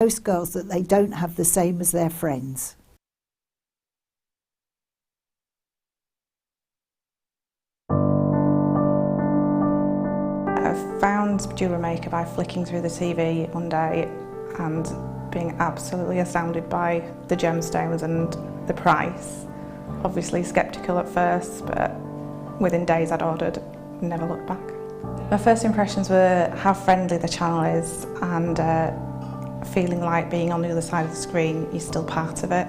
most girls that they don't have the same as their friends. I found Jewellery Maker by flicking through the TV one day and being absolutely astounded by the gemstones and the price. Obviously sceptical at first, but within days I'd ordered, never looked back. My first impressions were how friendly the channel is and feeling like being on the other side of the screen, you're still part of it.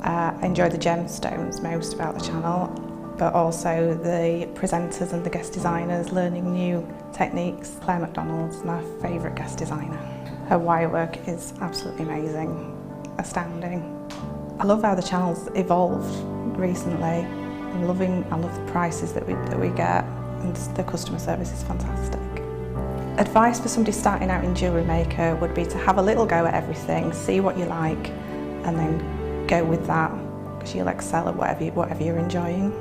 I enjoy the gemstones most about the channel, but also the presenters and the guest designers learning new techniques. Claire McDonald's my favourite guest designer. Her wire work is absolutely amazing, astounding. I love how the channel's evolved recently. I love the prices that we get, and the customer service is fantastic. Advice for somebody starting out in Jewellery Maker would be to have a little go at everything, see what you like, and then go with that, because you'll excel at whatever you're enjoying.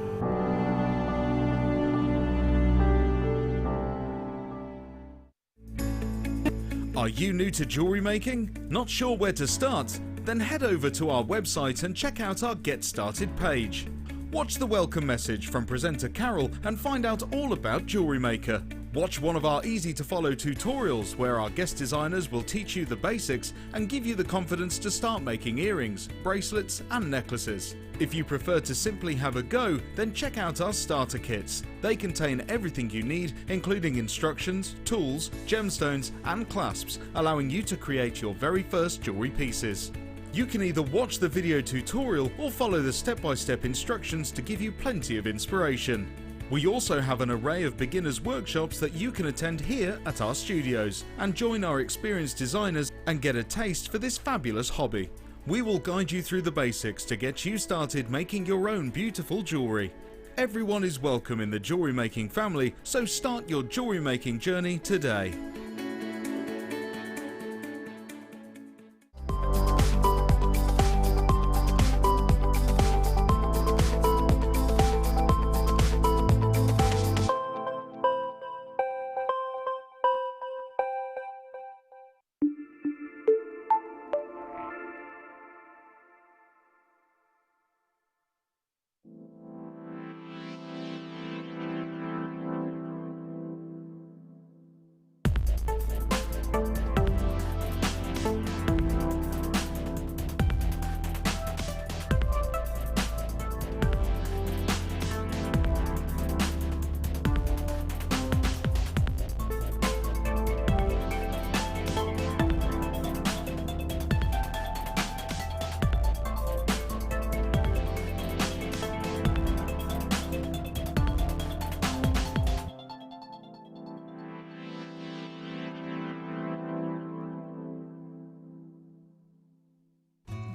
Are you new to jewellery making? Not sure where to start? Then head over to our website and check out our Get Started page. Watch the welcome message from presenter Carol and find out all about Jewellery Maker. Watch one of our easy-to-follow tutorials where our guest designers will teach you the basics and give you the confidence to start making earrings, bracelets and necklaces. If you prefer to simply have a go, then check out our starter kits. They contain everything you need, including instructions, tools, gemstones and clasps, allowing you to create your very first jewellery pieces. You can either watch the video tutorial or follow the step-by-step instructions to give you plenty of inspiration. We also have an array of beginners workshops that you can attend here at our studios and join our experienced designers and get a taste for this fabulous hobby. We will guide you through the basics to get you started making your own beautiful jewellery. Everyone is welcome in the jewellery making family, so start your jewellery making journey today.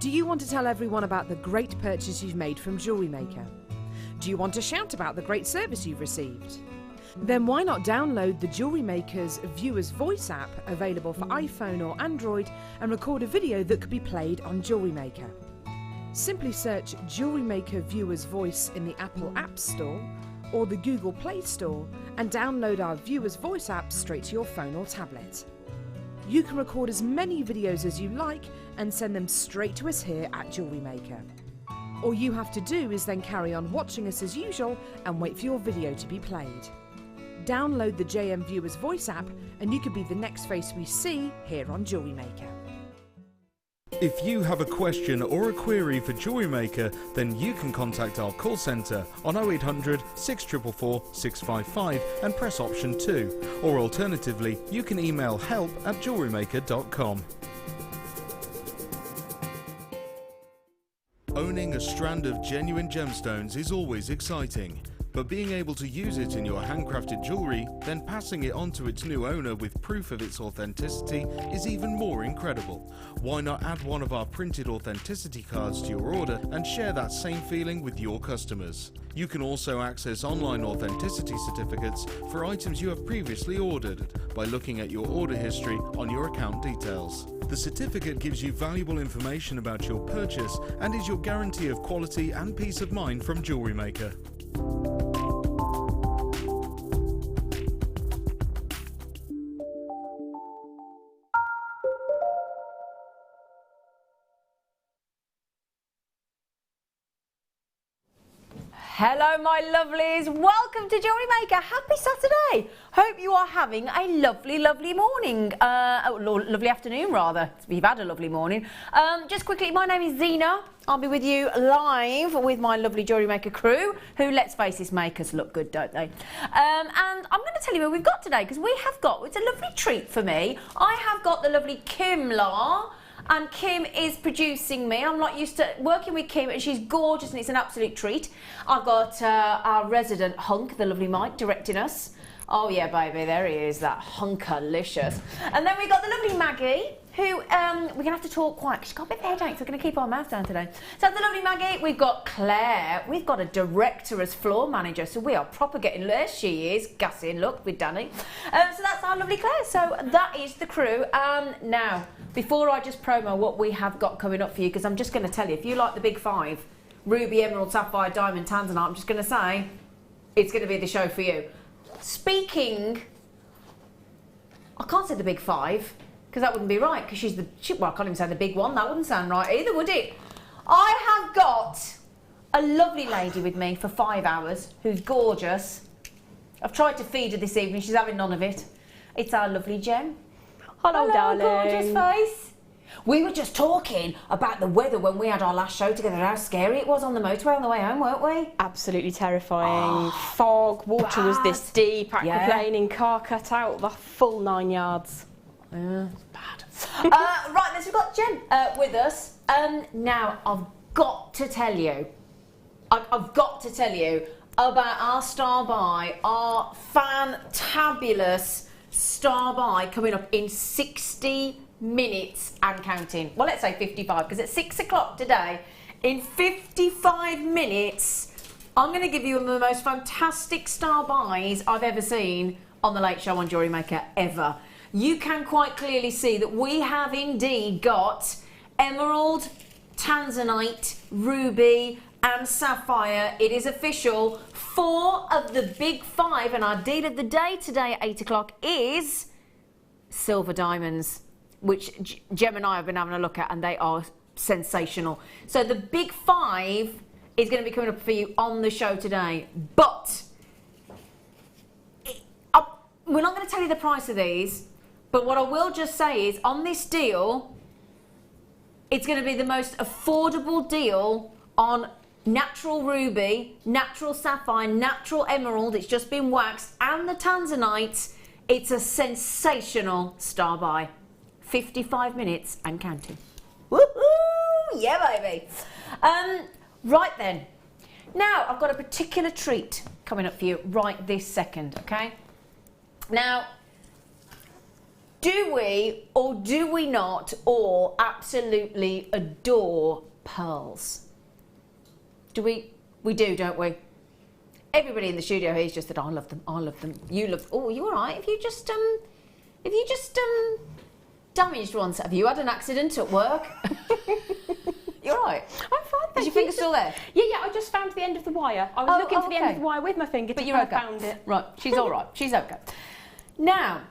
Do you want to tell everyone about the great purchase you've made from Jewellery Maker? Do you want to shout about the great service you've received? Then why not download the Jewellery Maker's Viewer's Voice app, available for iPhone or Android, and record a video that could be played on Jewellery Maker. Simply search Jewellery Maker Viewer's Voice in the Apple App Store or the Google Play Store and download our Viewer's Voice app straight to your phone or tablet. You can record as many videos as you like and send them straight to us here at Jewellery Maker. All you have to do is then carry on watching us as usual and wait for your video to be played. Download the JM Viewer's Voice app and you could be the next face we see here on Jewellery Maker. If you have a question or a query for Jewellery Maker, then you can contact our call centre on 0800 644 655 and press option 2, or alternatively you can email help@jewellerymaker.com. Owning a strand of genuine gemstones is always exciting, but being able to use it in your handcrafted jewellery, then passing it on to its new owner with proof of its authenticity is even more incredible. Why not add one of our printed authenticity cards to your order and share that same feeling with your customers? You can also access online authenticity certificates for items you have previously ordered by looking at your order history on your account details. The certificate gives you valuable information about your purchase and is your guarantee of quality and peace of mind from Jewellery Maker. Hello my lovelies, welcome to Jewellery Maker. Happy Saturday. Hope you are having a lovely, lovely morning. Lovely afternoon rather. You've had a lovely morning. Just quickly, my name is Zena. I'll be with you live with my lovely Jewellery Maker crew, who, let's face it, make us look good, don't they? And I'm going to tell you what we've got today, because we have got, it's a lovely treat for me. I have got the lovely Kim La. And Kim is producing me. I'm not used to working with Kim, and she's gorgeous and it's an absolute treat. I've got our resident hunk, the lovely Mike, directing us. Oh yeah, baby, there he is, that hunkalicious. And then we've got the lovely Maggie, who we're going to have to talk quiet because she's got a bit of a headache, so we're going to keep our mouth down today. So the lovely Maggie, we've got Claire, we've got a director as floor manager, so we are proper getting, there she is, gassing, look, with Danny. So that's our lovely Claire, so that is the crew. Now, before I just promo what we have got coming up for you, because I'm just going to tell you, if you like the big five, ruby, emerald, sapphire, diamond, tanzanite, I'm just going to say, it's going to be the show for you. Speaking, I can't say the big five, because that wouldn't be right, because well, I can't even say the big one, that wouldn't sound right either, would it? I have got a lovely lady with me for 5 hours, who's gorgeous. I've tried to feed her this evening, she's having none of it. It's our lovely Jem. Hello, darling. Gorgeous face. We were just talking about the weather when we had our last show together, how scary it was on the motorway on the way home, weren't we? Absolutely terrifying. Fog, water was this deep, aquaplaning, car cut out, the full 9 yards. It's bad. Right, then, so we've got Jem with us. Now, I've got to tell you about our star buy, our fantabulous star buy coming up in 60 minutes and counting. Well, let's say 55, because at 6 o'clock today, in 55 minutes, I'm going to give you the most fantastic star buys I've ever seen on the Late Show on Jewellery Maker ever. You can quite clearly see that we have indeed got emerald, tanzanite, ruby and sapphire. It is official. 4 of the big 5, and our deal of the day today at 8 o'clock is silver diamonds, which Jem and I have been having a look at, and they are sensational. So the big 5 is going to be coming up for you on the show today, but we're not going to tell you the price of these, but what I will just say is, on this deal, it's going to be the most affordable deal on natural ruby, natural sapphire, natural emerald, it's just been waxed, and the tanzanite. It's a sensational star buy. 55 minutes and counting. Woohoo! Yeah, baby. Right then. Now, I've got a particular treat coming up for you right this second, okay? Now, do we or do we not all absolutely adore pearls? We do, don't we? Everybody in the studio here is just that I love them, I love them. You love, oh, you all right? If you just damaged once, have you had an accident at work? You're all right? I'm fine, Is your finger still there? Yeah, I just found the end of the wire. I was looking for the end of the wire with my finger, but you're okay. I found it. Right, she's all right, she's okay. Now,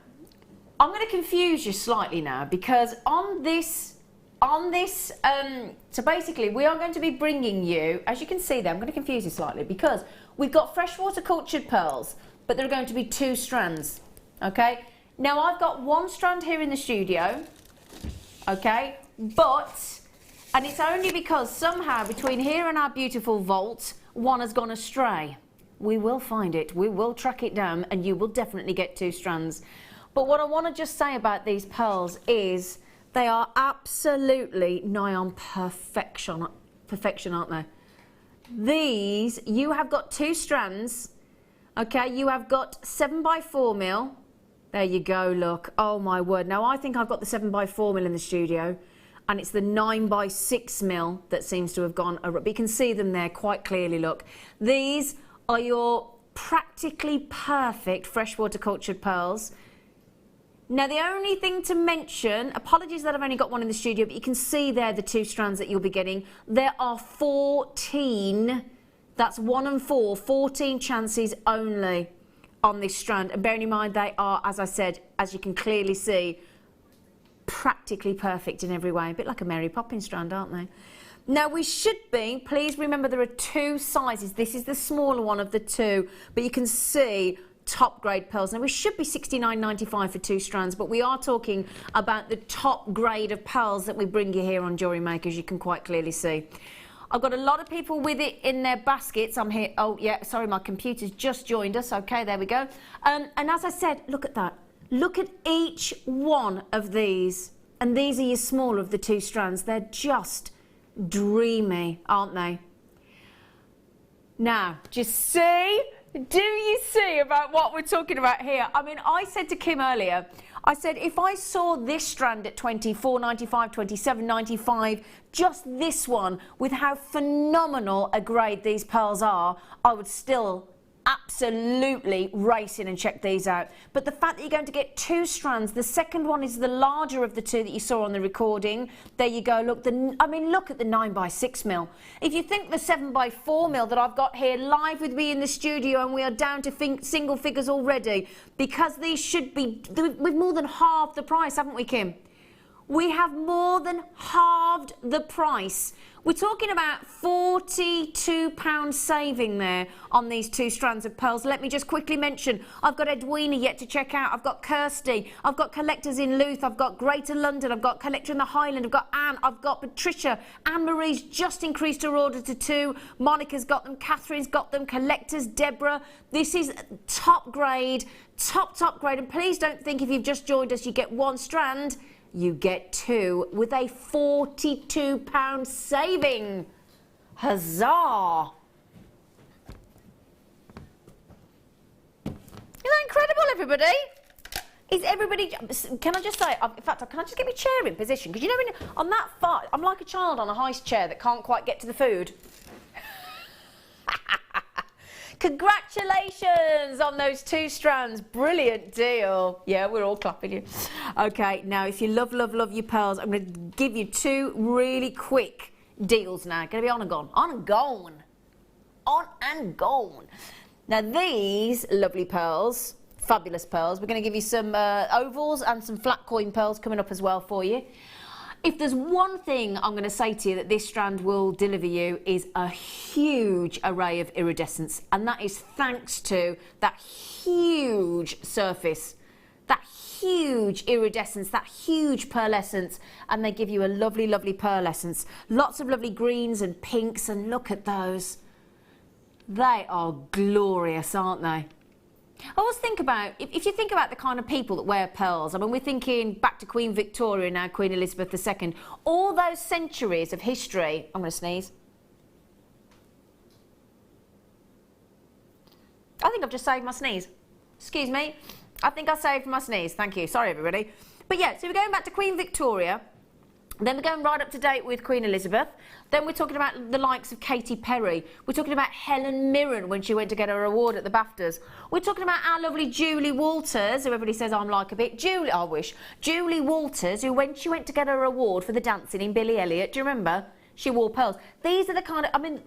I'm going to confuse you slightly now, because on this, so basically we are going to be bringing you, as you can see there, I'm going to confuse you slightly, because we've got freshwater cultured pearls, but there are going to be 2 strands, okay? Now I've got 1 strand here in the studio, okay, and it's only because somehow between here and our beautiful vault, 1 has gone astray. We will find it, we will track it down, and you will definitely get 2 strands. But what I want to just say about these pearls is they are absolutely nigh on perfection, aren't they? These, you have got 2 strands, okay? You have got 7x4mm. There you go, look. Oh my word. Now I think I've got the 7x4mm in the studio, and it's the 9x6mm that seems to have gone, but you can see them there quite clearly, look. These are your practically perfect freshwater cultured pearls. Now, the only thing to mention, apologies that I've only got 1 in the studio, but you can see there the 2 strands that you'll be getting. There are 14, that's 1 and 4, 14 chances only on this strand. And bearing in mind they are, as I said, as you can clearly see, practically perfect in every way. A bit like a Mary Poppins strand, aren't they? Now we should be, please remember there are two sizes. This is the smaller one of the two, but you can see top grade pearls. Now we should be $69.95 for 2 strands, but we are talking about the top grade of pearls that we bring you here on Jewellery Maker, as you can quite clearly see. I've got a lot of people with it in their baskets. I'm here. Oh yeah, sorry, my computer's just joined us. Okay, there we go. And as I said, look at that. Look at each one of these. And these are your smaller of the 2 strands. They're just dreamy, aren't they? Now, just see, do you see about what we're talking about here? I mean, I said to Kim earlier, I said if I saw this strand at $24.95, $27.95, just this one, with how phenomenal a grade these pearls are, I would still absolutely race in and check these out. But the fact that you're going to get 2 strands, the second one is the larger of the 2 that you saw on the recording. There you go. Look, I mean, look at the 9x6 mil. If you think the 7x4 mil that I've got here live with me in the studio, and we are down to single figures already, because these should be with more than half the price, haven't we, Kim? We have more than halved the price. We're talking about £42 saving there on these 2 strands of pearls. Let me just quickly mention, I've got Edwina yet to check out. I've got Kirsty. I've got collectors in Louth. I've got Greater London. I've got collector in the Highland. I've got Anne. I've got Patricia. Anne-Marie's just increased her order to 2. Monica's got them. Catherine's got them. Collectors, Deborah. This is top grade, top grade. And please don't think if you've just joined us, you get 1 strand. You get 2 with a £42 saving. Huzzah! Isn't that incredible, everybody? Is everybody... Can I just say... In fact, can I just get my chair in position? Because you know, when on that far, I'm like a child on a high chair that can't quite get to the food. Congratulations on those 2 strands. Brilliant deal. Yeah, we're all clapping you. Okay, now if you love your pearls, I'm going to give you 2 really quick deals now. Going to be on and gone. On and gone. On and gone. Now these lovely pearls, fabulous pearls, we're going to give you some ovals and some flat coin pearls coming up as well for you. If there's one thing I'm going to say to you that this strand will deliver you is a huge array of iridescence, and that is thanks to that huge surface, that huge iridescence, that huge pearlescence, and they give you a lovely pearlescence. Lots of lovely greens and pinks, and look at those. They are glorious, aren't they? I always think about, if you think about the kind of people that wear pearls, I mean, we're thinking back to Queen Victoria, now Queen Elizabeth II, all those centuries of history. I'm going to sneeze. I think I've just saved my sneeze. Excuse me. I think I saved my sneeze. Thank you. Sorry, everybody. But yeah, so we're going back to Queen Victoria. Then we're going right up to date with Queen Elizabeth. Then we're talking about the likes of Katy Perry. We're talking about Helen Mirren when she went to get her award at the BAFTAs. We're talking about our lovely Julie Walters, who everybody says I'm like a bit. Julie Walters, who when she went to get her award for the dancing in Billy Elliot, do you remember? She wore pearls. These are the kind of, I mean,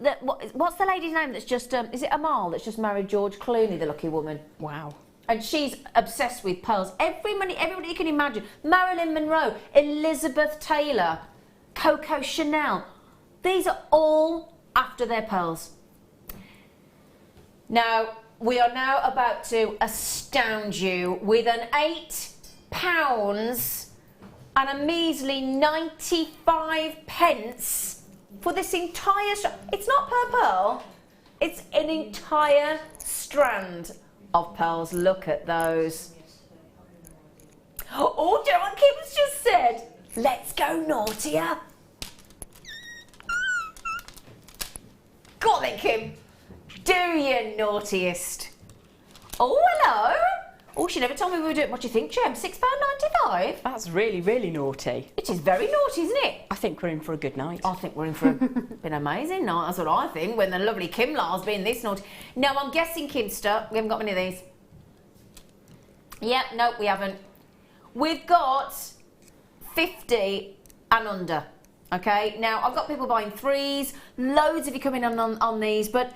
what's the lady's name that's just, is it Amal that's just married George Clooney, the lucky woman? Wow. And she's obsessed with pearls. Everybody you can imagine. Marilyn Monroe, Elizabeth Taylor, Coco Chanel. These are all after their pearls. Now, we are now about to astound you with an £8 and a measly 95 pence for this entire strand. It's not per pearl, it's an entire strand of pearls. Look at those. Oh, do you know what Kim's just said? Let's go naughtier. Go on then, Kim. Do your naughtiest. Oh, hello. Oh, she never told me we were doing. What do you think, Jem? £6.95? That's really, really naughty. It is very naughty, isn't it? I think we're in for a good night. I think we're in for an amazing night. That's what I think, when the lovely Kim Lars being this naughty. No, I'm guessing Kim's stuck. We haven't got many of these. Yeah, no, we haven't. We've got 50 and under. Okay, now I've got people buying 3s, loads of you coming on these, but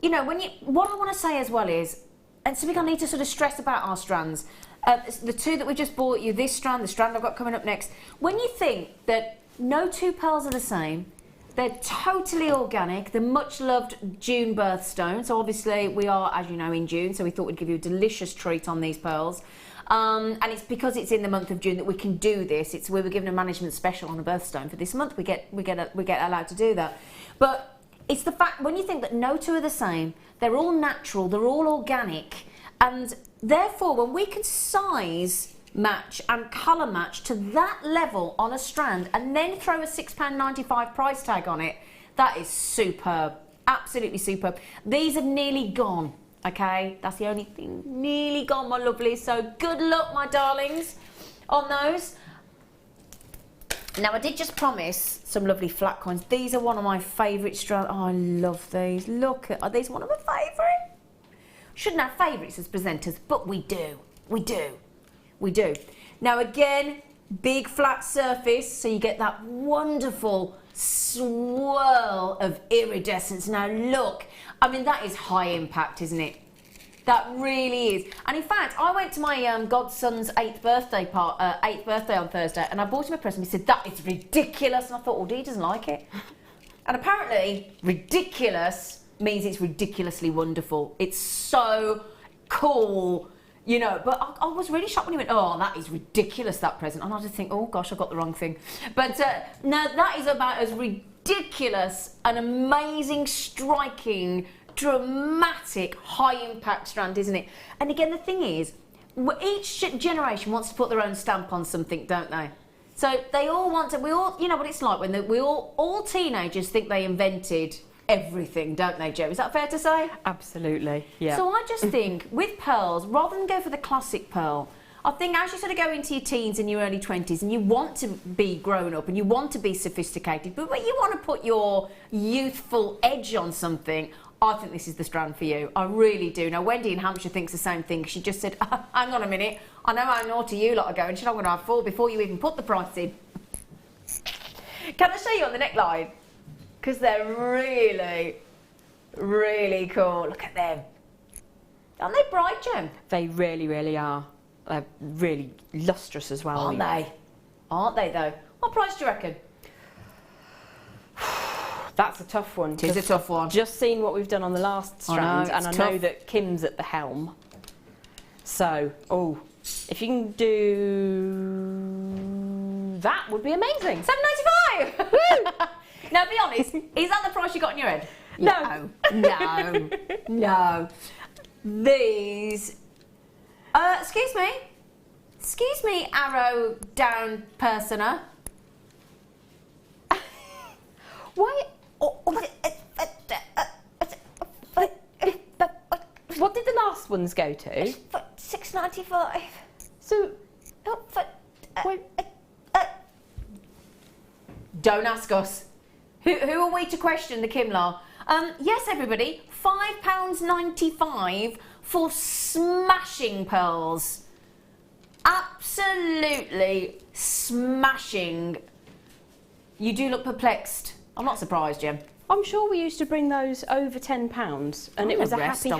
you know, what I want to say as well is, and something I need to sort of stress about our strands, The two that we just bought you, this strand, the strand I've got coming up next. When you think that no two pearls are the same, they're totally organic, they're much loved June birthstone. So obviously we are, as you know, in June, so we thought we'd give you a delicious treat on these pearls. And it's because it's in the month of June that we can do this. We were given a management special on a birthstone for this month. We get allowed to do that. But it's the fact, when you think that no two are the same, they're all natural, they're all organic, and therefore when we can size match and colour match to that level on a strand and then throw a £6.95 price tag on it, that is superb, absolutely superb. These have nearly gone, okay? That's the only thing, nearly gone, my lovelies. So good luck, my darlings, on those. Now, I did just promise some lovely flat coins. These are one of my favourite strands. Oh, I love these. Look, are these one of my favourite? Shouldn't have favourites as presenters, but we do. We do. We do. Now, again, big flat surface, so you get that wonderful swirl of iridescence. Now, look, I mean, that is high impact, isn't it? That really is. And in fact, I went to my godson's 8th birthday on Thursday, and I bought him a present. He said, that is ridiculous. And I thought, well, he doesn't like it. And apparently, ridiculous means it's ridiculously wonderful. It's so cool, you know. But I was really shocked when he went, oh, that is ridiculous, that present. And I just think, oh, gosh, I got the wrong thing. But no, that is about as ridiculous, an amazing, striking, dramatic, high-impact strand, isn't it? And again, the thing is, each generation wants to put their own stamp on something, don't they? So they all want to, we all, you know what it's like when all teenagers think they invented everything, don't they, Jo? Is that fair to say? Absolutely, yeah. So I just think, with pearls, rather than go for the classic pearl, I think as you sort of go into your teens and your early 20s and you want to be grown up and you want to be sophisticated, but you want to put your youthful edge on something, I think this is the strand for you. I really do. Now, Wendy in Hampshire thinks the same thing. She just said, hang on a minute, I know how naughty you lot are going. She said, I'm going to have 4 before you even put the price in. Can I show you on the neckline? Because they're really, really cool. Look at them. Aren't they bright, Jem? They really, really are. They're really lustrous as well. Aren't they? Aren't they, though? What price do you reckon? That's a tough one. It is a tough one. Just seen what we've done on the last strand, and I tough. know that Kim's at the helm. So, oh, if you can do that, would be amazing. £7.95. Woo! Now, be honest, is that the price you got in your head? No. No. No. These. Excuse me, arrow down personer. Why? What did the last ones go to? £6.95. So, don't ask us. Who are we to question the Kimlar? Yes, everybody, £5.95 for smashing pearls. Absolutely smashing. You do look perplexed. I'm not surprised, Jem. I'm sure we used to bring those over £10, and it was a happy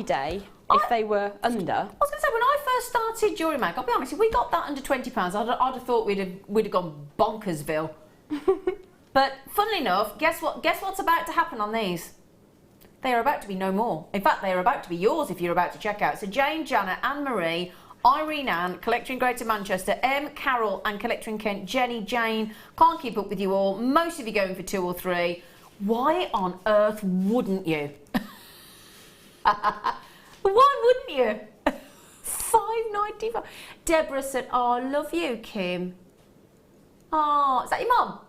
day if they were under. I was going to say, when I first started Jewellery Maker, I'll be honest, if we got that under £20, I'd have thought we'd have gone bonkersville. But funnily enough, guess what's about to happen on these? They are about to be no more. In fact, they are about to be yours if you're about to check out. So Jane, Janet, Anne-Marie, Irene Ann, collector in Greater Manchester, M, Carol, and collector in Kent, Jenny, Jane. Can't keep up with you all. Most of you going for 2 or 3. Why on earth wouldn't you? Why wouldn't you? £5.95. Deborah said, oh, I love you, Kim. Oh, is that your mum?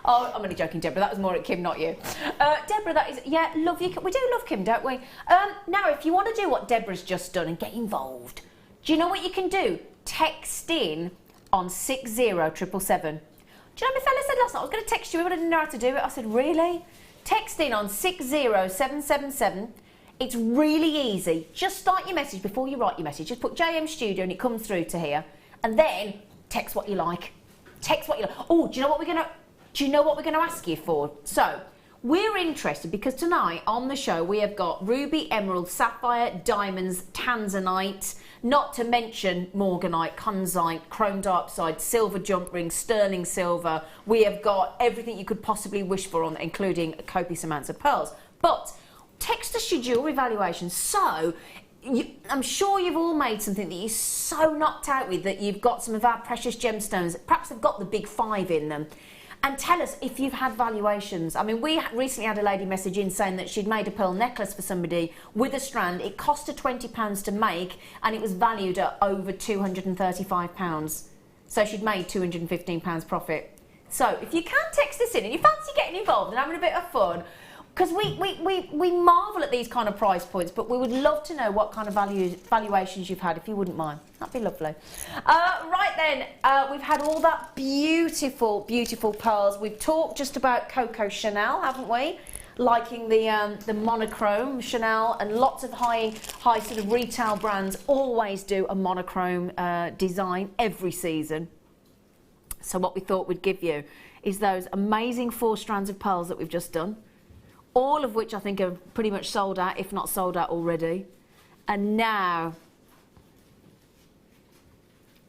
Oh, I'm only joking, Deborah. That was more at Kim, not you. Deborah, that is, yeah, love you. We do love Kim, don't we? Now, if you want to do what Deborah's just done and get involved, do you know what you can do? Text in on 60777. Do you know what my fella said last night? I was going to text you, but I didn't know how to do it. I said, really? Text in on 60777. It's really easy. Just start your message before you write your message. Just put JM Studio and it comes through to here. And then text what you like. Text what you like. Oh, do you know what we're going to ask you for? So, We're interested because tonight on the show we have got ruby, emerald, sapphire, diamonds, tanzanite, not to mention morganite, kunzite, chrome diopside, silver jump ring, sterling silver. We have got everything you could possibly wish for on, including copious amounts of pearls. But text us your jewellery valuation. So I'm sure you've all made something that you're so knocked out with that you've got some of our precious gemstones. Perhaps they've got the big 5 in them. And tell us if you've had valuations. I mean, we recently had a lady message in saying that she'd made a pearl necklace for somebody with a strand. It cost her £20 to make and it was valued at over £235. So she'd made £215 profit. So if you can text us in and you fancy getting involved and having a bit of fun, because we marvel at these kind of price points, but we would love to know what kind of valuations you've had, if you wouldn't mind. That'd be lovely. Right then, we've had all that beautiful, beautiful pearls. We've talked just about Coco Chanel, haven't we? Liking the monochrome Chanel, and lots of high sort of retail brands always do a monochrome design every season. So what we thought we'd give you is those amazing 4 strands of pearls that we've just done. All of which I think are pretty much sold out, if not sold out already. And now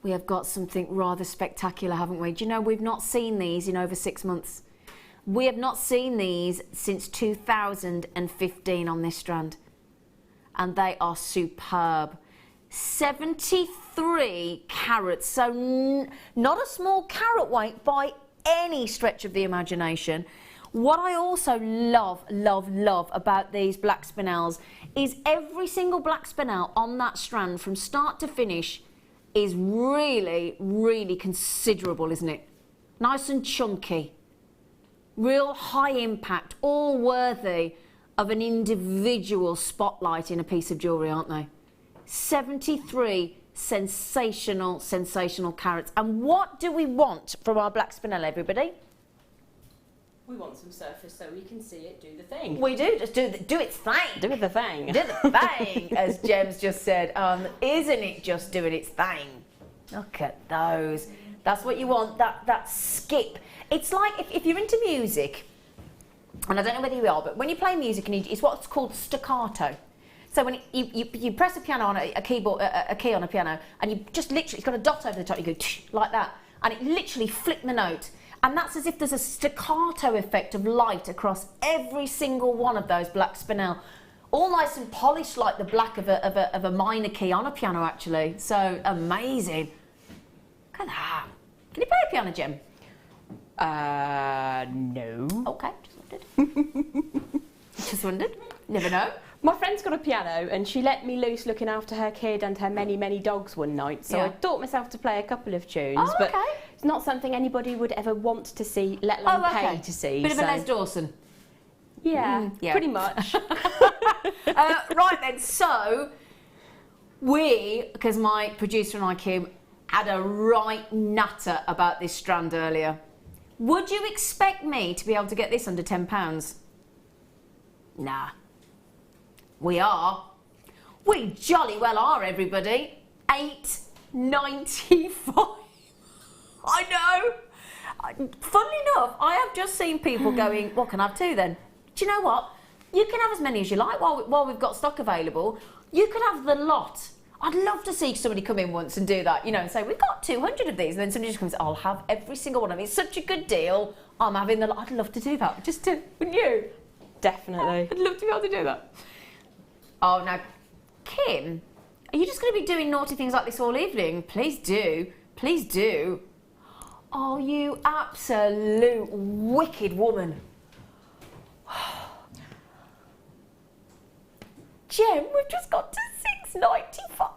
we have got something rather spectacular, haven't we? Do you know, we've not seen these in over 6 months. We have not seen these since 2015 on this strand. And they are superb. 73 carats, so not a small carat weight by any stretch of the imagination. What I also love about these black spinels is every single black spinel on that strand from start to finish is really, really considerable, isn't it? Nice and chunky, real high impact, all worthy of an individual spotlight in a piece of jewellery, aren't they? 73 sensational, sensational carats. And what do we want from our black spinel, everybody? We want some surface so we can see it do the thing. We do, just do its thing. Do the thing. Do the thing, as Jem's just said. Isn't it just doing its thing? Look at those. That's what you want, that skip. It's like if you're into music, and I don't know whether you are, but when you play music, and it's what's called staccato. So when you press a piano on a keyboard, a key on a piano, and you just literally, it's got a dot over the top, you go like that, and it literally flick the note. And that's as if there's a staccato effect of light across every single one of those black spinel. All nice and polished like the black of a minor key on a piano, actually. So amazing. Look at that. Can you play a piano, Jem? No. Okay, just wondered. Just wondered. Never know. My friend's got a piano and she let me loose looking after her kid and her many, many dogs one night. So I taught myself to play a couple of tunes, but it's not something anybody would ever want to see, let alone pay to see. Bit of a Les Dawson. Yeah, pretty much. Right then, so because my producer and I, Kim, had a right natter about this strand earlier. Would you expect me to be able to get this under £10? Nah. We are. We jolly well are, everybody. £8.95. I know. Funnily enough, I have just seen people going, well, can I have 2 then? Do you know what? You can have as many as you like while we've got stock available. You could have the lot. I'd love to see somebody come in once and do that, you know, and say, we've got 200 of these. And then somebody just comes, I'll have every single one of them. It's such a good deal. I'm having the lot. I'd love to do that. Wouldn't you? Definitely. I'd love to be able to do that. Oh, now, Kim, are you just going to be doing naughty things like this all evening? Please do. Please do. Oh, you absolute wicked woman. Jem, we've just got to £6.95.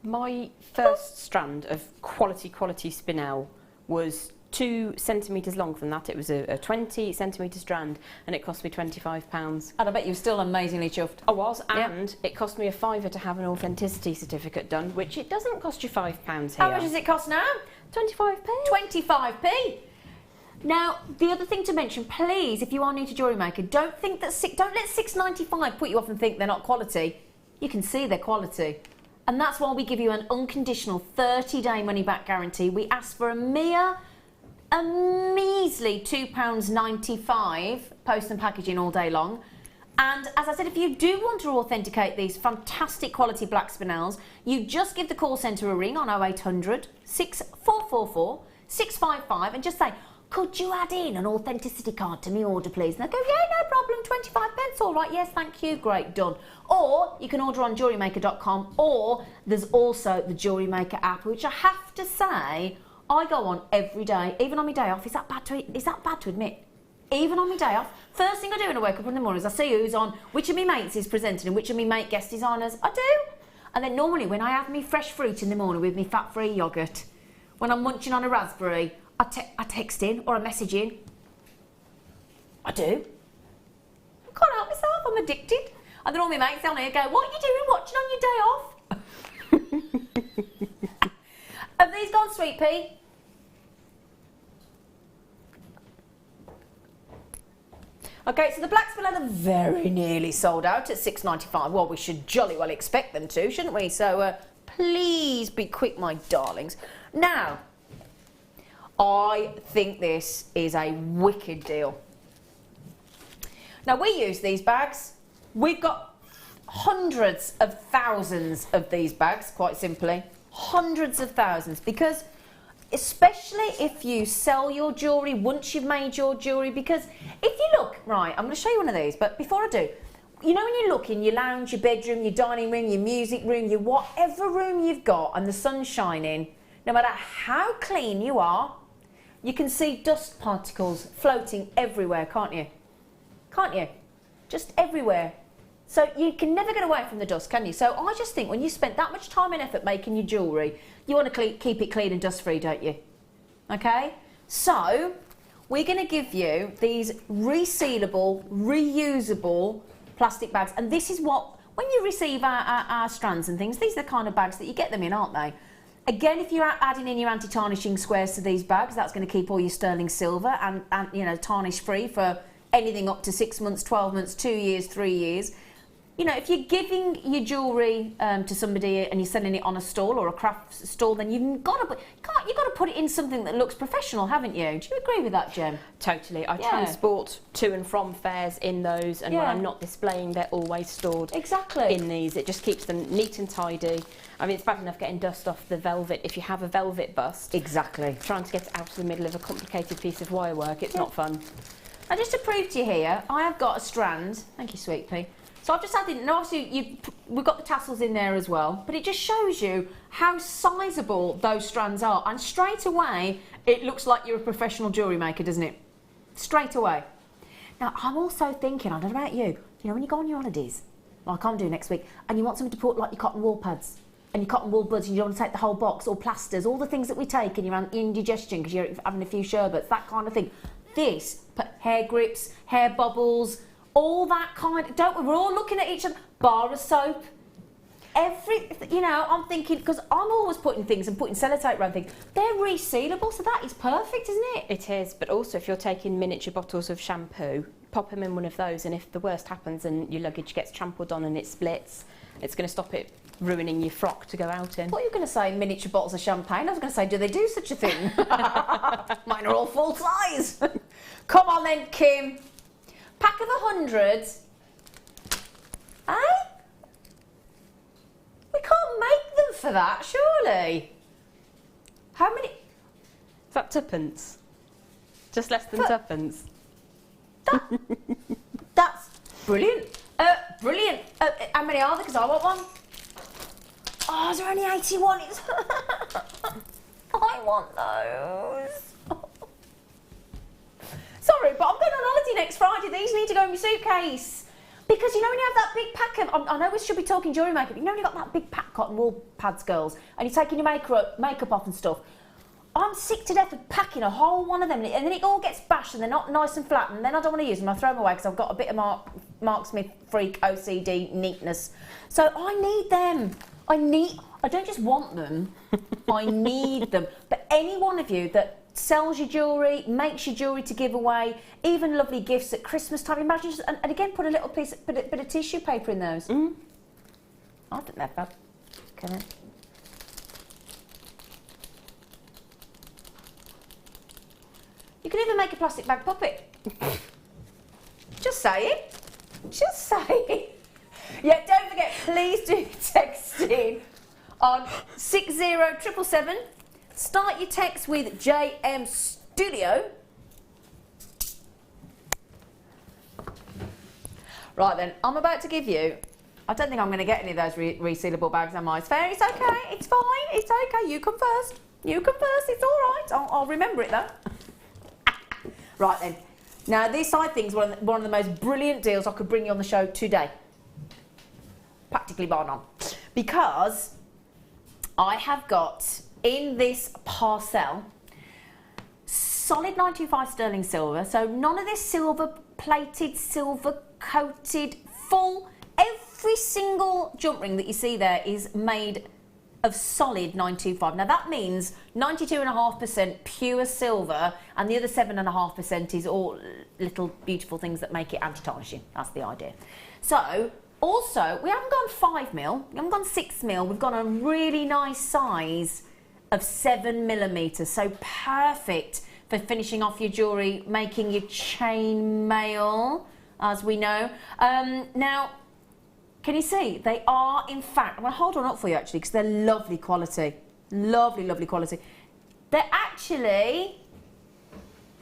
My first strand of quality spinel was 2 centimetres long from that. It was a 20 centimetre strand and it cost me £25. And I bet you were still amazingly chuffed. I was, and it cost me a £5 to have an authenticity certificate done, which it doesn't cost you £5 here. How much does it cost now? 25p. 25p. Now, the other thing to mention, please, if you are new to Jewellery Maker, don't let £6.95 put you off and think they're not quality. You can see they're quality. And that's why we give you an unconditional 30-day money-back guarantee. We ask for a mere a measly £2.95 post and packaging all day long. And as I said, if you do want to authenticate these fantastic quality black spinels, you just give the call centre a ring on 0800 6444 655 and just say, could you add in an authenticity card to my order, please? And they'll go, yeah, no problem, 25 pence, all right, yes, thank you, great, done. Or you can order on JewelleryMaker.com, or there's also the Jewellery Maker app, which I have to say, I go on every day, even on my day off. Is that bad to admit? Even on my day off, first thing I do when I wake up in the morning is I see who's on, which of my mates is presenting and which of my mate guest designers. I do. And then normally when I have me fresh fruit in the morning with me fat-free yoghurt, when I'm munching on a raspberry, I text in or I message in. I do. I can't help myself, I'm addicted. And then all my mates down here go, what are you doing watching on your day off? Have these gone, Sweet Pea? Okay, so the black spinel are very nearly sold out at £6.95. Well, we should jolly well expect them to, shouldn't we? So please be quick, my darlings. Now, I think this is a wicked deal. Now, we use these bags. We've got hundreds of thousands of these bags, quite simply. Hundreds of thousands, because especially if you sell your jewellery once you've made your jewellery, because if you look, right, I'm going to show you one of these, but before I do, you know when you look in your lounge, your bedroom, your dining room, your music room, your whatever room you've got and the sun's shining, no matter how clean you are, you can see dust particles floating everywhere, can't you? Can't you? Just everywhere. So you can never get away from the dust, can you? So I just think when you spent that much time and effort making your jewellery, you want to keep it clean and dust-free, don't you? Okay? So we're going to give you these resealable, reusable plastic bags. And this is what, when you receive our strands and things, these are the kind of bags that you get them in, aren't they? Again, if you're adding in your anti-tarnishing squares to these bags, that's going to keep all your sterling silver and you know, tarnish-free for anything up to 6 months, 12 months, 2 years, 3 years. You know, if you're giving your jewellery to somebody and you're selling it on a stall or a craft stall, then you've got to put it in something that looks professional, haven't you? Do you agree with that, Jem? Totally. I transport to and from fairs in those, and when I'm not displaying, they're always stored in these. It just keeps them neat and tidy. I mean, it's bad enough getting dust off the velvet if you have a velvet bust. Exactly. Trying to get it out of the middle of a complicated piece of wire work, it's not fun. And just to prove to you here, I have got a strand. Thank you, Sweet Pea. So I've just added, and obviously we've got the tassels in there as well, but it just shows you how sizable those strands are. And straight away, it looks like you're a professional jewellery maker, doesn't it? Straight away. Now, I'm also thinking, I don't know about you, you know, when you go on your holidays, like I'm doing next week, and you want something to put like your cotton wool pads and your cotton wool buds, and you don't want to take the whole box, or plasters, all the things that we take in your indigestion because you're having a few sherbets, that kind of thing. This, put hair grips, hair bubbles, all that kind of, we're all looking at each other, bar of soap, you know, I'm thinking, because I'm always putting things and putting sellotape around things, they're resealable, so that is perfect, isn't it? It is, but also if you're taking miniature bottles of shampoo, pop them in one of those, and if the worst happens and your luggage gets trampled on and it splits, it's going to stop it ruining your frock to go out in. What are you going to say, miniature bottles of champagne? I was going to say, do they do such a thing? Mine are all full size. Come on then, Kim. Pack of 100. Eh? We can't make them for that, surely. How many? Is that tuppence? Just less than tuppence. That's brilliant. Brilliant. How many are there? Because I want one. Oh, is there only 81? I want those. Sorry, but I'm going on holiday next Friday. These need to go in my suitcase. Because you know when you have that big pack of, I know we should be talking jewellery makeup, but you know when you've got that big pack cotton wool pads, girls, and you're taking your makeup off and stuff. I'm sick to death of packing a whole one of them, and then it all gets bashed and they're not nice and flat, and then I don't want to use them. I throw them away because I've got a bit of Mark Smith freak OCD neatness. So I need them. I don't just want them, I need them. But any one of you that sells your jewellery, makes your jewellery to give away, even lovely gifts at Christmas time, imagine just, and again, put a little bit of tissue paper in those. I think they're fab. Can I? You can even make a plastic bag puppet. Just saying. Just saying. Yeah, don't forget, please do text in on 60777. Start your text with JM Studio. Right then, I'm about to give you, I don't think I'm going to get any of those resealable bags, am I? It's fair, it's okay, it's fine, it's okay, you come first. You come first, it's all right. I'll remember it though. Right then, now this I think is one of the most brilliant deals I could bring you on the show today. Practically bar none. Because I have got in this parcel solid 925 sterling silver, so none of this silver plated, silver coated, full, every single jump ring that you see there is made of solid 925. Now that means 92.5% pure silver and the other 7.5% is all little beautiful things that make it anti-tarnishing. That's the idea. So also, we haven't gone 5mm, we haven't gone 6mm, we've gone a really nice size of 7mm, so perfect for finishing off your jewellery, making your chain mail, as we know. Now, can you see? They are, in fact, I'm going to hold one up for you actually, because they're lovely quality. Lovely, lovely quality. They're actually,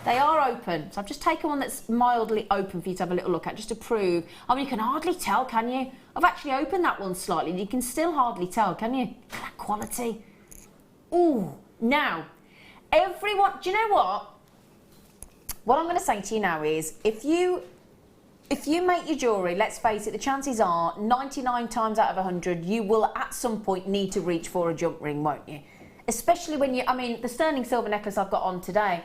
they are open. So I've just taken one that's mildly open for you to have a little look at, just to prove. I mean, you can hardly tell, can you? I've actually opened that one slightly, and you can still hardly tell, can you? Look at that quality. Ooh, now, everyone, do you know what? What I'm going to say to you now is, if you make your jewellery, let's face it, the chances are 99 times out of 100 you will at some point need to reach for a jump ring, won't you? Especially when I mean, the sterling silver necklace I've got on today,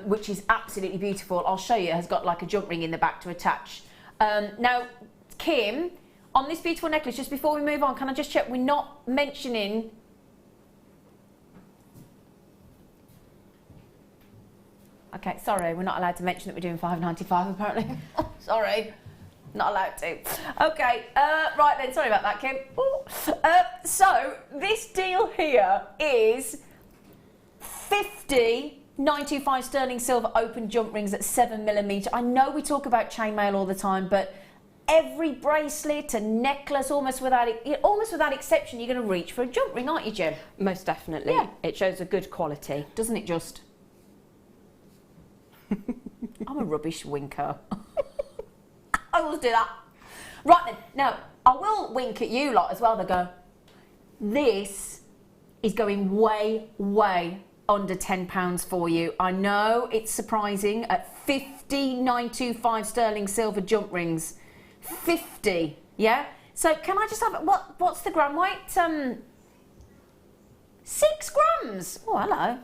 which is absolutely beautiful, I'll show you, has got like a jump ring in the back to attach. Now, Kim, on this beautiful necklace, just before we move on, can I just check, we're not mentioning... Okay, sorry, we're not allowed to mention that we're doing $5.95 apparently. Sorry, not allowed to. Okay, right then, sorry about that, Kim. So, this deal here is 50 925 sterling silver open jump rings at 7mm. I know we talk about chainmail all the time, but every bracelet and necklace, almost without exception, you're going to reach for a jump ring, aren't you, Jem? Most definitely. Yeah. It shows a good quality. Doesn't it just? I'm a rubbish winker. I always do that. Right then, now, I will wink at you lot as well. They go, this is going way, way under £10 for you. I know it's surprising at 50 925 sterling silver jump rings. 50, yeah? So can I just have, what's the gram weight? 6 grams. Oh, hello.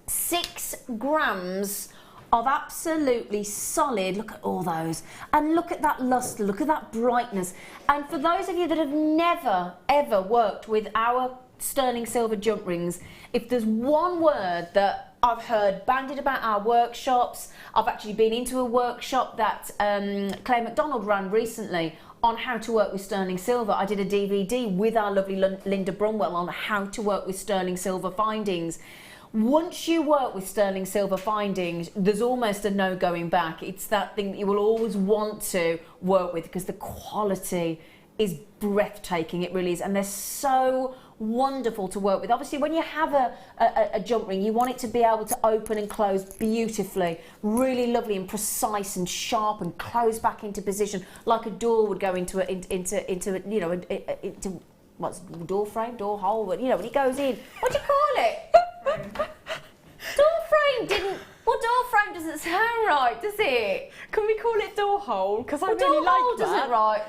6 grams of absolutely solid, look at all those, and look at that lustre, look at that brightness. And for those of you that have never ever worked with our sterling silver jump rings, if there's one word that I've heard bandied about our workshops, I've actually been into a workshop that Claire McDonald ran recently on how to work with sterling silver. I did a DVD with our lovely Linda Brunwell on how to work with sterling silver findings. Once you work with sterling silver findings, there's almost a no going back. It's that thing that you will always want to work with because the quality is breathtaking, it really is, and they're so wonderful to work with. Obviously, when you have a jump ring, you want it to be able to open and close beautifully, really lovely and precise and sharp, and close back into position like a door would go into what's door frame, door hole, you know, when it goes in. What do you call it? Door frame didn't. Well, door frame doesn't sound right, does it? Can we call it door hole? Because I well, really door like hole that. doesn't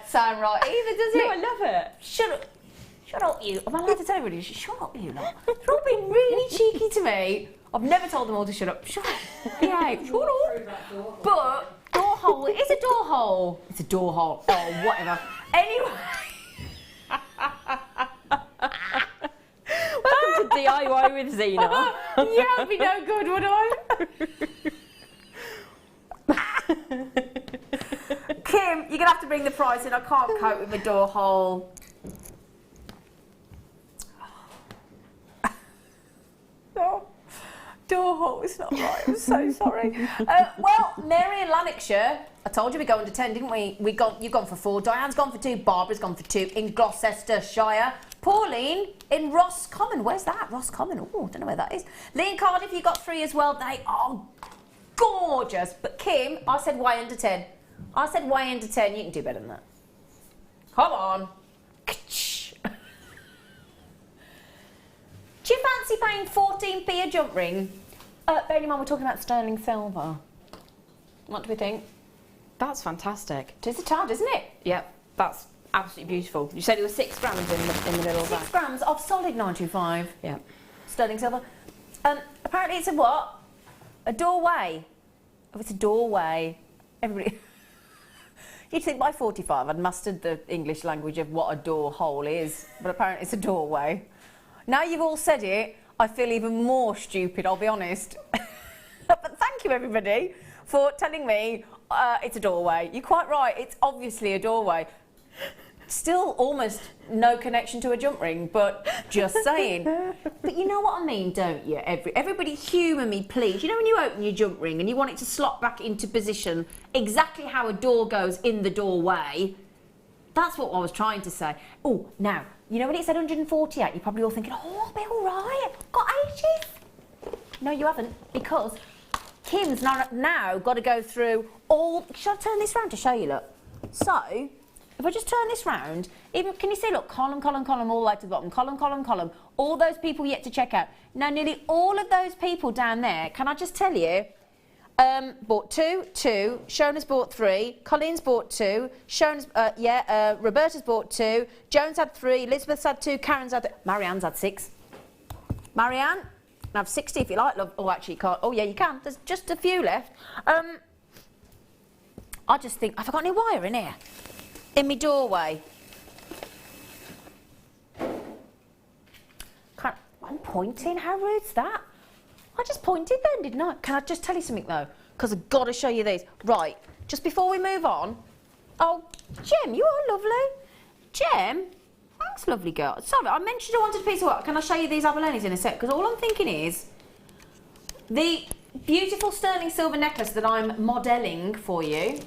sound right either, does it? No, I love it. Shut up, you. Am I allowed to tell everybody? Shut up, you lot. They're all being really cheeky to me. I've never told them all to shut up. Shut up. Yeah, shut up. But door hole, it is a door hole. It's a door hole. Oh, whatever. Anyway. Welcome to DIY with Zena. Yeah, I'd be no good, would I? Kim, you're going to have to bring the price in. I can't cope with the door hole. Door Oh, it's not right. I'm so sorry. Well, Mary in Lanarkshire, I told you we go under 10, didn't we? You've gone for 4. Diane's gone for 2. Barbara's gone for 2 in Gloucestershire. Pauline in Roscommon. Where's that? Roscommon. Oh, I don't know where that is. Lee in Cardiff, you got 3 as well. They are gorgeous. But Kim, I said Y under 10. I said Y under 10. You can do better than that. Come on. Do you fancy paying 14p a jump ring? Bearing in mind we're talking about sterling silver. What do we think? That's fantastic. It is a tad, isn't it? Yep, that's absolutely beautiful. You said it was 6 grams in the middle of that. 6 grams of solid 925. Yeah. Sterling silver. Apparently it's a what? A doorway. Oh, it's a doorway. Everybody... You'd think by 45 I'd mastered the English language of what a door hole is, but apparently it's a doorway. Now you've all said it, I feel even more stupid, I'll be honest. But thank you, everybody, for telling me it's a doorway. You're quite right, it's obviously a doorway. Still almost no connection to a jump ring, but just saying. But you know what I mean, don't you? Everybody humour me, please. You know when you open your jump ring and you want it to slot back into position exactly how a door goes in the doorway? That's what I was trying to say. Oh, now, you know when it said 148, you're probably all thinking, oh, I'll be all right, got ages. No, you haven't, because Kim's now got to go through all... Shall I turn this round to show you, look? So... If I just turn this round, even can you see, look, column, column, column, all the way to the bottom, column, column, column, all those people yet to check out. Now, nearly all of those people down there, can I just tell you, bought 2, Shona's bought 3, Colleen's bought 2, Shona's, Roberta's bought 2, Jones had 3, Elizabeth's had 2, Karen's had, Marianne's had 6. Marianne, I have 60 if you like, love. Oh, actually, you can't. Oh, yeah, you can. There's just a few left. I just think, have I got any wire in here? In my doorway. I'm pointing, how rude's that? I just pointed then, didn't I? Can I just tell you something though? Because I've got to show you these. Right, just before we move on. Oh, Jem, you are lovely. Jem, thanks, lovely girl. Sorry, I mentioned I wanted a piece of work. Can I show you these abalones in a sec? Because all I'm thinking is the beautiful sterling silver necklace that I'm modelling for you,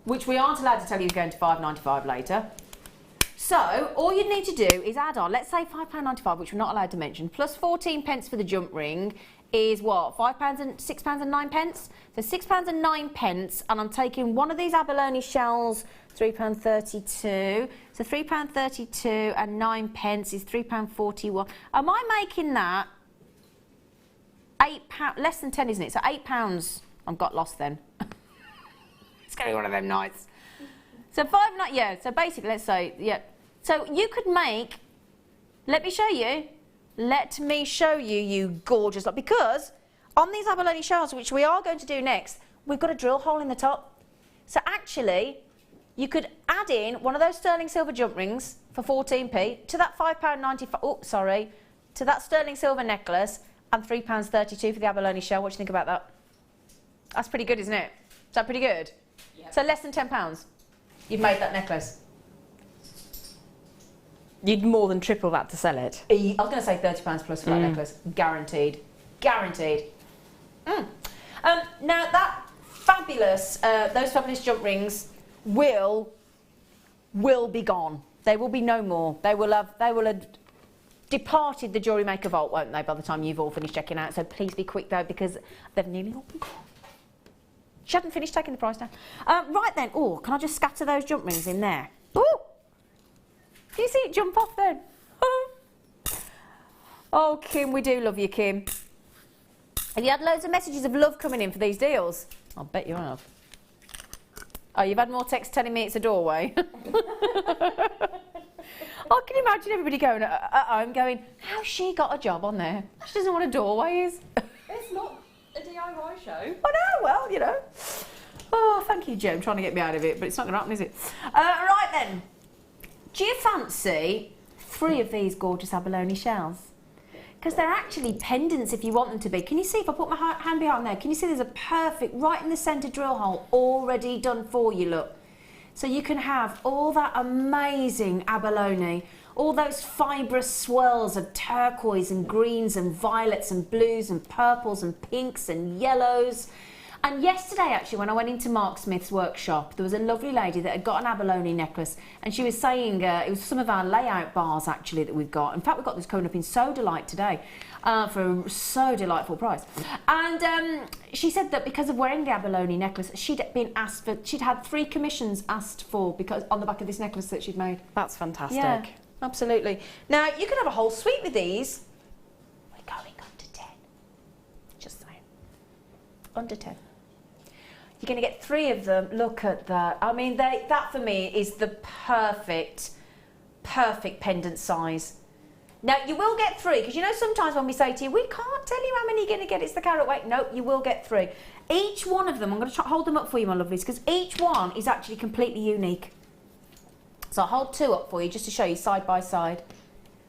which we aren't allowed to tell you is going to £5.95 later. So, all you need to do is add on, let's say £5.95, which we're not allowed to mention, plus 14p for the jump ring is what, £6 and 9 pence? So £6 and 9 pence, and I'm taking one of these abalone shells, £3.32. So £3.32 and 9 pence is £3.41. Am I making that £8, less than 10, isn't it? So £8, I've got lost then. It's going to be one of them nights. So so basically, let's say, yeah. So you could make, let me show you, you gorgeous lot. Because on these abalone shells, which we are going to do next, we've got a drill hole in the top. So actually, you could add in one of those sterling silver jump rings for 14p to that £5.95, to that sterling silver necklace and £3.32 for the abalone shell. What do you think about that? That's pretty good, isn't it? Is that pretty good? Yep. So less than £10, you've made that necklace. You'd more than triple that to sell it. I was going to say £30 plus for that necklace. Guaranteed. Guaranteed. Now that fabulous, those fabulous jump rings will be gone. They will be no more. They will have departed the Jewellery Maker vault, won't they, by the time you've all finished checking out. So please be quick though, because they've nearly all been gone. She hadn't finished taking the price down. Right then, oh, can I just scatter those jump rings in there? Oh! Do you see it jump off then? Oh, Kim, we do love you, Kim. Have you had loads of messages of love coming in for these deals? I'll bet you have. Oh, you've had more texts telling me it's a doorway. I can imagine everybody going at home going, how's she got a job on there? She doesn't know what a doorway is. It's not a DIY show. I know, well, you know. Oh, thank you, Jem, trying to get me out of it, but it's not going to happen, is it? Right then. Do you fancy 3 of these gorgeous abalone shells? Because they're actually pendants if you want them to be. Can you see, if I put my hand behind there, can you see there's a perfect, right in the centre drill hole already done for you, look. So you can have all that amazing abalone all those fibrous swirls of turquoise and greens and violets and blues and purples and pinks and yellows. And yesterday, actually, when I went into Mark Smith's workshop, there was a lovely lady that had got an abalone necklace, and she was saying it was some of our layout bars, actually, that we've got. In fact, we've got this coming up in So Delight today for a so delightful price. And she said that because of wearing the abalone necklace, she'd had 3 commissions asked for because on the back of this necklace that she'd made. That's fantastic. Yeah, absolutely. Now, you can have a whole suite with these. We're going under 10. Just saying. Under 10. You're going to get 3 of them. Look at that. I mean, that for me is the perfect pendant size. Now, you will get 3, because you know sometimes when we say to you, we can't tell you how many you're going to get, it's the carat weight. No, you will get 3. Each one of them, I'm going to hold them up for you, my lovelies, because each one is actually completely unique. So I'll hold 2 up for you just to show you side by side.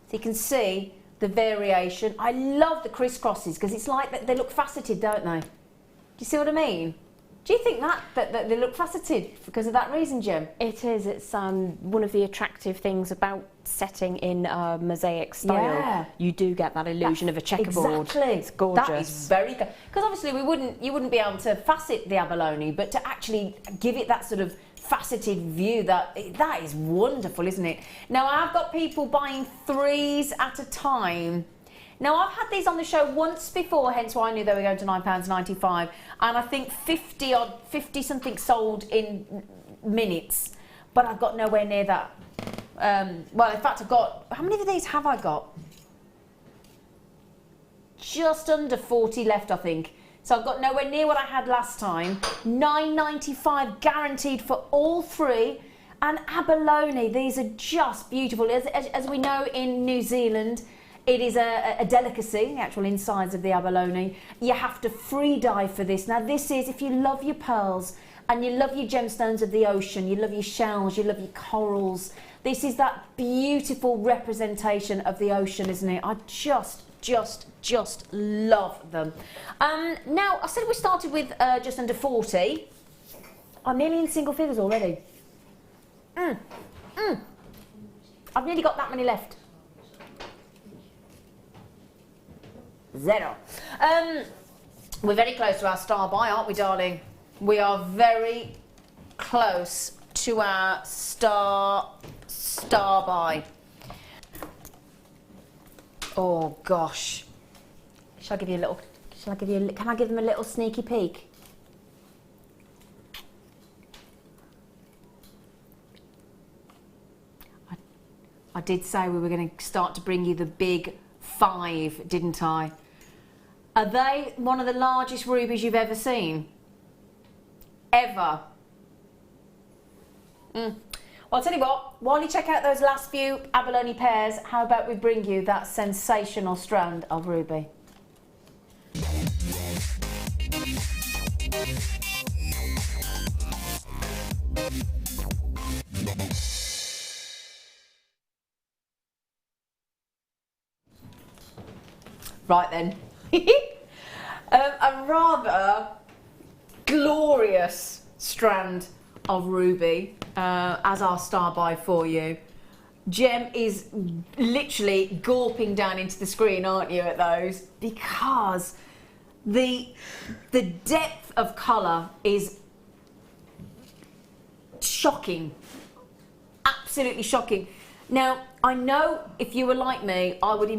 So you can see the variation. I love the crisscrosses, because it's like they look faceted, don't they? Do you see what I mean? Do you think that they look faceted because of that reason, Jem? It is. It's one of the attractive things about setting in a mosaic style. Yeah. You do get that illusion of a checkerboard. Exactly. It's gorgeous. That is very good. Because obviously you wouldn't be able to facet the abalone, but to actually give it that sort of faceted view, that is wonderful, isn't it? Now, I've got people buying 3s at a time. Now, I've had these on the show once before, hence why I knew they were going to £9.95, and I think 50 something sold in minutes, but I've got nowhere near that. Well, in fact, how many of these have I got? Just under 40 left, I think. So I've got nowhere near what I had last time. £9.95 guaranteed for all 3. And abalone, these are just beautiful. As we know in New Zealand, it is a delicacy, the actual insides of the abalone. You have to free dye for this. Now this is, if you love your pearls and you love your gemstones of the ocean, you love your shells, you love your corals, this is that beautiful representation of the ocean, isn't it? I just love them. Now, I said we started with just under 40. I'm nearly in single figures already. I've nearly got that many left. 0. We're very close to our star buy, aren't we, darling? We are very close to our star buy. Oh gosh. Can I give them a little sneaky peek? I did say we were going to start to bring you the big 5, didn't I? Are they one of the largest rubies you've ever seen? Ever? Well, I'll tell you what, while you check out those last few abalone pairs, how about we bring you that sensational strand of ruby? Right then. A rather glorious strand of ruby as our star buy for you. Jem is literally gulping down into the screen, aren't you, at those? Because the depth of colour is shocking. Absolutely shocking. Now, I know if you were like me, I'll be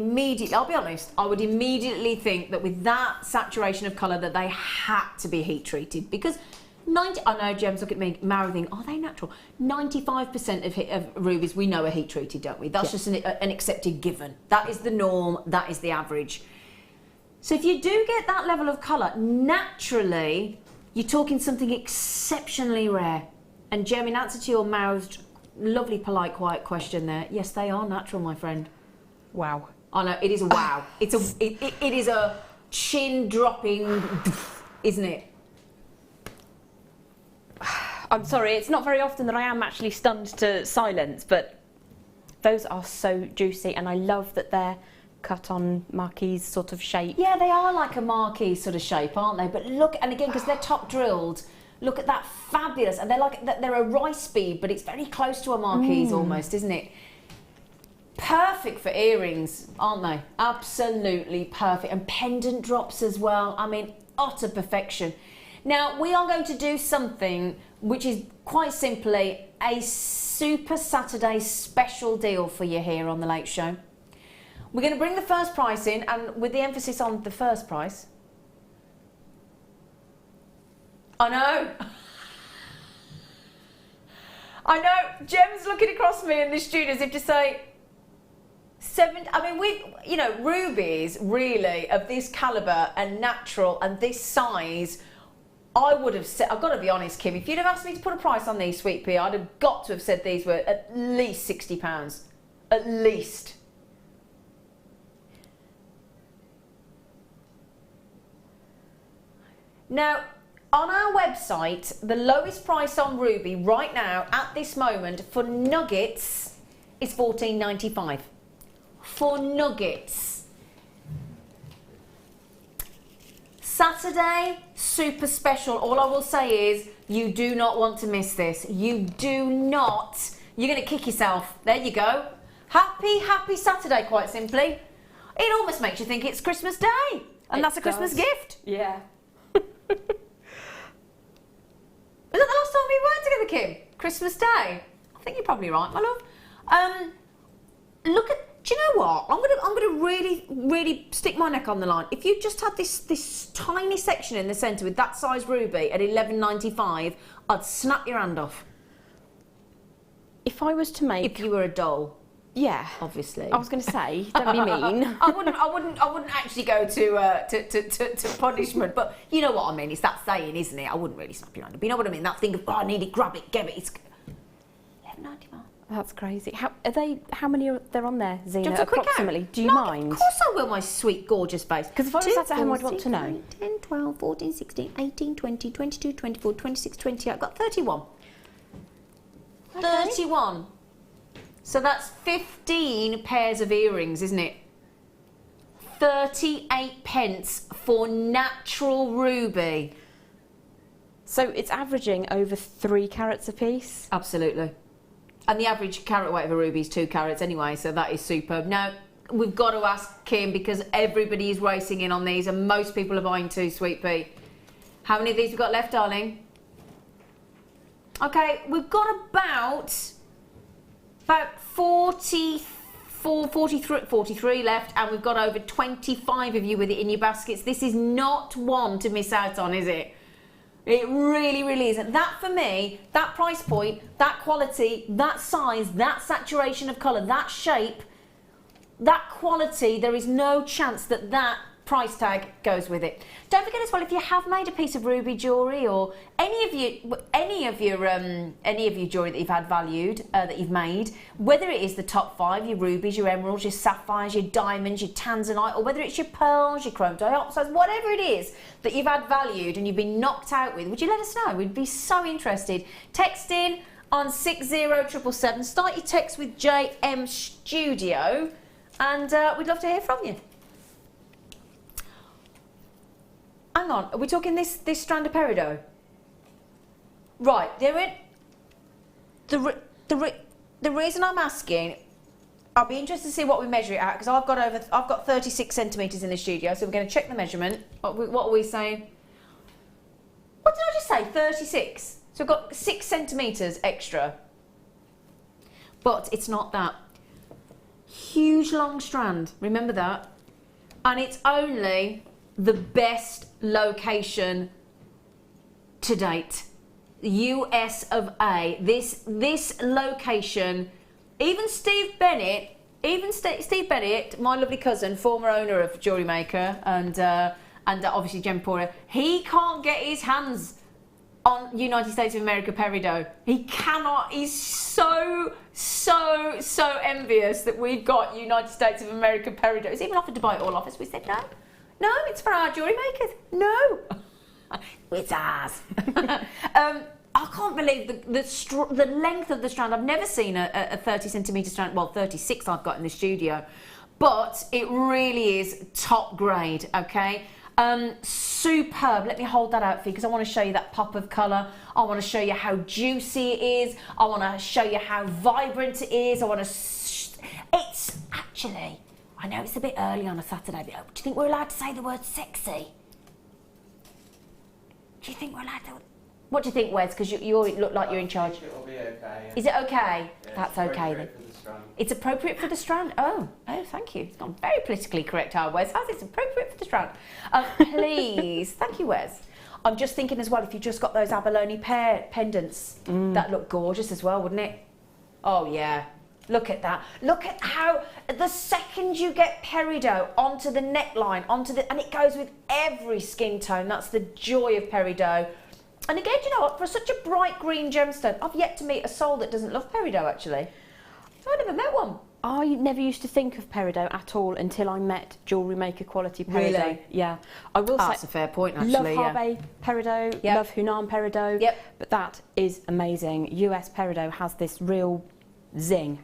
honest, I would immediately think that with that saturation of colour that they had to be heat treated, because I know Jem's look at me mouthing, are they natural? 95% of rubies we know are heat treated, don't we? That's just an accepted given. That is the norm, that is the average. So if you do get that level of colour, naturally, you're talking something exceptionally rare. And Jem, in answer to your mouthed, lovely, polite, quiet question there. Yes, they are natural, my friend. Wow. I know, it is a wow. It is a chin-dropping, isn't it? I'm sorry, it's not very often that I am actually stunned to silence, but those are so juicy, and I love that they're cut on marquise sort of shape. Yeah, they are like a marquise sort of shape, aren't they? But look, and again, because they're top drilled, look at that fabulous, and they're a rice bead, but it's very close to a marquise almost, isn't it? perfect for earrings, aren't they? Absolutely perfect. And pendant drops as well. I mean, utter perfection. Now, we are going to do something which is quite simply a Super Saturday special deal for you here on The Late Show. We're going to bring the first price in, and with the emphasis on the first price. I know. I know. Jem's looking across me in the studio as if to say, you know, rubies really of this calibre and natural and this size, I would have said, I've got to be honest, Kim, if you'd have asked me to put a price on these, Sweet Pea, I'd have got to have said these were at least £60. At least. Now, on our website, the lowest price on ruby right now at this moment for nuggets is $14.95. For nuggets. Saturday, super special. All I will say is you do not want to miss this. You do not. You're going to kick yourself. There you go. Happy Saturday, quite simply. It almost makes you think it's Christmas Day. And that's a Christmas gift. Yeah. Was that the last time we were together, Kim? Christmas Day? I think you're probably right, my love. Look at. Do you know what? I'm gonna really stick my neck on the line. If you just had this tiny section in the centre with that size ruby at $11.95, I'd snap your hand off. If I was to make, if you were a doll, yeah, obviously. I was going to say, don't be mean. I wouldn't actually go to punishment, but you know what I mean. It's that saying, isn't it? I wouldn't really snap your hand up. You know what I mean? That thing of, oh, I need it, grab it, get it. It's $11.95. That's crazy. How many are there on there, Zena, Just a quick approximately? count. Do you No, mind? Of course I will, my sweet, gorgeous face. Because if I was sat at home, I'd want to know. 10, 12, 14, 16, 18, 20, 22, 24, 26, 28. I've got 31. Okay. 31. So that's 15 pairs of earrings, isn't it? 38 pence for natural ruby. So it's averaging over 3 carats a piece? Absolutely. And the average carat weight of a ruby is 2 carats anyway, so that is superb. Now, we've got to ask Kim, because everybody is racing in on these and most people are buying too, Sweet Pea. How many of these we've got left, darling? Okay, we've got about 43 left, and we've got over 25 of you with it in your baskets. This is not one to miss out on, is it? It really isn't. That, for me, that price point, that quality, that size, that saturation of colour, that shape, that quality, there is no chance that that price tag goes with it. Don't forget as well, if you have made a piece of ruby jewellery or any of your jewellery that you've had valued, that you've made, whether it is the top 5, your rubies, your emeralds, your sapphires, your diamonds, your tanzanite, or whether it's your pearls, your chrome dioxide, whatever it is that you've had valued and you've been knocked out with, would you let us know? We'd be so interested. Text in on 60777. Start your text with JM Studio, and we'd love to hear from you. Hang on, are we talking this strand of peridot? Right, the reason I'm asking, I'll be interested to see what we measure it at, because I've got 36 centimetres in the studio, so we're going to check the measurement. What are we saying? What did I just say? 36. So I've got 6 centimetres extra. But it's not that. Huge long strand, remember that? And it's only the best location to date. US of A. This location, even Steve Bennett, my lovely cousin, former owner of Jewellery Maker, and obviously Jem Hawkes, he can't get his hands on United States of America peridot. He cannot. He's so envious that we've got United States of America peridot. He's even offered to buy it all off us. We said no. No, it's for our jewellery makers. No. It's ours. I can't believe the length of the strand. I've never seen a 30 centimetre strand. Well, 36 I've got in the studio. But it really is top grade, okay? Superb. Let me hold that out for you, because I want to show you that pop of colour. I want to show you how juicy it is. I want to show you how vibrant it is. I want to It's actually, I know it's a bit early on a Saturday, but do you think we're allowed to say the word sexy? Do you think we're allowed to? What do you think, Wes? Because you look like you're in charge. It'll be okay. Yeah. Is it okay? Yeah, That's okay then. It's appropriate for the strand. Oh, thank you. It's gone very politically correct, our Wes. How's it's appropriate for the strand? Please, thank you, Wes. I'm just thinking as well, if you just got those abalone pendants, that look gorgeous as well, wouldn't it? Oh yeah. Look at that. Look at how the second you get peridot onto the neckline, and it goes with every skin tone. That's the joy of peridot. And again, you know what? For such a bright green gemstone, I've yet to meet a soul that doesn't love peridot, actually. I've never met one. I never used to think of peridot at all until I met Jewellery Maker quality peridot. Really? Yeah. I will say That's a fair point, actually. Love Harvey peridot, Yep. love Hunan peridot. Yep. But that is amazing. US peridot has this real zing.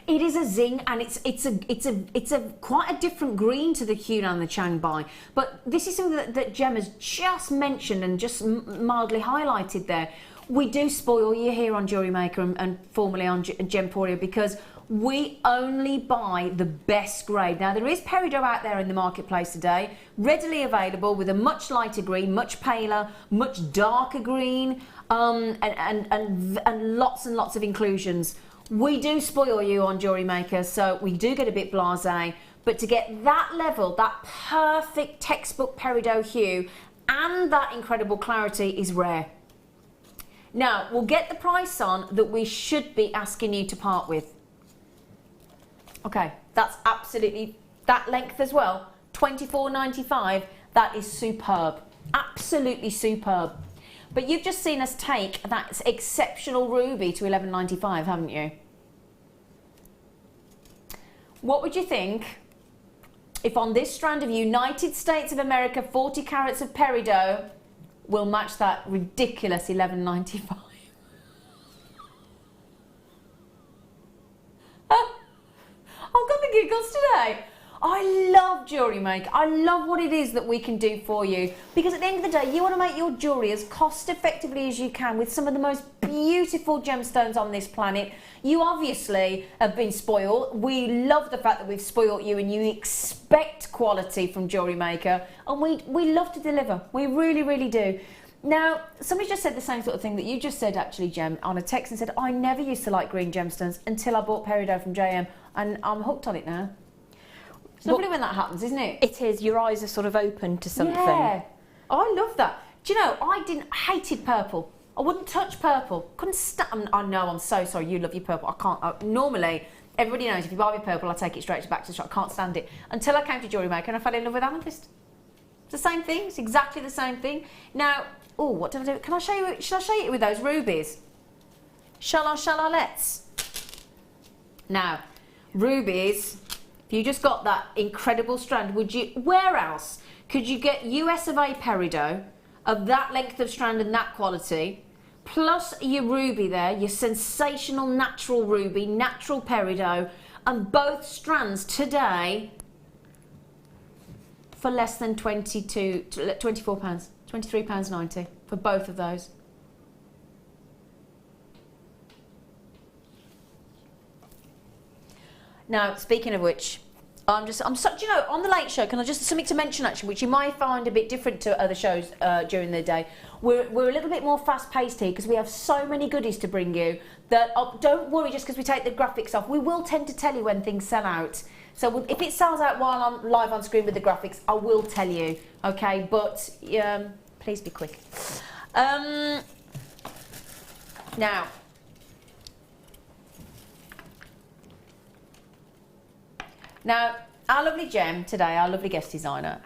It is a zing, and it's a quite a different green to the Hunan and the Changbai. But this is something that Jem has just mentioned and just mildly highlighted there. We do spoil you here on Jewellery Maker and formerly on Gemporia, because we only buy the best grade. Now, there is peridot out there in the marketplace today, readily available with a much lighter green, much paler, much darker green, and lots and lots of inclusions. We do spoil you on Jewellery Maker, so we do get a bit blasé, but to get that level, that perfect textbook peridot hue and that incredible clarity is rare. Now, we'll get the price on that we should be asking you to part with. Okay, that's absolutely, that length as well, $24.95, that is superb, absolutely superb. But you've just seen us take that exceptional ruby to $11.95, haven't you? What would you think if on this strand of United States of America 40 carats of peridot will match that ridiculous $11.95? I've got the giggles today. I love Jewellery Maker. I love what it is that we can do for you, because at the end of the day, you want to make your jewellery as cost effectively as you can with some of the most beautiful gemstones on this planet. You obviously have been spoiled. We love the fact that we've spoiled you and you expect quality from Jewellery Maker, and we love to deliver. We really, really do. Now, somebody just said the same sort of thing that you just said, actually, Jem, on a text, and said, I never used to like green gemstones until I bought peridot from JM, and I'm hooked on it now. It's lovely when that happens, isn't it? It is. Your eyes are sort of open to something. Yeah. I love that. Do you know, I hated purple. I wouldn't touch purple. Couldn't stand. I know, I'm so sorry. You love your purple. I can't. Normally, everybody knows if you buy me purple, I take it straight back to the shop. I can't stand it. Until I came to Jewellery Maker and I fell in love with amethyst. It's the same thing. It's exactly the same thing. Now, oh, what did I do? Can I show you? Shall I show you with those rubies? Shall I? Let's. Now, rubies. If you just got that incredible strand, would you? Where else could you get US of A peridot of that length of strand and that quality, plus your ruby there, your sensational natural ruby, natural peridot, and both strands today for less than £24, £23.90 for both of those. Now, speaking of which, I'm such, you know, on the late show, can I just, something to mention actually, which you might find a bit different to other shows during the day. We're a little bit more fast-paced here because we have so many goodies to bring you that don't worry just because we take the graphics off. We will tend to tell you when things sell out. So if it sells out while I'm live on screen with the graphics, I will tell you, okay? But please be quick. Now, our lovely Jem today, our lovely guest designer,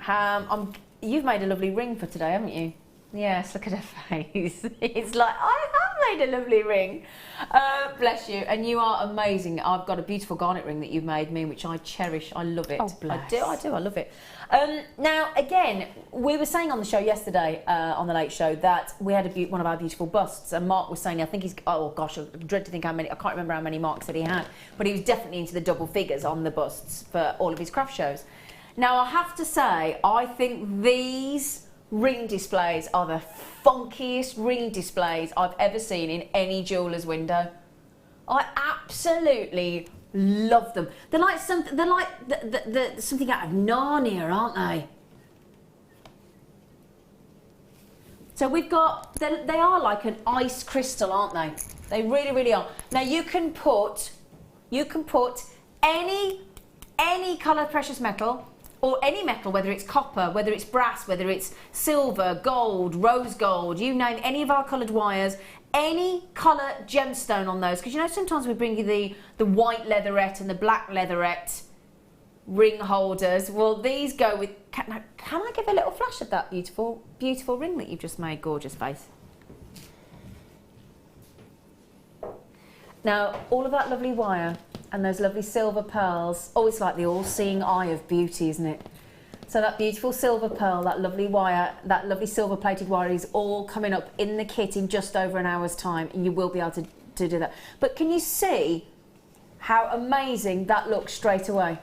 you've made a lovely ring for today, haven't you? Yes, look at her face. It's like, I have made a lovely ring. Bless you. And you are amazing. I've got a beautiful garnet ring that you've made me, which I cherish. I love it. Oh, bless. I do. I love it. Now, again, we were saying on the show yesterday, on the late show, that we had one of our beautiful busts. And Mark was saying, I think he's, oh gosh, I dread to think how many, I can't remember how many Mark said he had. But he was definitely into the double figures on the busts for all of his craft shows. Now, I have to say, I think these ring displays are the funkiest ring displays I've ever seen in any jeweller's window. I absolutely Love them. They're like something out of Narnia, aren't they? So we've got, they are like an ice crystal, aren't they? They really, really are. Now you can put any colour precious metal, or any metal, whether it's copper, whether it's brass, whether it's silver, gold, rose gold, you name any of our coloured wires, any colour gemstone on those. Because you know sometimes we bring you the white leatherette and the black leatherette ring holders. Well, these go with, can I give a little flash of that beautiful, beautiful ring that you've just made? Gorgeous face. Now, all of that lovely wire and those lovely silver pearls, oh, it's like the all-seeing eye of beauty, isn't it? So that beautiful silver pearl, that lovely wire, that lovely silver-plated wire is all coming up in the kit in just over an hour's time, and you will be able to do that. But can you see how amazing that looks straight away?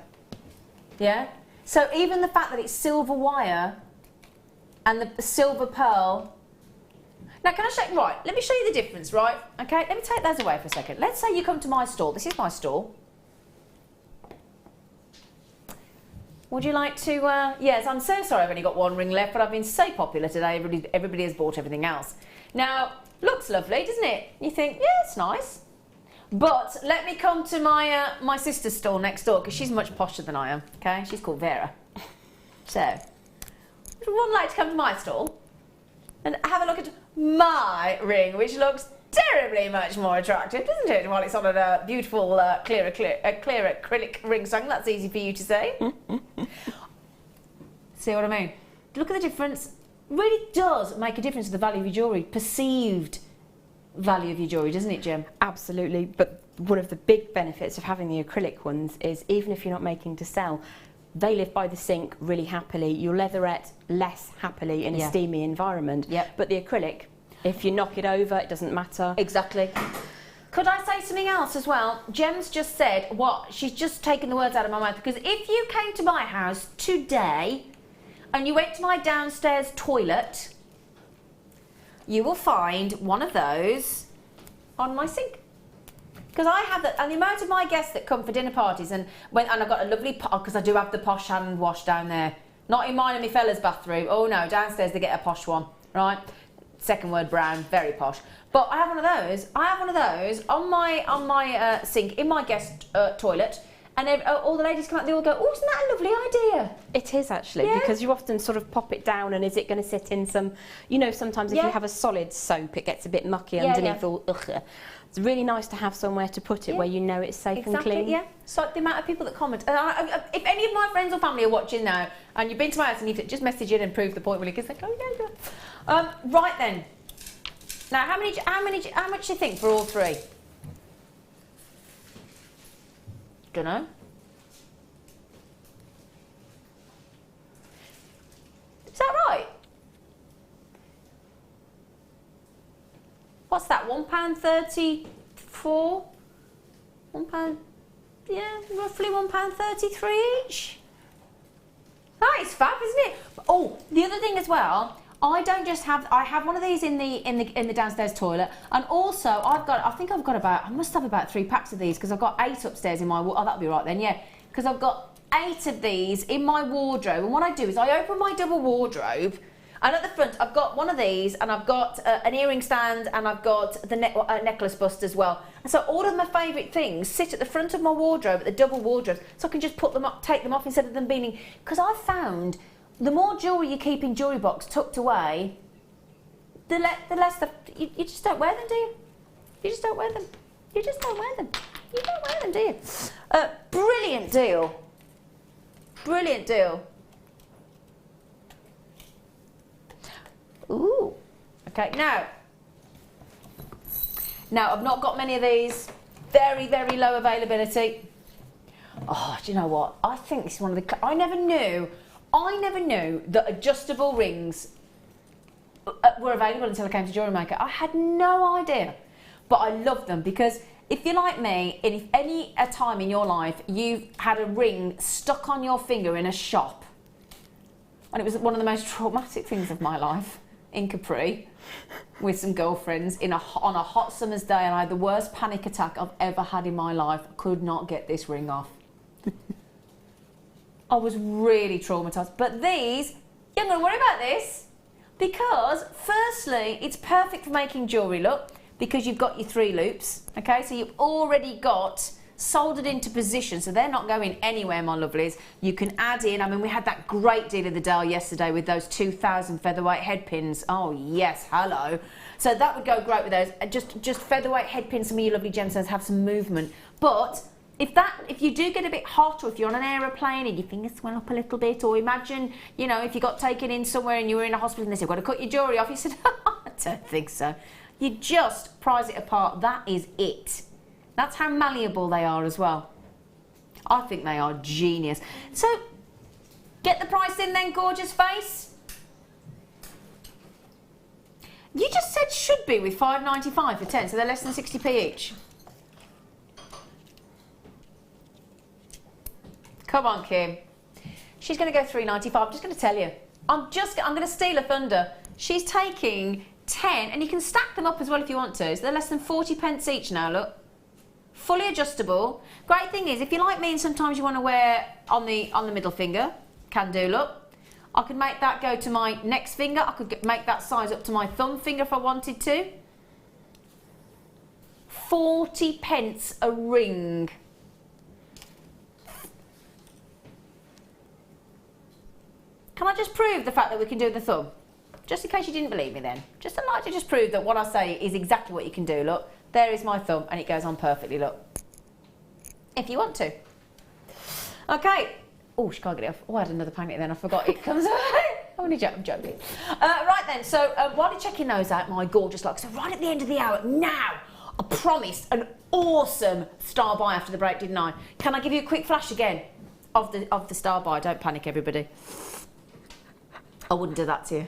Yeah? So even the fact that it's silver wire and the silver pearl. Now, can I show you? Right, let me show you the difference, right? Okay, let me take those away for a second. Let's say you come to my store. This is my store. Would you like to, yes, I'm so sorry I've only got one ring left, but I've been so popular today, everybody has bought everything else. Now, looks lovely, doesn't it? You think, yeah, it's nice. But let me come to my sister's store next door, because she's much posher than I am, okay? She's called Vera. So, would one like to come to my store and have a look at my ring, which looks terribly much more attractive, doesn't it? While it's on a beautiful, clear acrylic ring stone. That's easy for you to say. See what I mean? Look at the difference. Really does make a difference to the value of your jewellery. Perceived value of your jewellery, doesn't it, Jem? Absolutely. But one of the big benefits of having the acrylic ones is even if you're not making to sell, they live by the sink really happily. Your leatherette less happily in a steamy environment. Yep. But the acrylic, if you knock it over, it doesn't matter. Exactly. Could I say something else as well? Jem's just said what? She's just taken the words out of my mouth. Because if you came to my house today and you went to my downstairs toilet, you will find one of those on my sink. Because I have that, and the amount of my guests that come for dinner parties, and I've got a lovely pot, because I do have the posh hand wash down there. Not in mine and my fella's bathroom. Oh no, downstairs they get a posh one, right? Second word brown, very posh. But I have one of those. I have one of those on my sink in my guest toilet, and all the ladies come out. They all go, "Oh, isn't that a lovely idea?" It is actually, because you often sort of pop it down, and is it going to sit in some? You know, sometimes if you have a solid soap, it gets a bit mucky underneath. All, it's really nice to have somewhere to put it where you know it's safe and clean. Yeah. So the amount of people that comment. If any of my friends or family are watching now, and you've been to my house and you've just message in and prove the point, will you? Because like, oh yeah. Right then. Now, how much do you think for all three? Dunno. Is that right? What's that? £1.34? £1, yeah, roughly £1.33 each. That is fab, isn't it? Oh, the other thing as well. I don't just have. I have one of these in the downstairs toilet, and also I must have about 3 packs of these because I've got 8 upstairs in my. Oh, that'll be right then, yeah. Because I've got 8 of these in my wardrobe, and what I do is I open my double wardrobe, and at the front I've got one of these, and I've got an earring stand, and I've got the necklace bust as well. And so all of my favourite things sit at the front of my wardrobe, at the double wardrobe, so I can just put them up, take them off instead of them being. Because I've found. The more jewellery you keep in jewellery box tucked away, the less you just don't wear them, do you? You just don't wear them. You just don't wear them. You don't wear them, do you? Brilliant deal. Brilliant deal. Ooh. Okay, now I've not got many of these. Very, very low availability. Oh, do you know what? I think this is one of the. I never knew that adjustable rings were available until I came to Jewellery Maker. I had no idea, but I love them because if you're like me, and if any time in your life you've had a ring stuck on your finger in a shop, and it was one of the most traumatic things of my life, in Capri with some girlfriends on a hot summer's day, and I had the worst panic attack I've ever had in my life. I could not get this ring off. I was really traumatised. But these, you're not going to worry about this, because firstly, it's perfect for making jewellery, look, because you've got your 3 loops, okay? So you've already got soldered into position, so they're not going anywhere, my lovelies. You can add in, I mean, we had that great deal of the day yesterday with those 2,000 featherweight head pins. Oh yes, hello. So that would go great with those. Just featherweight head pins, some of your lovely gemstones have some movement. But if you do get a bit hot, or if you're on an aeroplane and your fingers swell up a little bit, or imagine, you know, if you got taken in somewhere and you were in a hospital and they said, "We've got to cut your jewellery off," you said, "I don't think so." You just prise it apart. That is it. That's how malleable they are as well. I think they are genius. So, get the price in then, gorgeous face. You just said should be with $5.95 for 10, so they're less than 60p each. Come on, Kim. She's going to go $3.95. I'm just going to tell you. I'm going to steal her thunder. She's taking 10, and you can stack them up as well if you want to. So they're less than 40p each now, look. Fully adjustable. Great thing is, if you're like me and sometimes you want to wear on the middle finger, can do, look. I could make that go to my next finger. I could make that size up to my thumb finger if I wanted to. 40p a ring. Can I just prove the fact that we can do the thumb? Just in case you didn't believe me then. I'd like to just prove that what I say is exactly what you can do, look. There is my thumb, and it goes on perfectly, look. If you want to. Okay. Oh, she can't get it off. Oh, I had another panic then. I forgot it comes out. I'm joking. Right then, so while you're checking those out, my gorgeous luck, so right at the end of the hour, now, I promised an awesome star buy after the break, didn't I? Can I give you a quick flash again of the star buy? Don't panic, everybody. I wouldn't do that to you.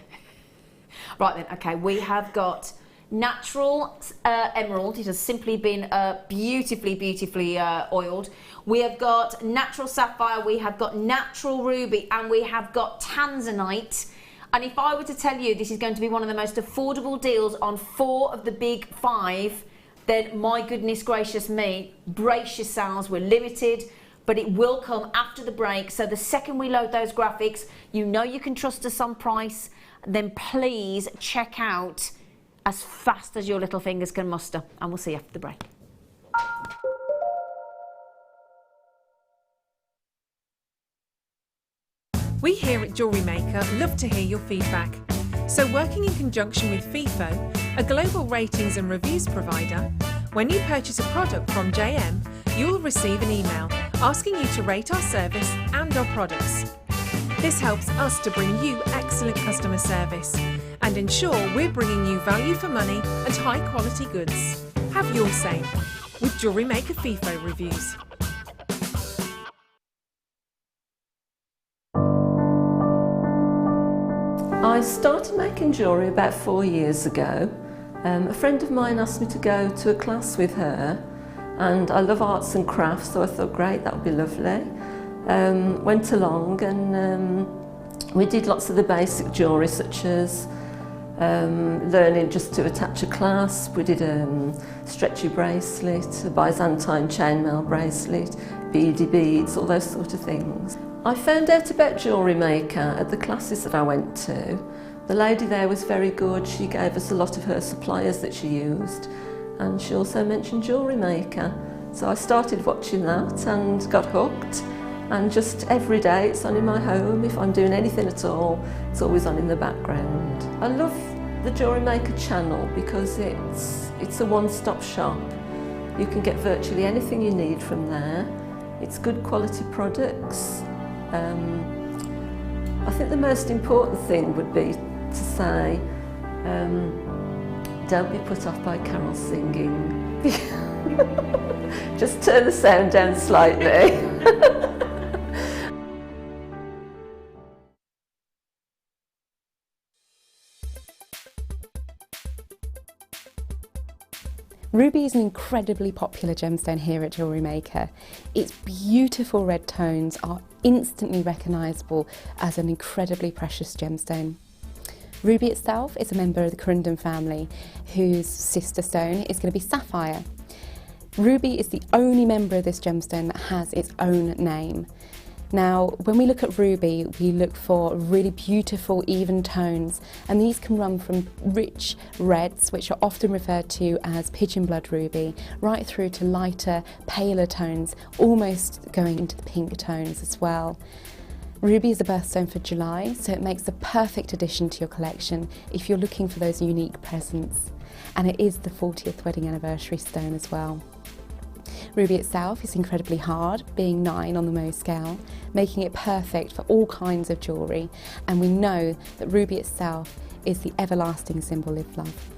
Right then, okay, we have got natural emerald. It has simply been beautifully oiled. We have got natural sapphire, we have got natural ruby, and we have got tanzanite. And if I were to tell you this is going to be one of the most affordable deals on 4 of the big 5, then my goodness gracious me, brace yourselves. We're limited, but it will come after the break. So the second we load those graphics, you know you can trust us on price, then please check out as fast as your little fingers can muster, and we'll see you after the break. We here at Jewellery Maker love to hear your feedback. So working in conjunction with FIFO, a global ratings and reviews provider, when you purchase a product from JM, you'll receive an email asking you to rate our service and our products. This helps us to bring you excellent customer service and ensure we're bringing you value for money and high quality goods. Have your say with Jewellery Maker FIFO reviews. I started making jewellery about 4 years ago. A friend of mine asked me to go to a class with her, and I love arts and crafts, so I thought, great, that would be lovely. Went along and we did lots of the basic jewellery, such as learning just to attach a clasp. We did a stretchy bracelet, a Byzantine chainmail bracelet, beady beads, all those sort of things. I found out about Jewellery Maker at the classes that I went to. The lady there was very good. She gave us a lot of her suppliers that she used, and she also mentioned Jewellery Maker. So I started watching that and got hooked, and just every day it's on in my home. If I'm doing anything at all, it's always on in the background. I love the Jewellery Maker channel because it's a one-stop shop. You can get virtually anything you need from there. It's good quality products. I think the most important thing would be to say, don't be put off by Carol singing. Just turn the sound down slightly. Ruby is an incredibly popular gemstone here at Jewellery Maker. Its beautiful red tones are instantly recognisable as an incredibly precious gemstone. Ruby itself is a member of the corundum family, whose sister stone is going to be sapphire. Ruby is the only member of this gemstone that has its own name. Now, when we look at ruby, we look for really beautiful, even tones, and these can run from rich reds, which are often referred to as pigeon blood ruby, right through to lighter, paler tones, almost going into the pink tones as well. Ruby is a birthstone for July, so it makes the perfect addition to your collection if you're looking for those unique presents. And it is the 40th wedding anniversary stone as well. Ruby itself is incredibly hard, being 9 on the Mohs scale, making it perfect for all kinds of jewellery, and we know that ruby itself is the everlasting symbol of love.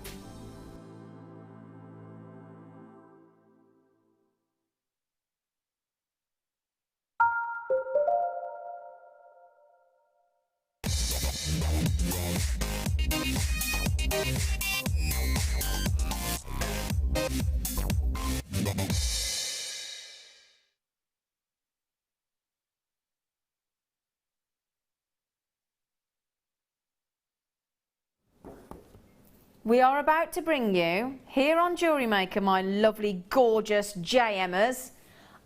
We are about to bring you, here on Jewellery Maker, my lovely, gorgeous JMers,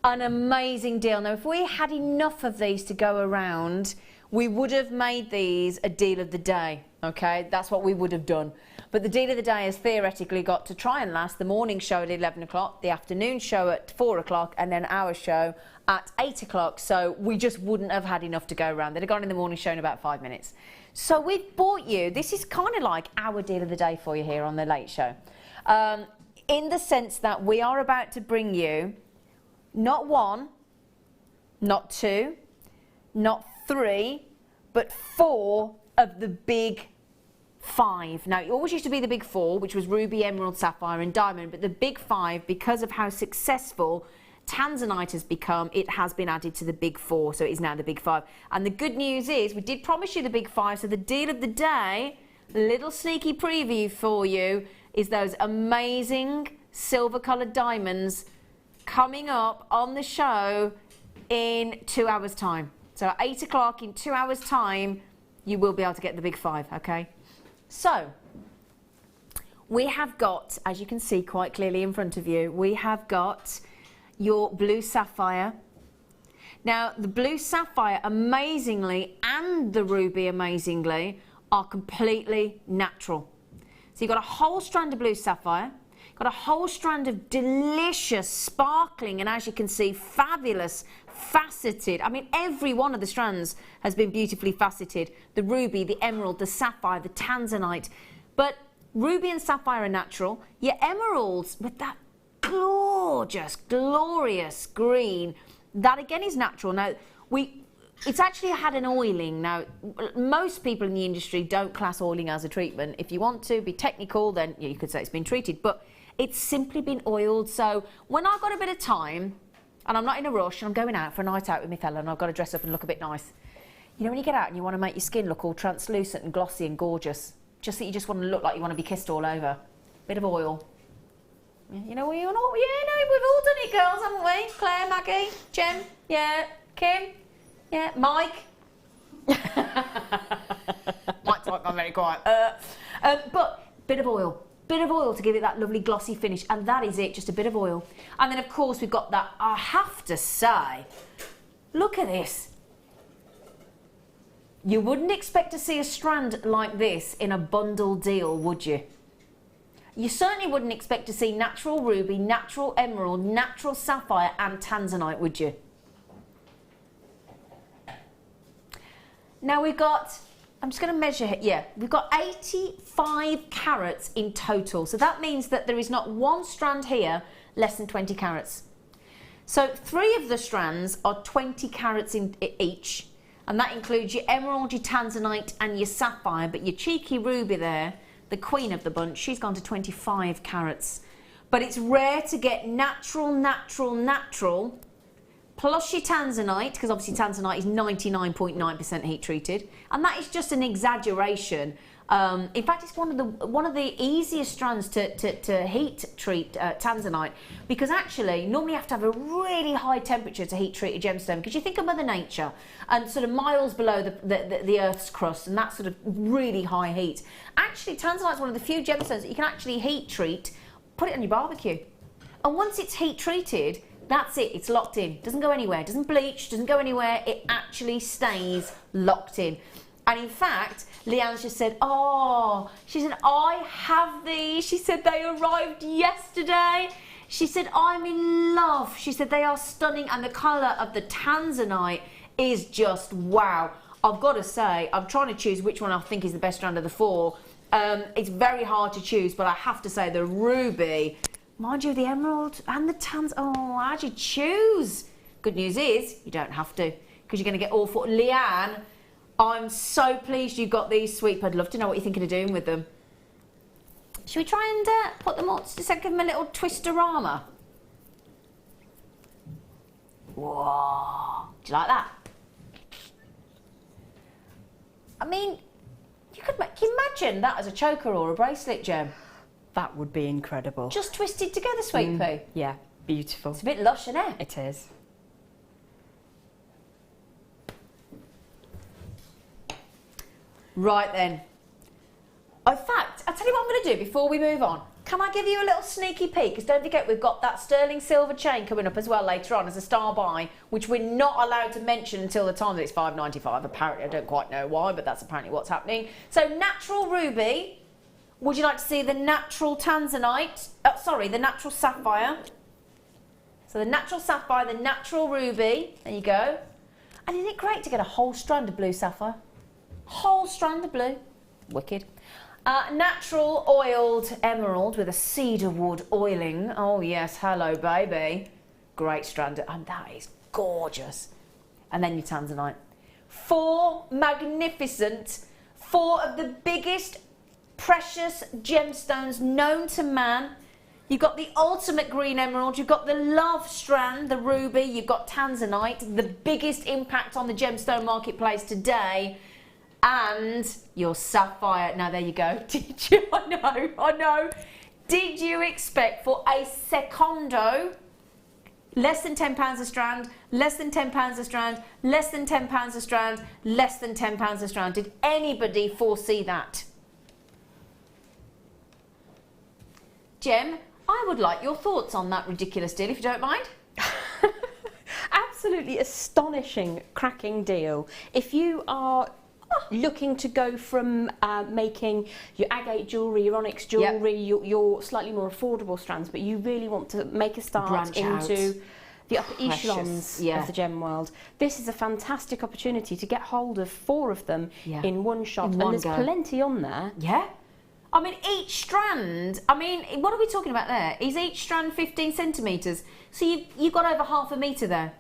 an amazing deal. Now, if we had enough of these to go around, we would have made these a deal of the day, okay? That's what we would have done. But the deal of the day has theoretically got to try and last the morning show at 11 o'clock, the afternoon show at 4 o'clock, and then our show at 8 o'clock. So we just wouldn't have had enough to go around. They'd have gone in the morning show in about 5 minutes. So we've bought you, this is kind of like our deal of the day for you here on the Late Show. In the sense that we are about to bring you not 1, not 2, not 3, but 4 of the big 5. Now, it always used to be the big 4, which was ruby, emerald, sapphire and diamond, but the big 5, because of how successful Tanzanite has become, it has been added to the big 4, so it is now the big 5. And the good news is, we did promise you the big 5, so the deal of the day, little sneaky preview for you, is those amazing silver coloured diamonds coming up on the show in 2 hours time. So at 8 o'clock in 2 hours time, you will be able to get the big 5, okay? So, we have got, as you can see quite clearly in front of you, we have got your blue sapphire. Now, the blue sapphire, amazingly, and the ruby, amazingly, are completely natural. So you've got a whole strand of blue sapphire, got a whole strand of delicious, sparkling, and as you can see, fabulous, faceted. I mean, every one of the strands has been beautifully faceted. The ruby, the emerald, the sapphire, the tanzanite. But ruby and sapphire are natural. Your emeralds, with that gorgeous, glorious green, that again is natural. Now, it's actually had an oiling. Now, most people in the industry don't class oiling as a treatment. If you want to be technical, then you could say it's been treated, but it's simply been oiled. So when I've got a bit of time, and I'm not in a rush, and I'm going out for a night out with my fella, and I've got to dress up and look a bit nice. You know when you get out and you want to make your skin look all translucent and glossy and gorgeous, just that you just want to look like you want to be kissed all over. Bit of oil. You know, we've all done it, girls, haven't we? Claire, Maggie, Jem, yeah, Kim, yeah, Mike. Mike's like, I'm very quiet. But bit of oil to give it that lovely glossy finish, and that is it, just a bit of oil. And then of course we've got that, I have to say, look at this. You wouldn't expect to see a strand like this in a bundle deal, would you? You certainly wouldn't expect to see natural ruby, natural emerald, natural sapphire and tanzanite, would you? Now we've got, I'm just going to measure it, yeah, we've got 85 carats in total. So that means that there is not one strand here less than 20 carats. So 3 of the strands are 20 carats in each, and that includes your emerald, your tanzanite and your sapphire, but your cheeky ruby there, the queen of the bunch, she's gone to 25 carats. But it's rare to get natural plus your tanzanite, because obviously tanzanite is 99.9% heat treated, and that is just an exaggeration. In fact, it's one of the easiest strands to heat treat tanzanite, because actually normally you have to have a really high temperature to heat treat a gemstone, because you think of Mother Nature and sort of miles below the Earth's crust and that sort of really high heat. Actually, tanzanite is one of the few gemstones that you can actually heat treat, put it on your barbecue, and once it's heat treated, that's it, it's locked in. Doesn't go anywhere, doesn't bleach, doesn't go anywhere, it actually stays locked in. And in fact, Leanne's just said, oh, she said, I have these. She said, they arrived yesterday. She said, I'm in love. She said, they are stunning. And the colour of the tanzanite is just wow. I've got to say, I'm trying to choose which one I think is the best strand of the four. It's very hard to choose, but I have to say the ruby, mind you, the emerald and the oh, how'd you choose? Good news is, you don't have to, because you're going to get all four. Leanne, I'm so pleased you got these, sweet. I'd love to know what you're thinking of doing with them. Should we try and put them all, just give them a little twisterama? Whoa, do you like that? I mean, can you imagine that as a choker or a bracelet, Jem? That would be incredible. Just twisted together, sweet pea. Yeah, beautiful. It's a bit lush, isn't it? It is. Right then. In fact, I'll tell you what I'm going to do before we move on. Can I give you a little sneaky peek? Because don't forget, we've got that sterling silver chain coming up as well later on as a star buy, which we're not allowed to mention until the time that it's $5.95. Apparently, I don't quite know why, but that's apparently what's happening. So, natural ruby. Would you like to see the natural tanzanite? Sorry, the natural sapphire. So, the natural sapphire, the natural ruby. There you go. And isn't it great to get a whole strand of blue sapphire? Whole strand of blue. Wicked. Natural oiled emerald with a cedar wood oiling. Oh yes, hello baby. Great strand, and that is gorgeous. And then your tanzanite. Four magnificent, four of the biggest precious gemstones known to man. You've got the ultimate green emerald, you've got the love strand, the ruby, you've got tanzanite, the biggest impact on the gemstone marketplace today. And your sapphire. Now there you go. Did you? I know. Did you expect for a secondo, less than £10 a strand, less than £10 a strand, less than £10 a strand, less than £10 a strand? Did anybody foresee that? Jem, I would like your thoughts on that ridiculous deal, if you don't mind. Absolutely astonishing, cracking deal. If you are looking to go from making your agate jewellery, your onyx jewellery, your slightly more affordable strands, but you really want to make a start into the upper echelons of the gem world, this is a fantastic opportunity to get hold of four of them in one shot. And there's plenty on there. Yeah. I mean, each strand, I mean, what are we talking about there? Is each strand 15 centimetres? So you've got over half a metre there.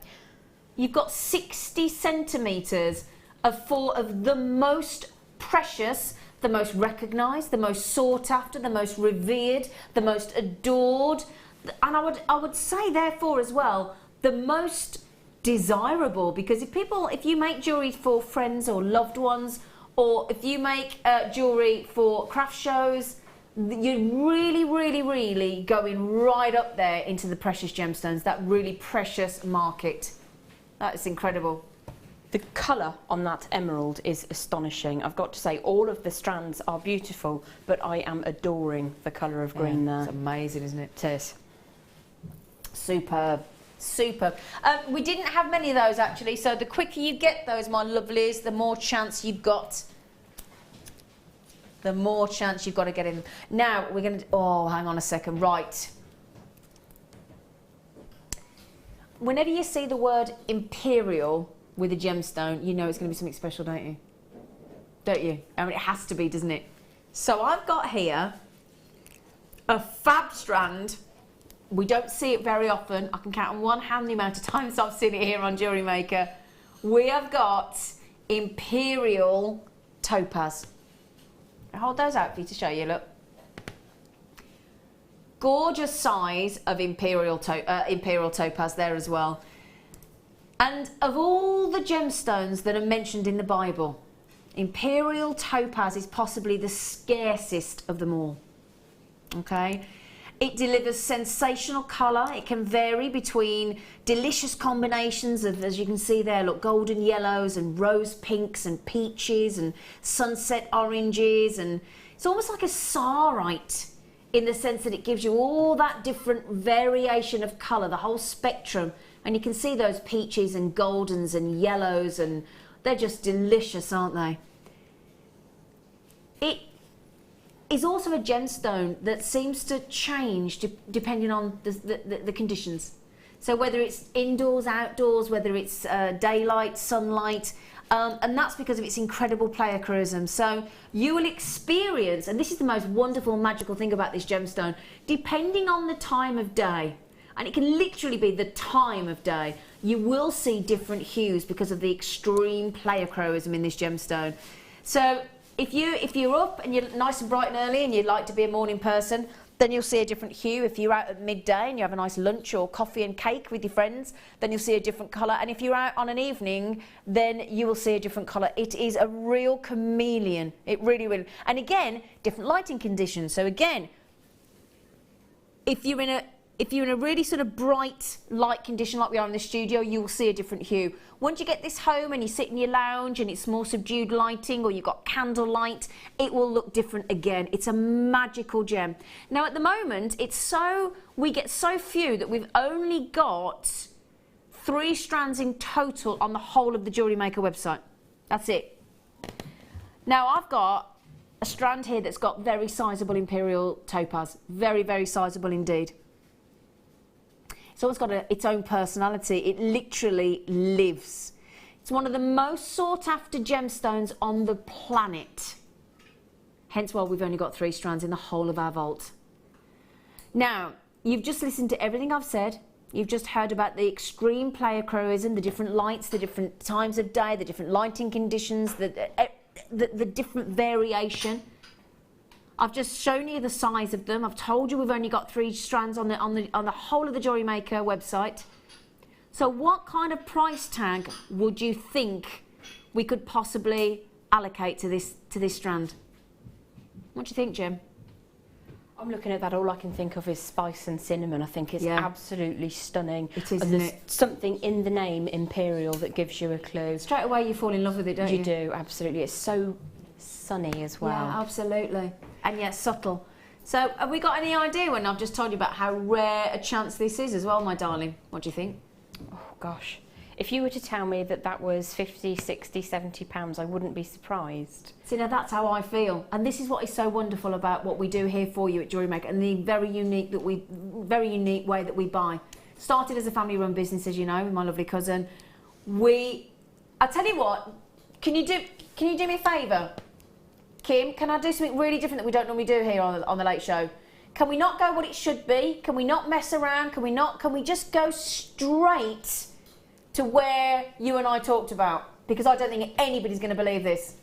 You've got 60 centimetres of four of the most precious, the most recognised, the most sought after, the most revered, the most adored, and I would say therefore as well, the most desirable, because if you make jewellery for friends or loved ones, or if you make jewellery for craft shows, you're really going right up there into the precious gemstones, that really precious market. That is incredible. The colour on that emerald is astonishing. I've got to say, all of the strands are beautiful, but I am adoring the colour of green there. It's amazing, isn't it? It is. Superb. Superb. We didn't have many of those actually, so the quicker you get those, my lovelies, the more chance you've got. The more chance you've got to get in. Now, we're going to... Oh, hang on a second. Right. Whenever you see the word imperial with a gemstone, you know it's going to be something special, don't you? Don't you? I mean, it has to be, doesn't it? So I've got here a fab strand. We don't see it very often. I can count on one hand the amount of times I've seen it here on Jewellery Maker. We have got imperial topaz. I'll hold those out for you to show you, look. Gorgeous size of imperial topaz there as well. And of all the gemstones that are mentioned in the Bible, imperial topaz is possibly the scarcest of them all. Okay? It delivers sensational colour. It can vary between delicious combinations of, as you can see there, look, golden yellows and rose pinks and peaches and sunset oranges, and it's almost like a sarite in the sense that it gives you all that different variation of colour, the whole spectrum, and you can see those peaches and goldens and yellows, and they're just delicious, aren't they? It is also a gemstone that seems to change depending on the conditions. So whether it's indoors, outdoors, whether it's daylight, sunlight, and that's because of its incredible pleiochroism. So you will experience, and this is the most wonderful, magical thing about this gemstone, depending on the time of day, and it can literally be the time of day, you will see different hues because of the extreme pleiochroism in this gemstone. So if you're up and you're nice and bright and early and you'd like to be a morning person, then you'll see a different hue. If you're out at midday and you have a nice lunch or coffee and cake with your friends, then you'll see a different colour. And if you're out on an evening, then you will see a different colour. It is a real chameleon. It really, really. And again, different lighting conditions. So again, if you're in a really sort of bright light condition like we are in the studio, you will see a different hue. Once you get this home and you sit in your lounge and it's more subdued lighting, or you've got candle light, it will look different again. It's a magical gem. Now at the moment, we get so few that we've only got 3 strands in total on the whole of the Jewellery Maker website. That's it. Now I've got a strand here that's got very sizable imperial topaz. Very, very sizable indeed. It's always got its own personality. It literally lives. It's one of the most sought after gemstones on the planet. Hence why we've only got 3 strands in the whole of our vault. Now, you've just listened to everything I've said. You've just heard about the extreme pleiochroism, the different lights, the different times of day, the different lighting conditions, the different variation. I've just shown you the size of them. I've told you we've only got 3 strands on the whole of the Jewellery Maker website. So what kind of price tag would you think we could possibly allocate to this strand? What do you think, Jem? I'm looking at that, all I can think of is spice and cinnamon. I think it's absolutely stunning. It is, isn't it? Something in the name Imperial that gives you a clue. Straight away you fall in love with it, don't you? You do, absolutely. It's so sunny as well. Yeah, absolutely. And yet subtle. So have we got any idea, when I've just told you about how rare a chance this is as well, my darling? What do you think? Oh gosh. If you were to tell me that was 50, 60, 70 pounds, I wouldn't be surprised. See, now that's how I feel. And this is what is so wonderful about what we do here for you at Jewellery Maker, and the very unique way that we buy. Started as a family run business, as you know, with my lovely cousin. I tell you what, can you do me a favour? Kim, can I do something really different that we don't normally do here on the Late Show? Can we not go what it should be? Can we not mess around? Can we just go straight to where you and I talked about? Because I don't think anybody's going to believe this.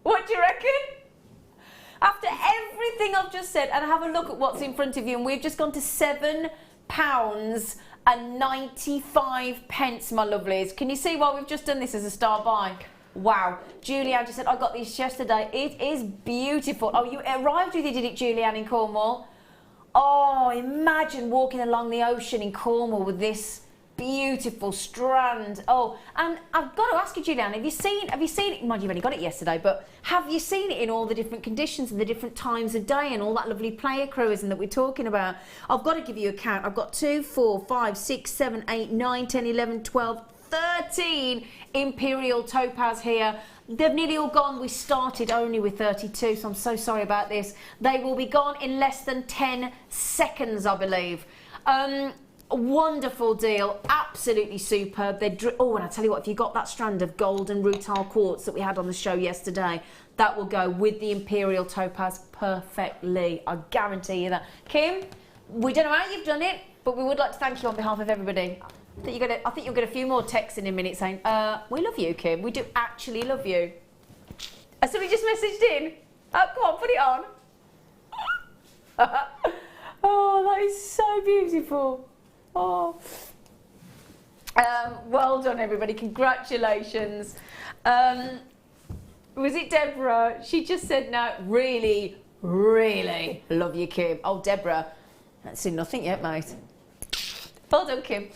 What do you reckon? After everything I've just said, and have a look at what's in front of you, and we've just gone to £7.95, my lovelies. Can you see why we've just done this as a star buy? Wow. Julianne just said, I got these yesterday. It is beautiful. Oh, you arrived with it, did it, Julianne, in Cornwall? Oh, imagine walking along the ocean in Cornwall with this beautiful strand. Oh, and I've got to ask you, Julianne, have you seen it? Mind you've only got it yesterday, but have you seen it in all the different conditions and the different times of day and all that lovely pleiochroism that we're talking about? I've got to give you a count. I've got 2, 4, 5, 6, 7, 8, 9, 10, 11, 12, 13 imperial topaz here. They've nearly all gone. We started only with 32, so I'm so sorry about this. They will be gone in less than 10 seconds, I believe. A wonderful deal, absolutely superb. Oh, and I tell you what, if you got that strand of golden rutile quartz that we had on the show yesterday, that will go with the imperial topaz perfectly. I guarantee you that. Kim, we don't know how you've done it, but we would like to thank you on behalf of everybody. I think you'll get a few more texts in a minute saying, we love you, Kim. We do actually love you. Somebody just messaged in. Oh, come on, put it on. Oh, that is so beautiful. Oh. Well done, everybody. Congratulations. Was it Deborah? She just said, no, really, really love you, Kim. Oh, Deborah, that's seen nothing yet, mate. Well done, Kim.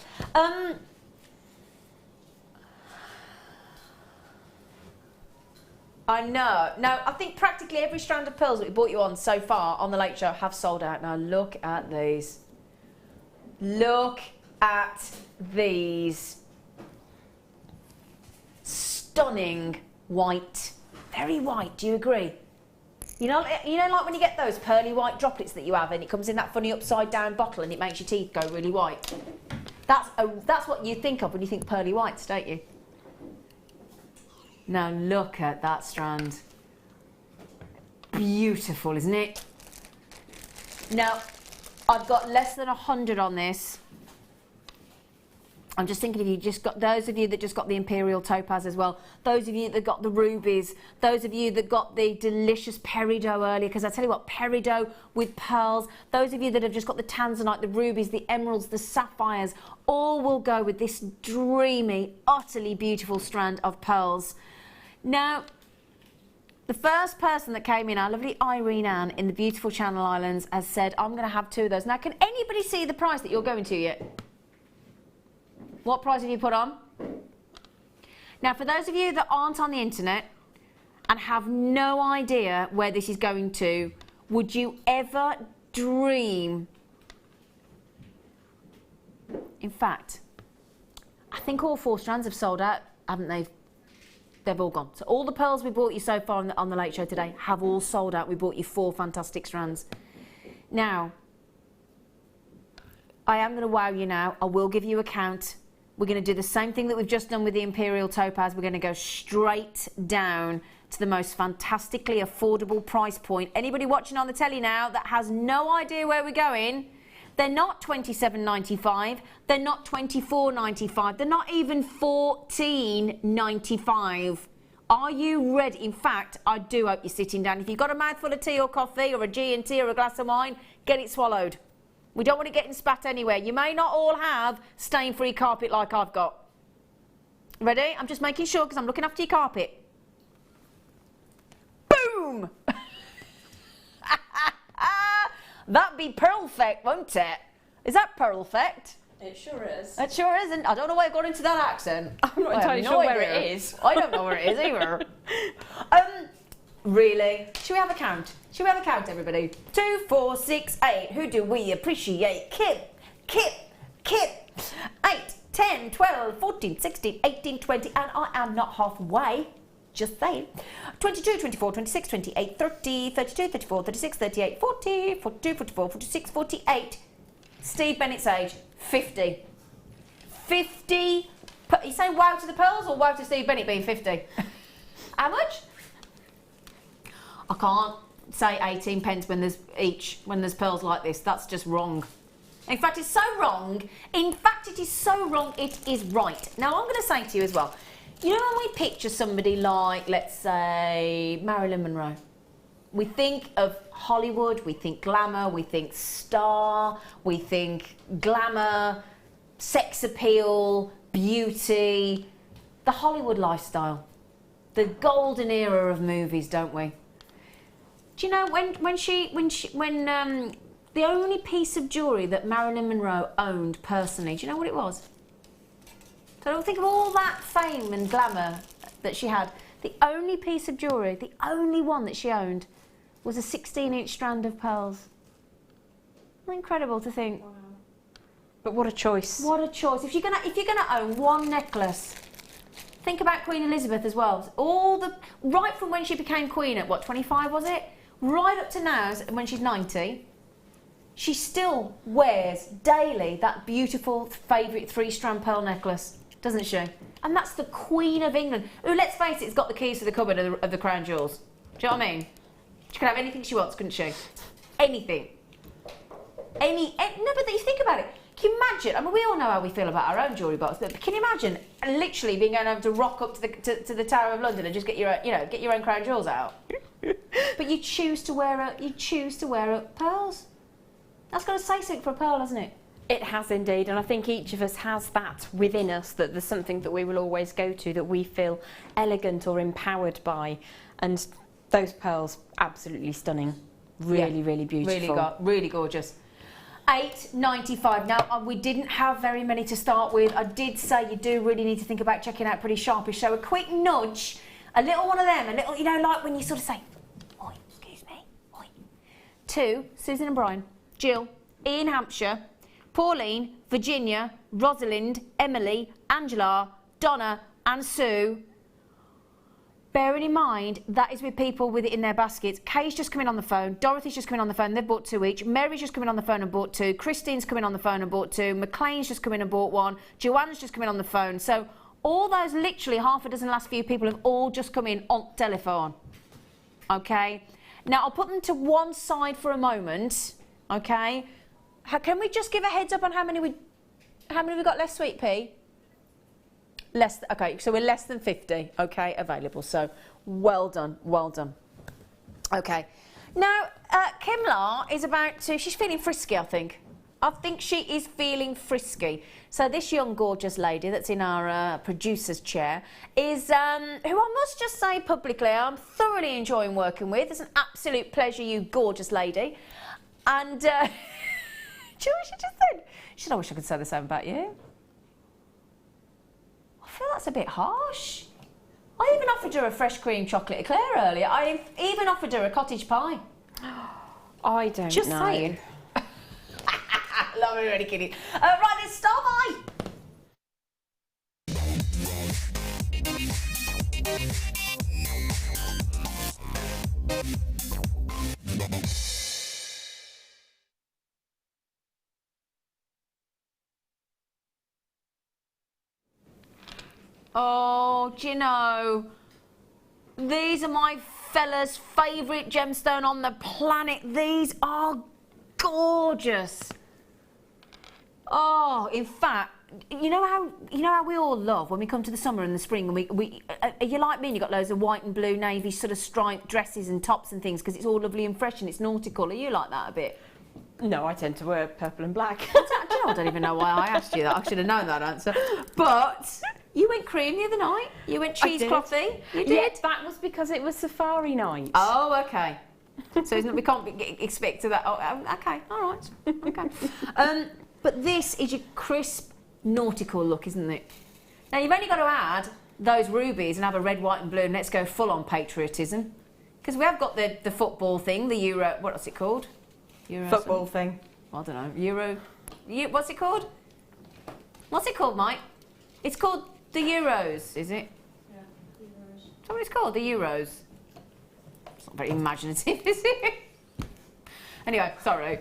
I know. Now, I think practically every strand of pearls that we brought you on so far on the Late Show have sold out. Now, look at these. Look at these. Stunning white. Very white, do you agree? You know, like when you get those pearly white droplets that you have and it comes in that funny upside down bottle and it makes your teeth go really white. That's what you think of when you think pearly whites, don't you? Now look at that strand. Beautiful, isn't it? Now, I've got less than 100 on this. I'm just thinking of those of you that just got the Imperial Topaz as well, those of you that got the rubies, those of you that got the delicious peridot earlier, because I tell you what, peridot with pearls, those of you that have just got the tanzanite, the rubies, the emeralds, the sapphires, all will go with this dreamy, utterly beautiful strand of pearls. Now, the first person that came in, our lovely Irene Ann in the beautiful Channel Islands, has said, I'm going to have 2 of those. Now, can anybody see the price that you're going to yet? What price have you put on? Now, for those of you that aren't on the internet and have no idea where this is going to, would you ever dream? In fact, I think all 4 strands have sold out, haven't they? They've all gone. So all the pearls we bought you so far on the Late Show today have all sold out. We bought you 4 fantastic strands. Now, I am going to wow you now. I will give you a count. We're going to do the same thing that we've just done with the Imperial Topaz. We're going to go straight down to the most fantastically affordable price point. Anybody watching on the telly now that has no idea where we're going, they're not $27.95, they're not $24.95, they're not even $14.95. Are you ready? In fact, I do hope you're sitting down. If you've got a mouthful of tea or coffee or a G&T or a glass of wine, get it swallowed. We don't want it getting spat anywhere. You may not all have stain-free carpet like I've got. Ready? I'm just making sure because I'm looking after your carpet. Boom! That'd be perfect, won't it? Is that perfect? It sure is. It sure isn't. I don't know why I got into that accent. I'm not entirely sure where it is. I don't know where it is either. Really? Should we have a count? Should we have a count, everybody? 2, 4, 6, 8. Who do we appreciate? Kip. 8, 10, 12, 14, 16, 18, 20. And I am not halfway. Just saying. 22, 24, 26, 28, 30, 32, 34, 36, 38, 40, 42, 44, 46, 48. Steve Bennett's age, 50. 50. You saying wow to the pearls or wow to Steve Bennett being 50? How much? I can't say 18 pence when there's pearls like this. That's just wrong. In fact, it's so wrong. In fact, it is so wrong, it is right. Now, I'm going to say to you as well, you know when we picture somebody like, let's say, Marilyn Monroe, we think of Hollywood, we think glamour, we think star, we think glamour, sex appeal, beauty, the Hollywood lifestyle, the golden era of movies, don't we? Do you know when the only piece of jewellery that Marilyn Monroe owned personally, do you know what it was? So don't think of all that fame and glamour that she had. The only piece of jewellery, the only one that she owned, was a 16-inch strand of pearls. Incredible to think. Wow. But what a choice. What a choice. If you're gonna own one necklace, think about Queen Elizabeth as well. Right from when she became queen at what, 25 was it? Right up to now, when she's 90, she still wears daily that beautiful favourite 3-strand pearl necklace, doesn't she? And that's the Queen of England, who, let's face it, has got the keys to the cupboard of the crown jewels. Do you know what I mean? She could have anything she wants, couldn't she? Anything. No, but you think about it. Can you imagine? I mean, we all know how we feel about our own jewellery box, but can you imagine literally being able to rock up to the Tower of London and just get your get your own crown jewels out? But you choose to wear pearls. That's got to say something for a pearl, hasn't it? It has indeed, and I think each of us has that within us, that there's something that we will always go to that we feel elegant or empowered by, and those pearls, absolutely stunning, really beautiful, really gorgeous. $8.95. Now, we didn't have very many to start with. I did say you do really need to think about checking out Pretty Sharpish, so a quick nudge, a little one of them, a little, you know, like when you sort of say, oi, excuse me, oi. To Susan and Brian, Jill, Ian Hampshire, Pauline, Virginia, Rosalind, Emily, Angela, Donna and Sue. Bearing in mind, that is with people with it in their baskets. Kay's just come in on the phone. Dorothy's just come in on the phone. They've bought 2 each. Mary's just come in on the phone and bought 2. Christine's come in on the phone and bought 2. McLean's just come in and bought 1. Joanne's just come in on the phone. So all those literally half a dozen last few people have all just come in on telephone. Okay? Now, I'll put them to one side for a moment. Okay? Can we just give a heads up on how many we got left, Sweet Pea? Okay, so we're less than 50, okay, available. So well done, well done. Okay, now Kimla is about to, she's feeling frisky, I think. I think she is feeling frisky. So this young gorgeous lady that's in our producer's chair is, who I must just say publicly, I'm thoroughly enjoying working with. It's an absolute pleasure, you gorgeous lady. And do you know what she just said? She said, I wish I could say the same about you. I feel that's a bit harsh. I even offered her a fresh cream chocolate eclair earlier. I even offered her a cottage pie. I don't know. Just saying. Love me, really kidding. Right, let's start by. Oh, do you know, these are my fella's favourite gemstone on the planet. These are gorgeous. Oh, in fact, you know how we all love when we come to the summer and the spring, and we you like me and you got loads of white and blue navy sort of striped dresses and tops and things because it's all lovely and fresh and it's nautical. Are you like that a bit? No, I tend to wear purple and black. I don't even know why I asked you that. I should have known that answer. But you went cream the other night. You went cheeseclothy. You did. Yeah, that was because it was safari night. Oh, okay. So we can't expect to that. Oh, okay, all right. Okay. But this is your crisp nautical look, isn't it? Now you've only got to add those rubies and have a red, white, and blue, and let's go full on patriotism, because we have got the football thing, the Euro. What's it called? Euro football thing. I don't know. Euro. What's it called? What's it called, Mike? It's called the Euros, is it? Yeah, Euros. That's what it's called, the Euros. It's not very imaginative, is it? Anyway, sorry.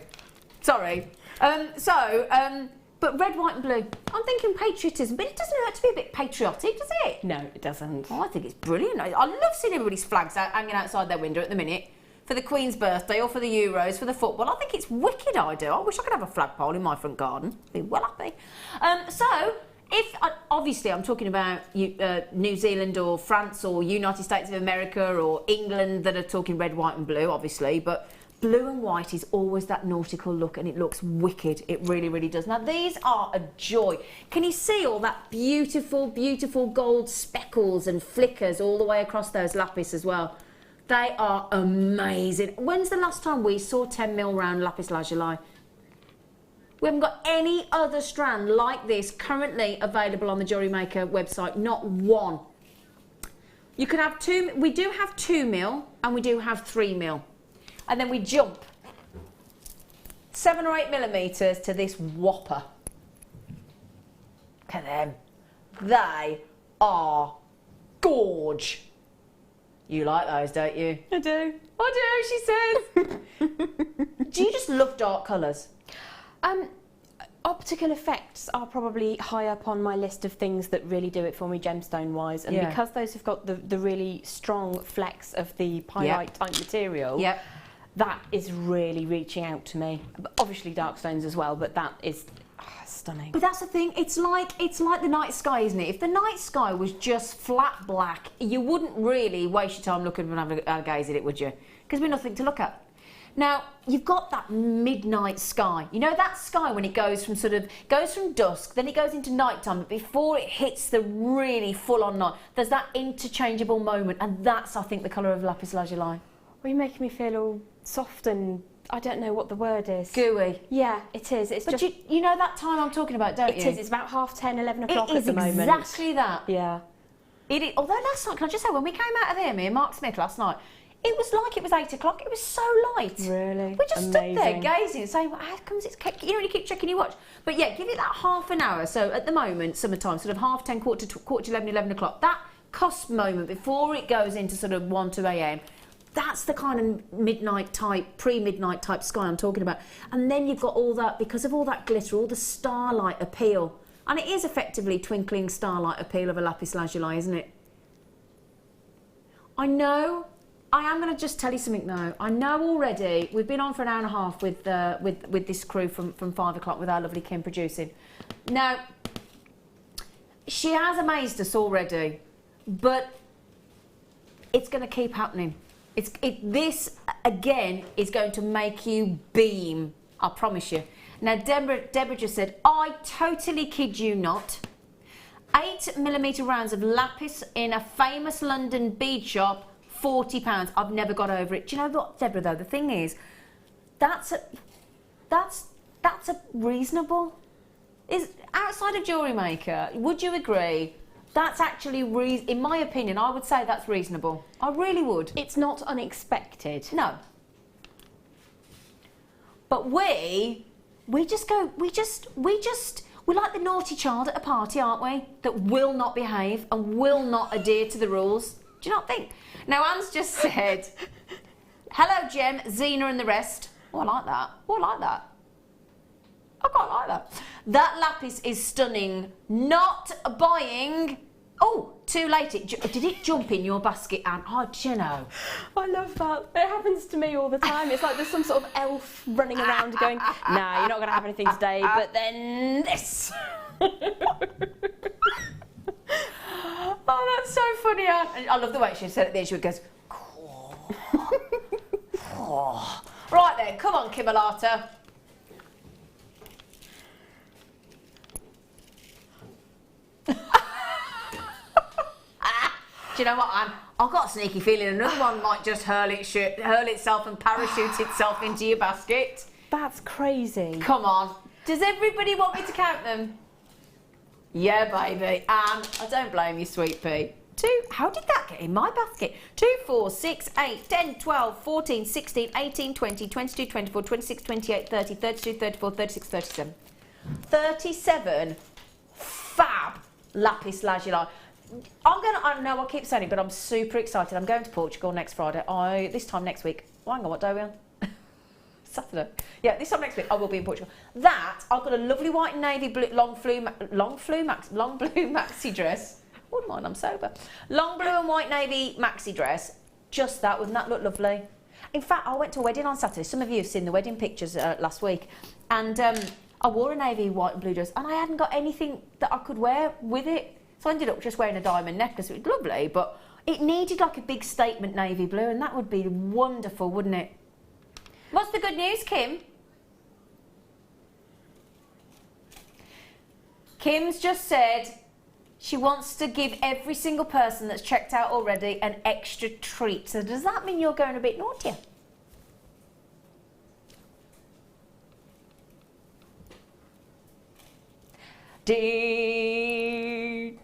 But red, white and blue. I'm thinking patriotism, but it doesn't hurt to be a bit patriotic, does it? No, it doesn't. Oh, I think it's brilliant. I love seeing everybody's flags hanging outside their window at the minute. For the Queen's birthday or for the Euros, for the football. I think it's wicked, I do. I wish I could have a flagpole in my front garden. I'd be well happy. So, obviously I'm talking about New Zealand or France or United States of America or England that are talking red, white and blue, obviously, but blue and white is always that nautical look and it looks wicked. It really, really does. Now, these are a joy. Can you see all that beautiful, beautiful gold speckles and flickers all the way across those lapis as well? They are amazing. When's the last time we saw 10mm round lapis lazuli? We haven't got any other strand like this currently available on the Jewellery Maker website, not one. You can have two, we do have 2mm and we do have 3mm. And then we jump 7 or 8mm to this whopper. Look at them. They are gorge. You like those, don't you? I do. I do, she says. Do you just love dark colours? Optical effects are probably high up on my list of things that really do it for me gemstone-wise. And because those have got the really strong flecks of the pyrite type material, that is really reaching out to me. Obviously dark stones as well, but that is Stunning. But that's the thing, it's like the night sky, isn't it? If the night sky was just flat black, you wouldn't really waste your time looking and having a gaze at it, would you? Because there's nothing to look at. Now, you've got that midnight sky. You know that sky when it goes from dusk, then it goes into nighttime, but before it hits the really full-on night, there's that interchangeable moment, and that's, I think, the colour of lapis lazuli. Well, you're making me feel all soft and, I don't know what the word is. Gooey. Yeah, it is. It's but just... you know that time I'm talking about, don't you? It is. It's about 10:30, 11 o'clock at the moment. It is exactly that. Yeah. It is, although last night, can I just say, when we came out of here, me and Mark Smith last night, it was like it was 8 o'clock. It was so light. Really? We just stood there gazing, saying, well, how comes it's... You know, you keep checking your watch. But yeah, give it that half an hour. So at the moment, summertime, sort of 10:30, quarter to 11 o'clock, that cusp moment before it goes into sort of 1, 2 a.m., that's the kind of midnight type, pre-midnight type sky I'm talking about. And then you've got all that, because of all that glitter, all the starlight appeal. And it is effectively twinkling starlight appeal of a lapis lazuli, isn't it? I know... I am going to just tell you something now. I know already, we've been on for an hour and a half with this crew from 5 o'clock with our lovely Kim producing. Now, she has amazed us already, but it's going to keep happening. This, again, is going to make you beam, I promise you. Now, Deborah just said, I totally kid you not. 8mm rounds of lapis in a famous London bead shop, £40. I've never got over it. Do you know what, Deborah, though? The thing is, that's a reasonable. Is outside of Jewellery Maker, would you agree? That's actually, in my opinion, I would say that's reasonable. I really would. It's not unexpected. No. But we like the naughty child at a party, aren't we? That will not behave and will not adhere to the rules. Do you not think? Now, Anne's just said, hello, Jem, Zena and the rest. Oh, I like that. Oh, I like that. I quite like that. That lapis is stunning. Not buying. Oh, too late. Did it jump in your basket, Anne? Oh, do you know? I love that. It happens to me all the time. It's like there's some sort of elf running around going, nah, you're not going to have anything today, but then this. Oh, that's so funny, Anne. And I love the way she said it there. She goes, oh. Right then, come on, Kimmalata. Do you know what, Anne? I've got a sneaky feeling another one might just hurl itself and parachute itself into your basket. That's crazy. Come on. Does everybody want me to count them? Yeah, baby. And I don't blame you, sweet pea. How did that get in my basket? 2, 4, 6, 8, 10, 12, 14, 16, 18, 20, 22, 24, 26, 28, 30, 32, 34, 36, 37. 37 fab lapis lazuli. I know I keep saying it, but I'm super excited. I'm going to Portugal next Friday. This time next week. Oh, hang on, what day are we on? Saturday. Yeah, this time next week I will be in Portugal. I've got a lovely white and navy blue, long blue maxi dress. Wouldn't mind, I'm sober. Long blue and white navy maxi dress. Just that, wouldn't that look lovely? In fact, I went to a wedding on Saturday. Some of you have seen the wedding pictures last week. And I wore a navy white and blue dress and I hadn't got anything that I could wear with it. So I ended up just wearing a diamond necklace. It was lovely, but it needed like a big statement navy blue, and that would be wonderful, wouldn't it? What's the good news, Kim? Kim's just said she wants to give every single person that's checked out already an extra treat. So does that mean you're going a bit naughty? Dee.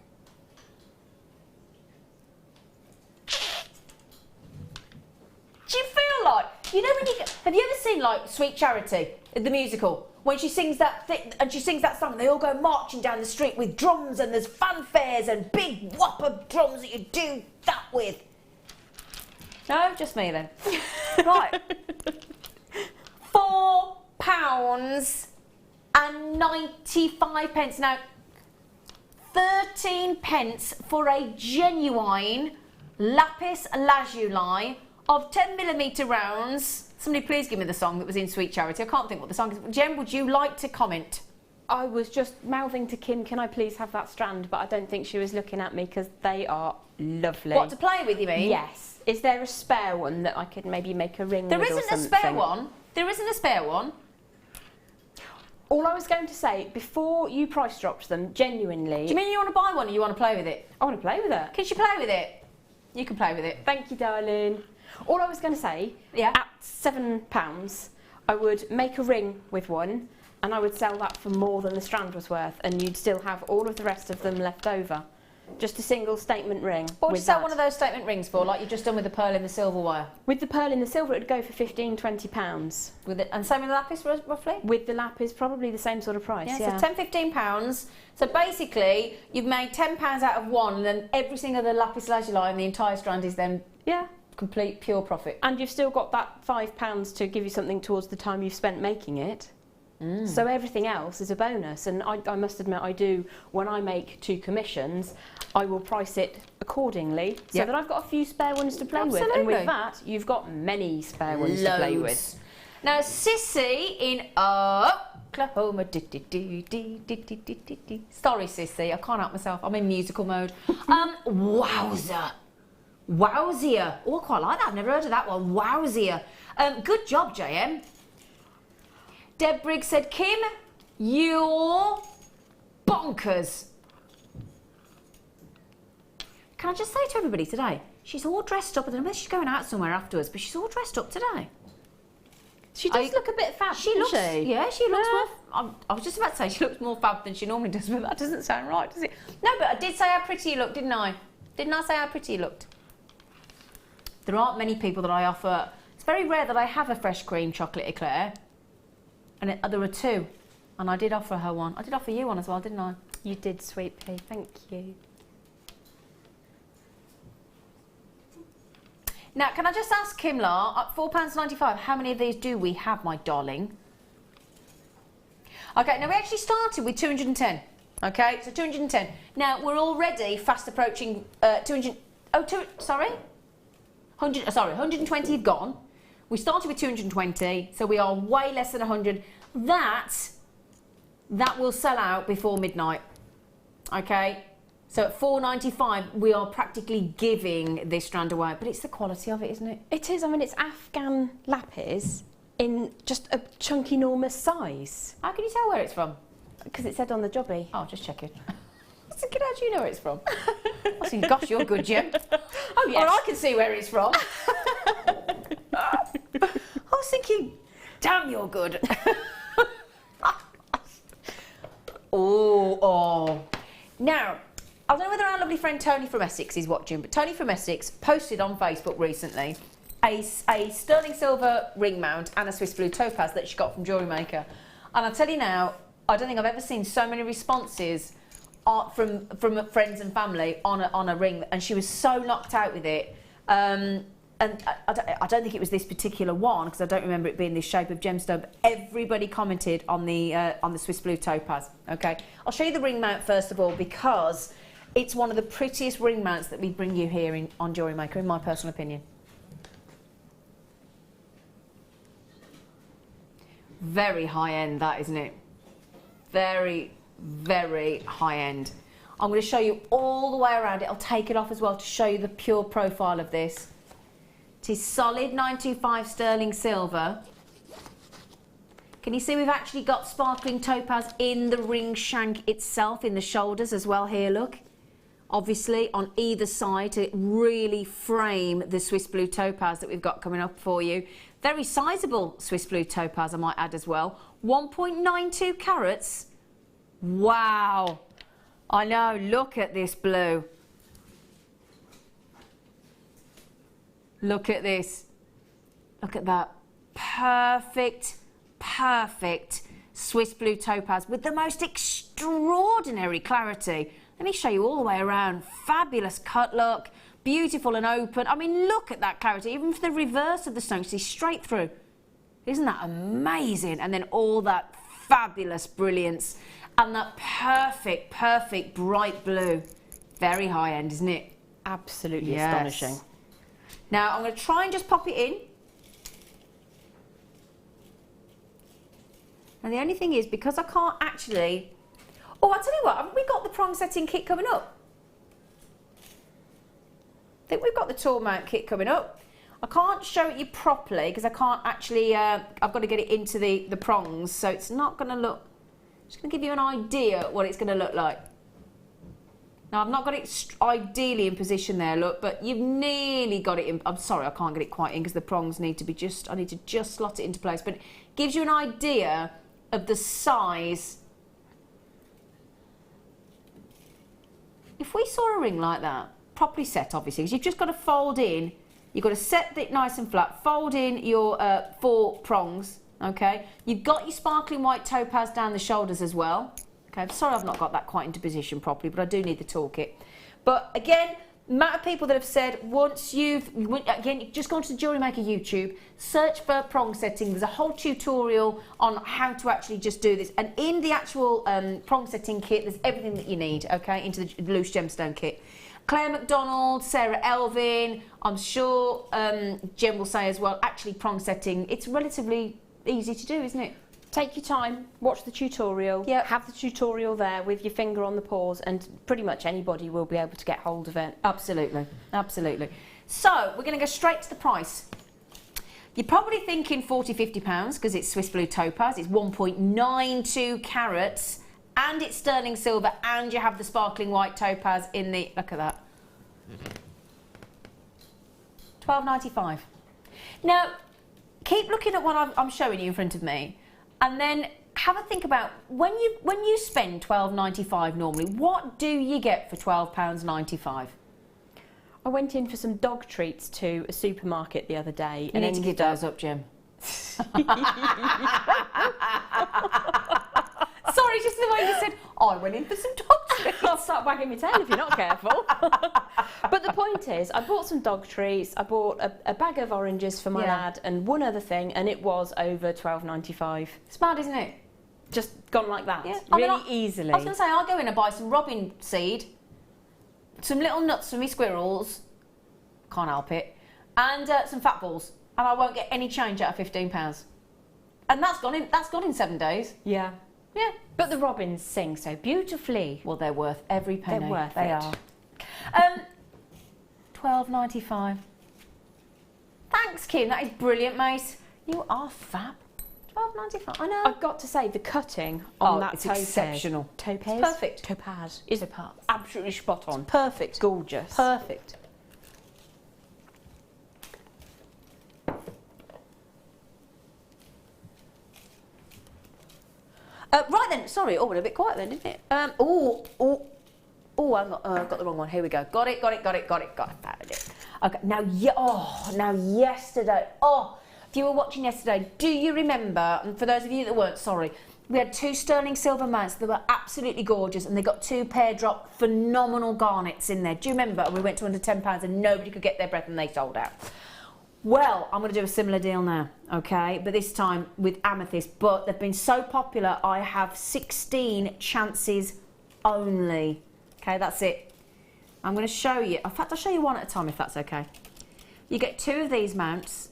Do you feel like, you know when have you ever seen like Sweet Charity, the musical, when she sings that song and they all go marching down the street with drums and there's fanfares and big whopper drums that you do that with? No, just me then. Right. £4.95. Now, 13p for a genuine lapis lazuli of 10mm rounds. Somebody please give me the song that was in Sweet Charity. I can't think what the song is. Jem, would you like to comment? I was just mouthing to Kim, can I please have that strand? But I don't think she was looking at me because they are lovely. What, to play with, you mean? Yes. Is there a spare one that I could maybe make a ring with or something? There isn't a spare one. There isn't a spare one. All I was going to say, before you price dropped them, genuinely... Do you mean you want to buy one or you want to play with it? I want to play with it. Can she play with it? You can play with it. Thank you, darling. All I was going to say, at £7, I would make a ring with one and I would sell that for more than the strand was worth, and you'd still have all of the rest of them left over. Just a single statement ring. What would you sell one of those statement rings for, like you've just done with the pearl in the silver wire? With the pearl in the silver, it would go for £15, £20. With it, and same with the lapis, roughly? With the lapis, probably the same sort of price, yeah. So £10–15. So basically, you've made £10 out of one, and then every single other lapis lazuli and the entire strand is then complete pure profit. And you've still got that £5 to give you something towards the time you've spent making it. So everything else is a bonus, and I must admit I do, when I make 2 commissions, I will price it accordingly so that I've got a few spare ones to play with, and with that you've got many spare ones to play with. Now Sissy in Oklahoma, sorry Sissy, I can't help myself, I'm in musical mode. Wowzer. Wowzier. Oh, I quite like that, I've never heard of that one. Wowzier. Good job, JM. Deb Briggs said, Kim, you're bonkers. Can I just say to everybody today, she's all dressed up. I don't know whether she's going out somewhere afterwards, but she's all dressed up today. She does look a bit fab, doesn't she? Yeah, she looks more... I was just about to say she looks more fab than she normally does, but that doesn't sound right, does it? No, but I did say how pretty you looked, didn't I? Didn't I say how pretty you looked? There aren't many people that I offer... It's very rare that I have a fresh cream chocolate eclair. And there are 2, and I did offer her one. I did offer you one as well, didn't I? You did, sweet pea. Thank you. Now, can I just ask Kimla, at £4.95, how many of these do we have, my darling? Okay, now we actually started with 210. Okay, so 210. Now we're already fast approaching 200. Sorry, 120 have gone. We started with 220, so we are way less than 100. That will sell out before midnight. Okay, so at £4.95, we are practically giving this strand away. But it's the quality of it, isn't it? It is. I mean, it's Afghan lapis in just a chunky, enormous size. How can you tell where it's from? Because it said on the jobby. Oh, just check it. I was thinking, how do you know where it's from? I was thinking, gosh, you're good, Jem. Oh, yes. Or I can see where it's from. I was thinking, damn, you're good. oh. Now, I don't know whether our lovely friend Tony from Essex is watching, but Tony from Essex posted on Facebook recently a sterling silver ring mount and a Swiss blue topaz that she got from Jewellery Maker. And I'll tell you now, I don't think I've ever seen so many responses from friends and family on a ring, and she was so knocked out with it. And I don't think it was this particular one, because I don't remember it being this shape of gemstone, but everybody commented on the Swiss blue topaz. Okay, I'll show you the ring mount first of all, because it's one of the prettiest ring mounts that we bring you here on Jewellery Maker, in my personal opinion. Very high end, that, isn't it? Very, very high end. I'm going to show you all the way around it. I'll take it off as well to show you the pure profile of this. It is solid 925 sterling silver. Can you see we've actually got sparkling topaz in the ring shank itself, in the shoulders as well here, look. Obviously on either side to really frame the Swiss blue topaz that we've got coming up for you. Very sizable Swiss blue topaz, I might add as well. 1.92 carats. Wow. I know, look at this blue. Look at this. Look at that. Perfect, perfect Swiss blue topaz with the most extraordinary clarity. Let me show you all the way around. Fabulous cut look, beautiful and open. I mean, look at that clarity. Even for the reverse of the stone, see straight through. Isn't that amazing? And then all that fabulous brilliance and that perfect, perfect bright blue. Very high end, isn't it? Absolutely astonishing. Now, I'm going to try and just pop it in. And the only thing is, because I can't actually... Oh, I'll tell you what, haven't we got the prong setting kit coming up? I think we've got the tall mount kit coming up. I can't show it you properly because I can't actually... I've got to get it into the prongs, so it's not going to look... Just going to give you an idea what it's going to look like. Now, I've not got it ideally in position there, look, but you've nearly got it in. I'm sorry, I can't get it quite in because the prongs need to be just, I need to just slot it into place. But it gives you an idea of the size. If we saw a ring like that, properly set, obviously, because you've just got to fold in, you've got to set it nice and flat, fold in your 4 prongs, okay? You've got your sparkling white topaz down the shoulders as well. Okay, I'm sorry I've not got that quite into position properly, but I do need the toolkit. But again, amount of people that have said once again, you just go onto the Jewellery Maker YouTube, search for prong setting. There's a whole tutorial on how to actually just do this. And in the actual prong setting kit, there's everything that you need, okay, into the loose gemstone kit. Claire McDonald, Sarah Elvin, I'm sure Jem will say as well, actually prong setting, it's relatively easy to do, isn't it? Take your time, watch the tutorial, have the tutorial there with your finger on the pause, and pretty much anybody will be able to get hold of it. Absolutely, absolutely. So, we're going to go straight to the price. You're probably thinking £40–50 because it's Swiss blue topaz, it's 1.92 carats, and it's sterling silver, and you have the sparkling white topaz in the... Look at that. £12.95. Now, keep looking at what I'm showing you in front of me. And then have a think about when you spend £12.95 normally, what do you get for £12.95? I went in for some dog treats to a supermarket the other day. You need to give those up, Jem. Sorry, just the way you said, oh, I went in for some dog treats. I'll start wagging my tail if you're not careful. But the point is, I bought some dog treats, I bought a bag of oranges for my lad and one other thing, and it was over £12.95. It's mad, isn't it? Just gone like that, easily. I was going to say, I'll go in and buy some robin seed, some little nuts for me squirrels, can't help it, and some fat balls, and I won't get any change out of £15. And that's gone in 7 days. Yeah. Yeah, but the robins sing so beautifully. Well, they're worth every penny. They're worth they it. are. £12.95. Thanks, Kim. That is brilliant, mate. You are fab. £12.95. I know. I've got to say, the cutting on that it's topaz. Exceptional. Topaz. It's perfect. Topaz is absolutely spot on. Perfect. Gorgeous. Perfect. Right then, sorry, went a bit quiet then, didn't it? I got the wrong one. Here we go. Got it. Found it. Okay, now yesterday, if you were watching yesterday, do you remember, and for those of you that weren't, sorry, we had 2 sterling silver mounts that were absolutely gorgeous, and they got 2 pear drop phenomenal garnets in there. Do you remember? And we went to under £10 and nobody could get their breath and they sold out. Well, I'm going to do a similar deal now, okay? But this time with amethyst. But they've been so popular, I have 16 chances only. Okay, that's it. I'm going to show you. In fact, I'll show you one at a time if that's okay. You get 2 of these mounts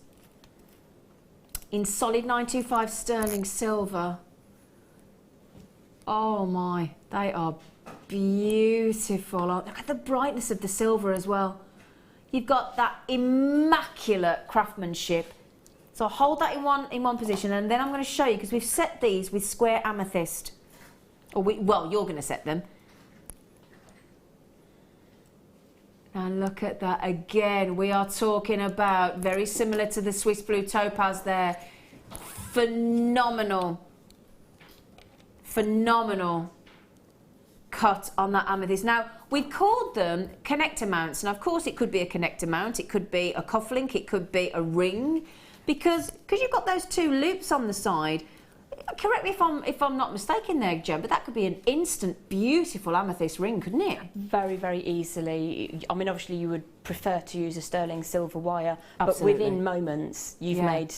in solid 925 sterling silver. Oh my, they are beautiful. Look at the brightness of the silver as well. You've got that immaculate craftsmanship. So I'll hold that in one position, and then I'm going to show you, because we've set these with square amethyst. Well, you're going to set them. Now look at that again. We are talking about very similar to the Swiss blue topaz there. Phenomenal cut on that amethyst. Now, we've called them connector mounts, and of course it could be a connector mount, it could be a cufflink, it could be a ring, because you've got those 2 loops on the side. Correct me if I'm not mistaken there, Jem, but that could be an instant beautiful amethyst ring, couldn't it? Very, very easily. I mean, obviously you would prefer to use a sterling silver wire, Absolutely. But within moments you've made...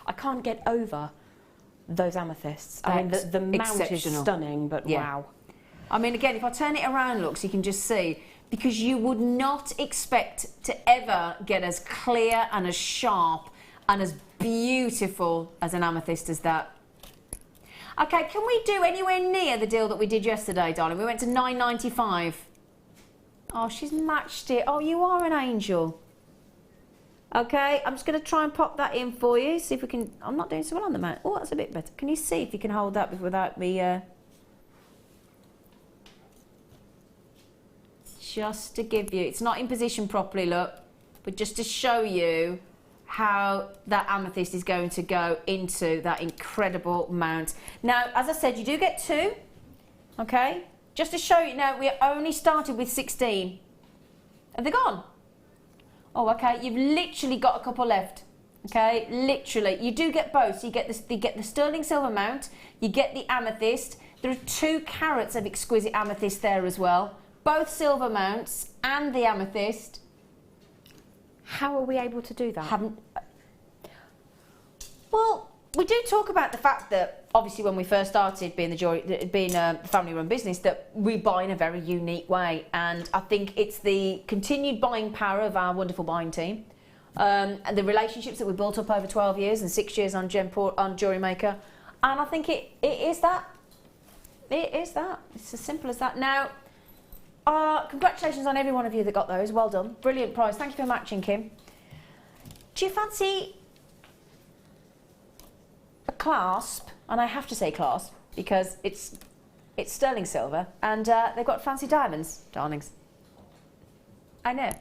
I can't get over those amethysts. I mean, the mount is stunning, but wow. I mean, again, if I turn it around, look, so you can just see, because you would not expect to ever get as clear and as sharp and as beautiful as an amethyst as that. Okay, can we do anywhere near the deal that we did yesterday, darling? We went to $9.95. Oh, she's matched it. Oh, you are an angel. Okay, I'm just going to try and pop that in for you. See if we can... I'm not doing so well on the mat. Oh, that's a bit better. Can you see if you can hold that without me... Just to give you... It's not in position properly, look. But just to show you how that amethyst is going to go into that incredible mount. Now, as I said, you do get 2. Okay? Just to show you now, we only started with 16. Have they gone? Oh, okay, you've literally got a couple left, okay, literally. You do get both, so you get the sterling silver mount, you get the amethyst. There are 2 carats of exquisite amethyst there as well, both silver mounts and the amethyst. How are we able to do that? Well, we do talk about the fact that, obviously, when we first started being a family-run business, that we buy in a very unique way. And I think it's the continued buying power of our wonderful buying team, and the relationships that we built up over 12 years and 6 years on Jewellery Maker. And I think it is that. It is that. It's as simple as that. Now, congratulations on every one of you that got those. Well done. Brilliant prize. Thank you for matching, Kim. Do you fancy a clasp? And I have to say clasp because it's sterling silver and they've got fancy diamonds, darlings. I know.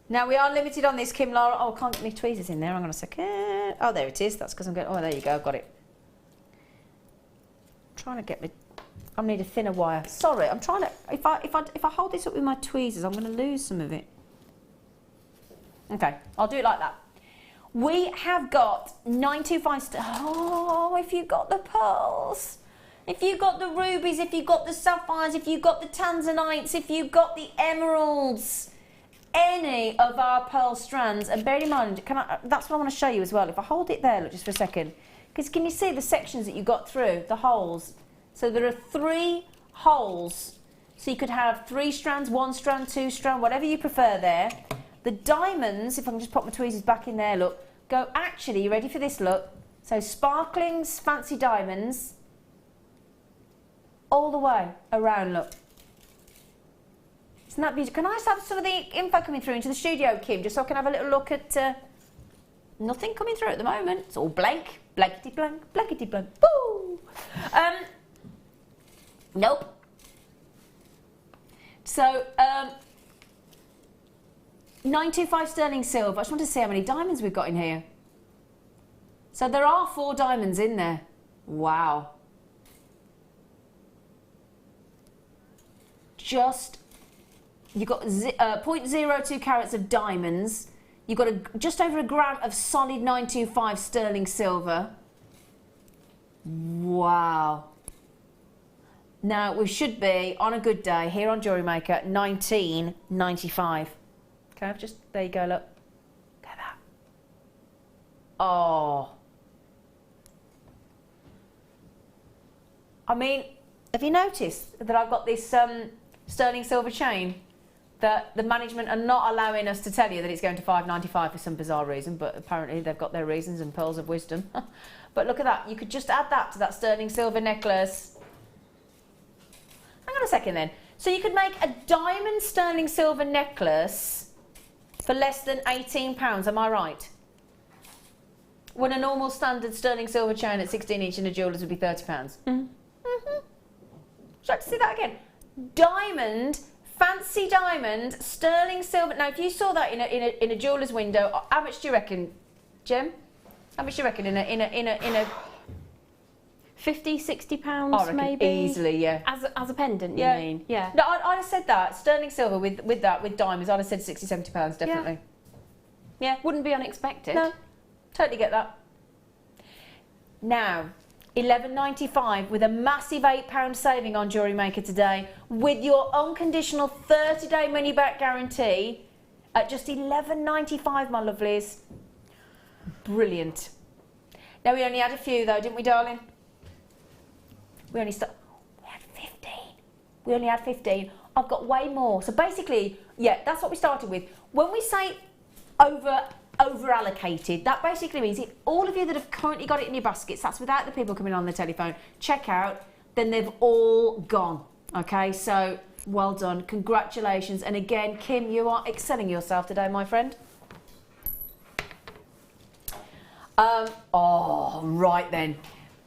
Now we are limited on this, Kim Laura. Oh, I can't get my tweezers in there. Hang on a second. Oh, there it is. That's because I'm going. Oh, there you go. I've got it. I'm trying to get me. I need a thinner wire. Sorry, I'm trying to. If I hold this up with my tweezers, I'm going to lose some of it. Okay, I'll do it like that. We have got 925. Oh, if you've got the pearls, if you've got the rubies, if you've got the sapphires, if you've got the tanzanites, if you've got the emeralds, any of our pearl strands, and bear in mind, that's what I want to show you as well. If I hold it there, look, just for a second, because can you see the sections that you got through, the holes? So there are 3 holes, so you could have 3 strands, 1 strand, 2 strand, whatever you prefer there. The diamonds, if I can just pop my tweezers back in there, look, go actually, you ready for this, look? So sparkling, fancy diamonds, all the way around, look. Isn't that beautiful? Can I just have some of the info coming through into the studio, Kim, just so I can have a little look at... nothing coming through at the moment. It's all blank, blankety blank, blankety blank. Woo! Nope. So, 925 sterling silver. I just want to see how many diamonds we've got in here. So there are 4 diamonds in there. Wow. You've got 0.02 carats of diamonds. You've got just over a gram of solid 925 sterling silver. Wow. Now, we should be, on a good day, here on Jewellery Maker, $19.95. Okay, there you go, look. Look at that. Oh. I mean, have you noticed that I've got this sterling silver chain that the management are not allowing us to tell you that it's going to $5.95 for some bizarre reason, but apparently they've got their reasons and pearls of wisdom. But look at that. You could just add that to that sterling silver necklace. Hang on a second then. So you could make a diamond sterling silver necklace for less than £18, am I right? When a normal standard sterling silver chain at 16 inch in a jeweller's would be £30. Mm-hmm. Mm-hmm. Would you like to see that again? Diamond, fancy diamond, sterling silver. Now, if you saw that in a jeweller's window, how much do you reckon, Jem? How much do you reckon in a 50, 60 pounds maybe? Easily, yeah. As a pendant, yeah. You mean? Yeah. No, I'd have said that. Sterling silver with diamonds, I'd have said 60, 70 pounds, definitely. Yeah. Wouldn't be unexpected. No, totally get that. Now, $11.95 with a massive £8 saving on Jewellery Maker today with your unconditional 30-day money-back guarantee at just $11.95, my lovelies. Brilliant. Now, we only had a few though, didn't we, darling? We had 15. We only had 15. I've got way more. So basically, yeah, that's what we started with. When we say over allocated. That basically means if all of you that have currently got it in your baskets, that's without the people coming on the telephone, check out, then they've all gone. Okay, so well done, congratulations. And again, Kim, you are excelling yourself today, my friend. Oh, right then.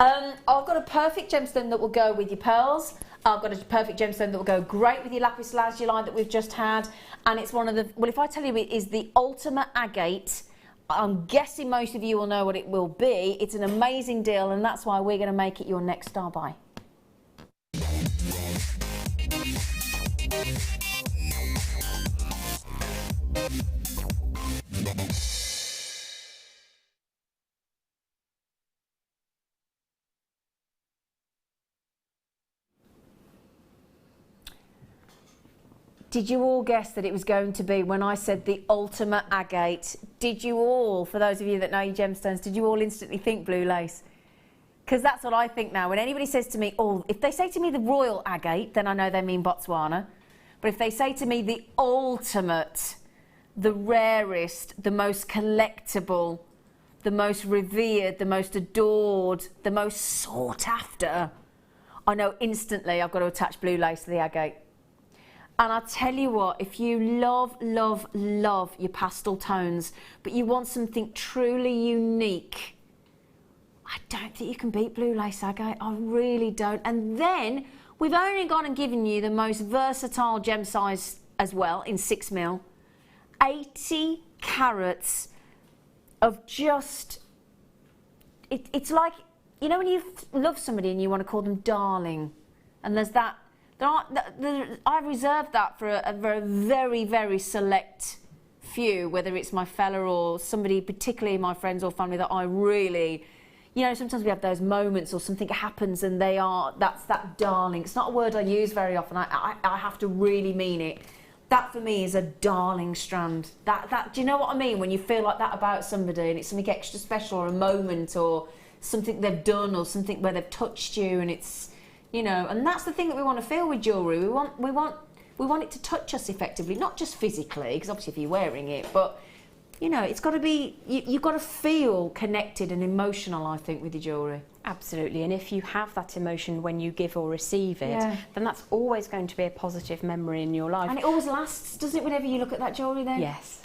I've got a perfect gemstone that will go with your pearls. I've got a perfect gemstone that will go great with your lapis lazuli that we've just had. And it's one of the, well, if I tell you it is the ultimate agate, I'm guessing most of you will know what it will be. It's an amazing deal, and that's why we're going to make it your next star buy. Did you all guess that it was going to be, when I said the ultimate agate, did you all, for those of you that know your gemstones, did you all instantly think blue lace? Because that's what I think now. When anybody says to me, oh, if they say to me the royal agate, then I know they mean Botswana. But if they say to me the ultimate, the rarest, the most collectible, the most revered, the most adored, the most sought after, I know instantly I've got to attach blue lace to the agate. And I'll tell you what, if you love, love, love your pastel tones, but you want something truly unique, I don't think you can beat blue lace agate. I really don't. And then we've only gone and given you the most versatile gem size as well in 6mm. 80 carats of just, it's like, you know when you love somebody and you want to call them darling, and there's that, I've reserved that for a very, very select few, whether it's my fella or somebody, particularly my friends or family, that I really, you know, sometimes we have those moments or something happens and that's that darling. It's not a word I use very often. I have to really mean it. That for me is a darling strand. Do you know what I mean? When you feel like that about somebody and it's something extra special or a moment or something they've done or something where they've touched you and it's, you know, and that's the thing that we want to feel with jewellery. We want it to touch us effectively, not just physically, because obviously if you're wearing it, but you know, it's got to be, you've got to feel connected and emotional, I think, with your jewellery. Absolutely, and if you have that emotion when you give or receive it, then that's always going to be a positive memory in your life. And it always lasts, doesn't it, whenever you look at that jewellery then? Yes.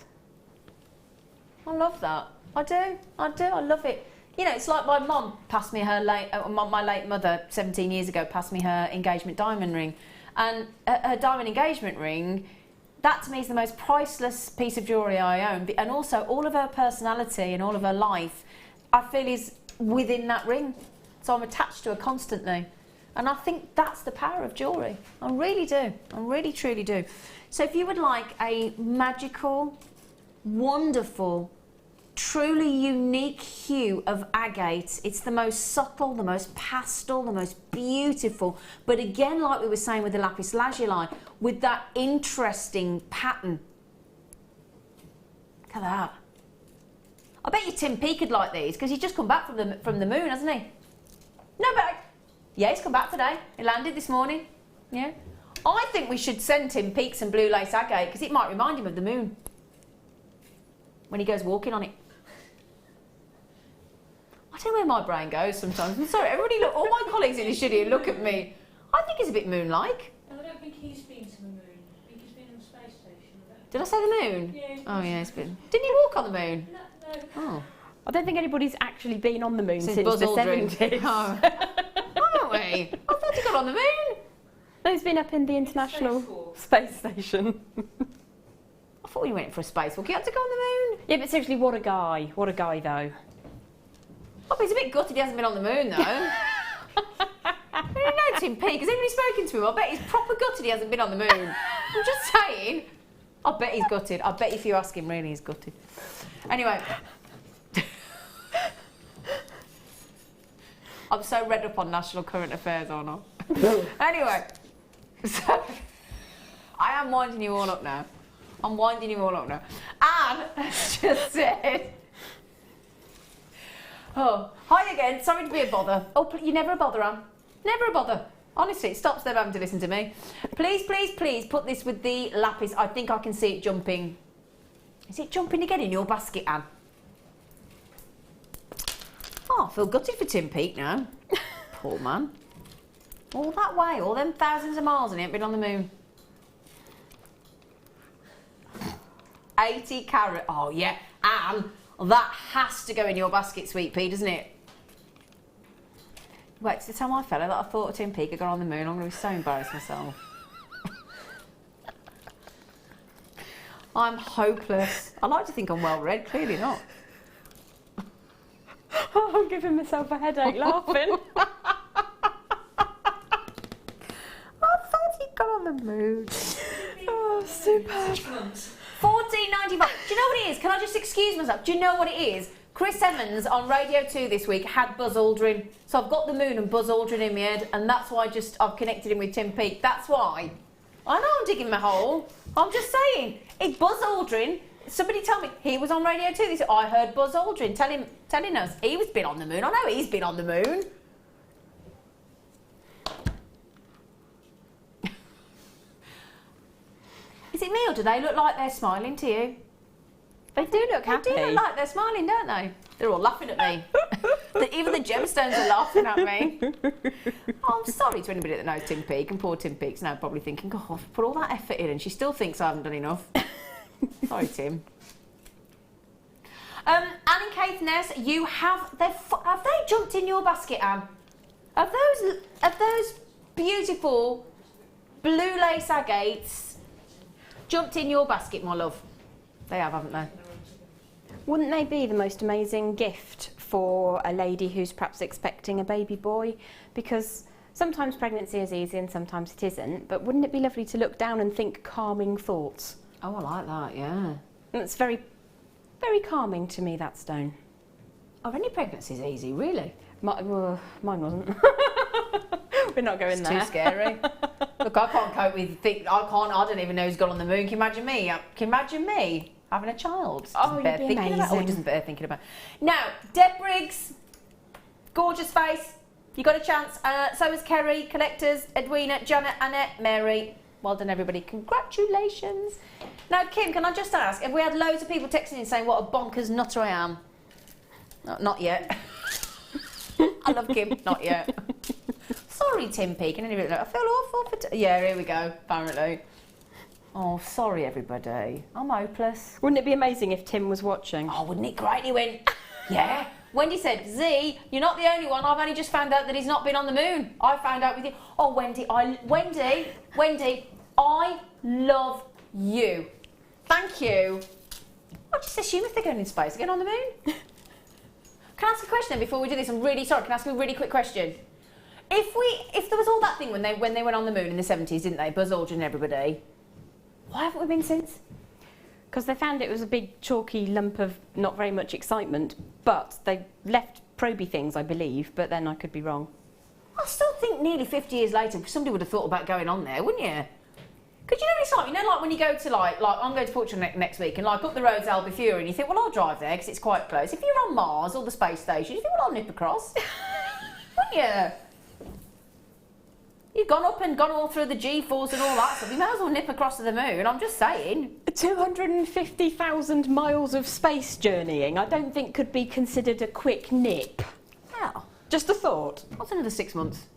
I love that. I do, I love it. You know, it's like my mum passed me her my late mother 17 years ago passed me her engagement diamond ring. And her diamond engagement ring, that to me is the most priceless piece of jewellery I own. And also all of her personality and all of her life, I feel is within that ring. So I'm attached to her constantly. And I think that's the power of jewellery. I really do. I really, truly do. So if you would like a magical, wonderful, truly unique hue of agate, it's the most subtle, the most pastel, the most beautiful, but again, like we were saying with the lapis lazuli, with that interesting pattern. Look at that. I bet you Tim Peake could like these because he's just come back from the moon, hasn't he? No, but yeah, he's come back today. He landed this morning. Yeah, I think we should send Tim Peake some blue lace agate because it might remind him of the moon when he goes walking on it. I don't know where my brain goes sometimes. I'm sorry, everybody look, all my colleagues in the studio look at me. I think it's a bit moon-like. No, I don't think he's been to the moon. I think he's been on the space station. Did I say the moon? Yeah. Oh yeah, it's been. Didn't he walk on the moon? No. Oh. I don't think anybody's actually been on the moon since Buzz the Aldrin. 70s. Oh. Haven't we? I thought he got on the moon. No, he's been up in the International Space Station. I thought he went for a spacewalk. He had to go on the moon. Yeah, but seriously, what a guy. What a guy, though. Oh, but he's a bit gutted he hasn't been on the moon, though. I don't know Tim Peake. Has anybody spoken to him? I bet he's proper gutted he hasn't been on the moon. I'm just saying. I bet he's gutted. I bet if you ask him, really, he's gutted. Anyway. I'm so read up on national current affairs, aren't I? Anyway. So, I am winding you all up now. I'm winding you all up now. Anne has just said... Oh, hi again. Sorry to be a bother. Oh, you're never a bother, Anne. Never a bother. Honestly, it stops them having to listen to me. Please, please, please put this with the lapis. I think I can see it jumping Is it jumping again in your basket, Anne? Oh, I feel gutted for Tim Peake now. Poor man. All that way, all them thousands of miles and he ain't been on the moon. 80 carat. Oh, yeah. Anne, that has to go in your basket, sweet pea, doesn't it? Wait, to tell my fella that I thought Tim Peake had gone on the moon. I'm going to be so embarrassed myself. I'm hopeless. I like to think I'm well read, clearly not. I'm giving myself a headache laughing. I thought he'd gone on the moon. Oh, superb. $14.95. Do you know what it is? Can I just excuse myself? Do you know what it is? Chris Emmons on Radio 2 this week had Buzz Aldrin. So I've got the moon and Buzz Aldrin in my head, and that's why I've connected him with Tim Peake. That's why. I know I'm digging my hole. I'm just saying. It's Buzz Aldrin. Somebody tell me he was on Radio 2 this week. I heard Buzz Aldrin telling us he was been on the moon. I know he's been on the moon. Is it me or do they look like they're smiling to you? They do look happy. They do look like they're smiling, don't they? They're all laughing at me. Even the gemstones are laughing at me. Oh, I'm sorry to anybody that knows Tim Peake, and poor Tim Peake's now probably thinking, God, I've put all that effort in and she still thinks I haven't done enough. Sorry, Tim. Anne and Caithness, have they jumped in your basket, Anne? Have those beautiful blue lace agates jumped in your basket, my love? They have, haven't they? Wouldn't they be the most amazing gift for a lady who's perhaps expecting a baby boy? Because sometimes pregnancy is easy and sometimes it isn't, but wouldn't it be lovely to look down and think calming thoughts? Oh, I like that, yeah. And it's very, very calming to me, that stone. Are any pregnancies easy, really? Mine wasn't. We're not going there. It's too scary. Look, I can't cope with I don't even know who's gone on the moon. Can you imagine me? Can you imagine me having a child? Oh, you'd be amazing. It doesn't bear thinking about. Now, Deb Briggs, gorgeous face. You got a chance. So is Kerry, collectors, Edwina, Janet, Annette, Mary. Well done, everybody. Congratulations. Now, Kim, can I just ask, have we had loads of people texting in saying what a bonkers nutter I am? No, not yet. I love Kim. Not yet. Sorry, Tim Peake. And anybody, I feel awful for... Yeah, here we go, apparently. Oh, sorry, everybody. I'm hopeless. Wouldn't it be amazing if Tim was watching? Oh, wouldn't it great? He went, yeah. Wendy said, Z, you're not the only one. I've only just found out that he's not been on the moon. I found out with you. Oh, Wendy, I love you. Thank you. I just assume if they're going in space, they're going on the moon. Can I ask a question before we do this? I'm really sorry. Can I ask you a really quick question? If there was all that thing when they went on the moon in the 70s, didn't they? Buzz Aldrin and everybody. Why haven't we been since? Because they found it was a big chalky lump of not very much excitement, but they left proby things, I believe, but then I could be wrong. I still think nearly 50 years later, somebody would have thought about going on there, wouldn't you? Because you know what it's like? You know, like when you go to like I'm going to Portugal next week, and like up the road's Albufeira, and you think, well, I'll drive there because it's quite close. If you're on Mars or the space station, you think, well, I'll nip across. Wouldn't you? You've gone up and gone all through the G-force and all that stuff. You may as well nip across to the moon. I'm just saying. 250,000 miles of space journeying, I don't think could be considered a quick nip. Oh. Just a thought. What's another 6 months?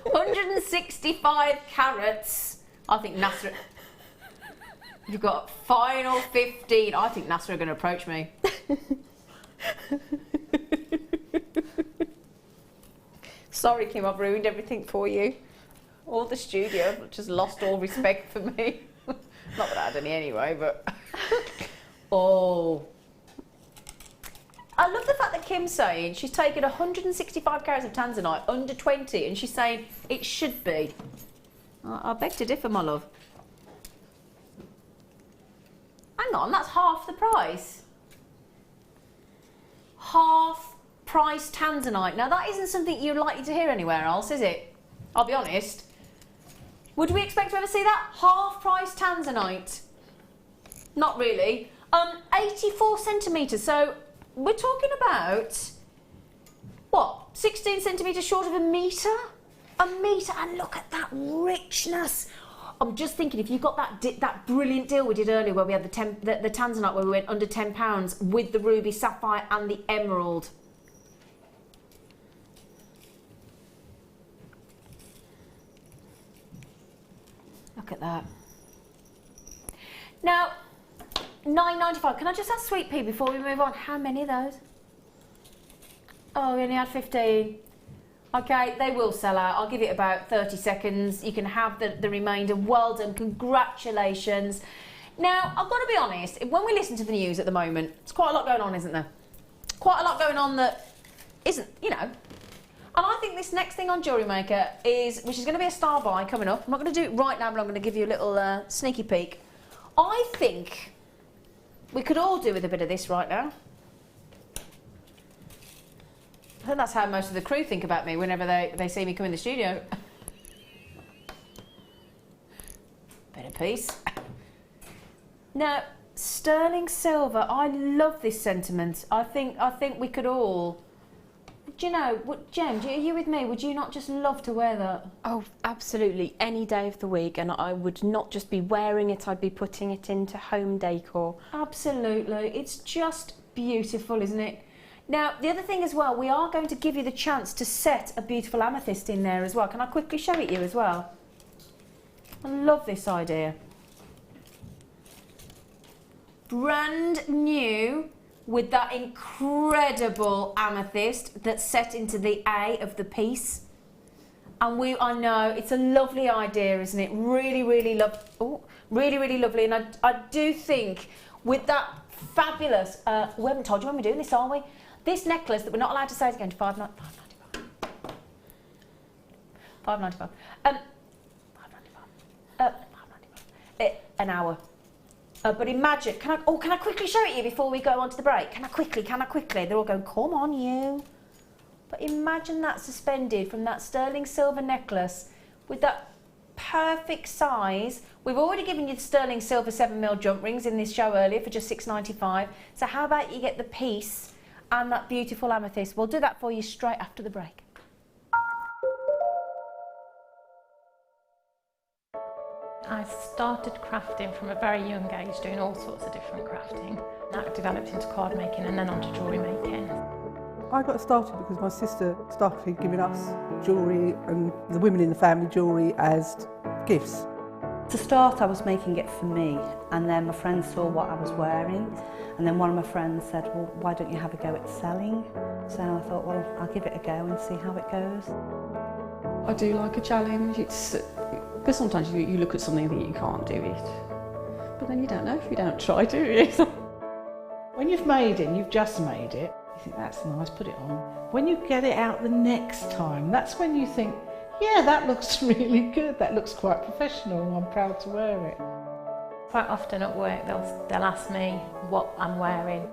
165 carats. I think NASA... You've got final 15. I think NASA are going to approach me. Sorry, Kim, I've ruined everything for you. All the studio just lost all respect for me. Not that I had any anyway, but... Oh. I love the fact that Kim's saying she's taken 165 carats of tanzanite under 20, and she's saying it should be. I beg to differ, my love. Hang on, that's half the price. Half price tanzanite. Now that isn't something you're likely to hear anywhere else, is it? I'll be honest. Would we expect to ever see that? Half price tanzanite? Not really. 84 centimetres, so we're talking about, what, 16 centimetres short of a metre? A metre, and look at that richness. I'm just thinking, if you got that brilliant deal we did earlier where we had the tanzanite where we went under £10 with the ruby sapphire and the emerald. Look at that. Now, £9.95. Can I just ask Sweet Pea before we move on, how many of those? Oh, we only had 15. Okay, they will sell out. I'll give it about 30 seconds. You can have the remainder. Well done, congratulations. Now, I've got to be honest, when we listen to the news at the moment, there's quite a lot going on, isn't there? Quite a lot going on that isn't, you know. And I think this next thing on Jewellery Maker is, which is going to be a star buy coming up. I'm not going to do it right now, but I'm going to give you a little sneaky peek. I think we could all do with a bit of this right now. I think that's how most of the crew think about me whenever they see me come in the studio. Bit of peace. Now, sterling silver, I love this sentiment. I think we could all... Do you know, Jem, are you with me? Would you not just love to wear that? Oh, absolutely. Any day of the week. And I would not just be wearing it, I'd be putting it into home decor. Absolutely. It's just beautiful, isn't it? Now, the other thing as well, we are going to give you the chance to set a beautiful amethyst in there as well. Can I quickly show it you as well? I love this idea. Brand new with that incredible amethyst that's set into the A of the piece. And I know, it's a lovely idea, isn't it? Really, really really lovely. And I do think with that fabulous, we haven't told you when we're doing this, are we? This necklace that we're not allowed to say is going to £5.95. £5.95. An hour. But imagine, can I quickly show it you before we go on to the break? Can I quickly? They're all going, come on you. But imagine that suspended from that sterling silver necklace with that perfect size. We've already given you the sterling silver 7mm jump rings in this show earlier for just £6.95. So how about you get the piece and that beautiful amethyst? We'll do that for you straight after the break. I started crafting from a very young age, doing all sorts of different crafting. That developed into card making and then onto jewellery making. I got started because my sister started giving us jewellery and the women in the family jewellery as gifts. To start, I was making it for me, and then my friends saw what I was wearing, and then one of my friends said, well, why don't you have a go at selling? So I thought, well, I'll give it a go and see how it goes. I do like a challenge. Because sometimes you look at something and think you can't do it, but then you don't know if you don't try, do you? When you've made it and you've just made it, you think that's nice, put it on. When you get it out the next time, that's when you think, yeah, that looks really good, that looks quite professional, and I'm proud to wear it. Quite often at work they'll ask me what I'm wearing.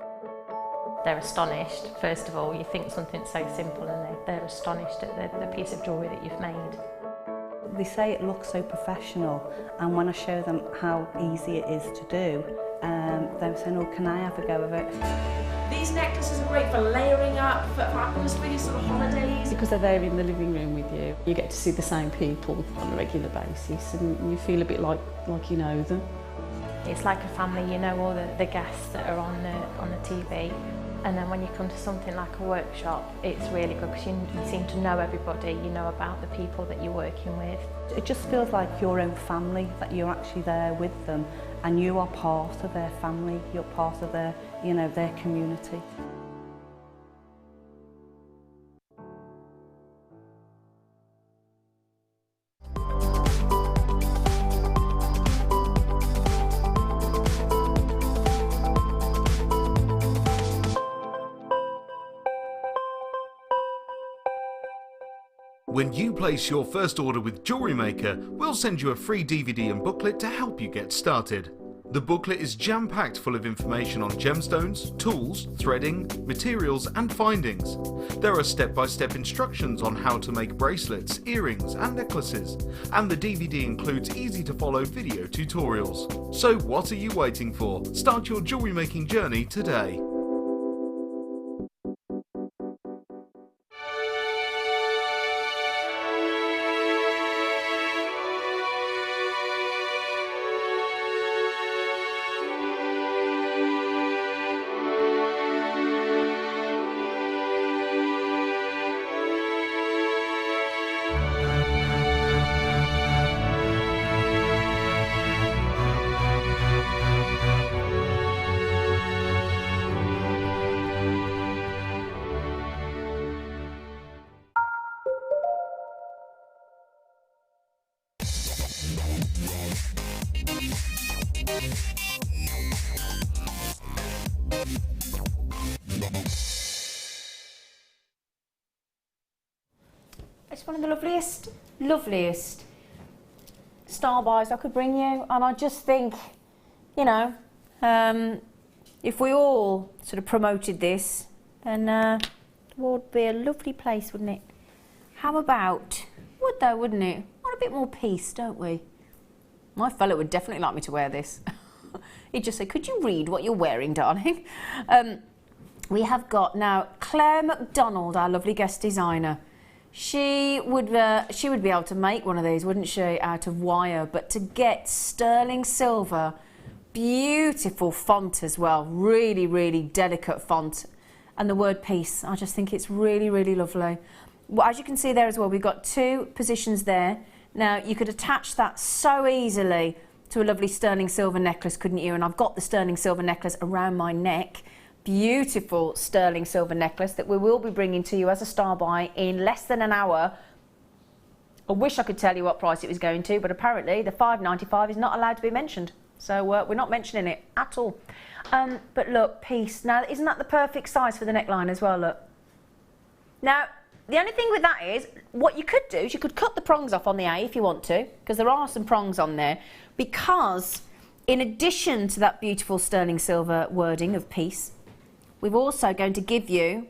They're astonished. First of all, you think something so simple and they're astonished at the piece of jewellery that you've made. They say it looks so professional, and when I show them how easy it is to do, they're saying, oh, can I have a go of it? These necklaces are great for layering up, for atmosphere, sort of holidays. Because they're there in the living room with you, you get to see the same people on a regular basis, and you feel a bit like you know them. It's like a family, you know all the guests that are on the TV. And then when you come to something like a workshop, it's really good because you seem to know everybody, you know about the people that you're working with. It just feels like your own family, that you're actually there with them and you are part of their family, you're part of their, you know, their community. When you place your first order with Jewellery Maker, we'll send you a free DVD and booklet to help you get started. The booklet is jam-packed full of information on gemstones, tools, threading, materials and findings. There are step-by-step instructions on how to make bracelets, earrings and necklaces, and the DVD includes easy-to-follow video tutorials. So what are you waiting for? Start your jewellery making journey today. it's one of the loveliest star buys I could bring you. And I just think, you know, if we all sort of promoted this, then the world would be a lovely place, wouldn't it? How about, would though, wouldn't it? Want a bit more peace, don't we? My fella would definitely like me to wear this. He'd just say, could you read what you're wearing, darling? We have got now Claire McDonald, our lovely guest designer. She would be able to make one of these, wouldn't she, out of wire, but to get sterling silver, beautiful font as well, really, really delicate font, and the word peace. I just think it's really, really lovely. Well, as you can see there as well, we've got 2 positions there. Now, you could attach that so easily to a lovely sterling silver necklace, couldn't you? And I've got the sterling silver necklace around my neck. Beautiful sterling silver necklace that we will be bringing to you as a star buy in less than an hour. I wish I could tell you what price it was going to, but apparently the $5.95 is not allowed to be mentioned. So we're not mentioning it at all. But look, peace. Now, isn't that the perfect size for the neckline as well, look? Now, the only thing with that is, what you could do is you could cut the prongs off on the A if you want to, because there are some prongs on there, because in addition to that beautiful sterling silver wording of peace, we're also going to give you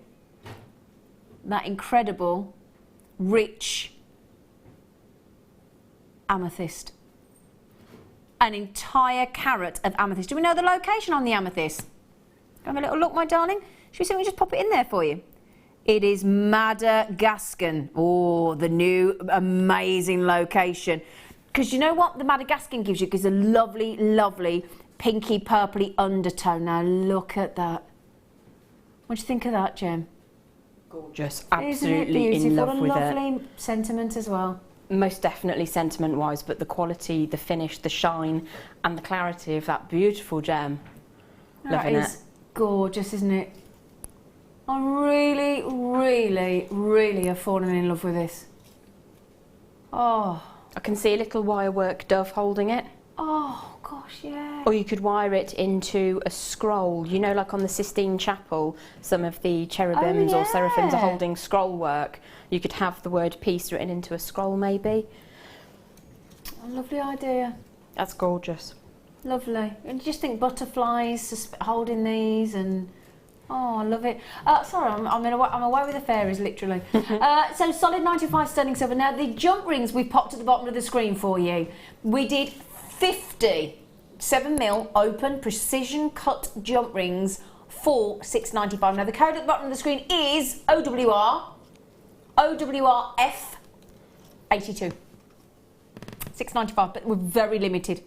that incredible, rich amethyst. An entire carat of amethyst. Do we know the location on the amethyst? Have a little look, my darling. Should we see if we can just pop it in there for you? It is Madagascar. Oh, the new amazing location. Because you know what the Madagascar gives you? Gives a lovely, lovely pinky purpley undertone. Now look at that. What do you think of that, Jem? Gorgeous. Absolutely in love with it. What a lovely sentiment as well. Most definitely sentiment-wise, but the quality, the finish, the shine, and the clarity of that beautiful gem. Loving it. That is gorgeous, isn't it? I really, really, really have fallen in love with this. Oh. I can see a little wire work dove holding it. Oh, gosh, yeah. Or you could wire it into a scroll. You know, like on the Sistine Chapel, some of the cherubims or seraphims are holding scroll work. You could have the word peace written into a scroll, maybe. A lovely idea. That's gorgeous. Lovely. And just think butterflies holding these and... Oh, I love it. Sorry, I'm away with the fairies, literally. So, solid 95 sterling silver. Now, the jump rings we popped at the bottom of the screen for you. We did 50 7mm open precision cut jump rings for $6.95. Now, the code at the bottom of the screen is OWRF82. $6.95, but we're very limited.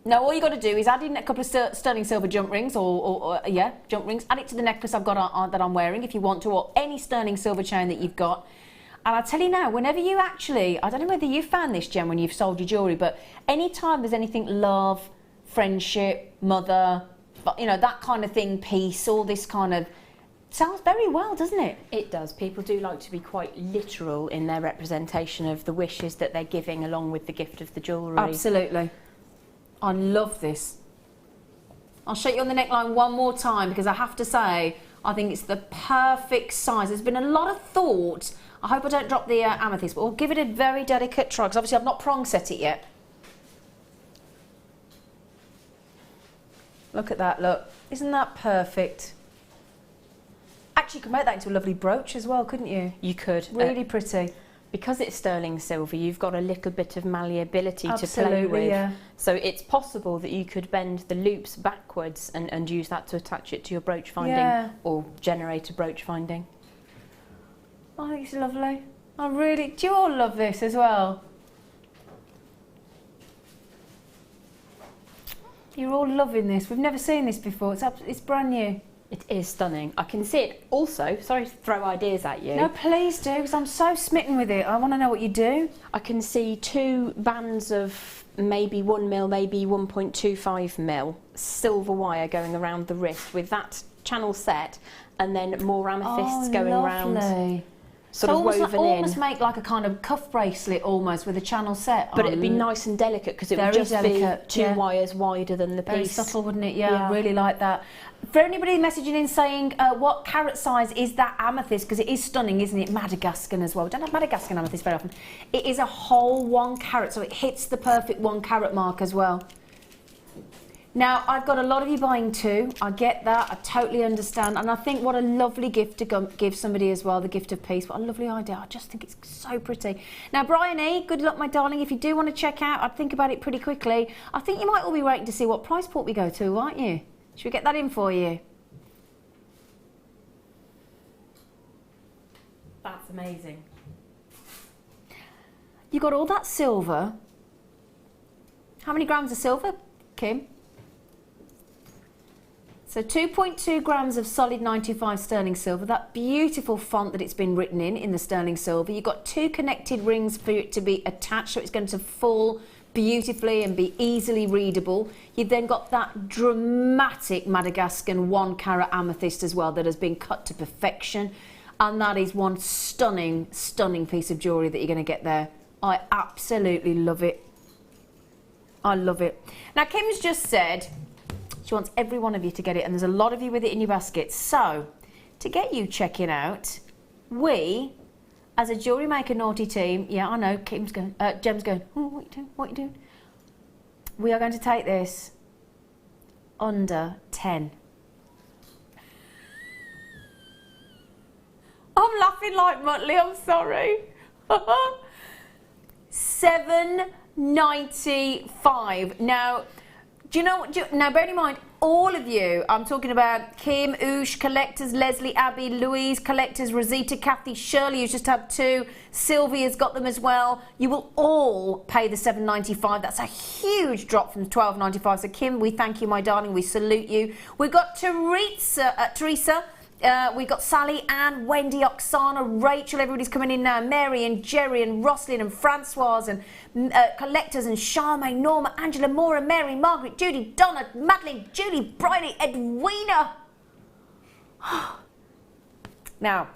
Now, all you got to do is add in a couple of sterling silver jump rings, jump rings. Add it to the necklace I've got on, that I'm wearing, if you want to, or any sterling silver chain that you've got. And I'll tell you now, whenever you actually, I don't know whether you found this, Jem, when you've sold your jewellery, but any time there's anything love, friendship, mother, you know, that kind of thing, peace, all this kind of, sounds very well, doesn't it? It does. People do like to be quite literal in their representation of the wishes that they're giving along with the gift of the jewellery. Absolutely. I love this. I'll show you on the neckline one more time because I have to say, I think it's the perfect size. There's been a lot of thought. I hope I don't drop the amethyst, but we'll give it a very delicate try because obviously I've not prong set it yet. Look at that, look. Isn't that perfect? Actually, you could make that into a lovely brooch as well, couldn't you? You could. Really pretty. Because it's sterling silver, you've got a little bit of malleability to play with. Yeah. So it's possible that you could bend the loops backwards and use that to attach it to your brooch finding or generate a brooch finding. I think it's lovely. I really... Do you all love this as well? You're all loving this. We've never seen this before. It's brand new. It is stunning. I can see it also. Sorry to throw ideas at you. No, please do, because I'm so smitten with it. I want to know what you do. I can see 2 bands of maybe 1mm, maybe 1.25mm silver wire going around the wrist with that channel set, and then more amethysts going around. sort of woven in. Almost make like a kind of cuff bracelet almost with a channel set. But it'd be nice and delicate because it would just be 2 wires wider than the piece. Very subtle, wouldn't it? Yeah, I really like that. For anybody messaging in saying what carat size is that amethyst, because it is stunning, isn't it? Madagascan as well. We don't have Madagascan amethyst very often. It is a whole 1 carat, so it hits the perfect 1 carat mark as well. Now, I've got a lot of you buying 2. I get that. I totally understand. And I think what a lovely gift to give somebody as well, the gift of peace. What a lovely idea. I just think it's so pretty. Now, Brian E., good luck, my darling. If you do want to check out, I'd think about it pretty quickly. I think you might all be waiting to see what price point we go to, aren't you? Should we get that in for you? That's amazing. You got all that silver. How many grams of silver, Kim? So 2.2 grams of solid 925 sterling silver, that beautiful font that it's been written in the sterling silver. You've got 2 connected rings for it to be attached, so it's going to fall beautifully and be easily readable. You've then got that dramatic Madagascan 1 carat amethyst as well that has been cut to perfection. And that is one stunning, stunning piece of jewellery that you're going to get there. I absolutely love it. I love it. Now, Kim's just said she wants every one of you to get it, and there's a lot of you with it in your basket. So, to get you checking out, we, as a Jewellery Maker naughty team, yeah, I know, Kim's going, Jem's going, oh, what are you doing? What are you doing? We are going to take this under 10. I'm laughing like Muttley, I'm sorry. $7.95. Now, do you know what? Now, bear in mind, all of you, I'm talking about Kim, Oosh, collectors, Leslie, Abby, Louise, collectors, Rosita, Kathy, Shirley, who's just had 2, Sylvia's got them as well. You will all pay the $7.95. That's a huge drop from $12.95. So, Kim, we thank you, my darling. We salute you. We've got Teresa. We've got Sally, Ann, Wendy, Oksana, Rachel, everybody's coming in now, Mary and Jerry and Roslyn and Francoise and collectors and Charmaine, Norma, Angela, Maura, Mary, Margaret, Judy, Donna, Madeline, Julie, Bridie, Edwina. Now,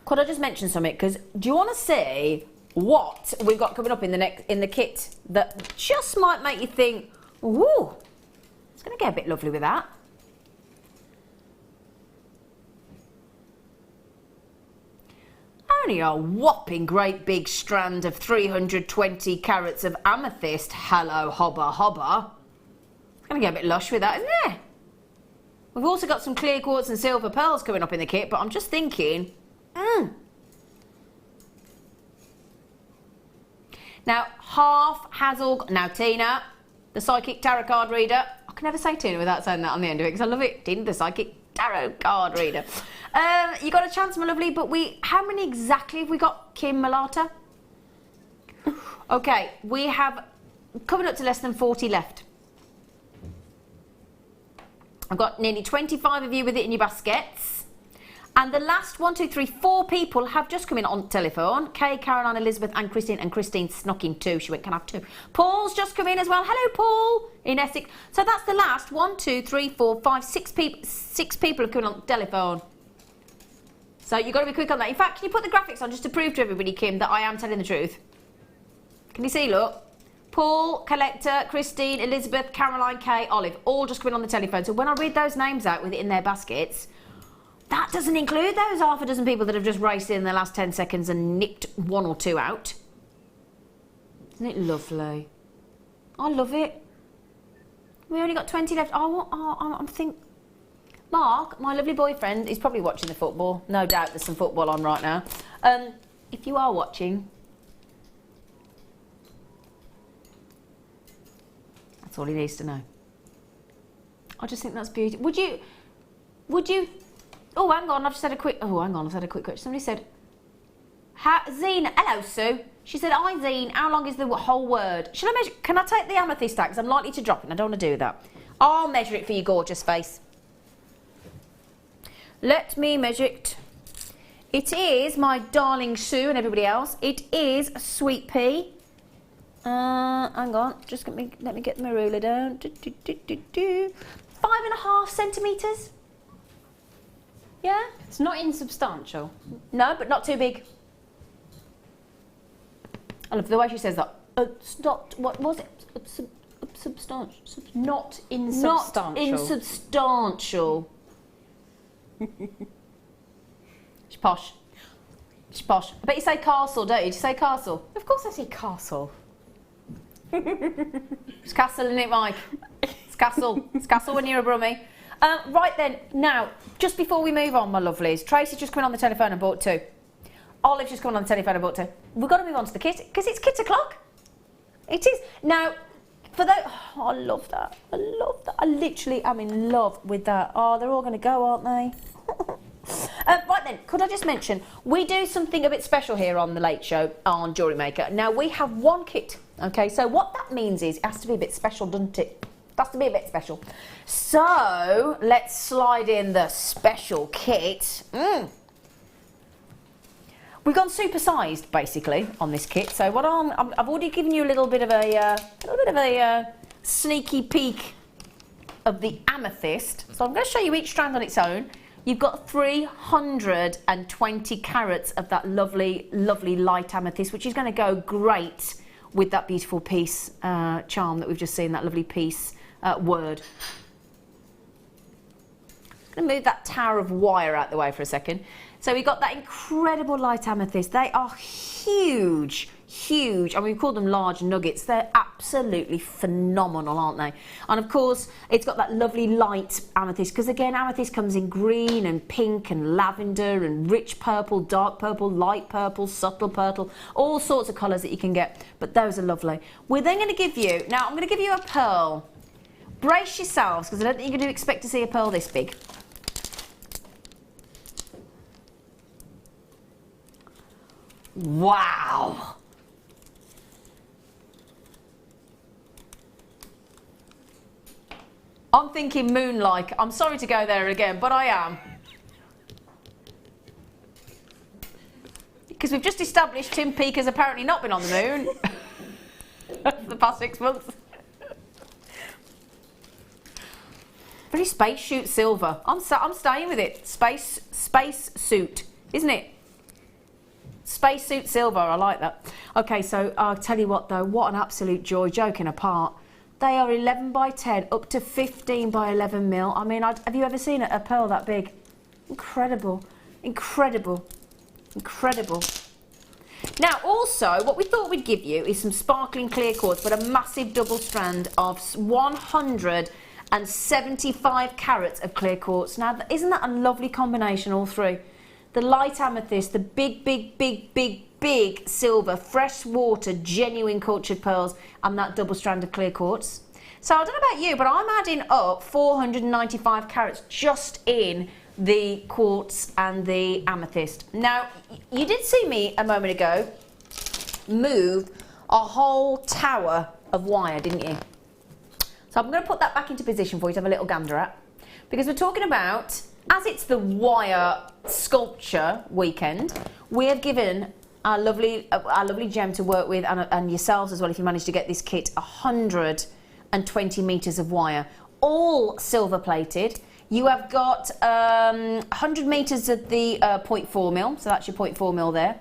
could I just mention something? Because do you want to see what we've got coming up in the kit that just might make you think, ooh, it's going to get a bit lovely with that. Only a whopping great big strand of 320 carats of amethyst. Hello, hobba hobba. It's going to get a bit lush with that, isn't it? We've also got some clear quartz and silver pearls coming up in the kit, but I'm just thinking, Now, half has all... Now, Tina, the psychic tarot card reader. I can never say Tina without saying that on the end of it, because I love it. Tina, the psychic tarot card reader. You got a chance, my lovely, but how many exactly have we got, Kim Malata? Okay, we have coming up to less than 40 left. I've got nearly 25 of you with it in your baskets. And the last 4 people have just come in on telephone. Kay, Caroline, Elizabeth and Christine snuck in 2. She went, can I have 2? Paul's just come in as well. Hello, Paul, in Essex. So that's the last 6 people. 6 people have come in on telephone. So you've got to be quick on that. In fact, can you put the graphics on just to prove to everybody, Kim, that I am telling the truth? Can you see, look? Paul, Collector, Christine, Elizabeth, Caroline, Kay, Olive, all just come in on the telephone. So when I read those names out with it in their baskets, that doesn't include those half a dozen people that have just raced in the last 10 seconds and nicked 1 or 2 out. Isn't it lovely? I love it. We only got 20 left. I'm thinking... Mark, my lovely boyfriend, is probably watching the football. No doubt there's some football on right now. If you are watching, that's all he needs to know. I just think that's beautiful. Would you... Oh, hang on, I've just had a quick... Oh, hang on, I've had a quick question. Somebody said... Zena, hello, Sue. She said, hi, Zena, how long is the whole word? Should I measure... Can I take the amethyst out? Because I'm likely to drop it, and I don't want to do that. I'll measure it for you, gorgeous face. Let me measure it. It is, my darling Sue and everybody else, it is a sweet pea. Hang on, just let me get my ruler down. 5.5 centimetres. Yeah? It's not insubstantial. No, but not too big. I love the way she says that. It's not, what was it? Substantial. Not insubstantial. Not insubstantial. She's posh. She's posh. I bet you say castle, don't you? Do you say castle? Of course I say castle. It's castle, isn't it, Mike? It's castle. It's castle when you're a brummie. Right then, now, just before we move on, my lovelies, Tracy's just coming on the telephone and bought 2. Olive's just coming on the telephone and bought 2. We've got to move on to the kit, because it's kit o'clock. It is. Now, for those... Oh, I love that. I love that. I literally am in love with that. Oh, they're all going to go, aren't they? Right then, could I just mention, we do something a bit special here on The Late Show on Jewellery Maker. Now, we have 1 kit, okay? So what that means is it has to be a bit special, doesn't it? It has to be a bit special. So, let's slide in the special kit. We've gone super-sized, basically, on this kit. So what I've already given you a little bit of a sneaky peek of the amethyst. So I'm going to show you each strand on its own. You've got 320 carats of that lovely, lovely light amethyst, which is going to go great with that beautiful piece charm that we've just seen, that lovely piece word. I'm going to move that tower of wire out the way for a second. So we've got that incredible light amethyst. They are huge, huge. I mean, we call them large nuggets. They're absolutely phenomenal, aren't they? And of course, it's got that lovely light amethyst, because again, amethyst comes in green and pink and lavender and rich purple, dark purple, light purple, subtle purple, all sorts of colours that you can get. But those are lovely. We're then going to give you, now I'm going to give you a pearl. Brace yourselves, because I don't think you're going to expect to see a pearl this big. Wow! I'm thinking moon-like. I'm sorry to go there again, but I am. Because we've just established Tim Peake has apparently not been on the moon for the past 6 months. Very spacesuit silver. I'm staying with it. Space suit, isn't it? Spacesuit silver, I like that. Okay, so I'll tell you what though, what an absolute joy, joking apart. They are 11 by 10, up to 15 by 11 mil. I mean, have you ever seen a pearl that big? Incredible, incredible, incredible. Now also, what we thought we'd give you is some sparkling clear quartz, but a massive double strand of 175 carats of clear quartz. Now, isn't that a lovely combination, all three? The light amethyst, the big, big, big, big, big silver, fresh water, genuine cultured pearls, and that double strand of clear quartz. So I don't know about you, but I'm adding up 495 carats just in the quartz and the amethyst. Now, you did see me a moment ago move a whole tower of wire, didn't you? So I'm going to put that back into position for you to have a little gander at, because we're talking about, as it's the wire sculpture weekend, we have given our lovely Jem to work with, and yourselves as well, if you manage to get this kit, 120 metres of wire, all silver plated. You have got 100 metres of the 0.4 mil, so that's your 0.4 mil there.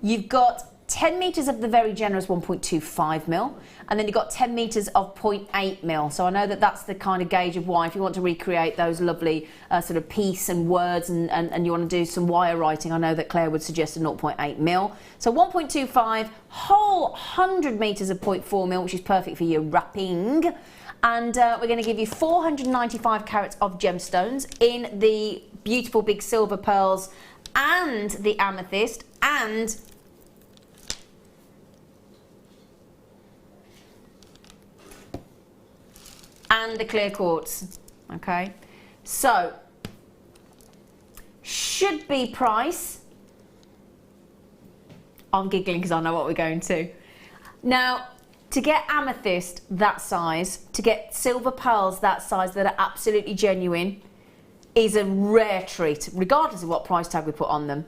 You've got 10 metres of the very generous 1.25 mil, and then you've got 10 metres of 0.8 mil. So I know that that's the kind of gauge of wire. If you want to recreate those lovely sort of piece and words and you want to do some wire writing, I know that Claire would suggest a 0.8 mil. So 1.25, whole 100 metres of 0.4 mil, which is perfect for your wrapping. And we're going to give you 495 carats of gemstones in the beautiful big silver pearls and the amethyst and the clear quartz. Okay, so should be price. I'm giggling because I know what we're going to. Now, to get amethyst that size, to get silver pearls that size that are absolutely genuine, is a rare treat, regardless of what price tag we put on them.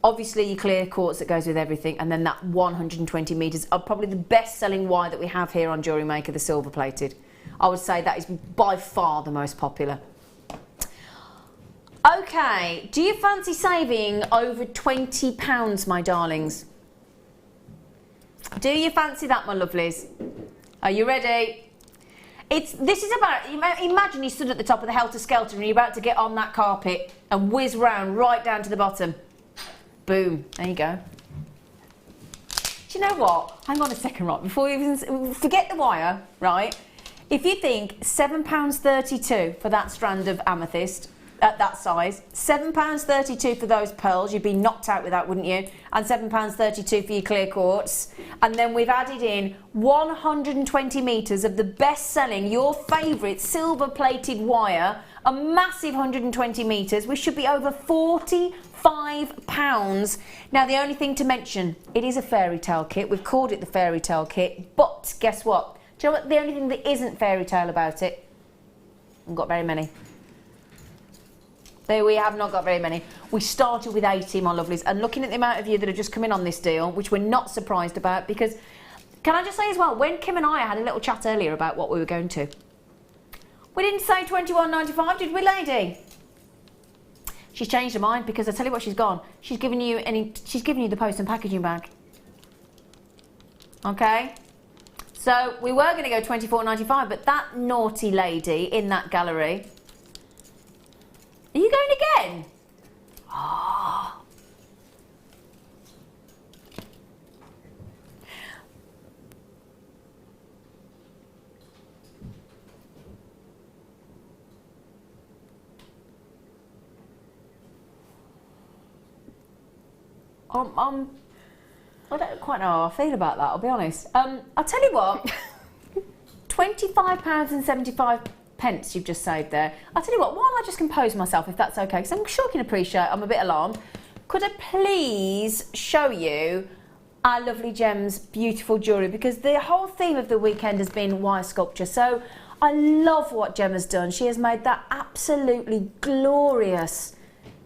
Obviously, your clear quartz that goes with everything, and then that 120 metres are probably the best-selling wire that we have here on Jewellery Maker, the silver-plated. I would say that is by far the most popular. Okay, do you fancy saving over £20, my darlings? Do you fancy that, my lovelies? Are you ready? This is about, imagine you stood at the top of the Helter Skelter and you're about to get on that carpet and whiz round right down to the bottom. Boom, there you go. Do you know what? Hang on a second, right, before you even, forget the wire, right? If you think £7.32 for that strand of amethyst, at that size, £7.32 for those pearls, you'd be knocked out with that, wouldn't you? And £7.32 for your clear quartz. And then we've added in 120 metres of the best-selling, your favourite silver-plated wire, a massive 120 metres, which should be over £45. Now, the only thing to mention, it is a fairy tale kit. We've called it the fairy tale kit, but guess what? Do you know what? The only thing that isn't fairy tale about it, I haven't got very many. We have not got very many. We started with 80, my lovelies, and looking at the amount of you that have just come in on this deal, which we're not surprised about, because, can I just say as well, when Kim and I had a little chat earlier about what we were going to, we didn't say £21.95, did we, lady? She's changed her mind, because I tell you what, she's gone. She's given you the post and packaging bag. Okay? So we were going to go £24.95, but that naughty lady in that gallery. Are you going again? Oh. I don't quite know how I feel about that, I'll be honest. I'll tell you what, £25.75 you've just saved there. I'll tell you what, while I just compose myself, if that's okay, because I'm sure you can appreciate I'm a bit alarmed, could I please show you our lovely Jem's beautiful jewellery, because the whole theme of the weekend has been wire sculpture. So I love what Jem has done. She has made that absolutely glorious,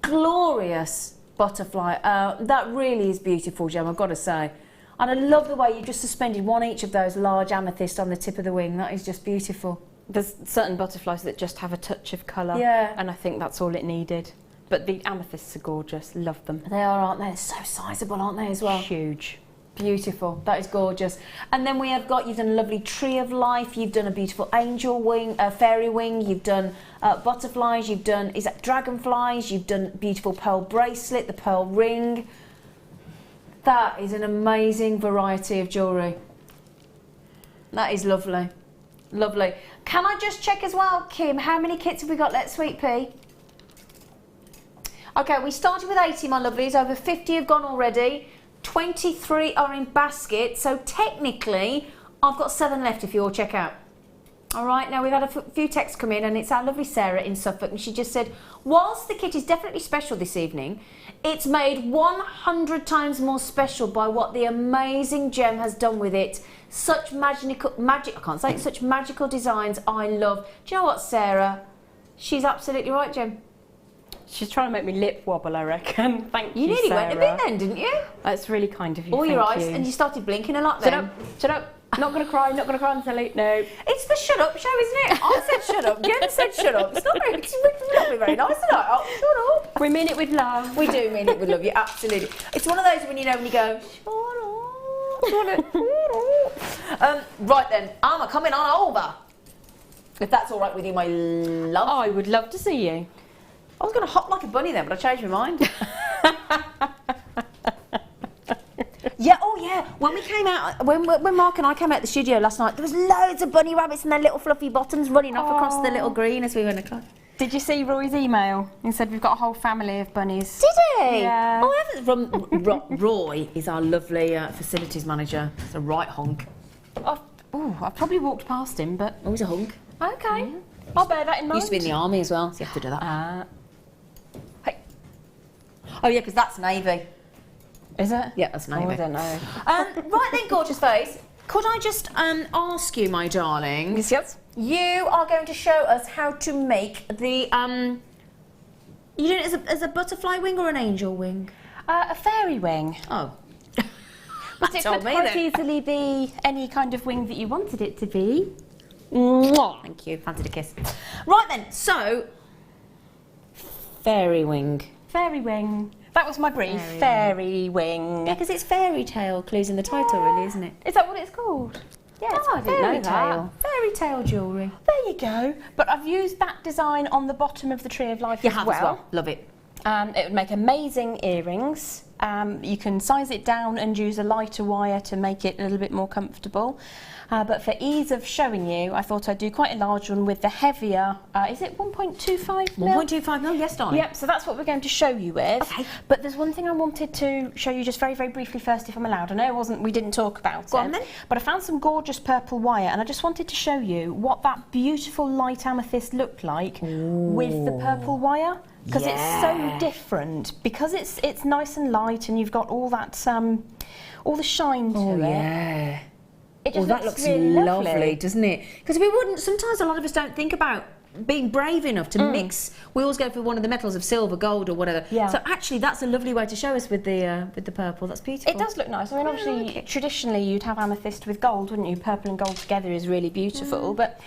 glorious butterfly. That really is beautiful, Jem, I've got to say. And I love the way you just suspended one each of those large amethysts on the tip of the wing. That is just beautiful. There's certain butterflies that just have a touch of colour, yeah, and I think that's all it needed. But the amethysts are gorgeous, love them. They are, aren't they? They're so sizable, aren't they, as well? Huge. Beautiful, that is gorgeous. And then we have got, you've done a lovely tree of life, you've done a beautiful angel wing, fairy wing, you've done butterflies, you've done, is that dragonflies, you've done beautiful pearl bracelet, the pearl ring. That is an amazing variety of jewellery. That is lovely. Lovely. Can I just check as well, Kim, how many kits have we got left, Sweet Pea? Okay, we started with 80, my lovelies. Over 50 have gone already. 23 are in basket. So technically, I've got 7 left if you all check out. All right, now we've had a few texts come in, and it's our lovely Sarah in Suffolk, and she just said, whilst the kit is definitely special this evening, it's made 100 times more special by what the amazing Jem has done with it. Such such magical designs I love. Do you know what, Sarah? She's absolutely right, Jem. She's trying to make me lip wobble, I reckon. Thank you, You nearly Sarah. went a bit then, didn't you? That's really kind of you. All your eyes, and you started blinking a lot then. Shut up, shut up. Not going to cry, not going to cry on telly, no. It's the shut up show, isn't it? I said shut up, Jen said shut up. It's not very nice tonight. Oh, shut up. We mean it with love. We do mean it with love, you absolutely. It's one of those when you go, shut up. Right then, I'm coming on over. If that's all right with you, my love. I would love to see you. I was going to hop like a bunny then, but I changed my mind. Yeah, oh yeah, when we came out, when Mark and I came out the studio last night, there was loads of bunny rabbits and their little fluffy bottoms running off across the little green as we went across. Did you see Roy's email? He said we've got a whole family of bunnies. Did he? Yeah. Oh, I haven't. Roy is our lovely facilities manager. It's a right hunk. I've probably walked past him, but... Oh, he's a hunk. Okay. Yeah. I'll bear that in mind. Used to be in the army as well, so you have to do that. Hey. Oh yeah, because that's Navy. Is it? Yeah, that's Navy. Oh, I don't know. Right then, gorgeous face. Could I just ask you, my darling? Yes. You are going to show us how to make the You doing it as a butterfly wing or an angel wing? A fairy wing. Oh. But it could quite easily be any kind of wing that you wanted it to be. Mwah. Thank you. Fancied a kiss. Right then. So, Fairy wing. Fairy wing. That was my brief. Fairy wing. Yeah, because it's fairy tale clues in the title, really, isn't it? Is that what it's called? Yeah, it's I didn't know that. Fairy tale jewellery. There you go. But I've used that design on the bottom of the Tree of Life as well. Love it. It would make amazing earrings. You can size it down and use a lighter wire to make it a little bit more comfortable. But for ease of showing you, I thought I'd do quite a large one with the heavier, is it 1.25 mil? 1.25 mil, yes darling. Yep, so that's what we're going to show you with. Okay. But there's one thing I wanted to show you just very, very briefly first, if I'm allowed. I know we didn't talk about Go on then. but I found some gorgeous purple wire, and I just wanted to show you what that beautiful light amethyst looked like with the purple wire. Because it's so different, because it's nice and light, and you've got all that all the shine to it. It just that looks really lovely, doesn't it? Because we wouldn't. Sometimes a lot of us don't think about being brave enough to mix. We always go for one of the metals of silver, gold, or whatever. Yeah. So actually, that's a lovely way to show us with the purple. That's beautiful. It does look nice. I mean, obviously, traditionally you'd have amethyst with gold, wouldn't you? Purple and gold together is really beautiful, but.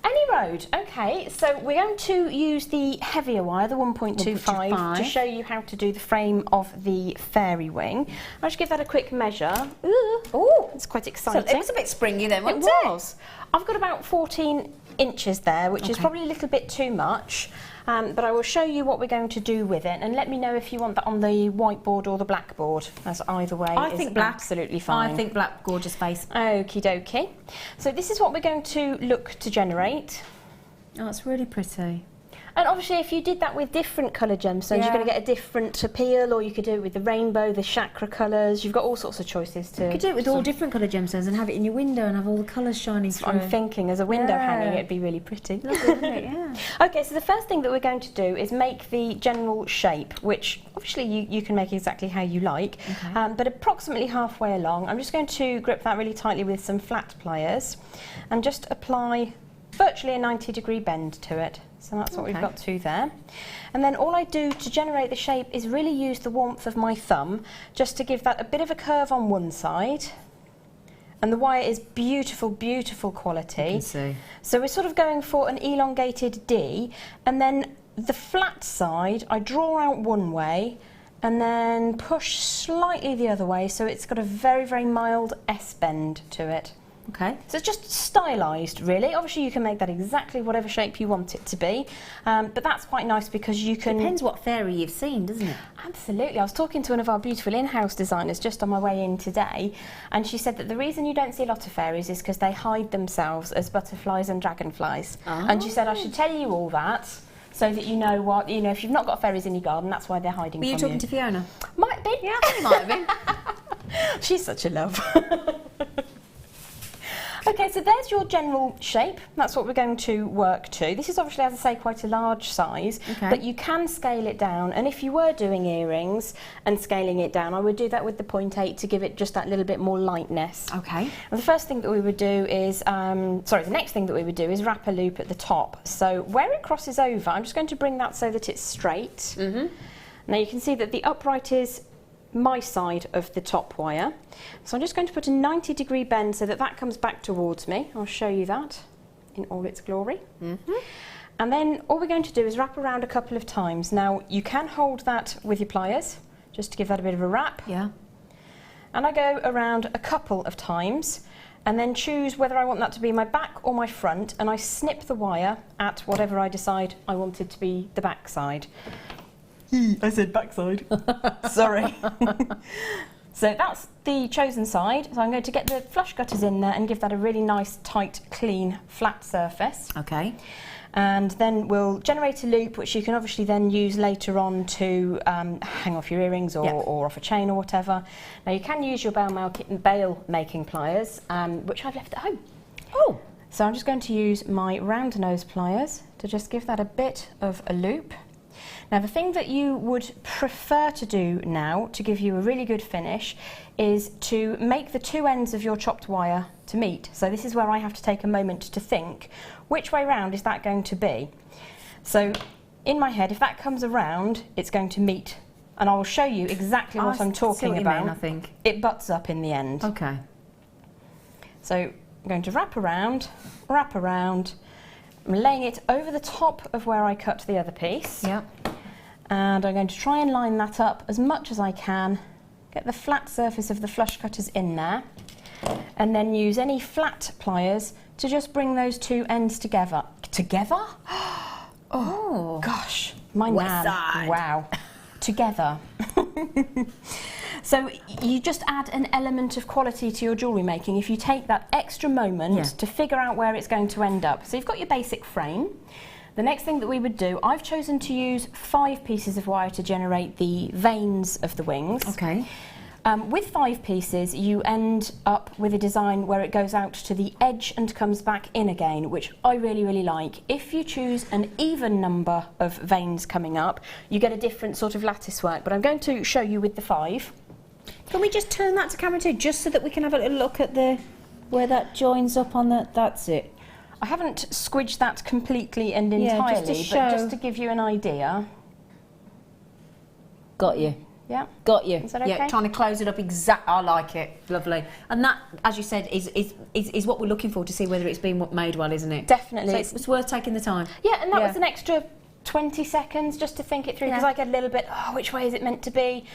Any road, okay, so we're going to use the heavier wire, the 1.25, to show you how to do the frame of the fairy wing. I'll just give that a quick measure. Ooh, it's quite exciting. So it was a bit springy then, wasn't it? It was. I've got about 14 inches there, which is probably a little bit too much. But I will show you what we're going to do with it, and let me know if you want that on the whiteboard or the blackboard, as either way is absolutely fine. I think black, gorgeous face. Okie dokie. So this is what we're going to look to generate. Oh, it's really pretty. And obviously, if you did that with different coloured gemstones, you're going to get a different appeal, or you could do it with the rainbow, the chakra colours. You've got all sorts of choices to... You could do it with all different coloured gemstones and have it in your window and have all the colours shining through. I'm thinking, as a window hanging, it'd be really pretty. Lovely, wouldn't it? Yeah. Okay, so the first thing that we're going to do is make the general shape, which obviously you can make exactly how you like, but approximately halfway along. I'm just going to grip that really tightly with some flat pliers and just apply virtually a 90-degree bend to it. So that's what we've got to there. And then all I do to generate the shape is really use the warmth of my thumb just to give that a bit of a curve on one side. And the wire is beautiful, beautiful quality. I can see. So we're sort of going for an elongated D, and then the flat side I draw out one way and then push slightly the other way, so it's got a very, very mild S bend to it. Okay. So it's just stylised, really. Obviously, you can make that exactly whatever shape you want it to be, but that's quite nice because you can... Depends what fairy you've seen, doesn't it? Absolutely. I was talking to one of our beautiful in-house designers just on my way in today, and she said that the reason you don't see a lot of fairies is because they hide themselves as butterflies and dragonflies. Oh. And she said, I should tell you all that so that you know what, if you've not got fairies in your garden, that's why they're hiding from you. Were you talking to Fiona? Might have been. Yeah, I think might have been. She's such a love. Okay, so there's your general shape. That's what we're going to work to. This is obviously, as I say, quite a large size, but you can scale it down. And if you were doing earrings and scaling it down, I would do that with the 0.8 to give it just that little bit more lightness. Okay. And the first thing that we would do is, the next thing that we would do is wrap a loop at the top. So where it crosses over, I'm just going to bring that so that it's straight. Now you can see that the upright is my side of the top wire. So I'm just going to put a 90-degree bend so that that comes back towards me. I'll show you that in all its glory. And then all we're going to do is wrap around a couple of times. Now you can hold that with your pliers just to give that a bit of a wrap. Yeah. And I go around a couple of times and then choose whether I want that to be my back or my front, and I snip the wire at whatever I decide I want it to be the back side. I said backside. Sorry. So that's the chosen side. So I'm going to get the flush gutters in there and give that a really nice, tight, clean, flat surface. Okay. And then we'll generate a loop, which you can obviously then use later on to hang off your earrings or off a chain or whatever. Now you can use your bail making pliers, which I've left at home. Oh. So I'm just going to use my round nose pliers to just give that a bit of a loop. Now the thing that you would prefer to do now to give you a really good finish is to make the two ends of your chopped wire to meet. So this is where I have to take a moment to think, which way round is that going to be? So in my head, if that comes around, it's going to meet, and I will show you exactly what I'm talking about. I think. It butts up in the end. Okay. So I'm going to wrap around, I'm laying it over the top of where I cut the other piece. Yep. And I'm going to try and line that up as much as I can, get the flat surface of the flush cutters in there, and then use any flat pliers to just bring those two ends together. Together? Oh, gosh. My nan. Wow. Together. So you just add an element of quality to your jewellery making if you take that extra moment to figure out where it's going to end up. So you've got your basic frame. The next thing that we would do, I've chosen to use 5 pieces of wire to generate the veins of the wings. Okay. With 5 pieces, you end up with a design where it goes out to the edge and comes back in again, which I really, really like. If you choose an even number of veins coming up, you get a different sort of lattice work, but I'm going to show you with the 5. Can we just turn that to camera too, just so that we can have a little look at the where that joins up on the, that's it. I haven't squidged that completely and entirely, but just to give you an idea. Got you. Yeah. Got you. Is that okay? Yeah, trying to close it up exactly. I like it. Lovely. And that, as you said, is what we're looking for to see whether it's been made well, isn't it? Definitely. So it's worth taking the time. Yeah, and that was an extra 20 seconds just to think it through, because I get a little bit, oh, which way is it meant to be?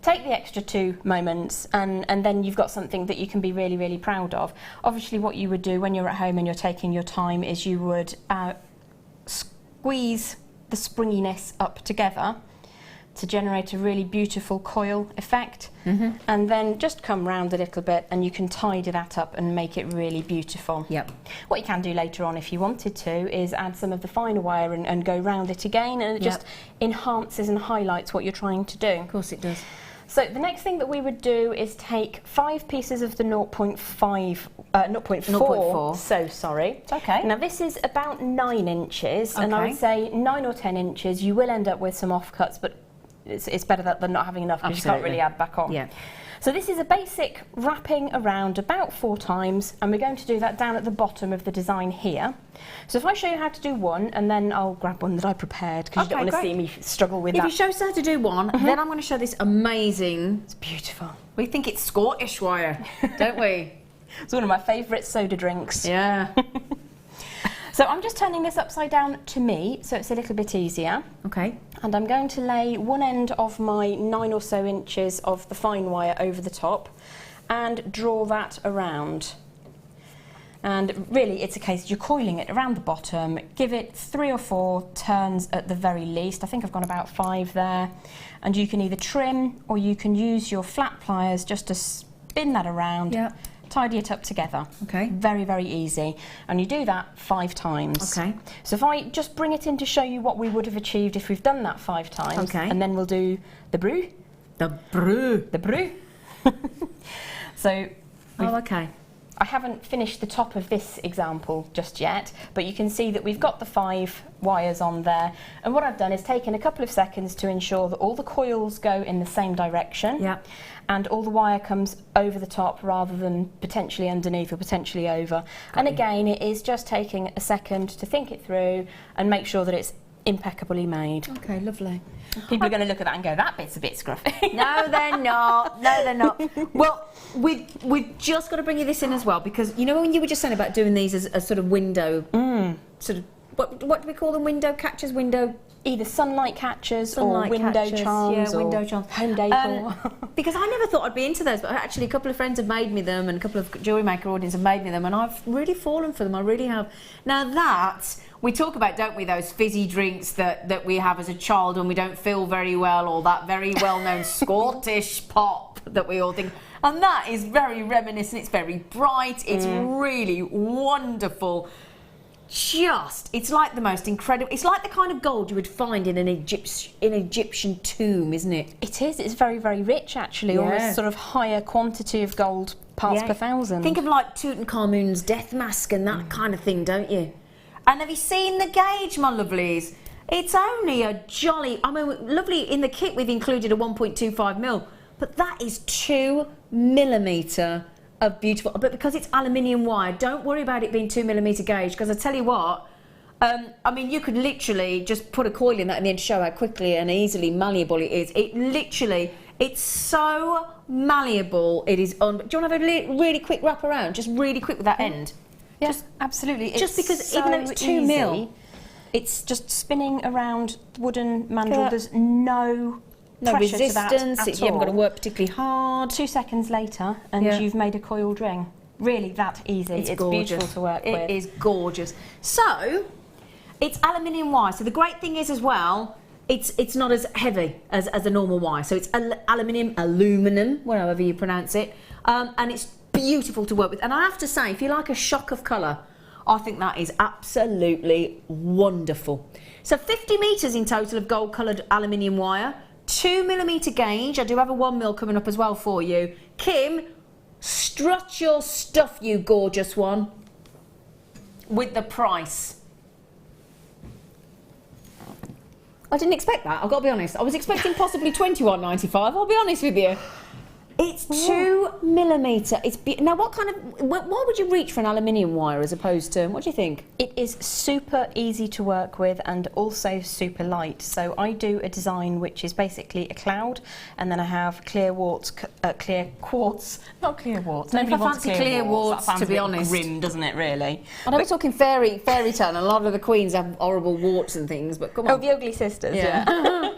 Take the extra 2 moments and then you've got something that you can be really, really proud of. Obviously what you would do when you're at home and you're taking your time is you would squeeze the springiness up together to generate a really beautiful coil effect, and then just come round a little bit and you can tidy that up and make it really beautiful. Yep. What you can do later on if you wanted to is add some of the finer wire and go round it again, and it just enhances and highlights what you're trying to do. Of course it does. So the next thing that we would do is take 5 pieces of the 0.4. So sorry. It's okay. Now this is about 9 inches, and I would say 9 or 10 inches. You will end up with some offcuts, but it's better than not having enough, because you can't really add back on. Yeah. So this is a basic wrapping around about 4 times, and we're going to do that down at the bottom of the design here. So if I show you how to do one, and then I'll grab one that I prepared, because you don't want to see me struggle with that. If you show us how to do one, then I'm going to show this amazing... It's beautiful. We think it's Scottish wire, don't we? It's one of my favourite soda drinks. Yeah. So I'm just turning this upside down to me, so it's a little bit easier. Okay. And I'm going to lay one end of my 9 or so inches of the fine wire over the top and draw that around. And really it's a case you're coiling it around the bottom, give it 3 or 4 turns at the very least. I think I've gone about 5 there. And you can either trim or you can use your flat pliers just to spin that around. Yeah. Tidy it up together. Okay. Very, very easy. And you do that 5 times. Okay. So if I just bring it in to show you what we would have achieved if we've done that 5 times. Okay. And then we'll do the brew. The brew. The brew. So. Okay. I haven't finished the top of this example just yet, but you can see that we've got the 5 wires on there. And what I've done is taken a couple of seconds to ensure that all the coils go in the same direction. Yeah. And all the wire comes over the top rather than potentially underneath or potentially over. And again, it is just taking a second to think it through and make sure that it's impeccably made. Okay, lovely. People are going to look at that and go, that bit's a bit scruffy. No, they're not. No, they're not. Well, we've just got to bring you this in as well, because you know when you were just saying about doing these as sort of window, sort of, what do we call them? Window catchers, either sunlight catchers or window charms. Yeah, window charms. Home decor. Because I never thought I'd be into those, but actually a couple of friends have made me them, and a couple of Jewellery Maker audience have made me them, and I've really fallen for them. I really have. Now that we talk about, don't we, those fizzy drinks that we have as a child when we don't feel very well, or that very well-known Scottish pop that we all think. And that is very reminiscent. It's very bright. It's really wonderful. It's like the most incredible. It's like the kind of gold you would find in an Egyptian tomb, isn't it? It is. It's very, very rich, actually. Almost sort of higher quantity of gold parts per thousand. Think of like Tutankhamun's death mask and that kind of thing, don't you? And have you seen the gauge, my lovelies? It's only a jolly... I mean, lovely, in the kit we've included a 1.25mm, but that is 2mm of beautiful... But because it's aluminium wire, don't worry about it being 2mm gauge, because I tell you what, I mean, you could literally just put a coil in that and then show how quickly and easily malleable it is. It literally... It's so malleable, it is... Do you want to have a really quick wrap around? Just really quick with that end? Yes, absolutely. Just because even though it's 2mm, It's just spinning around the wooden mandrel. There's no pressure resistance, to that you haven't got to work particularly hard. 2 seconds later and you've made a coiled ring. Really that easy. It's beautiful to work with. It is gorgeous. So, it's aluminium wire. So the great thing is as well, it's not as heavy as a normal wire. So it's aluminum, whatever you pronounce it. And it's beautiful to work with. And I have to say, if you like a shock of colour, I think that is absolutely wonderful. So 50 metres in total of gold coloured aluminium wire, 2mm gauge. I do have a 1mm coming up as well for you. Kim, strut your stuff, you gorgeous one, with the price. I didn't expect that, I've got to be honest. I was expecting possibly £21.95, I'll be honest with you. It's 2mm. It's now, what kind of? Why would you reach for an aluminium wire as opposed to? What do you think? It is super easy to work with and also super light. So I do a design which is basically a cloud, and then I have clear quartz, not clear quartz. Nobody wants clear quartz, that sounds to be a bit honest. grim, doesn't it? Really. I know we're talking fairy tale, and a lot of the queens have horrible warts and things. But come on. Oh, the ugly sisters. Yeah.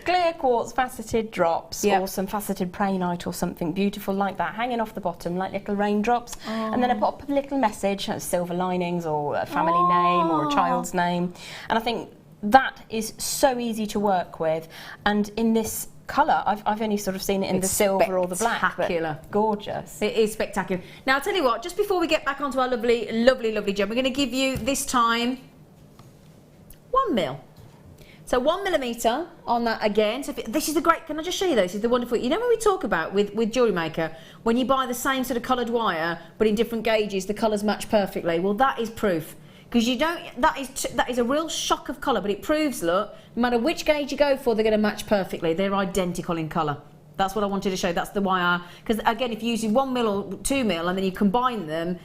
Clear quartz faceted drops, or some faceted prainite or something beautiful like that, hanging off the bottom like little raindrops. And then I put up a little message, silver linings or a family name or a child's name. And I think that is so easy to work with. And in this colour, I've only sort of seen it in the silver or the black. Spectacular. Gorgeous. It is spectacular. Now, I'll tell you what, just before we get back onto our lovely, lovely, lovely gem, we're going to give you this time 1mm. So 1mm on that again. So this is the great, can I just show you this? This is the wonderful, you know when we talk about with Jewellery Maker, when you buy the same sort of coloured wire, but in different gauges, the colours match perfectly. Well, that is proof. Because you don't, that is a real shock of colour, but it proves, look, no matter which gauge you go for, they're going to match perfectly. They're identical in colour. That's what I wanted to show. That's the wire. Because again, if you use 1mm or 2mm and then you combine them,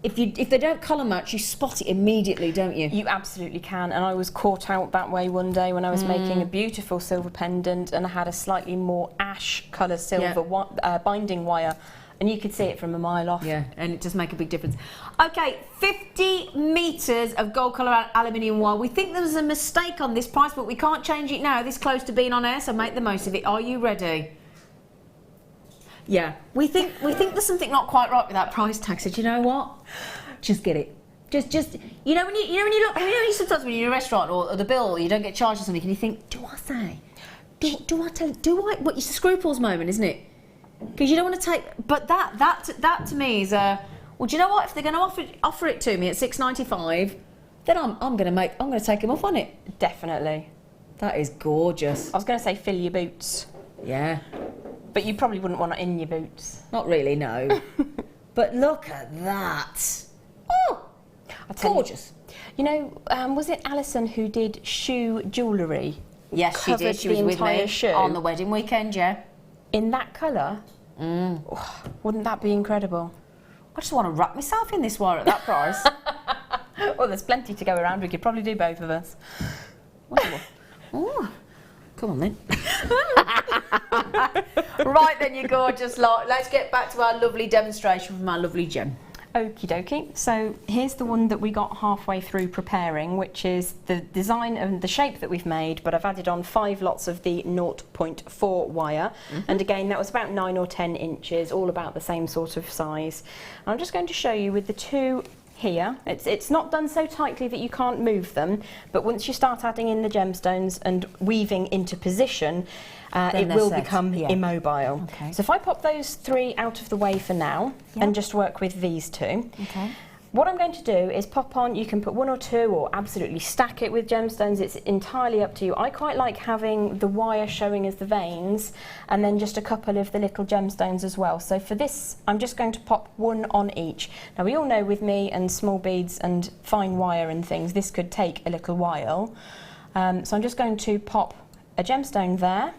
if they don't colour match, you spot it immediately, don't you? You absolutely can, and I was caught out that way one day when I was making a beautiful silver pendant, and I had a slightly more ash colour silver binding wire, and you could see it from a mile off. Yeah, and it does make a big difference. Okay, 50 metres of gold colour aluminium wire. We think there was a mistake on this price, but we can't change it now, this close to being on air, so make the most of it. Are you ready? Yeah, we think there's something not quite right with that price tag. So do you know what? Just get it. Just you know when you sometimes when you're in a restaurant or the bill, you don't get charged or something, and you think, do I say? Do I? What? It's a scruples moment, isn't it? Because you don't want to take. But that to me is well, do you know what? If they're going to offer it to me at $6.95, then I'm going to take them off on it. Definitely. That is gorgeous. I was going to say fill your boots. Yeah. But you probably wouldn't want it in your boots. Not really, no. But look at that. Oh, gorgeous. You know, was it Alison who did shoe jewellery? Yes, she did. She was with me on the wedding weekend, yeah. In that colour? Oh, wouldn't that be incredible? I just want to wrap myself in this wire at that price. Well, there's plenty to go around. We could probably do both of us. Oh. Come on then. Right then, you gorgeous lot. Let's get back to our lovely demonstration from our lovely Jem. Okie dokie. So here's the one that we got halfway through preparing, which is the design and the shape that we've made, but I've added on 5 lots of the 0.4 wire. And again, that was about 9 or 10 inches, all about the same sort of size. I'm just going to show you with the 2 here. It's not done so tightly that you can't move them, but once you start adding in the gemstones and weaving into position, it will become immobile. Okay. So if I pop those 3 out of the way for now and just work with these 2. Okay. What I'm going to do is pop on, you can put 1 or 2 or absolutely stack it with gemstones, it's entirely up to you. I quite like having the wire showing as the veins and then just a couple of the little gemstones as well. So for this, I'm just going to pop 1 on each. Now we all know with me and small beads and fine wire and things, this could take a little while. So I'm just going to pop a gemstone there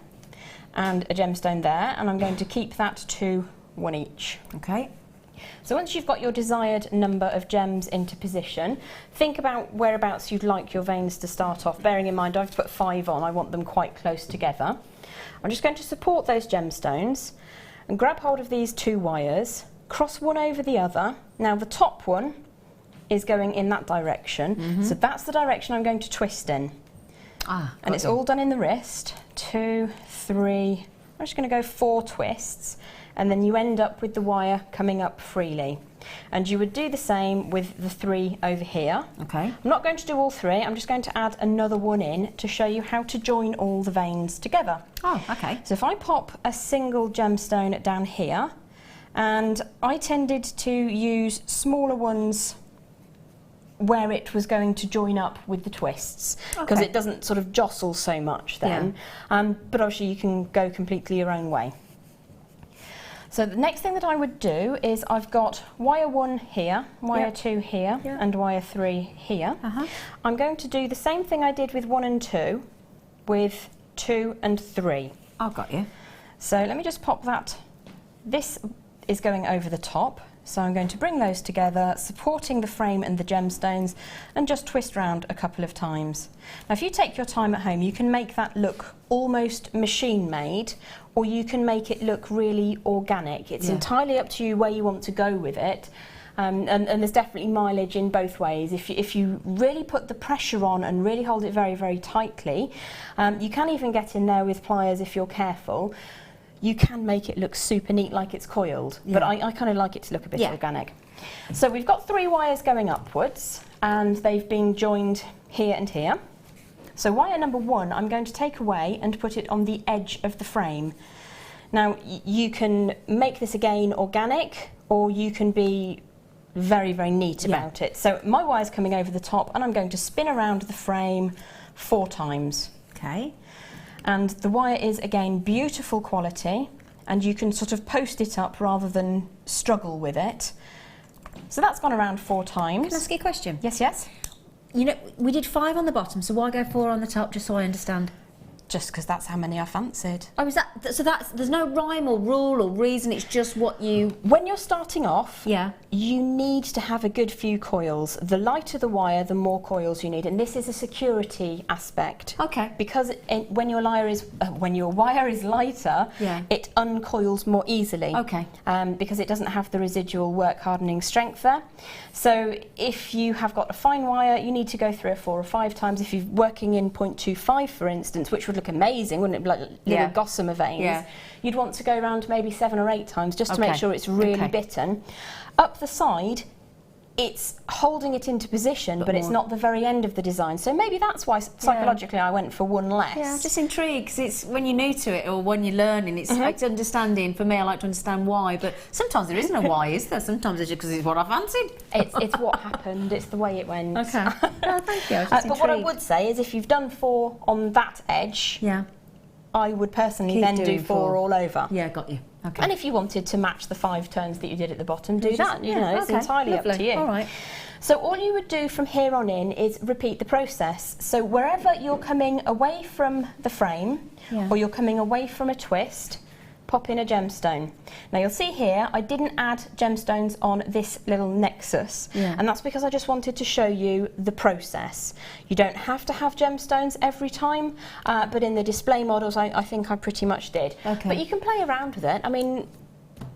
and a gemstone there, and I'm going to keep that to 1 each. Okay. So once you've got your desired number of gems into position, think about whereabouts you'd like your veins to start off. Bearing in mind I've put 5 on, I want them quite close together. I'm just going to support those gemstones and grab hold of these 2 wires, cross one over the other. Now the top one is going in that direction. So that's the direction I'm going to twist in. And it's all done in the wrist. 2, 3, I'm just going to go 4 twists, and then you end up with the wire coming up freely. And you would do the same with the 3 over here. Okay. I'm not going to do all 3, I'm just going to add another one in to show you how to join all the veins together. Oh, okay. So if I pop a single gemstone down here, and I tended to use smaller ones where it was going to join up with the twists, because it doesn't sort of jostle so much then. But obviously you can go completely your own way. So the next thing that I would do is I've got wire 1 here, wire 2 here, and wire 3 here. I'm going to do the same thing I did with 1 and 2 with 2 and 3. I've got you. So let me just pop that. This is going over the top. So I'm going to bring those together, supporting the frame and the gemstones, and just twist round a couple of times. Now if you take your time at home, you can make that look almost machine made, or you can make it look really organic. It's entirely up to you where you want to go with it. And there's definitely mileage in both ways. If you really put the pressure on and really hold it very, very tightly, you can even get in there with pliers if you're careful. You can make it look super neat like it's coiled, but I kind of like it to look a bit organic. So we've got 3 wires going upwards, and they've been joined here and here. So wire number 1 I'm going to take away and put it on the edge of the frame. Now you can make this again organic, or you can be very, very neat about it. So my wire's coming over the top, and I'm going to spin around the frame 4 times. Okay. And the wire is again beautiful quality, and you can sort of post it up rather than struggle with it. So that's gone around 4 times. Can I ask you a question? Yes, yes. You know, we did 5 on the bottom, so why go 4 on the top, just so I understand? Just because that's how many I fancied. Oh, is that, so there's no rhyme or rule or reason, it's just what you... When you're starting off, you need to have a good few coils. The lighter the wire, the more coils you need, and this is a security aspect. Okay. Because when your wire is lighter, it uncoils more easily. Okay. Because it doesn't have the residual work hardening strength there. So if you have got a fine wire, you need to go 3 or 4 or 5 times. If you're working in 0.25, for instance, which would look amazing, wouldn't it, like little gossamer veins, you'd want to go around maybe 7 or 8 times just to make sure it's really bitten. Up the side, it's holding it into position, but it's not the very end of the design. So maybe that's why psychologically I went for 1 less. Yeah, I'm just intrigued, because it's when you're new to it or when you're learning, it's like understanding. For me, I like to understand why, but sometimes there isn't a why, is there? Sometimes it's just because it's what I fancied. It's what happened, it's the way it went. Okay. Oh, thank you. I was just but what I would say is if you've done 4 on that edge, I would personally then do 4 all over. Yeah, got you. Okay. And if you wanted to match the 5 turns that you did at the bottom, do that. You know, it's entirely up to you. All right. So all you would do from here on in is repeat the process. So wherever you're coming away from the frame, or you're coming away from a twist, pop in a gemstone. Now you'll see here I didn't add gemstones on this little nexus, and that's because I just wanted to show you the process. You don't have to have gemstones every time, but in the display models I think I pretty much did. But you can play around with it. I mean,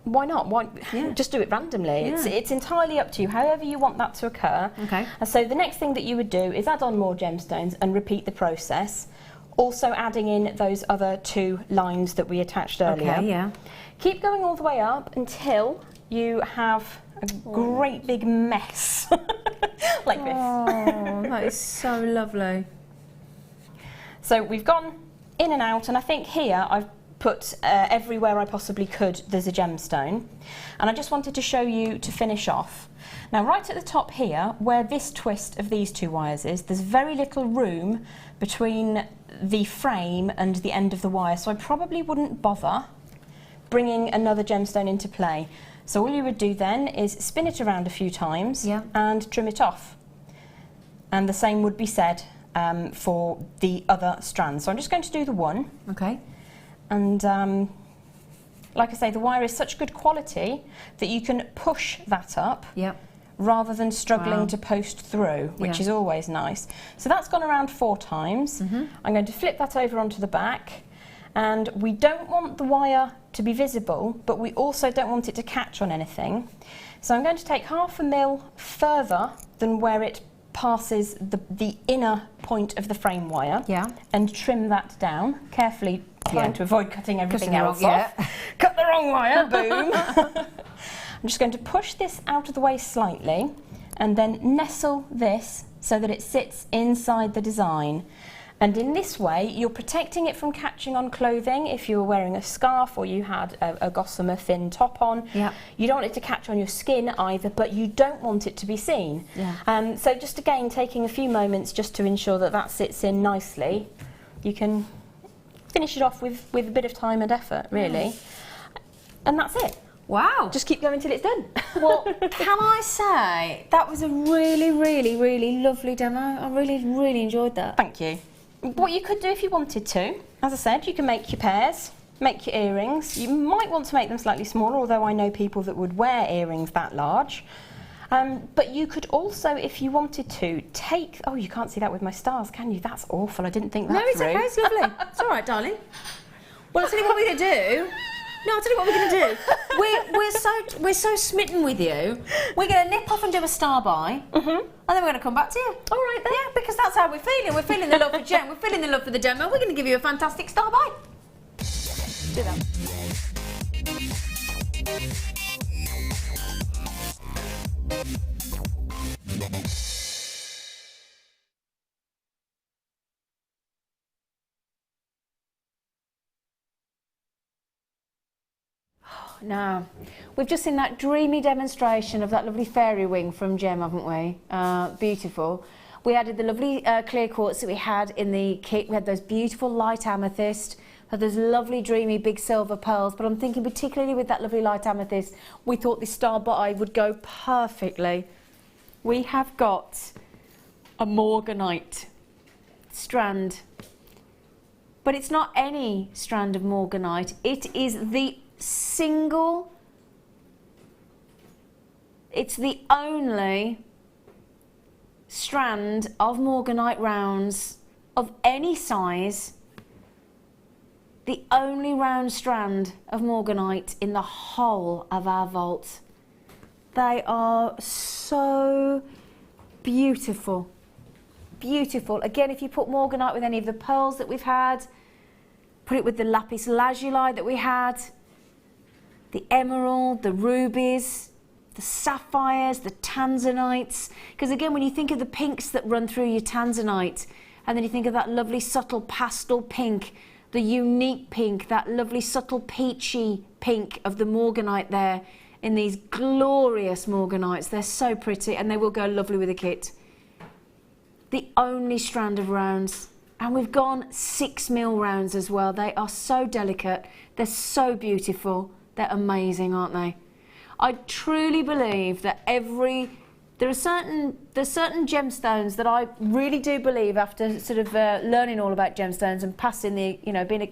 why not? Why just do it randomly? It's entirely up to you, however you want that to occur. And so the next thing that you would do is add on more gemstones and repeat the process. Also adding in those other 2 lines that we attached earlier. Keep going all the way up until you have a great big mess like this. Oh, that is so lovely. So we've gone in and out, and I think here I've put everywhere I possibly could there's a gemstone, and I just wanted to show you to finish off. Now right at the top here, where this twist of these 2 wires is, there's very little room between the frame and the end of the wire, so I probably wouldn't bother bringing another gemstone into play. So all you would do then is spin it around a few times and trim it off. And the same would be said for the other strands. So I'm just going to do the 1. Okay. And like I say, the wire is such good quality that you can push that up rather than struggling to post through, which is always nice. So that's gone around 4 times. I'm going to flip that over onto the back, And we don't want the wire to be visible, but we also don't want it to catch on anything. So I'm going to take 1/2 mil further than where it passes the inner point of the frame wire, and trim that down, carefully trying to avoid cutting everything else off. Cut the wrong wire, boom. I'm just going to push this out of the way slightly and then nestle this so that it sits inside the design. And in this way, you're protecting it from catching on clothing. If you were wearing a scarf or you had a gossamer thin top on, you don't want it to catch on your skin either, but you don't want it to be seen. So just again, taking a few moments just to ensure that that sits in nicely, you can finish it off with a bit of time and effort, really. And that's it. Wow. Just keep going till it's done. Well, can I say, that was a really, really, really lovely demo. I really, really enjoyed that. Thank you. What you could do if you wanted to, as I said, you can make your pairs, make your earrings. You might want to make them slightly smaller, although I know people that would wear earrings that large. But you could also, if you wanted to, take... Oh, you can't see that with my stars, can you? That's awful. I didn't think that No, it's through. okay. It's lovely. It's all right, darling. Well, I'll tell you what we're going to do. No, I'll tell you what we're going to do. We're so smitten with you. We're going to nip off and do a star buy, and then we're going to come back to you. All right, then. Yeah, because that's how we're feeling. We're feeling the love for Jem. We're feeling the love for the demo. We're going to give you a fantastic star buy. Do that. Now, we've just seen that dreamy demonstration of that lovely fairy wing from Jem, haven't we? Beautiful. We added the lovely clear quartz that we had in the kit. We had those beautiful light amethyst, had those lovely dreamy big silver pearls, but I'm thinking particularly with that lovely light amethyst, we thought this star buy would go perfectly. We have got a morganite strand, but it's not any strand of morganite. It is it's the only strand of morganite rounds of any size, the only round strand of morganite in the whole of our vault. They are so beautiful, beautiful. Again, if you put morganite with any of the pearls that we've had, put it with the lapis lazuli that we had, the emerald, the rubies, the sapphires, the tanzanites. Because again, when you think of the pinks that run through your tanzanite, and then you think of that lovely subtle pastel pink, the unique pink, that lovely subtle peachy pink of the morganite there in these glorious morganites. They're so pretty and they will go lovely with a kit. The only strand of rounds. And we've gone 6 mil rounds as well. They are so delicate. They're so beautiful. They're amazing, aren't they? I truly believe that there's certain gemstones that I really do believe, after sort of learning all about gemstones and passing the,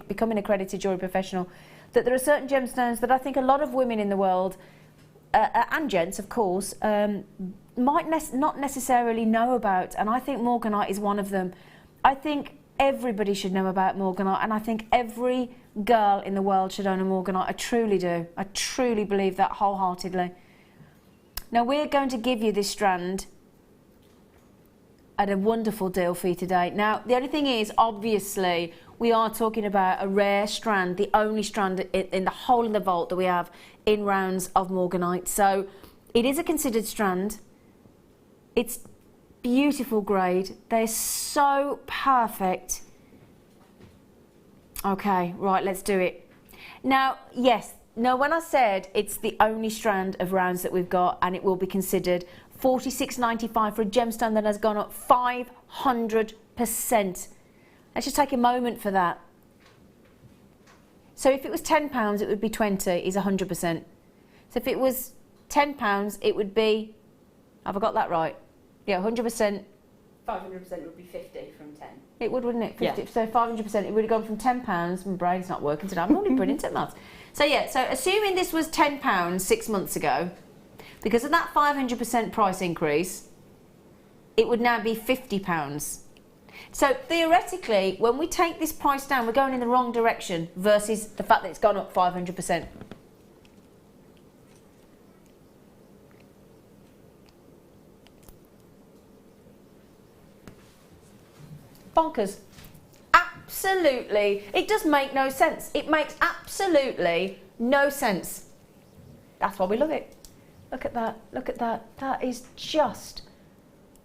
becoming an accredited jewellery professional, that there are certain gemstones that I think a lot of women in the world, and gents of course, might not necessarily know about, and I think morganite is one of them. I think everybody should know about morganite, and I think every girl in the world should own a morganite. I truly do. I truly believe that wholeheartedly. Now we're going to give you this strand at a wonderful deal for you today. Now the only thing is, obviously, we are talking about a rare strand, the only strand in the whole of the vault that we have in rounds of morganite. So it is a considered strand. It's beautiful grade. They're so perfect. Okay, right, let's do it. Now, yes, now when I said it's the only strand of rounds that we've got, and it will be considered $46.95 for a gemstone that has gone up 500%. Let's just take a moment for that. So if it was £10, it would be 20, is 100%. So if it was £10, it would be, have I got that right? Yeah, 100%. 500% would be 50 from 10. It would, wouldn't it? 50. Yeah. So 500%, it would have gone from £10. My brain's not working today. I'm normally brilliant at maths. So yeah, so assuming this was £10 6 months ago, because of that 500% price increase, it would now be £50. So theoretically, when we take this price down, we're going in the wrong direction versus the fact that it's gone up 500%. Bonkers. Absolutely. It does make no sense. It makes absolutely no sense. That's why we love it. Look at that. Look at that. That is just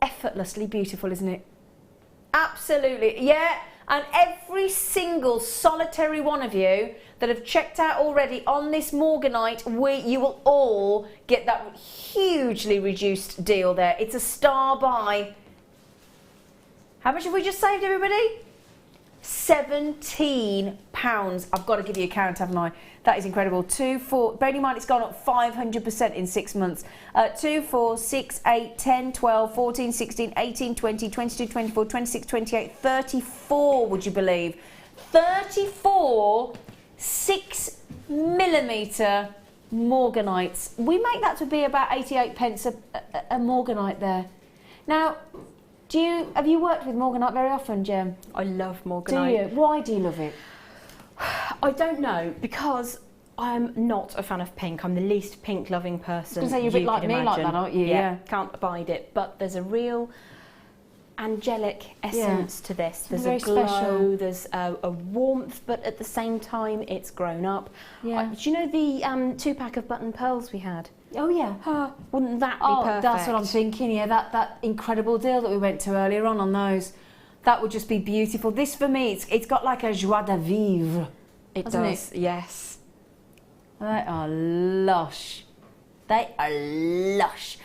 effortlessly beautiful, isn't it? Absolutely. Yeah. And every single solitary one of you that have checked out already on this Morganite, you will all get that hugely reduced deal there. It's a star buy. How much have we just saved, everybody? £17. I've got to give you a count, haven't I? That is incredible. 2, 4, bearing in mind it's gone up 500% in 6 months. 2, 4, 6, 8, 10, 12, 14, 16, 18, 20, 22, 24, 26, 28, 34, would you believe? 34 6mm Morganites. We make that to be about 88 pence a Morganite there. Now, have you worked with Morganite very often, Jem? I love Morganite. Do you? Why do you love it? I don't know, because I'm not a fan of pink. I'm the least pink-loving person. I was going to say, you're a bit like me like that, aren't you? Yeah, can't abide it. But there's a real angelic essence to this. There's a glow, special. There's a warmth, but at the same time, it's grown up. Yeah. Do you know the 2-pack of button pearls we had? Oh yeah. Wouldn't that be perfect? That's what I'm thinking. Yeah, that incredible deal that we went to earlier on those. That would just be beautiful. This for me, it's got like a joie de vivre. It does. Yes. They are lush. They are lush.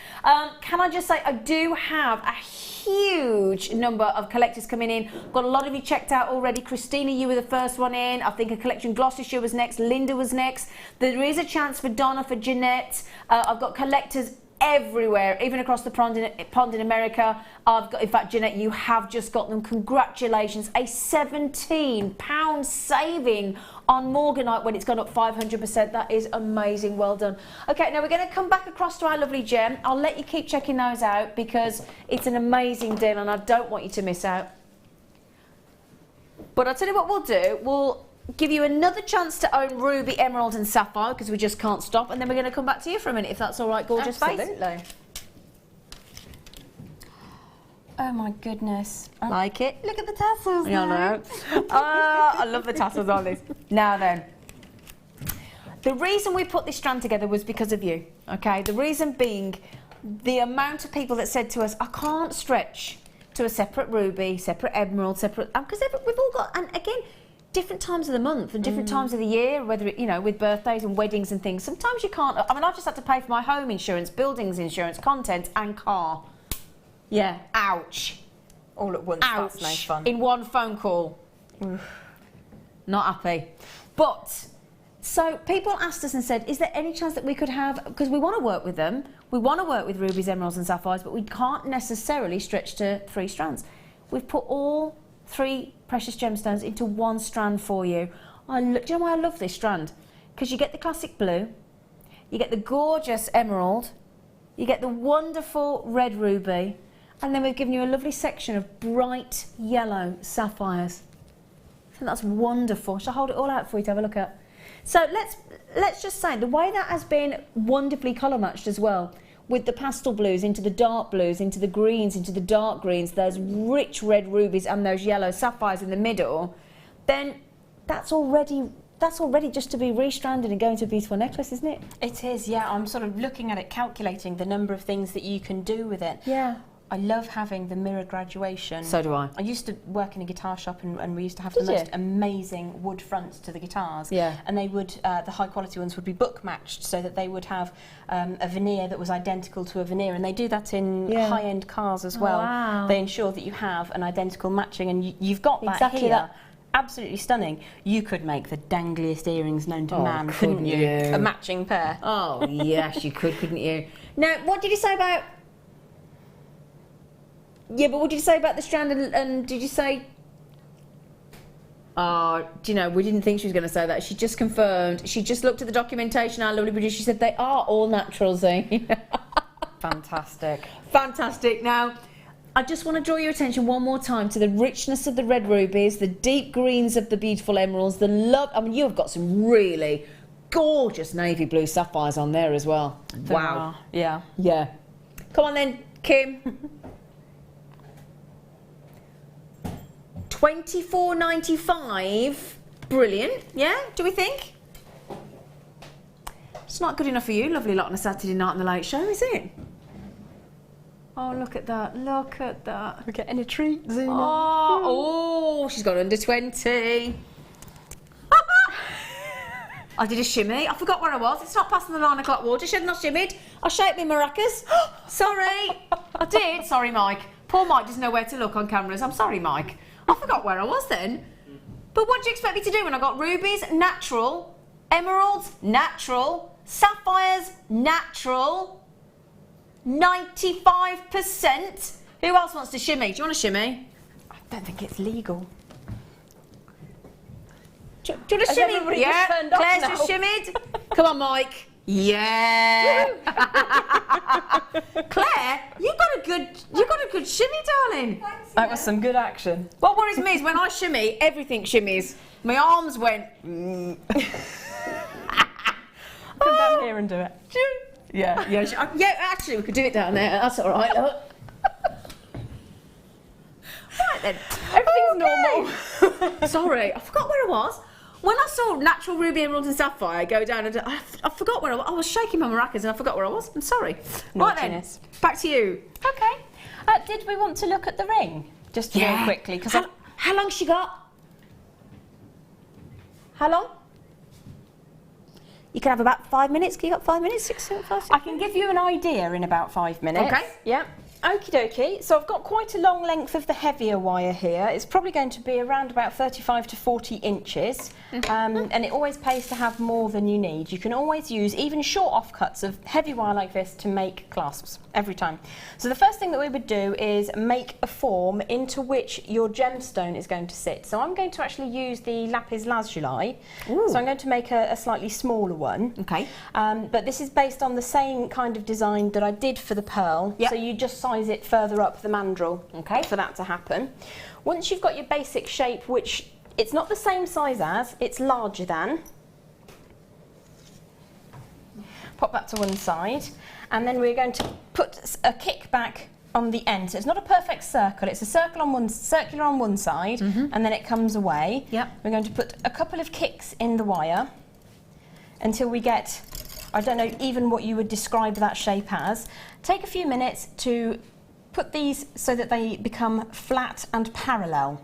Can I just say, I do have a huge number of collectors coming in. Got a lot of you checked out already. Christina, you were the first one in. I think a collection Gloucestershire was next. Linda was next. There is a chance for Donna, for Jeanette. I've got collectors everywhere, even across the pond in America. I've got, in fact, Jeanette, you have just got them. Congratulations. A £17 saving on Morganite when it's gone up 500%. That is amazing. Well done. Okay, now we're going to come back across to our lovely Jem. I'll let you keep checking those out because it's an amazing deal and I don't want you to miss out. But I'll tell you what we'll do. We'll give you another chance to own Ruby, Emerald and Sapphire because we just can't stop, and then we're going to come back to you for a minute if that's all right, gorgeous face. Absolutely. Oh my goodness. Like it? Look at the tassels. Yeah, I know. I love the tassels on this. Now then, the reason we put this strand together was because of you, okay? The reason being the amount of people that said to us, I can't stretch to a separate ruby, separate emerald, separate... Because we've all got... And again, different times of the month and different times of the year, whether it, with birthdays and weddings and things. Sometimes you can't. I mean, I just had to pay for my home insurance, buildings insurance, contents and car. Yeah. Ouch. All at once. Ouch. That's no fun. In one phone call. Not happy. But so people asked us and said, is there any chance that we could have, because we want to work with them, we want to work with rubies, emeralds and sapphires, but we can't necessarily stretch to 3 strands. We've put all 3 precious gemstones into one strand for you. Do you know why I love this strand? Because you get the classic blue, you get the gorgeous emerald, you get the wonderful red ruby, and then we've given you a lovely section of bright yellow sapphires. I think that's wonderful. Shall I hold it all out for you to have a look at? So let's just say the way that has been wonderfully colour matched as well, with the pastel blues into the dark blues, into the greens, into the dark greens, those rich red rubies and those yellow sapphires in the middle, then that's already just to be restranded and going to a beautiful necklace, isn't it? It is, yeah. I'm sort of looking at it, calculating the number of things that you can do with it. Yeah. I love having the mirror graduation. So do I. I used to work in a guitar shop and we used to have the most amazing wood fronts to the guitars. Yeah. And they would, the high quality ones would be book matched so that they would have a veneer that was identical to a veneer. And they do that in high-end cars as well. Wow. They ensure that you have an identical matching and you've got that Exactly here. that. Absolutely stunning. You could make the dangliest earrings known to man, couldn't you? A matching pair. Oh, yes, you could, couldn't you? Now, what did you say about... Yeah, but what did you say about the strand and did you say... Oh, do you know, we didn't think she was going to say that. She just confirmed. She just looked at the documentation, our lovely producer. She said they are all natural, Zane. Fantastic. Fantastic. Now, I just want to draw your attention one more time to the richness of the red rubies, the deep greens of the beautiful emeralds, the love. I mean, you have got some really gorgeous navy blue sapphires on there as well. Wow. Yeah. Yeah. Come on then, Kim. $24.95. Brilliant. Yeah, do we think? It's not good enough for you, lovely lot on a Saturday night on the late show, is it? Oh, look at that, look at that. We're getting a treat, Zena. Oh, she's got under 20. I did a shimmy. I forgot where I was. It's not past the 9 o'clock watershed and I shimmied. I shaped my maracas. Sorry. I did. Sorry, Mike. Poor Mike doesn't know where to look on cameras. I'm sorry, Mike. I forgot where I was then. But what do you expect me to do when I got rubies, natural, emeralds, natural, sapphires, natural, 95%. Who else wants to shimmy? Do you want to shimmy? I don't think it's legal. Do you want to shimmy? Yeah, Claire's just shimmied. Come on, Mike. Yeah. Claire, you got a good shimmy, darling. That was some good action. What worries me is when I shimmy, everything shimmies. My arms went. Come down here and do it. Yeah, yeah. Actually, we could do it down there. That's all right. Look. Right then, everything's normal. Sorry, I forgot where I was. When I saw natural ruby, emerald and sapphire go down, and I forgot where I was shaking my maracas and I forgot where I was. I'm sorry. Right then, back to you. Okay. Did we want to look at the ring? Just very quickly. How long's she got? How long? You can have about 5 minutes. Can you got 5 minutes? 6, 7, 5, 6? I can give you an idea in about 5 minutes. Okay. Yeah. Okie dokie. So I've got quite a long length of the heavier wire here. It's probably going to be around about 35 to 40 inches. And it always pays to have more than you need. You can always use even short offcuts of heavy wire like this to make clasps every time. So the first thing that we would do is make a form into which your gemstone is going to sit. So I'm going to actually use the lapis lazuli. Ooh. So I'm going to make a slightly smaller one. Okay. But this is based on the same kind of design that I did for the pearl. Yep. So you just size it further up the mandrel, okay, for that to happen. Once you've got your basic shape, which it's not the same size as, it's larger than, pop that to one side, and then we're going to put a kickback on the end. So it's not a perfect circle, it's a circular on one side, and then it comes away. Yep. We're going to put a couple of kicks in the wire until we get, I don't know even what you would describe that shape as. Take a few minutes to put these so that they become flat and parallel.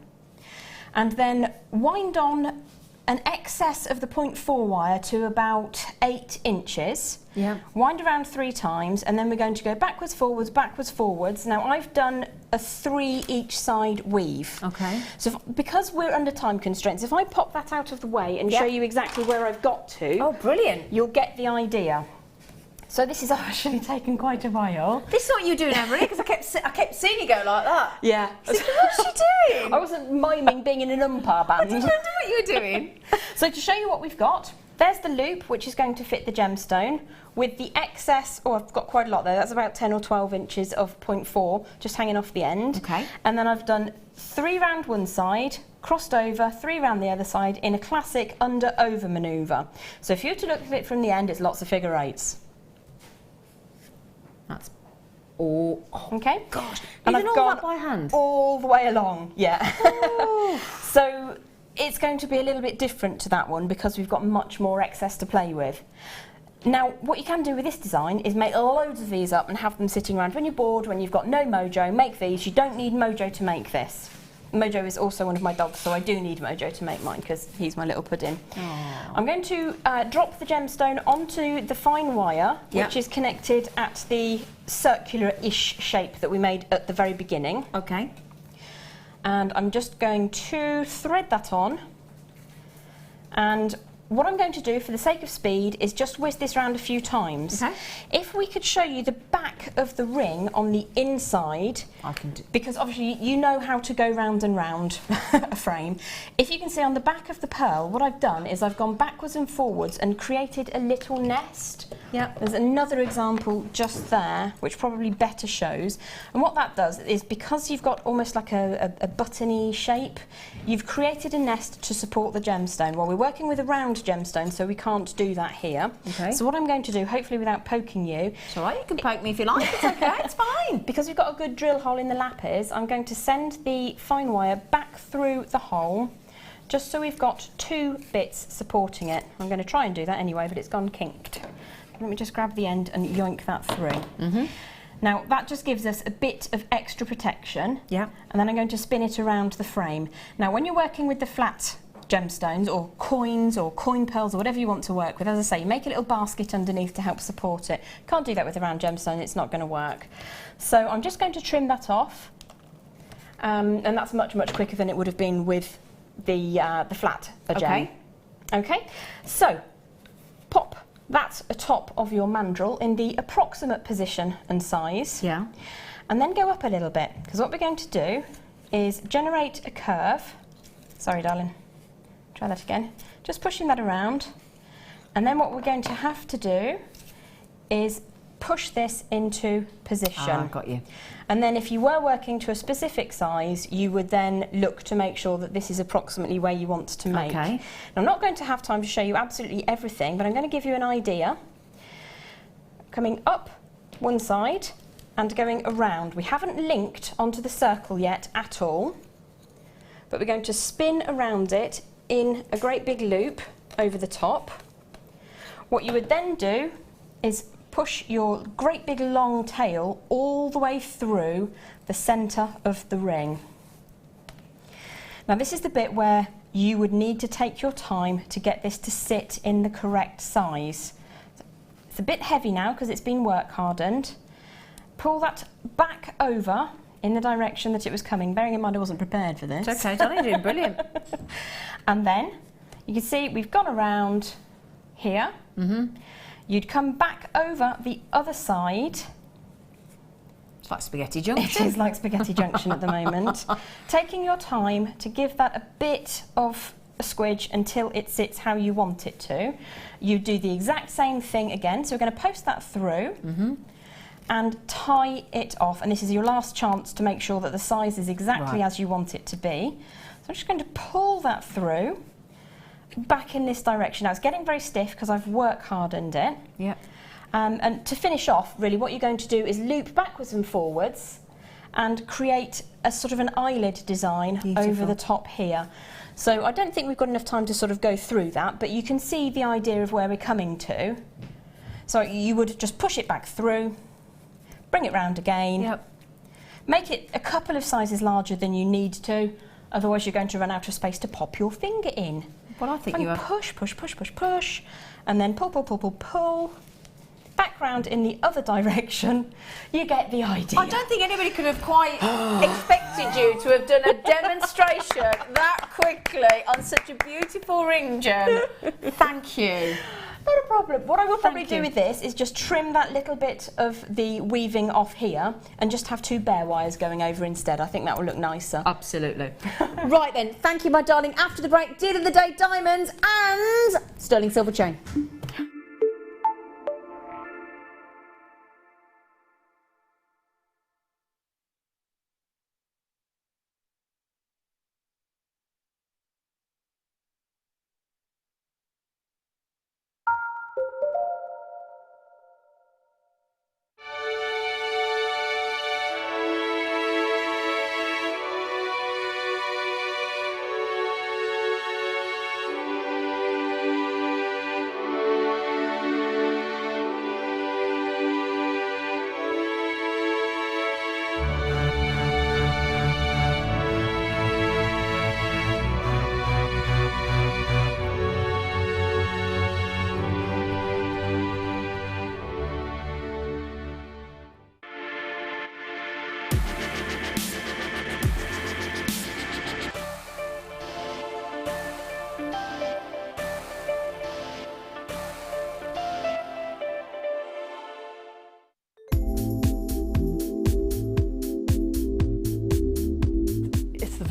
And then wind on an excess of the 0.4 wire to about 8 inches. Yeah. Wind around 3 times, and then we're going to go backwards, forwards, backwards, forwards. Now I've done a 3 each side weave. Okay. So because we're under time constraints, if I pop that out of the way and show you exactly where I've got to, oh, brilliant, you'll get the idea. So this has actually taken quite a while. This is what you do now, Marie, because I kept seeing you go like that. Yeah. So what's she doing? I wasn't miming being in an umpire band. I didn't know what you were doing. So to show you what we've got, there's the loop, which is going to fit the gemstone, with the excess, I've got quite a lot there, that's about 10 or 12 inches of 0.4, just hanging off the end. Okay. And then I've done 3 round one side, crossed over, 3 round the other side, in a classic under-over manoeuvre. So if you were to look at it from the end, it's lots of figure 8s. That's all. Oh, okay. Gosh. And Even I've all gone that by hand? all the way along, yeah. Oh. So it's going to be a little bit different to that one because we've got much more excess to play with. Now, what you can do with this design is make loads of these up and have them sitting around. When you're bored, when you've got no mojo, make these. You don't need mojo to make this. Mojo is also one of my dogs, so I do need Mojo to make mine because he's my little pudding. Aww. I'm going to drop the gemstone onto the fine wire, which is connected at the circular-ish shape that we made at the very beginning. Okay. And I'm just going to thread that on, and what I'm going to do for the sake of speed is just whiz this round a few times. Okay. If we could show you the back of the ring on the inside, I can do. because obviously you know how to go round and round a frame. If you can see on the back of the pearl, what I've done is I've gone backwards and forwards and created a little nest. Yeah. There's another example just there, which probably better shows. And what that does is, because you've got almost like a buttony shape, you've created a nest to support the gemstone. Well, we're working with a round gemstone, so we can't do that here. Okay. So what I'm going to do, hopefully without poking you... It's all right, you can poke me if you like, it's okay, it's fine. Because we've got a good drill hole in the lapis, I'm going to send the fine wire back through the hole, just so we've got 2 bits supporting it. I'm going to try and do that anyway, but it's gone kinked. Let me just grab the end and yoink that through. Now that just gives us a bit of extra protection. Yeah. And then I'm going to spin it around the frame. Now when you're working with the flat gemstones or coin pearls or whatever you want to work with, as I say, you make a little basket underneath to help support it. Can't do that with a round gemstone, it's not going to work. So I'm just going to trim that off. And that's much, much quicker than it would have been with the flat gem. Okay, so pop that atop of your mandrel in the approximate position and size. Yeah. And then go up a little bit, because what we're going to do is generate a curve. Sorry, darling. Try that again. Just pushing that around. And then what we're going to have to do is push this into position. Ah, got you. And then if you were working to a specific size, you would then look to make sure that this is approximately where you want to make. Okay. Now, I'm not going to have time to show you absolutely everything, but I'm going to give you an idea. Coming up one side and going around. We haven't linked onto the circle yet at all, but we're going to spin around it in a great big loop over the top. What you would then do is push your great big long tail all the way through the centre of the ring. Now this is the bit where you would need to take your time to get this to sit in the correct size. It's a bit heavy now because it's been work hardened. Pull that back over in the direction that it was coming, bearing in mind I wasn't prepared for this. It's okay, darling, you're doing brilliant. And then you can see we've gone around here. You'd come back over the other side. It's like spaghetti junction. It is like spaghetti junction at the moment. Taking your time to give that a bit of a squidge until it sits how you want it to. You do the exact same thing again. So we're going to post that through and tie it off. And this is your last chance to make sure that the size is exactly as you want it to be. So I'm just going to pull that through. Back in this direction. Now it's getting very stiff because I've work hardened it. Yep. And to finish off, really, what you're going to do is loop backwards and forwards and create a sort of an eyelid design over the top here. So I don't think we've got enough time to sort of go through that, but you can see the idea of where we're coming to. So you would just push it back through, bring it round again, make it a couple of sizes larger than you need to, otherwise you're going to run out of space to pop your finger in. Well, I think and you are. push, push, push, push, push, and then pull, pull, pull, pull, pull. Back round in the other direction. You get the idea. I don't think anybody could have quite expected you to have done a demonstration that quickly on such a beautiful ring, Jem. Thank you. Not a problem. What I will probably do with this is just trim that little bit of the weaving off here and just have 2 bare wires going over instead. I think that will look nicer. Absolutely. Right then, thank you, my darling. After the break, deal of the day diamonds and sterling silver chain.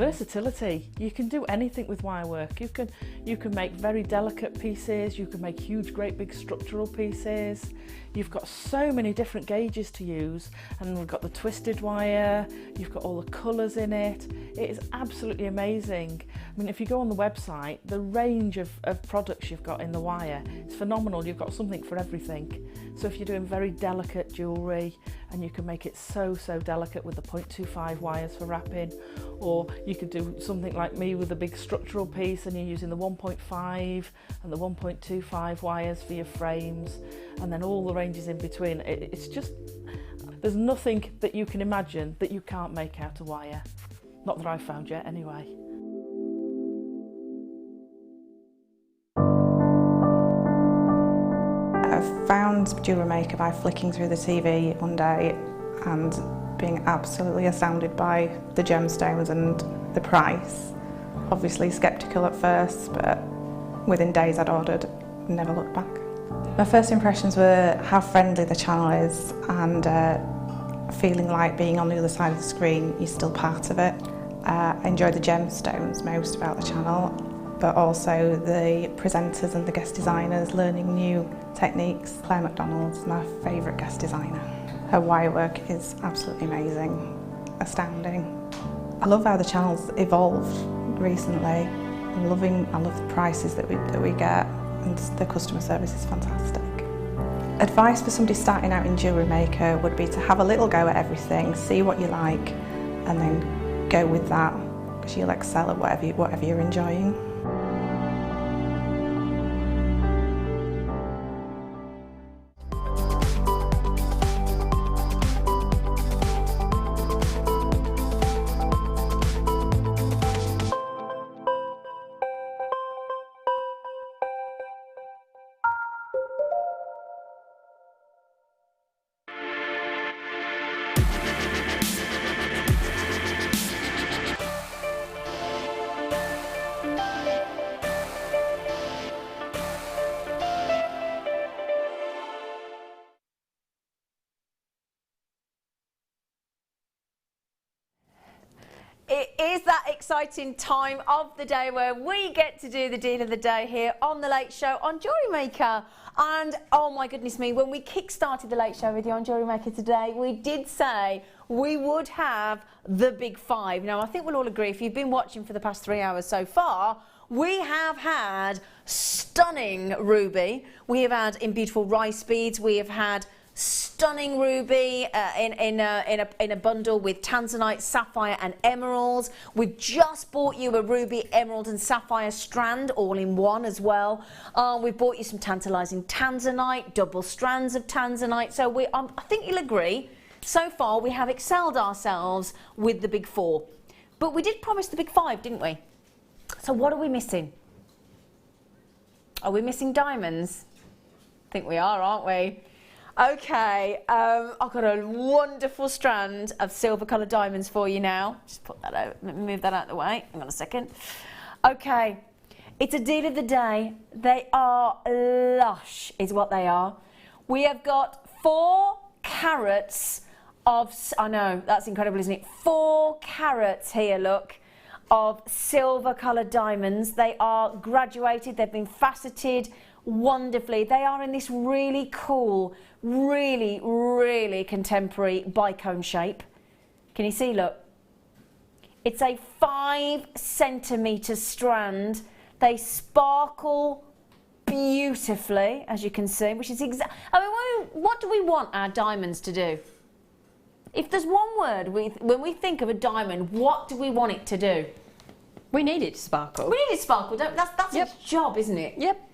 Versatility. You can do anything with wire work. You can make very delicate pieces, you can make huge, great big structural pieces. You've got so many different gauges to use, and we've got the twisted wire, you've got all the colours in it. It is absolutely amazing. I mean, if you go on the website, the range of products you've got in the wire is phenomenal. You've got something for everything. So if you're doing very delicate jewellery, and you can make it so delicate with the 0.25 wires for wrapping, or you could do something like me with a big structural piece and you're using the 1.5 and the 1.25 wires for your frames, and then all the ranges in between. It's just, there's nothing that you can imagine that you can't make out of wire. Not that I've found yet anyway. I found Jewellery Maker by flicking through the TV one day and being absolutely astounded by the gemstones and the price. Obviously sceptical at first, but within days I'd ordered and never looked back. My first impressions were how friendly the channel is, and feeling like being on the other side of the screen, you're still part of it. I enjoy the gemstones most about the channel, but also the presenters and the guest designers learning new techniques. Claire McDonald's my favourite guest designer. Her wire work is absolutely amazing, astounding. I love how the channel's evolved recently. I love the prices that we get, and the customer service is fantastic. Advice for somebody starting out in Jewellery Maker would be to have a little go at everything, see what you like, and then go with that, because you'll excel at whatever you're enjoying. It is that exciting time of the day where we get to do the deal of the day here on The Late Show on Jewellery Maker. And oh my goodness me, when we kick-started The Late Show with you on Jewellery Maker today, we did say we would have the big five. Now, I think we'll all agree, if you've been watching for the past 3 hours so far, we have had stunning ruby. We have had in beautiful rice beads. We have had stunning ruby in a bundle with tanzanite, sapphire and emeralds. We've just bought you a ruby, emerald and sapphire strand all in one as well. We've bought you some tantalising tanzanite, double strands of tanzanite. So I think you'll agree, so far we have excelled ourselves with the big four. But we did promise the big five, didn't we? So what are we missing? Are we missing diamonds? I think we are, aren't we? Okay, I've got a wonderful strand of silver coloured diamonds for you now. Just put that out, let me move that out of the way. Hang on a second. Okay, it's a deal of the day. They are lush, is what they are. We have got 4 carats of, I know, that's incredible, isn't it? 4 carats here, look, of silver coloured diamonds. They are graduated, they've been faceted wonderfully. They are in this really cool, really contemporary bicone shape. Can you see, look? It's a 5 centimetre strand. They sparkle beautifully, as you can see, which is exactly, I mean, what do we want our diamonds to do? If there's one word, when we think of a diamond, what do we want it to do? We need it to sparkle. We need it to sparkle, don't we? That's its job, isn't it? Yep.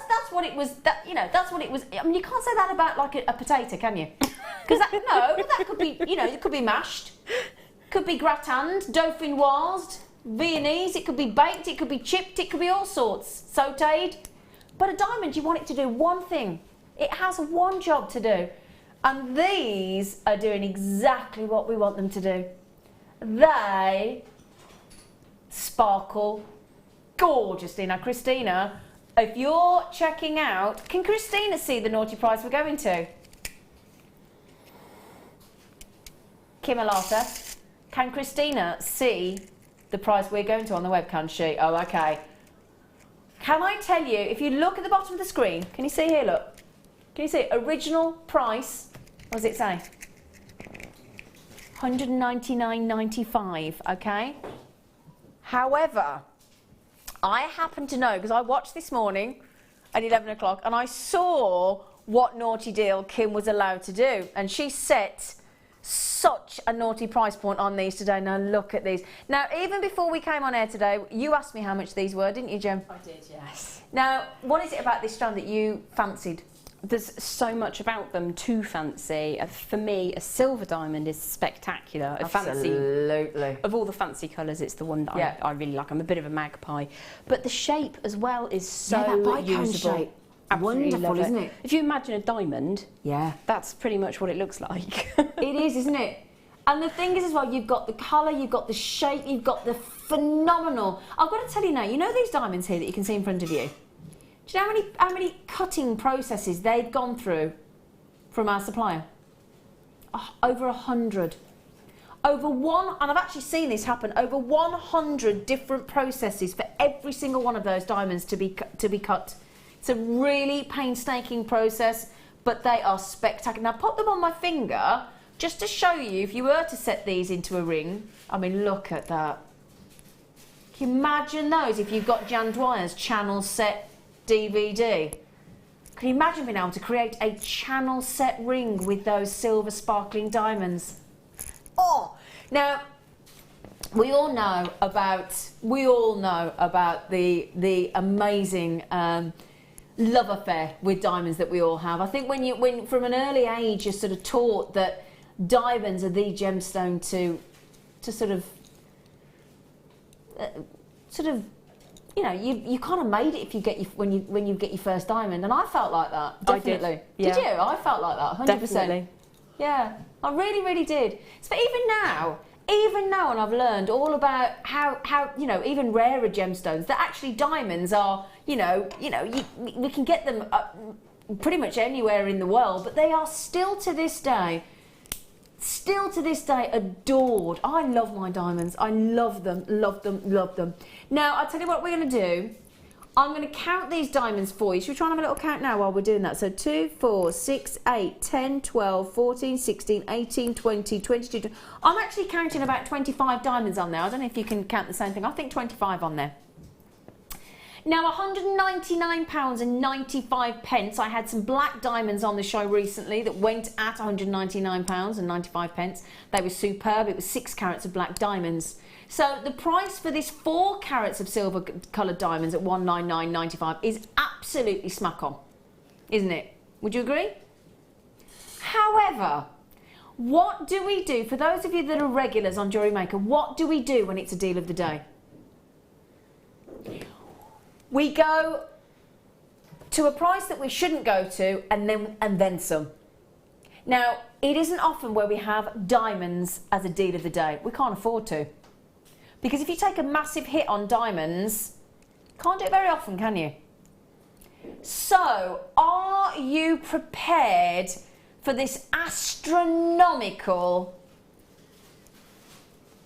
That's what it was. That's what it was. I mean, you can't say that about like a potato, can you? Because that could be, it could be mashed, could be gratined, dauphinoised, Viennese. It could be baked. It could be chipped. It could be all sorts, sautéed. But a diamond, you want it to do one thing. It has one job to do, and these are doing exactly what we want them to do. They sparkle gorgeously. Now, Christina, if you're checking out, can Christina see the naughty prize we're going to? Kimalata, Can Christina see the price we're going to on the web, can she? Oh, okay. Can I tell you, if you look at the bottom of the screen, can you see here, look? Can you see original price? What does it say? $199.95, okay? However, I happen to know, because I watched this morning at 11 o'clock and I saw what naughty deal Kim was allowed to do, and she set such a naughty price point on these today. Now look at these. Now, even before we came on air today, you asked me how much these were, didn't you, Jem? I did, yes. Now, what is it about this strand that you fancied? There's so much about them to fancy. For me, a silver diamond is spectacular. Absolutely. Of all the fancy colours, it's the one that I really like. I'm a bit of a magpie. But the shape as well is so that bicone usable. shape. Absolutely Wonderful, love isn't it? If you imagine a diamond, yeah, that's pretty much what it looks like. It is, isn't it? And the thing is as well, you've got the colour, you've got the shape, you've got the phenomenal... I've got to tell you now, you know these diamonds here that you can see in front of you? Do you know how many cutting processes they've gone through from our supplier? Oh, over 100. Over one, and I've actually seen this happen, over 100 different processes for every single one of those diamonds to be cut. It's a really painstaking process, but they are spectacular. Now put them on my finger, just to show you, if you were to set these into a ring, I mean, look at that. Can you imagine those if you've got Jan Dwyer's channel set DVD? Can you imagine being able to create a channel set ring with those silver sparkling diamonds? Oh, now we all know about the amazing love affair with diamonds that we all have. I think when from an early age you're sort of taught that diamonds are the gemstone to sort of you know, you kind of made it if you get when you get your first diamond, and I felt like that. Definitely. I did. Yeah. Did you? I felt like that. 100%. Definitely. Yeah, I really did. So even now, and I've learned all about how you know, even rarer gemstones, that actually diamonds are, we can get them pretty much anywhere in the world, but they are still to this day adored. I love my diamonds. I love them. Now, I'll tell you what we're going to do. I'm going to count these diamonds for you. Should we try and have a little count now while we're doing that? So 2, 4, 6, 8, 10, 12, 14, 16, 18, 20, 22. I'm actually counting about 25 diamonds on there. I don't know if you can count the same thing. I think 25 on there. Now, £199.95. I had some black diamonds on the show recently that went at £199.95. They were superb. It was 6 carats of black diamonds. So the price for this 4 carats of silver coloured diamonds at £199.95 is absolutely smack on, isn't it? Would you agree? However, what do we do, for those of you that are regulars on Jewellery Maker, what do we do when it's a deal of the day? We go to a price that we shouldn't go to, and then some. Now, it isn't often where we have diamonds as a deal of the day. We can't afford to. Because if you take a massive hit on diamonds, can't do it very often, can you? So, are you prepared for this astronomical,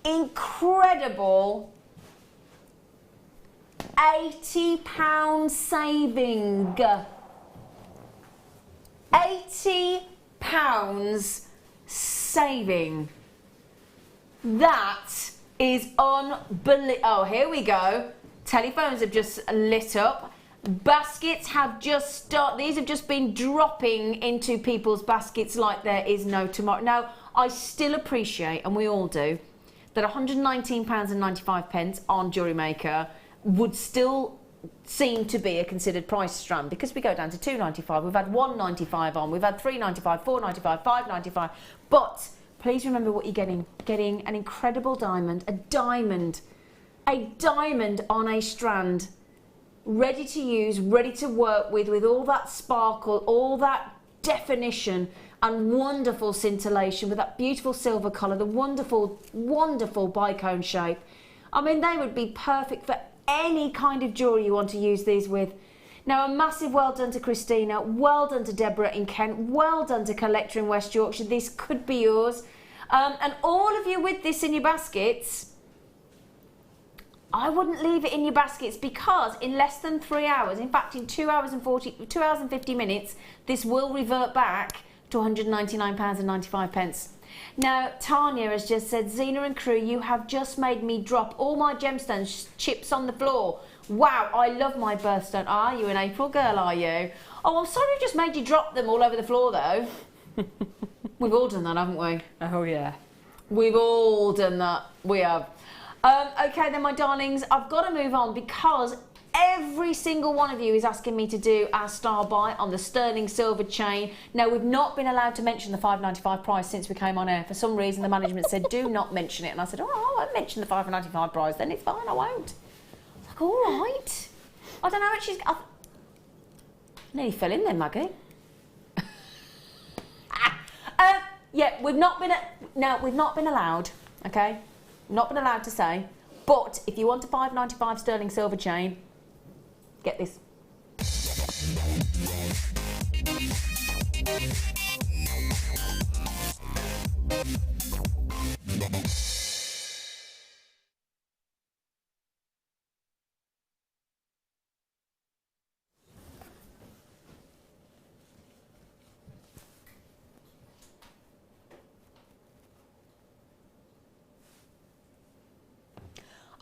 incredible £80 saving? £80 saving. That is unbelievable. Oh, here we go. Telephones have just lit up. Baskets have just started. These have just been dropping into people's baskets like there is no tomorrow. Now, I still appreciate, and we all do, that £119.95 on Jewellery Maker would still seem to be a considered price strand, because we go down to £2.95. We've had £1.95 on. We've had £3.95, £4.95, £5.95. But please remember what you're getting. Getting an incredible diamond, a diamond on a strand, ready to use, ready to work with all that sparkle, all that definition and wonderful scintillation, with that beautiful silver colour, the wonderful, wonderful bicone shape. I mean, they would be perfect for any kind of jewellery you want to use these with. Now, a massive well done to Christina, well done to Deborah in Kent, well done to Collector in West Yorkshire. This could be yours. And all of you with this in your baskets, I wouldn't leave it in your baskets because in less than 3 hours, in fact in 2 hours and 50 minutes, this will revert back to £199.95. Now, Tanya has just said, Zena and crew, you have just made me drop all my gemstones chips on the floor. Wow, I love my birthstone. Are you an April girl, are you? Oh, I'm sorry I just made you drop them all over the floor, though. We've all done that, haven't we? Oh, yeah. We've all done that. We have. Okay, then, my darlings, I've got to move on because every single one of you is asking me to do our star buy on the sterling silver chain. Now, we've not been allowed to mention the $5.95 price since we came on air. For some reason, the management said, do not mention it. And I said, oh, I won't mention the $5.95 price. Then it's fine, I won't. I was like, all right. I don't know what she's... I nearly fell in there, Maggie. Yeah, we've not been allowed, okay? Not been allowed to say. But if you want a $5.95 sterling silver chain, get this.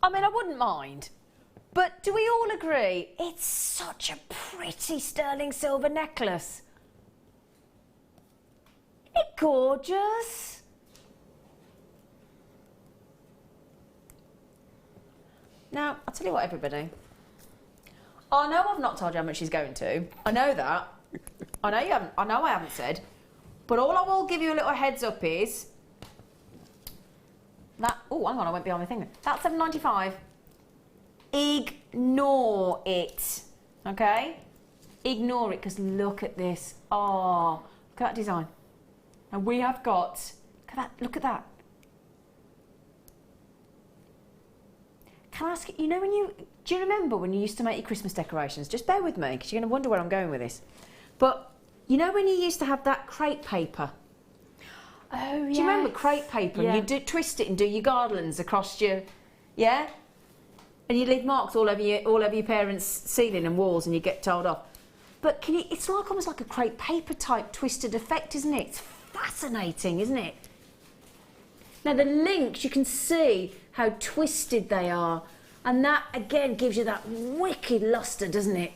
I mean, I wouldn't mind, but do we all agree it's such a pretty sterling silver necklace? Isn't it gorgeous? Now, I'll tell you what, everybody. I know I've not told you how much she's going to. I know that. I know you haven't. I know I haven't said. But all I will give you a little heads up is that, oh, hang on, I went behind my thing. That's $7.95. Ignore it, okay? Ignore it, because look at this. Oh, look at that design. And we have got, look at that. Can I ask you, you know do you remember when you used to make your Christmas decorations? Just bear with me, because you're going to wonder where I'm going with this. But, you know when you used to have that crepe paper? Oh, yeah. Do you remember crepe paper? Yeah. And you'd twist it and do your garlands across your, yeah? And you'd leave marks all over your parents' ceiling and walls and you'd get told off. But it's like almost like a crepe paper type twisted effect, isn't it? It's fascinating, isn't it? Now the links, you can see how twisted they are. And that, again, gives you that wicked lustre, doesn't it?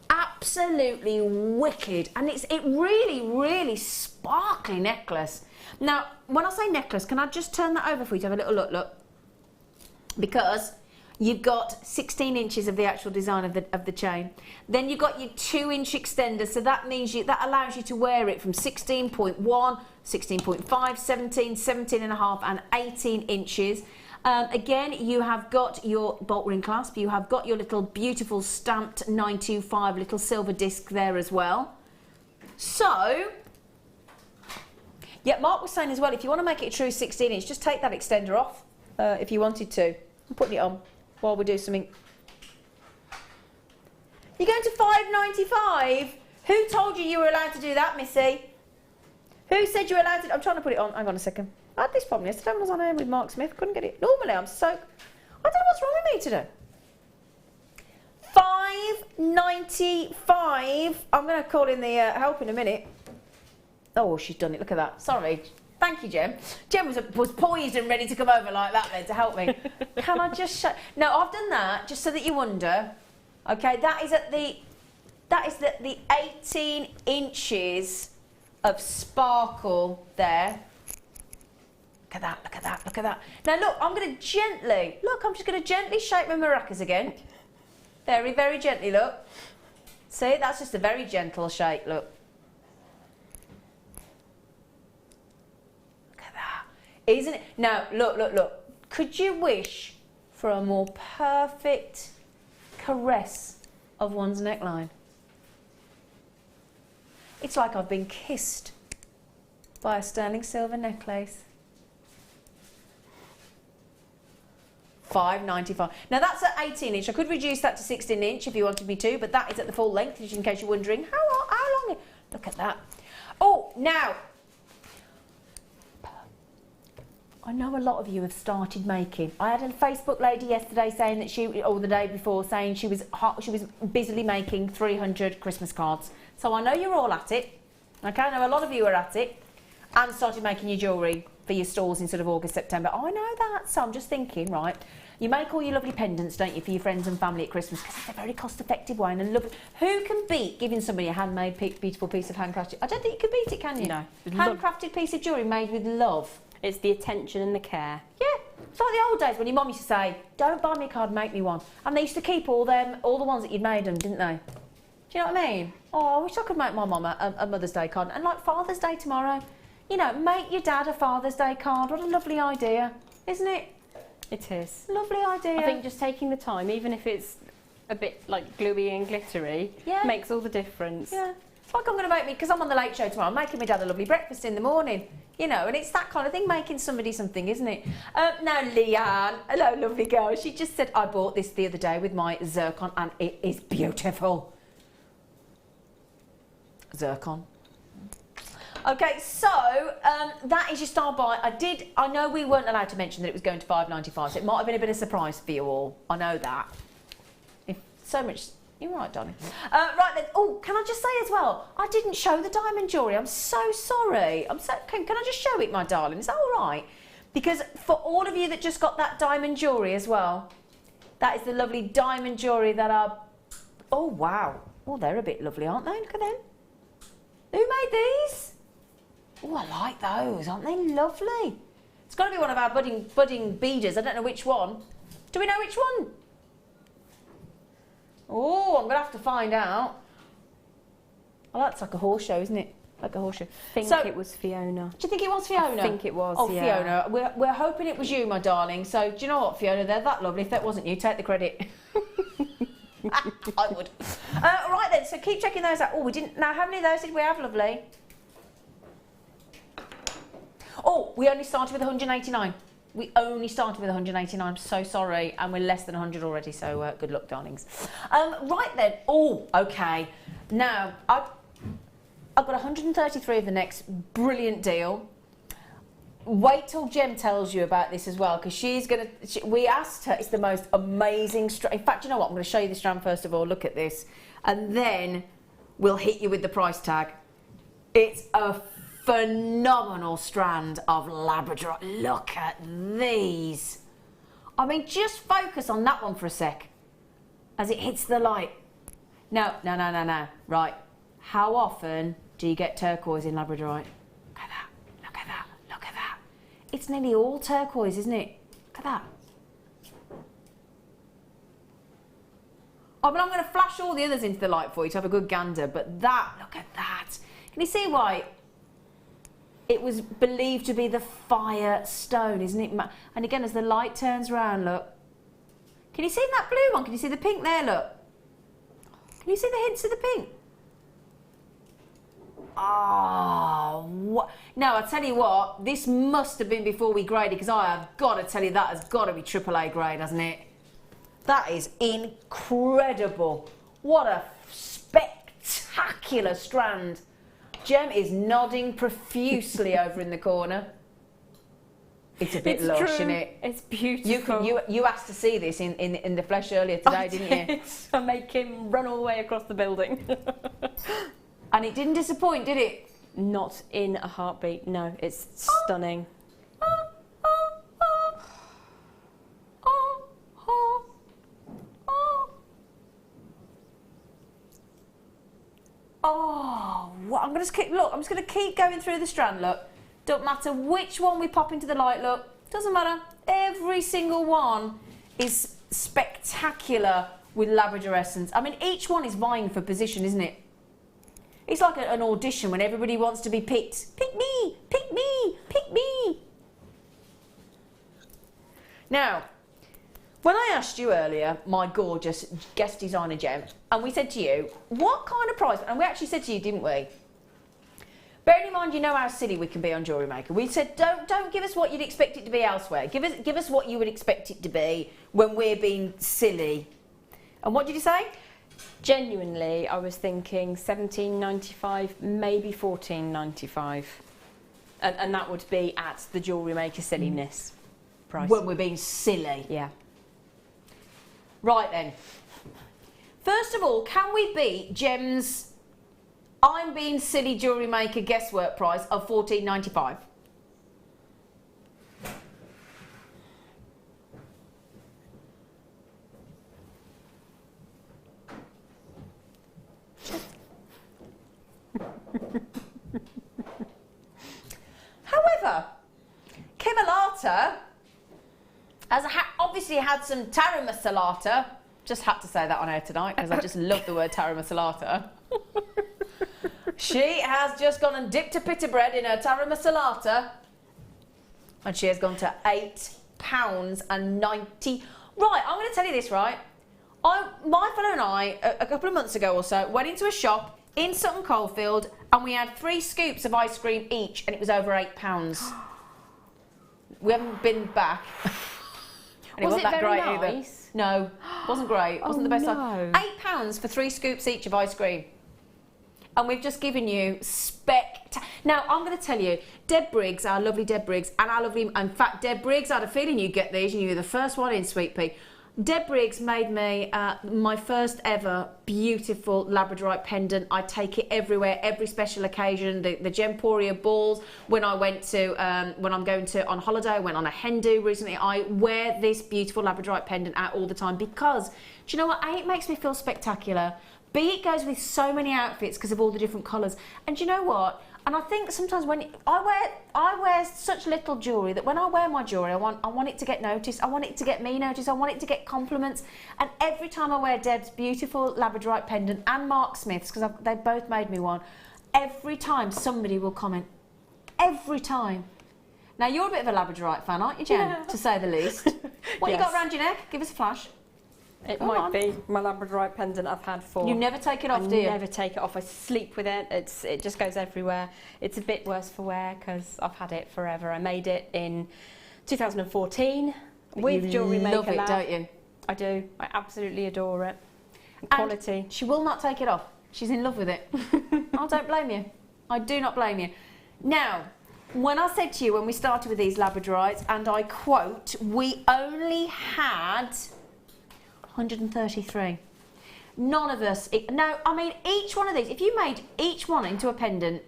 Absolutely wicked. And it's really, really sparkly necklace. Now, when I say necklace, can I just turn that over for you to have a little look? Because you've got 16 inches of the actual design of the chain. Then you've got your 2-inch extender, so that means that allows you to wear it from 16.1, 16.5, 17, 17.5 and 18 inches. Again, you have got your bolt ring clasp, you have got your little beautiful stamped 925 little silver disc there as well. So, yeah, Mark was saying as well, if you want to make it a true 16 inch, just take that extender off if you wanted to. I'm putting it on while we do something. You're going to $5.95? Who told you were allowed to do that, Missy? Who said you were allowed to? I'm trying to put it on. Hang on a second. I had this problem yesterday when I was on air with Mark Smith. Couldn't get it. Normally I'm so... I don't know what's wrong with me today. $5.95. I'm going to call in the help in a minute. Oh, she's done it. Look at that. Sorry. Thank you, Jem. Jem was poised and ready to come over like that then to help me. Can I just show... No, I've done that just so that you wonder. Okay, that is the 18 inches of sparkle there. Look at that, look at that, look at that. Now look, I'm just going to gently shake my maracas again. Very, very gently, look. See, that's just a very gentle shake, look. Look at that. Isn't it? Now, look, look, look. Could you wish for a more perfect caress of one's neckline? It's like I've been kissed by a sterling silver necklace. $5.95. Now that's at 18 inch. I could reduce that to 16 inch if you wanted me to, but that is at the full length, just in case you're wondering how long. Look at that. Oh, now I know a lot of you have started making. I had a Facebook lady yesterday saying that or the day before, saying she was busily making 300 Christmas cards. So I know you're all at it. Okay, I know a lot of you are at it and started making your jewellery for your stalls in sort of August, September. I know that. So I'm just thinking, right, you make all your lovely pendants, don't you, for your friends and family at Christmas, because it's a very cost-effective way and lovely. Who can beat giving somebody a handmade, beautiful piece of handcrafted? I don't think you can beat it, can you? No. Handcrafted piece of jewellery made with love. It's the attention and the care. Yeah, it's like the old days when your mum used to say, don't buy me a card, make me one. And they used to keep all the ones that you'd made them, didn't they? Do you know what I mean? Oh, I wish I could make my mum a Mother's Day card. And like Father's Day tomorrow, you know, make your dad a Father's Day card. What a lovely idea, isn't it? It is. Lovely idea. I think just taking the time, even if it's a bit like gluey and glittery, makes all the difference. Yeah. It's like I'm going to make me, because I'm on the Late Show tomorrow, I'm making my dad a lovely breakfast in the morning. You know, and it's that kind of thing, making somebody something, isn't it? Now, Leanne, hello, lovely girl. She just said, I bought this the other day with my zircon, and it is beautiful. Zircon. Okay, so that is your star buy. I know we weren't allowed to mention that it was going to $5.95, so it might have been a bit of a surprise for you all. I know that. If so much. You're right, darling. Right then. Oh, can I just say as well, I didn't show the diamond jewellery. I'm so sorry. Can I just show it, my darling? Is that all right? Because for all of you that just got that diamond jewellery as well, that is the lovely diamond jewellery that are... Oh, wow. Oh, they're a bit lovely, aren't they? Look at them. Who made these? Oh, I like those. Aren't they lovely? It's got to be one of our budding beaders. I don't know which one. Do we know which one? Oh, I'm going to have to find out. Oh, that's like a horse show, isn't it? Like a horse show. I think it was Fiona. Do you think it was Fiona? I think it was, yeah. Fiona. We're hoping it was you, my darling. So, do you know what, Fiona? They're that lovely. If that wasn't you, take the credit. I would. Right then, so keep checking those out. Oh, we didn't... Now, how many of those did we have, lovely? Oh, we only started with 189. We only started with 189. I'm so sorry. And we're less than 100 already, so good luck, darlings. Right then. Oh, okay. Now, I've got 133 of the next. Brilliant deal. Wait till Jem tells you about this as well, because she's going to... We asked her, it's the most amazing strand. In fact, you know what? I'm going to show you the strand first of all. Look at this. And then we'll hit you with the price tag. It's a phenomenal strand of Labradorite. Look at these. I mean, just focus on that one for a sec as it hits the light. No. Right. How often do you get turquoise in Labradorite? Look at that. Look at that. Look at that. It's nearly all turquoise, isn't it? Look at that. I mean, I'm going to flash all the others into the light for you to have a good gander, but that, look at that. Can you see why it was believed to be the fire stone, isn't it? And again, as the light turns around, look. Can you see that blue one? Can you see the pink there, look? Can you see the hints of the pink? Oh, what? Now, I tell you what, this must have been before we graded, because I have got to tell you that has got to be AAA grade, hasn't it? That is incredible. What a spectacular strand. Jem is nodding profusely over in the corner. It's a bit lush, true. isn't it? It's beautiful. You asked to see this in the flesh earlier today, didn't you? I make him run all the way across the building. And it didn't disappoint, did it? Not in a heartbeat, no. It's stunning. Oh, what? I'm just going to keep going through the strand, look. Don't matter which one we pop into the light, look. Doesn't matter. Every single one is spectacular with Labrador essence. I mean, each one is vying for position, isn't it? It's like an audition when everybody wants to be picked. Pick me, pick me, pick me. Now, when I asked you earlier, my gorgeous guest designer Jem, and we said to you, what kind of price, and we actually said to you, didn't we? Bearing in mind, you know how silly we can be on Jewellery Maker. We said, don't give us what you'd expect it to be elsewhere. Give us what you would expect it to be when we're being silly. And what did you say? Genuinely, I was thinking $17.95, maybe $14.95. And that would be at the Jewellery Maker silliness price. When we're being silly. Yeah. Right then. First of all, can we beat Jem's I'm being silly Jewellery Maker guesswork price of $14.95? However, Kimalata has obviously had some Tara Masalata. Just had to say that on air tonight because I just love the word Tara Masalata. She has just gone and dipped a pita bread in her Tara Masalata and she has gone to £8.90. Right, I'm going to tell you this, right? My fellow and I, a couple of months ago or so, went into a shop in Sutton Coldfield and we had 3 scoops of ice cream each and it was over £8. We haven't been back. And Was it wasn't that very great either. nice? No, wasn't great. Wasn't the best no. time. £8 for 3 scoops each of ice cream. And we've just given you Now, I'm going to tell you, Deb Briggs, our lovely Deb Briggs, and our lovely... In fact, Deb Briggs, I had a feeling you'd get these and you were the first one in, Sweet Pea. Deb Briggs made me my first ever beautiful labradorite pendant. I take it everywhere, every special occasion. The Gemporia balls. When I went to, when I'm going to on holiday, I went on a hen do recently. I wear this beautiful labradorite pendant out all the time because, do you know what? A, it makes me feel spectacular. B, it goes with so many outfits because of all the different colours. And do you know what? And I think sometimes when I wear such little jewellery that when I wear my jewellery, I want it to get noticed. I want it to get me noticed. I want it to get compliments. And every time I wear Deb's beautiful labradorite pendant and Mark Smith's, because they both made me one, every time somebody will comment. Every time. Now you're a bit of a labradorite fan, aren't you, Jen? Yeah. To say the least. What you got around your neck? Give us a flash. It might be my labradorite pendant I've had for... You never take it off, do you? I never take it off. I sleep with it. It just goes everywhere. It's a bit worse for wear because I've had it forever. I made it in 2014 with Jewellery Maker. You love it, don't you? I do. I absolutely adore it. Quality. And she will not take it off. She's in love with it. I don't blame you. I do not blame you. Now, when I said to you when we started with these labradorites, and I quote, we only had 133. None of us. No, I mean, each one of these, if you made each one into a pendant,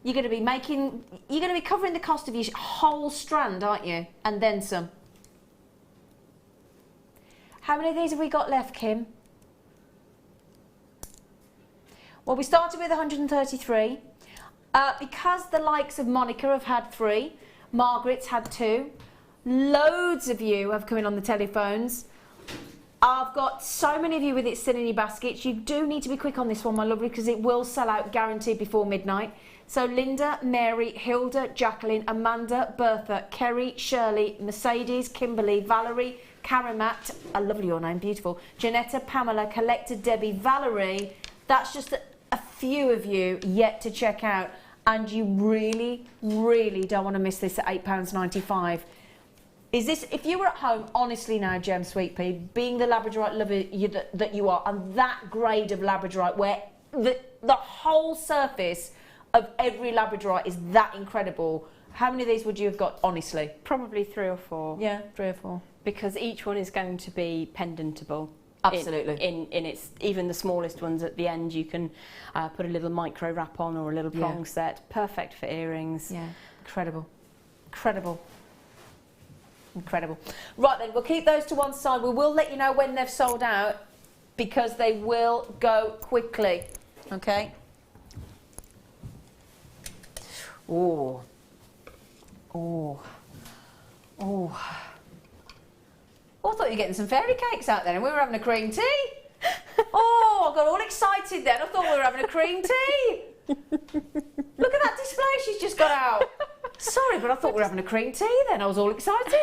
you're going to be covering the cost of your whole strand, aren't you? And then some. How many of these have we got left, Kim? Well, we started with 133. Because the likes of Monica have had 3, Margaret's had 2, loads of you have come in on the telephones. I've got so many of you with it still in your baskets. You do need to be quick on this one, my lovely, because it will sell out guaranteed before midnight. So Linda, Mary, Hilda, Jacqueline, Amanda, Bertha, Kerry, Shirley, Mercedes, Kimberly, Valerie, Karamat, I love your name, beautiful, Janetta, Pamela, Collector, Debbie, Valerie. That's just a few of you yet to check out, and you really, really don't want to miss this at £8.95. Is this, if you were at home, honestly now, Jem Sweet Pea, being the labradorite lover that you are, and that grade of labradorite where the whole surface of every labradorite is that incredible, how many of these would you have got, honestly? Probably 3 or 4. Yeah, 3 or 4. Because each one is going to be pendantable. Absolutely. In its, even the smallest ones at the end, you can put a little micro wrap on or a little prong set. Perfect for earrings. Yeah, incredible. Incredible. Incredible. Right then, we'll keep those to one side. We will let you know when they've sold out because they will go quickly. Okay? Oh. Oh. Oh. Oh, I thought you were getting some fairy cakes out there and we were having a cream tea. Oh, I got all excited then. I thought we were having a cream tea. Look at that display she's just got out. Sorry, but I thought we were having a cream tea then. I was all excited.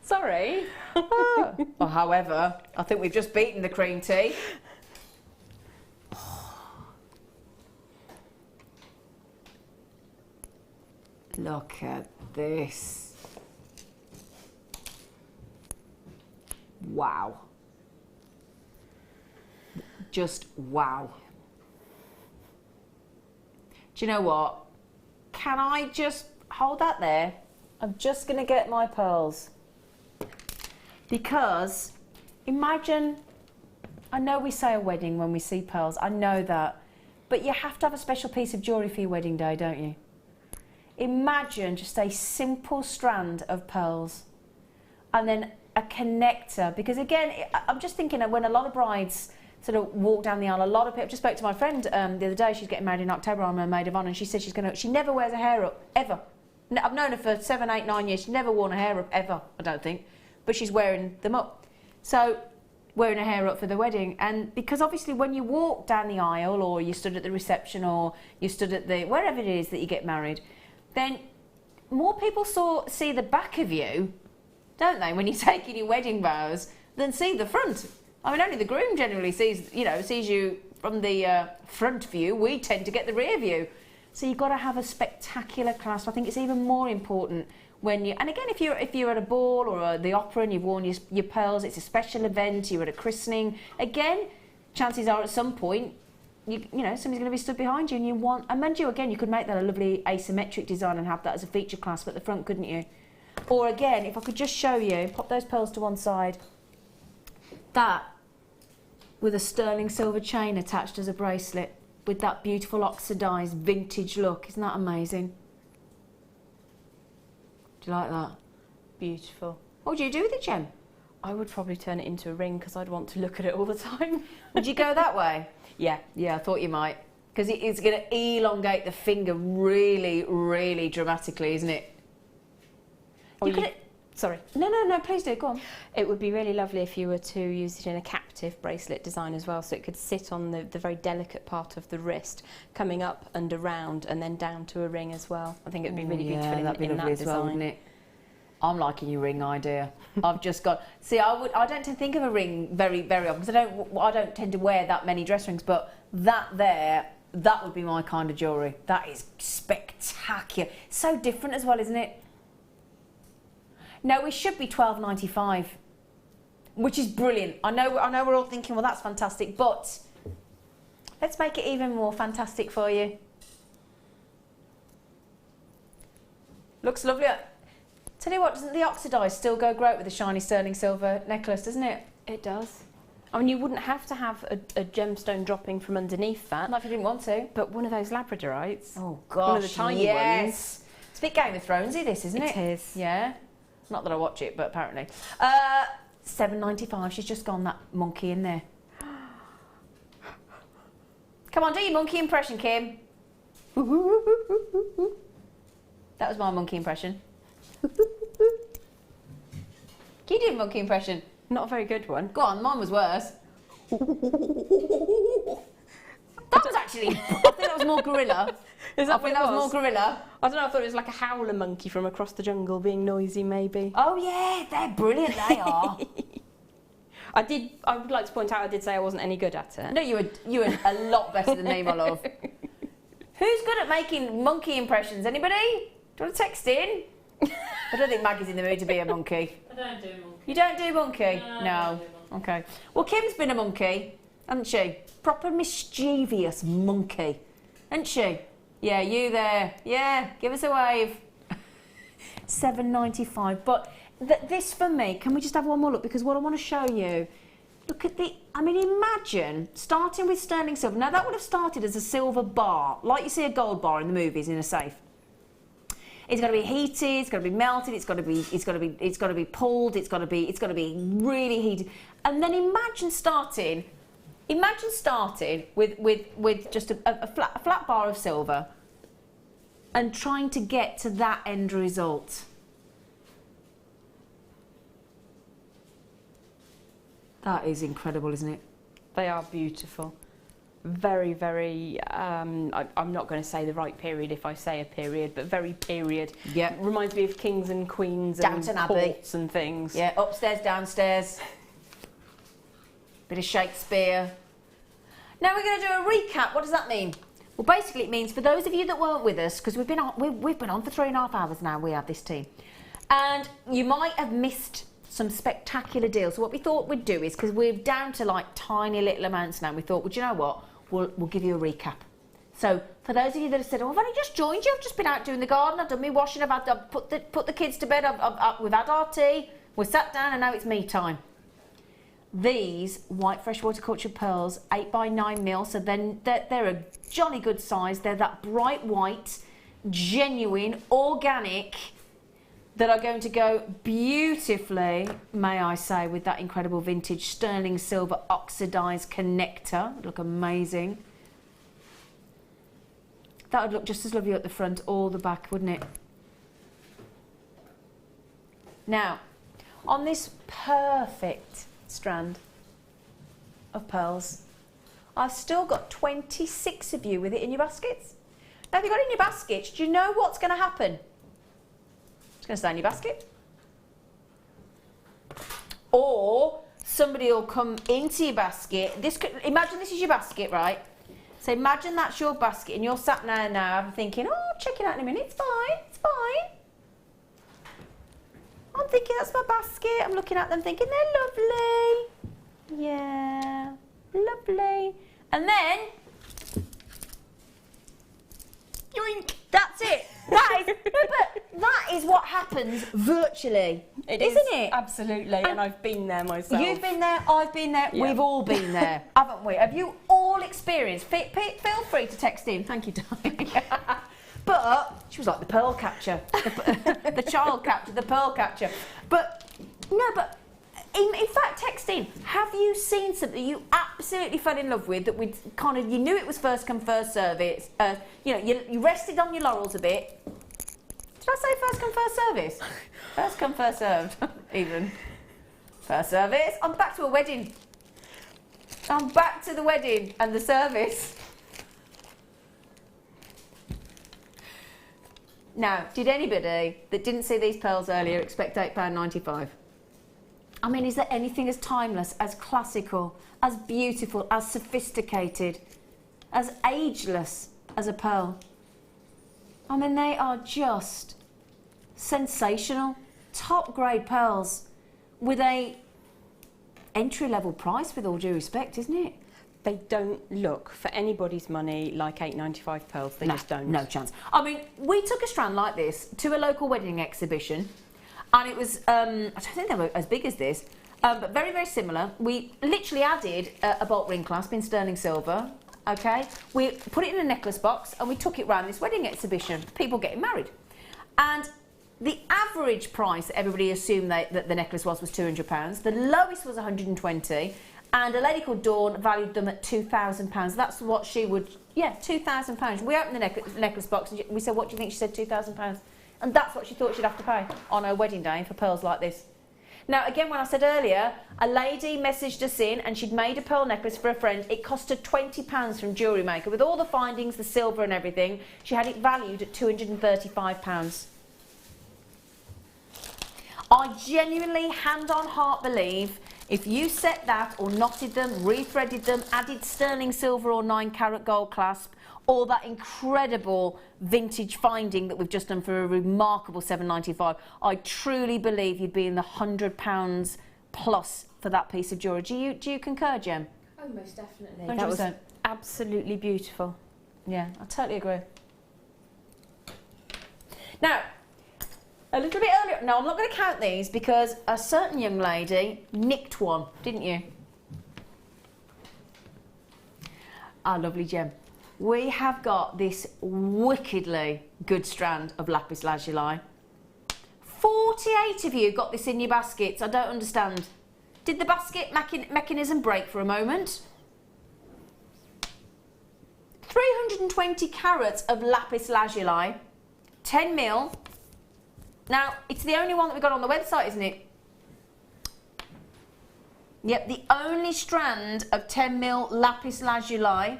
Sorry. Well, however, I think we've just beaten the cream tea. Look at this. Wow. Just wow. Do you know what? Can I just hold that there? I'm just going to get my pearls. Because imagine, I know we say a wedding when we see pearls, I know that, but you have to have a special piece of jewellery for your wedding day, don't you? Imagine just a simple strand of pearls and then a connector, because again, I'm just thinking that when a lot of brides sort of walk down the aisle, a lot of people, I just spoke to my friend the other day, she's getting married in October, I'm her maid of honour, and she said she never wears her hair up, ever. I've known her for 7, 8, 9 years, she's never worn her hair up, ever, I don't think, but she's wearing them up. So, wearing her hair up for the wedding, and because obviously when you walk down the aisle, or you stood at the reception, or you stood at the, wherever it is that you get married, then more people see the back of you, don't they, when you're taking your wedding vows, than see the front. I mean, only the groom generally sees you from the front view. We tend to get the rear view. So you've got to have a spectacular clasp. I think it's even more important when you, and again, if you're at a ball or the opera and you've worn your pearls, it's a special event, you're at a christening, again, chances are at some point, you know, somebody's going to be stood behind you and you want, and mind you, again, you could make that a lovely asymmetric design and have that as a feature clasp at the front, couldn't you? Or again, if I could just show you, pop those pearls to one side, that with a sterling silver chain attached as a bracelet, with that beautiful oxidised vintage look, isn't that amazing? Do you like that? Beautiful. What would you do with it, Jem? I would probably turn it into a ring because I'd want to look at it all the time. Would you go that way? Yeah. Yeah, I thought you might. Because it's going to elongate the finger really, really dramatically, isn't it? Sorry. No, please do, go on. It would be really lovely if you were to use it in a captive bracelet design as well, so it could sit on the very delicate part of the wrist, coming up and around and then down to a ring as well. I think it would be really beautiful in that design. Well, wouldn't it? I'm liking your ring idea. I've just got... See, I don't tend to think of a ring very, very often, because I don't tend to wear that many dress rings, but that would be my kind of jewellery. That is spectacular. So different as well, isn't it? No, it should be $12.95, which is brilliant. I know we're all thinking, well, that's fantastic, but let's make it even more fantastic for you. Looks lovely. Tell you what, doesn't the oxidised still go great with a shiny sterling silver necklace, doesn't it? It does. I mean, you wouldn't have to have a gemstone dropping from underneath that. Not if you didn't want to. But one of those labradorites. Oh, gosh, one of the tiny ones. It's a bit Game of Thronesy, this, isn't it? It is. Yeah. Not that I watch it, but apparently. $7.95. She's just gone that monkey in there. Come on, do your monkey impression, Kim. That was my monkey impression. Can you do a monkey impression? Not a very good one. Go on, mine was worse. That was actually... I think that was more gorilla. Is that I think that was more gorilla. I don't know, I thought it was like a howler monkey from across the jungle being noisy, maybe. Oh yeah, they're brilliant, they are. I would like to point out I did say I wasn't any good at it. No, you were a lot better than me, my love. Who's good at making monkey impressions? Anybody? Do you want to text in? I don't think Maggie's in the mood to be a monkey. I don't do monkey. You don't do monkey? No. I don't do monkey. Okay. Well, Kim's been a monkey, hasn't she? Proper mischievous monkey, hasn't she? Yeah, you there. Yeah, give us a wave. $7.95. But this for me, can we just have one more look? Because what I want to show you, look at the, I mean, imagine starting with sterling silver. Now, that would have started as a silver bar, like you see a gold bar in the movies in a safe. It's got to be heated, it's got to be melted, it's got to be pulled, it's got to be really heated. And then imagine starting with just a flat bar of silver and trying to get to that end result. That is incredible, isn't it? They are beautiful. Very, very, I'm not going to say the right period if I say a period, but very period. Yeah. Reminds me of kings and queens Downton and Abbey. courts and things. Yeah, upstairs, downstairs. Bit of Shakespeare. Now we're going to do a recap. What does that mean? Well, basically it means for those of you that weren't with us, because we've been on for 3.5 hours now, we have this team, and you might have missed some spectacular deals. So what we thought we'd do is, because we're down to like tiny little amounts now, we thought, well, do you know what? We'll give you a recap. So for those of you that have said, oh, I've only just joined you, I've just been out doing the garden, I've done my washing, I've put the kids to bed, we've had our tea, we're sat down and now it's me time. These white freshwater cultured pearls, 8x9mm, so then they're a jolly good size. They're that bright white, genuine, organic, that are going to go beautifully, may I say, with that incredible vintage sterling silver oxidized connector. It'd look amazing. That would look just as lovely at the front or the back, wouldn't it? Now, on this perfect strand of pearls, I've still got 26 of you with it in your baskets. Now, if you've got it in your baskets, do you know what's going to happen? It's going to stay in your basket. Or somebody will come into your basket. Imagine this is your basket, right? So imagine that's your basket and you're sat there now thinking, oh, I'll check it out in a minute, it's fine, it's fine. I'm thinking that's my basket, I'm looking at them thinking they're lovely. Yeah, lovely. And then, yoink, that's it. That is what happens virtually, isn't it? Absolutely, and I've been there myself. You've been there, I've been there, Yeah. we've all been there, haven't we? Have you all experienced? Feel free to text in. Thank you, darling. But she was like the pearl catcher, the child catcher, the pearl catcher. But no, but in fact, text in. Have you seen something you absolutely fell in love with that you knew it was first come first service? You know, you rested on your laurels a bit. Did I say first come first service? First come first served, even. First service. I'm back to a wedding. I'm back to the wedding and the service. Now, did anybody that didn't see these pearls earlier expect £8.95? I mean, is there anything as timeless, as classical, as beautiful, as sophisticated, as ageless as a pearl? I mean, they are just sensational, top grade pearls with a entry-level price, with all due respect, isn't it? They don't look for anybody's money like £8.95 pearls. They just don't. No chance. I mean, we took a strand like this to a local wedding exhibition, and it was, I don't think they were as big as this, but very, very similar. We literally added a bolt ring clasp in sterling silver, okay? We put it in a necklace box, and we took it round this wedding exhibition, people getting married. And the average price that everybody assumed that the necklace was £200. The lowest was £120. And a lady called Dawn valued them at £2,000. That's what she would, yeah, £2,000. We opened the necklace box and we said, what do you think? She said £2,000. And that's what she thought she'd have to pay on her wedding day for pearls like this. Now, again, when I said earlier, a lady messaged us in and she'd made a pearl necklace for a friend. It cost her £20 from Jewellery Maker. With all the findings, the silver and everything, she had it valued at £235. I genuinely, hand on heart, believe if you set that or knotted them, rethreaded them, added sterling silver or 9-carat gold clasp, or that incredible vintage finding that we've just done for a remarkable £7.95, I truly believe you'd be in the £100 plus for that piece of jewellery. Do you concur, Jem? Oh, most definitely. 100%. That was absolutely beautiful. Yeah, I totally agree. Now, a little bit earlier, no, I'm not going to count these because a certain young lady nicked one, didn't you? Our lovely Jem. We have got this wickedly good strand of lapis lazuli. 48 of you got this in your baskets. I don't understand. Did the basket mechanism break for a moment? 320 carats of lapis lazuli, 10mm. Now, it's the only one that we've got on the website, isn't it? Yep, the only strand of 10mm lapis lazuli.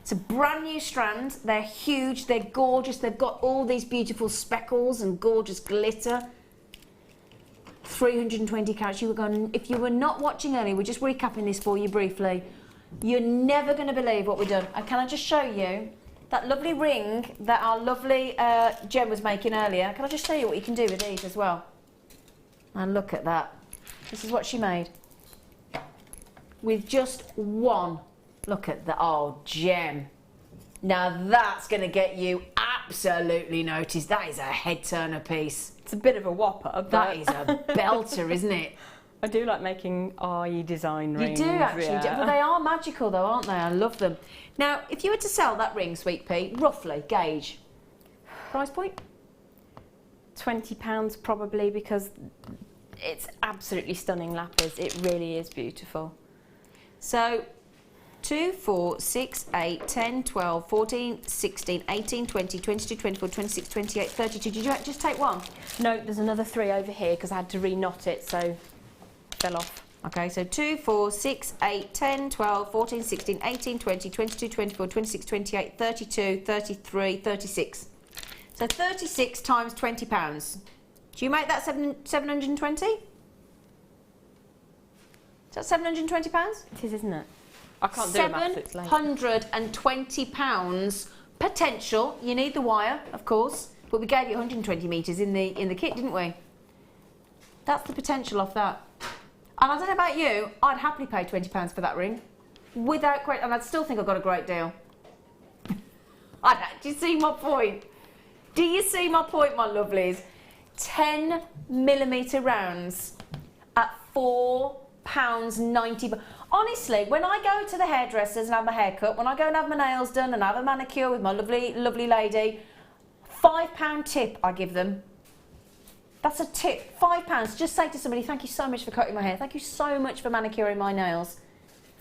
It's a brand new strand. They're huge, they're gorgeous. They've got all these beautiful speckles and gorgeous glitter. 320 carats. You were going, if you were not watching earlier, we're just recapping this for you briefly. You're never going to believe what we've done. And can I just show you that lovely ring that our lovely Jem was making earlier? Can I just show you what you can do with these as well? And look at that. This is what she made. With just one. Look at that. Oh, Jem. Now that's going to get you absolutely noticed. That is a head turner piece. It's a bit of a whopper, but that is a belter, isn't it? I do like making eye design rings. You do actually, yeah. but they are magical though, aren't they? I love them. Now, if you were to sell that ring, Sweet Pea, roughly, gauge, price point? £20 probably, because it's absolutely stunning lapis. It really is beautiful. So, 2, 4, 6, 8, 10, 12, 14, 16, 18, 20, 22, 24, 26, 28, 32. Did you just take one? No, there's another 3 over here because I had to re-knot it, so it fell off. Okay, so 2, 4, 6, 8, 10, 12, 14, 16, 18, 20, 22, 24, 26, 28, 32, 33, 36. So 36 times £20. Do you make that 720? Is that £720? It is, isn't it? I can't do maths, it's late. £720 potential. You need the wire, of course, but we gave you 120 metres in the kit, didn't we? That's the potential off that. And I don't know about you, I'd happily pay £20 for that ring, without question, and I'd still think I got a great deal. Do you see my point? Do you see my point, my lovelies? 10mm rounds at £4.90. Honestly, when I go to the hairdressers and have my hair cut, when I go and have my nails done and have a manicure with my lovely, lovely lady, £5 tip I give them. That's a tip, £5. Just say to somebody, thank you so much for cutting my hair. Thank you so much for manicuring my nails.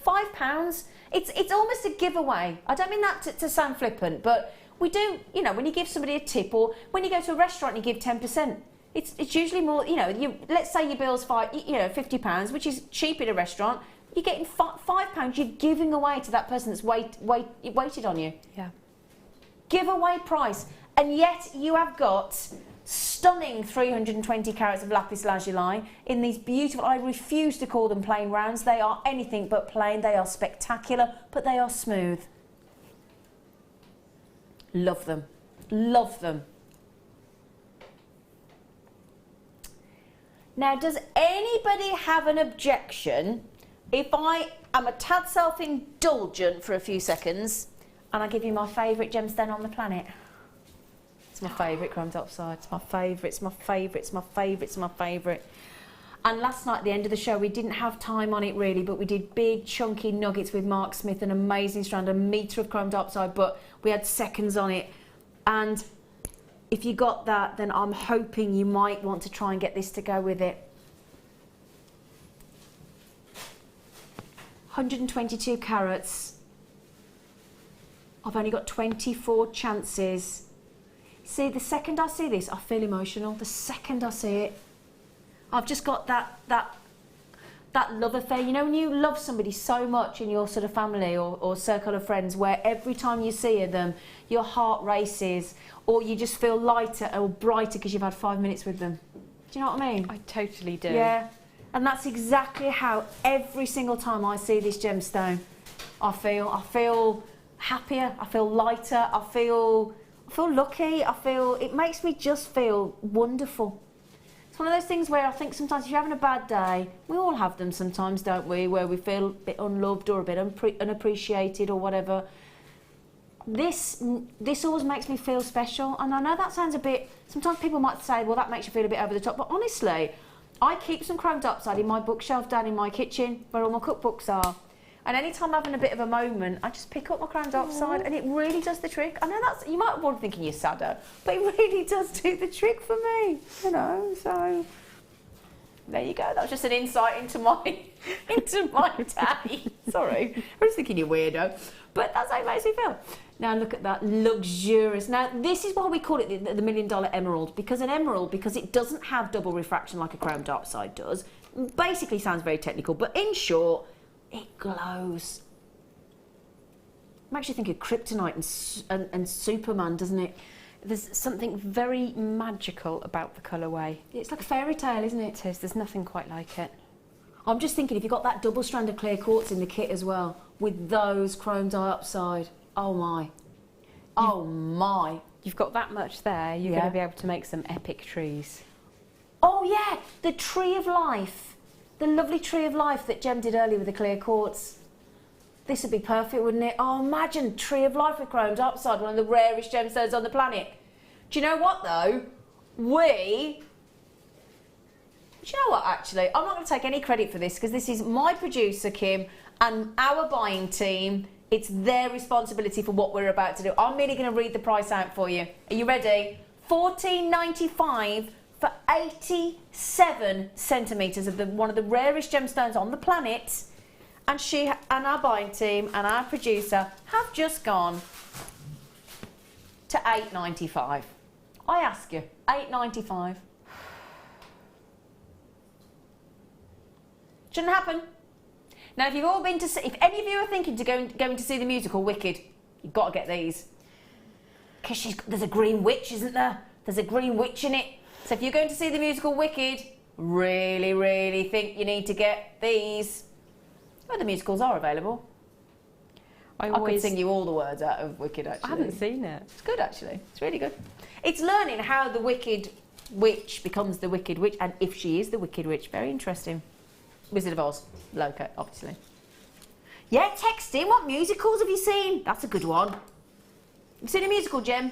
£5. It's almost a giveaway. I don't mean that to sound flippant, but we do, you know, when you give somebody a tip, or when you go to a restaurant and you give 10%, it's usually more, you know, let's say your bill's £50, which is cheap in a restaurant. You're getting £5 you're giving away to that person that's waited on you. Yeah. Giveaway price. And yet you have got stunning 320 carats of lapis lazuli in these beautiful, I refuse to call them plain rounds. They are anything but plain. They are spectacular, but they are smooth. Love them. Love them. Now, does anybody have an objection if I am a tad self-indulgent for a few seconds and I give you my favourite gemstone on the planet? It's my favourite, chrome topside. It's my favourite, it's my favourite, it's my favourite, it's my favourite. And last night at the end of the show, we didn't have time on it really, but we did big chunky nuggets with Mark Smith, an amazing strand, 1 metre of chrome topside, but we had seconds on it. And if you got that, then I'm hoping you might want to try and get this to go with it. 122 carats. I've only got 24 chances. See, the second I see this, I feel emotional. The second I see it, I've just got that love affair. You know, when you love somebody so much in your sort of family or circle of friends, where every time you see them, your heart races, or you just feel lighter or brighter because you've had 5 minutes with them. Do you know what I mean? I totally do. Yeah. And that's exactly how every single time I see this gemstone, I feel happier, I feel lighter, I feel lucky, it makes me just feel wonderful. It's one of those things where I think sometimes if you're having a bad day, we all have them sometimes, don't we, where we feel a bit unloved or a bit unappreciated or whatever. This always makes me feel special, and I know that sounds a bit, sometimes people might say, well, that makes you feel a bit over the top, but honestly, I keep some chrome topside in my bookshelf down in my kitchen where all my cookbooks are. And anytime I'm having a bit of a moment, I just pick up my chrome topside and it really does the trick. I know that's, you might be thinking you're sadder, but it really does do the trick for me, you know, so there you go. That was just an insight into my day. Sorry, I was thinking you're weirdo, but that's how it makes me feel. Now look at that, luxurious. Now this is why we call it the $1 million emerald, because it doesn't have double refraction like a chrome topside does. Basically sounds very technical, but in short, it glows. Makes you think of kryptonite and Superman, doesn't it? There's something very magical about the colourway. It's like a fairy tale, isn't it? It is, there's nothing quite like it. I'm just thinking if you've got that double strand of clear quartz in the kit as well, with those chrome dioxide, oh my. Oh my. You've got that much there, you're going to be able to make some epic trees. Oh yeah, the tree of life. The lovely tree of life that Jem did earlier with the clear quartz. This would be perfect, wouldn't it? Oh, imagine Tree of Life with chromed upside, one of the rarest gemstones on the planet. Do you know what, though? Do you know what, actually? I'm not going to take any credit for this because this is my producer, Kim, and our buying team. It's their responsibility for what we're about to do. I'm merely going to read the price out for you. Are you ready? $14.95 for 87 centimetres of one of the rarest gemstones on the planet. And she and our buying team and our producer have just gone to $8.95. I ask you, $8.95. Shouldn't happen. Now, if you've all been to see, if any of you are thinking to going to see the musical Wicked, you've got to get these. Because there's a green witch, isn't there? There's a green witch in it. So if you're going to see the musical Wicked, really, really think you need to get these. Well, the musicals are available. I could sing you all the words out of Wicked, actually. I haven't seen it. It's good, actually. It's really good. It's learning how the Wicked Witch becomes the Wicked Witch, and if she is the Wicked Witch. Very interesting. Wizard of Oz. Loco, obviously. Yeah, text in. What musicals have you seen? That's a good one. Have you seen a musical, Jem?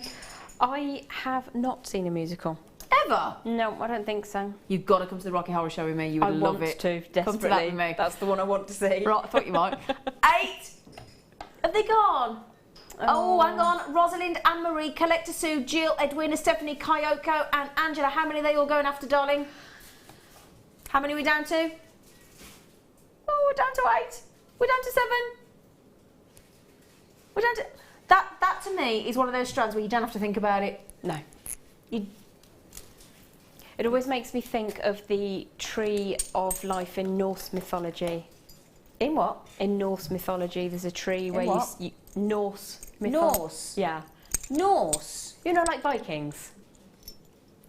I have not seen a musical. Ever? No, I don't think so. You've got to come to the Rocky Horror Show with me. You would love it. I want to, desperately. Come to that with me. That's the one I want to see. Right, I thought you might. 8. Have they gone? Oh, hang on. Rosalind, Anne-Marie, Collector Sue, Jill, Edwina, Stephanie, Kayoko and Angela. How many are they all going after, darling? How many are we down to? Oh, we're down to 8. We're down to 7. We're down to... That to me is one of those strands where you don't have to think about it. No. It always makes me think of the Tree of Life in Norse mythology. In what? In Norse mythology, there's a tree where you Norse. Norse? Yeah. Norse? You know, like Vikings.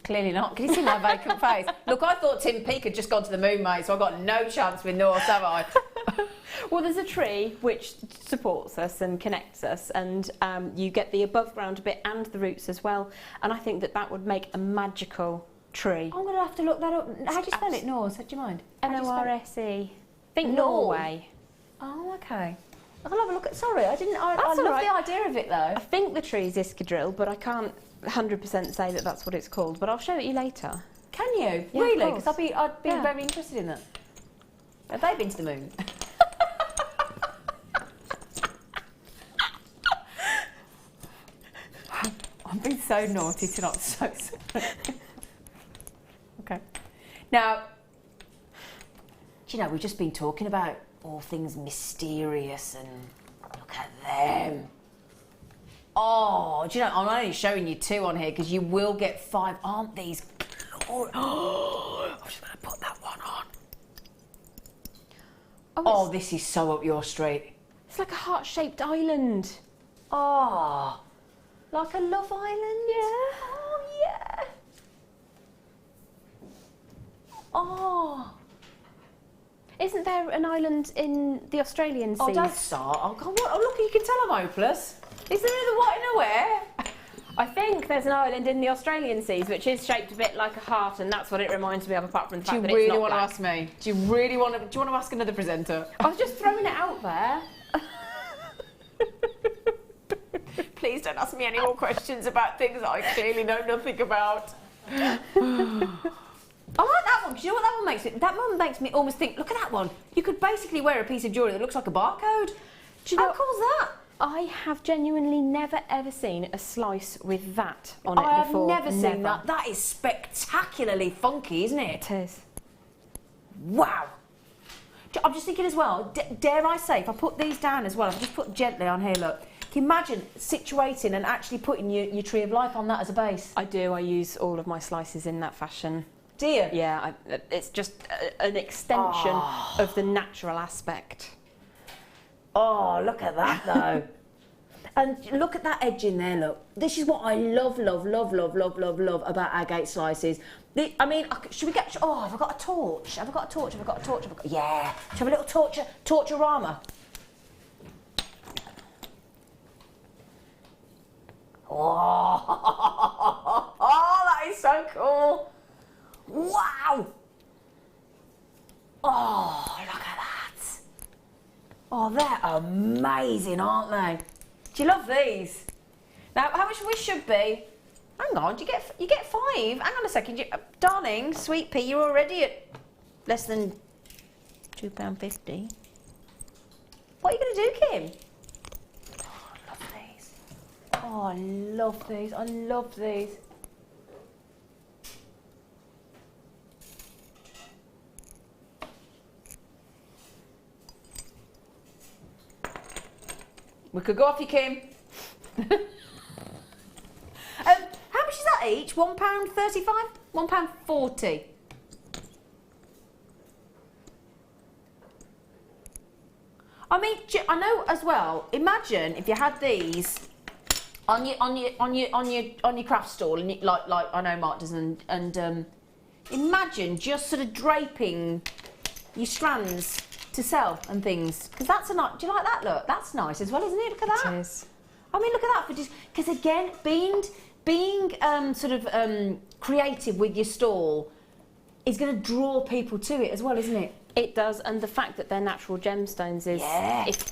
Clearly not. Can you see my vacant face? Look, I thought Tim Peake had just gone to the moon, mate, so I've got no chance with Norse, have I? Well, there's a tree which supports us and connects us, and you get the above ground bit and the roots as well. And I think that would make a magical tree. I'm going to have to look that up. How do you spell it, Norse? Do you mind? N-O-R-S-E. Think Norway. Oh, okay. I'll have a look at... Sorry, I didn't... I love the idea of it, though. I think the tree is Iskadrill, but I can't 100% say that that's what it's called, but I'll show it you later. Can you? Yeah, really? Because I'd be very interested in that. Have they been to the moon? I'm being so naughty tonight, so sorry. Okay. Now, do you know, we've just been talking about all things mysterious and look at them. Oh, do you know, I'm only showing you 2 on here because you will get 5. Aren't these glorious? Oh, I'm just going to put that one on. Oh, this is so up your street. It's like a heart-shaped island. Oh, like a love island? Yeah. Oh, yeah. Oh. Isn't there an island in the Australian seas? Oh, don't start. Oh, God, what? Oh, look, you can tell I'm hopeless. Is there either what and where? I think there's an island in the Australian seas which is shaped a bit like a heart, and that's what it reminds me of, apart from the fact that it's not. Do you really want to ask me? Do you really want to? Do you want to ask another presenter? I was just throwing it out there. Please don't ask me any more questions about things that I clearly know nothing about. I like that one, because you know what that one makes me? That one makes me almost think, look at that one. You could basically wear a piece of jewellery that looks like a barcode. Do you know how cool is that? I have genuinely never ever seen a slice with that on it before. I have never seen that. That is spectacularly funky, isn't it? It is. Wow. I'm just thinking as well, dare I say, if I put these down as well, if I just put gently on here, look. Can you imagine situating and actually putting your Tree of Life on that as a base? I do. I use all of my slices in that fashion. Do you? Yeah, it's just an extension of the natural aspect. Oh, look at that though. And look at that edge in there, look. This is what I love about agate slices. I mean, should we get... Oh, have I got a torch? Have I got a torch? Yeah. Should we have a little torturama? Oh, that is so cool. Wow. Oh, look at that. Oh, Oh, they're amazing, aren't they? Do you love these? Now, how much we should be? Hang on, you get 5. Hang on a second, darling, sweet pea, you're already at less than £2.50. What are you going to do, Kim? Oh, I love these. I love these. We could go off you, Kim. How much is that each? £1.35? £1.40? I mean, I know as well. Imagine if you had these on your craft stall, and like I know Mark does, and imagine just sort of draping your strands to sell and things, because that's a nice. Do you like that look? That's nice as well, isn't it? Look at that. It is. I mean, look at that. For just because again, being creative with your stall is going to draw people to it as well, isn't it? It does, and the fact that they're natural gemstones is,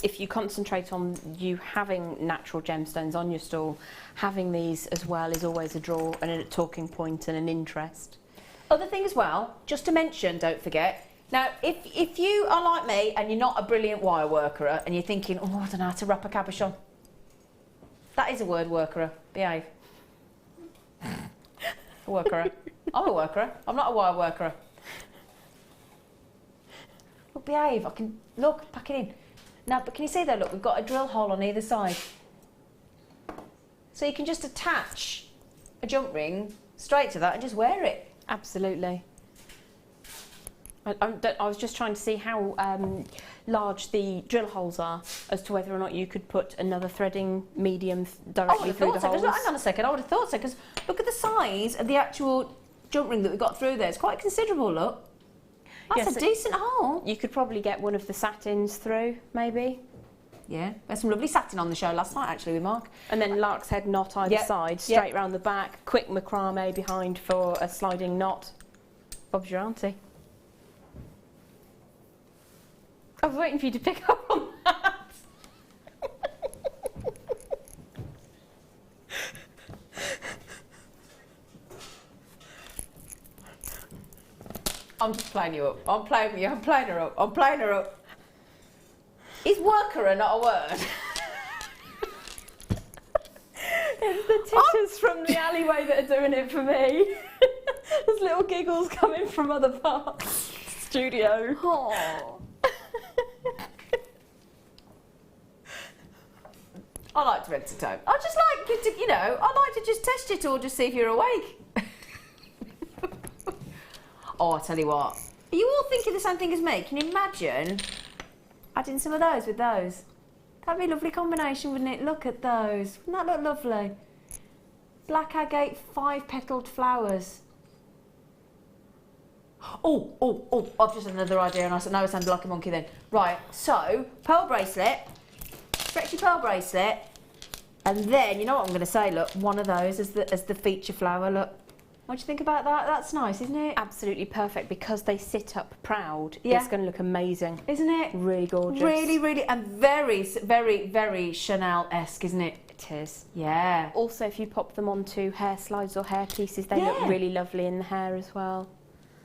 if you concentrate on you having natural gemstones on your stall, having these as well is always a draw and a talking point and an interest. Other thing as well, just to mention, don't forget, now if you are like me and you're not a brilliant wire worker and you're thinking, oh, I don't know how to wrap a cabochon. That is a word, workerer. Behave. A workerer. I'm a workerer. I'm not a wire workerer. Look, behave. I can look, pack it in. Now, but can you see though? Look, we've got a drill hole on either side, so you can just attach a jump ring straight to that and just wear it. Absolutely. I was just trying to see how large the drill holes are, as to whether or not you could put another threading medium directly through the holes. Hang on a second. I would have thought so, because look at the size of the actual jump ring that we got through there. It's quite considerable. Look. That's a decent hole. You could probably get one of the satins through, maybe. Yeah, there's some lovely satin on the show last night, actually, with Mark. And then lark's head knot either side, straight round the back, quick macrame behind for a sliding knot. Bob's your auntie. I was waiting for you to pick up on that. I'm just playing you up. I'm playing with you. I'm playing her up. I'm playing her up. Is workerer not a word? It's the titters from the alleyway that are doing it for me. There's little giggles coming from other parts of the studio. Oh. I like to entertain. I just like you to, I like to just test you all, just see if you're awake. Oh, I tell you what. Are you all thinking the same thing as me? Can you imagine adding some of those with those? That'd be a lovely combination, wouldn't it? Look at those. Wouldn't that look lovely? Black agate 5-petaled flowers. Oh, I've just had another idea, and I said, no, I sounded like a monkey then. Right, so, pearl bracelet, stretchy pearl bracelet, and then, you know what I'm going to say, look, one of those as the feature flower, look. What do you think about that? That's nice, isn't it? Absolutely perfect, because they sit up proud. Yeah. It's going to look amazing. Isn't it? Really gorgeous. Really, really, and very, very, very Chanel-esque, isn't it? It is. Yeah. Also, if you pop them onto hair slides or hair pieces, they look really lovely in the hair as well.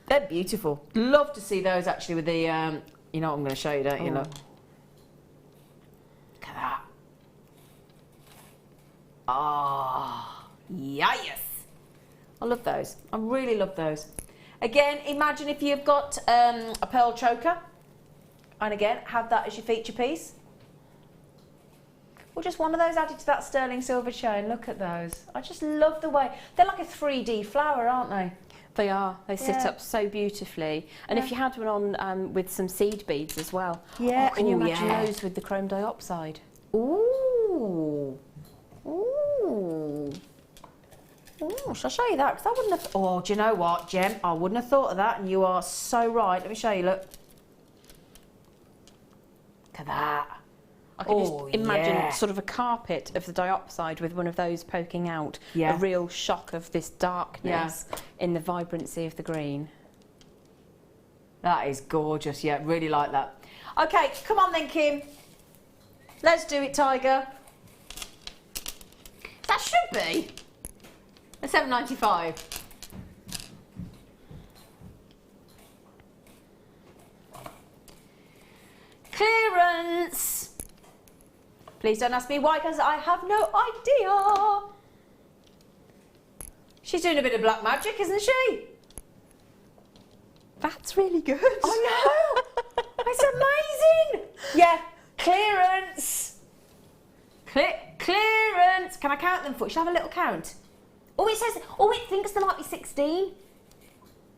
They're beautiful. Love to see those actually with the, you know what I'm going to show you, don't you? Look. Look at that. Ah, yes. I love those. I really love those. Again, imagine if you've got a pearl choker, and again, have that as your feature piece. Or just one of those added to that sterling silver chain. Look at those. I just love the way, they're like a 3D flower, aren't they? They are. They sit up so beautifully. And if you had one on with some seed beads as well. Yeah. Oh, can you imagine those with the chrome dioxide? Ooh. Ooh. Oh, shall I show you that? Because I wouldn't have... Oh, do you know what, Jem? I wouldn't have thought of that, and you are so right. Let me show you, look. Look at that. I can just imagine sort of a carpet of the dioxide with one of those poking out. Yeah. A real shock of this darkness in the vibrancy of the green. That is gorgeous, yeah, really like that. Okay, come on then, Kim. Let's do it, Tiger. That should be a £7.95. Clearance. Please don't ask me why, because I have no idea. She's doing a bit of black magic, isn't she? That's really good. I know. It's amazing. Yeah, clearance. Clearance. Can I count them for you? Shall I have a little count? Oh, it says, oh, it thinks there might be 16.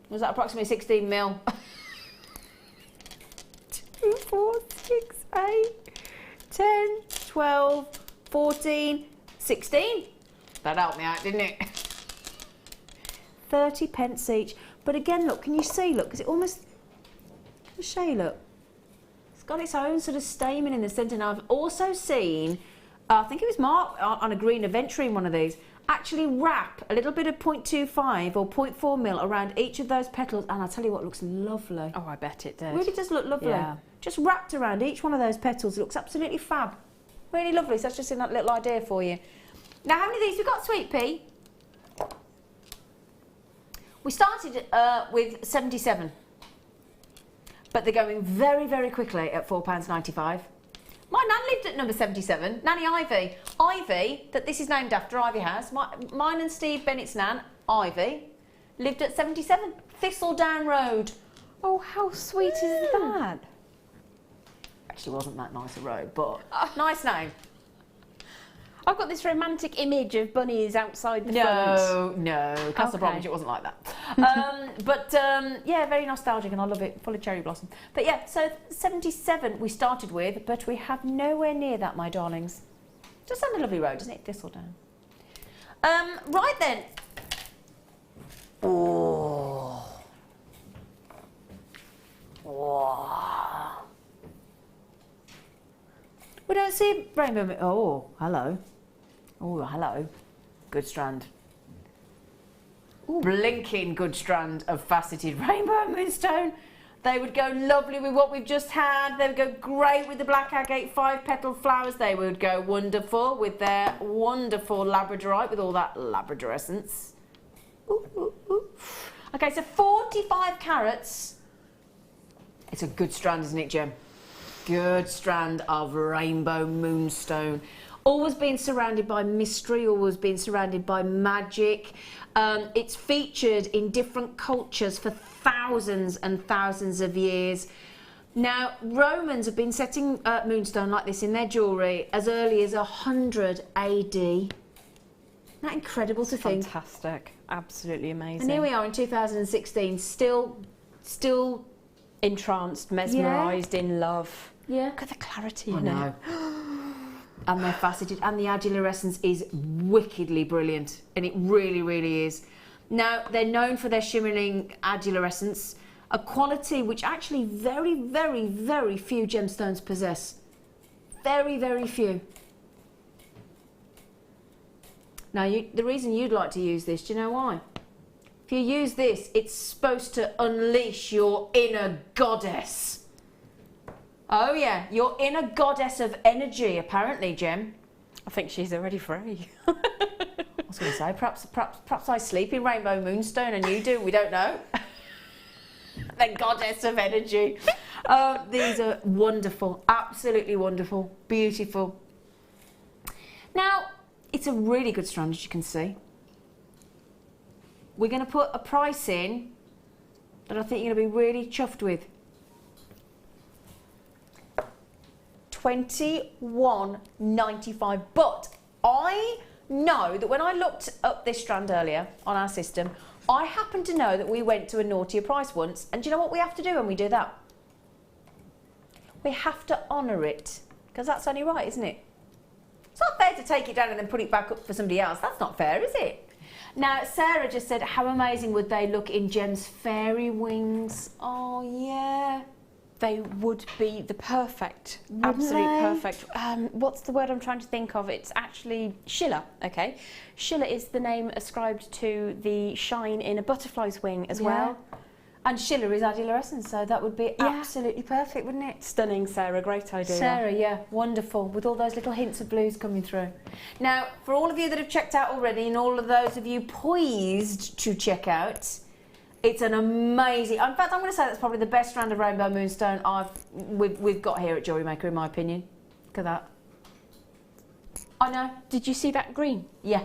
Was that approximately 16 mil? 2, 4, 6, 8, 10, 12, 14, 16. That helped me out, didn't it? 30 pence each. But again, look, can you see, look, because it almost, can I show you, look? It's got its own sort of stamen in the centre. Now, I've also seen, I think it was Mark on a green adventure in one of these, actually wrap a little bit of 0.25 or 0.4 mil around each of those petals, and I'll tell you what, it looks lovely. Oh, I bet it does. Really does look lovely. Yeah. Just wrapped around each one of those petals. It looks absolutely fab. Really lovely. So that's just a little idea for you. Now, how many of these we've got, Sweet Pea? We started with 77, but they're going very, very quickly at £4.95. My nan lived at number 77, Nanny Ivy. Ivy, that this is named after, Ivy House. Mine and Steve Bennett's nan, Ivy, lived at 77, Thistledown Road. Oh, how sweet is that? Actually wasn't that nice a road, but nice name. I've got this romantic image of bunnies outside the front. No, Castle Bromwich, it wasn't like that. Yeah, very nostalgic, and I love it, full of cherry blossom. But yeah, so 77 we started with, but we have nowhere near that, my darlings. Just on a lovely road, isn't it? Thistledown. Right then. Oh. Wow. We don't see rainbow. Oh, hello. Oh, hello. Good strand. Ooh. Blinking good strand of faceted rainbow moonstone. They would go lovely with what we've just had. They would go great with the black agate 5-petal flowers. They would go wonderful with their wonderful labradorite with all that labradorescence. Ooh, ooh, ooh. Okay, so 45 carats. It's a good strand, isn't it, Jem? Good strand of rainbow moonstone. Always been surrounded by mystery, always been surrounded by magic. It's featured in different cultures for thousands and thousands of years. Now, Romans have been setting moonstone like this in their jewellery as early as 100 AD. Isn't that incredible to think? Fantastic. Absolutely amazing. And here we are in 2016, still entranced, mesmerised, in love. Yeah. Look at the clarity I in know. And they're faceted, and the adulorescence is wickedly brilliant, and it really, really is. Now, they're known for their shimmering adulorescence, a quality which actually very, very, very few gemstones possess. Very, very few. Now, the reason you'd like to use this, do you know why? If you use this, it's supposed to unleash your inner goddess. Oh yeah, your inner goddess of energy, apparently, Jem. I think she's already free. I was going to say, perhaps I sleep in rainbow moonstone and you do. We don't know. The goddess of energy. These are wonderful, absolutely wonderful, beautiful. Now, it's a really good strand, as you can see. We're going to put a price in that I think you're going to be really chuffed with. $21.95. But I know that when I looked up this strand earlier on our system, I happen to know that we went to a naughtier price once. And do you know what we have to do when we do that? We have to honour it, because that's only right, isn't it? It's not fair to take it down and then put it back up for somebody else. That's not fair, is it? Now, Sarah just said, how amazing would they look in Jem's fairy wings? Oh, yeah. They would be the perfect, absolute perfect. What's the word I'm trying to think of? It's actually Schiller, okay? Schiller is the name ascribed to the shine in a butterfly's wing as well. And Schiller is our dealer essence, so that would be absolutely perfect, wouldn't it? Stunning, Sarah. Great idea. Sarah, yeah, wonderful, with all those little hints of blues coming through. Now, for all of you that have checked out already, and all of those of you poised to check out, it's an amazing... In fact, I'm going to say that's probably the best strand of rainbow moonstone we've got here at Jewellery Maker, in my opinion. Look at that. I know. Did you see that green? Yeah.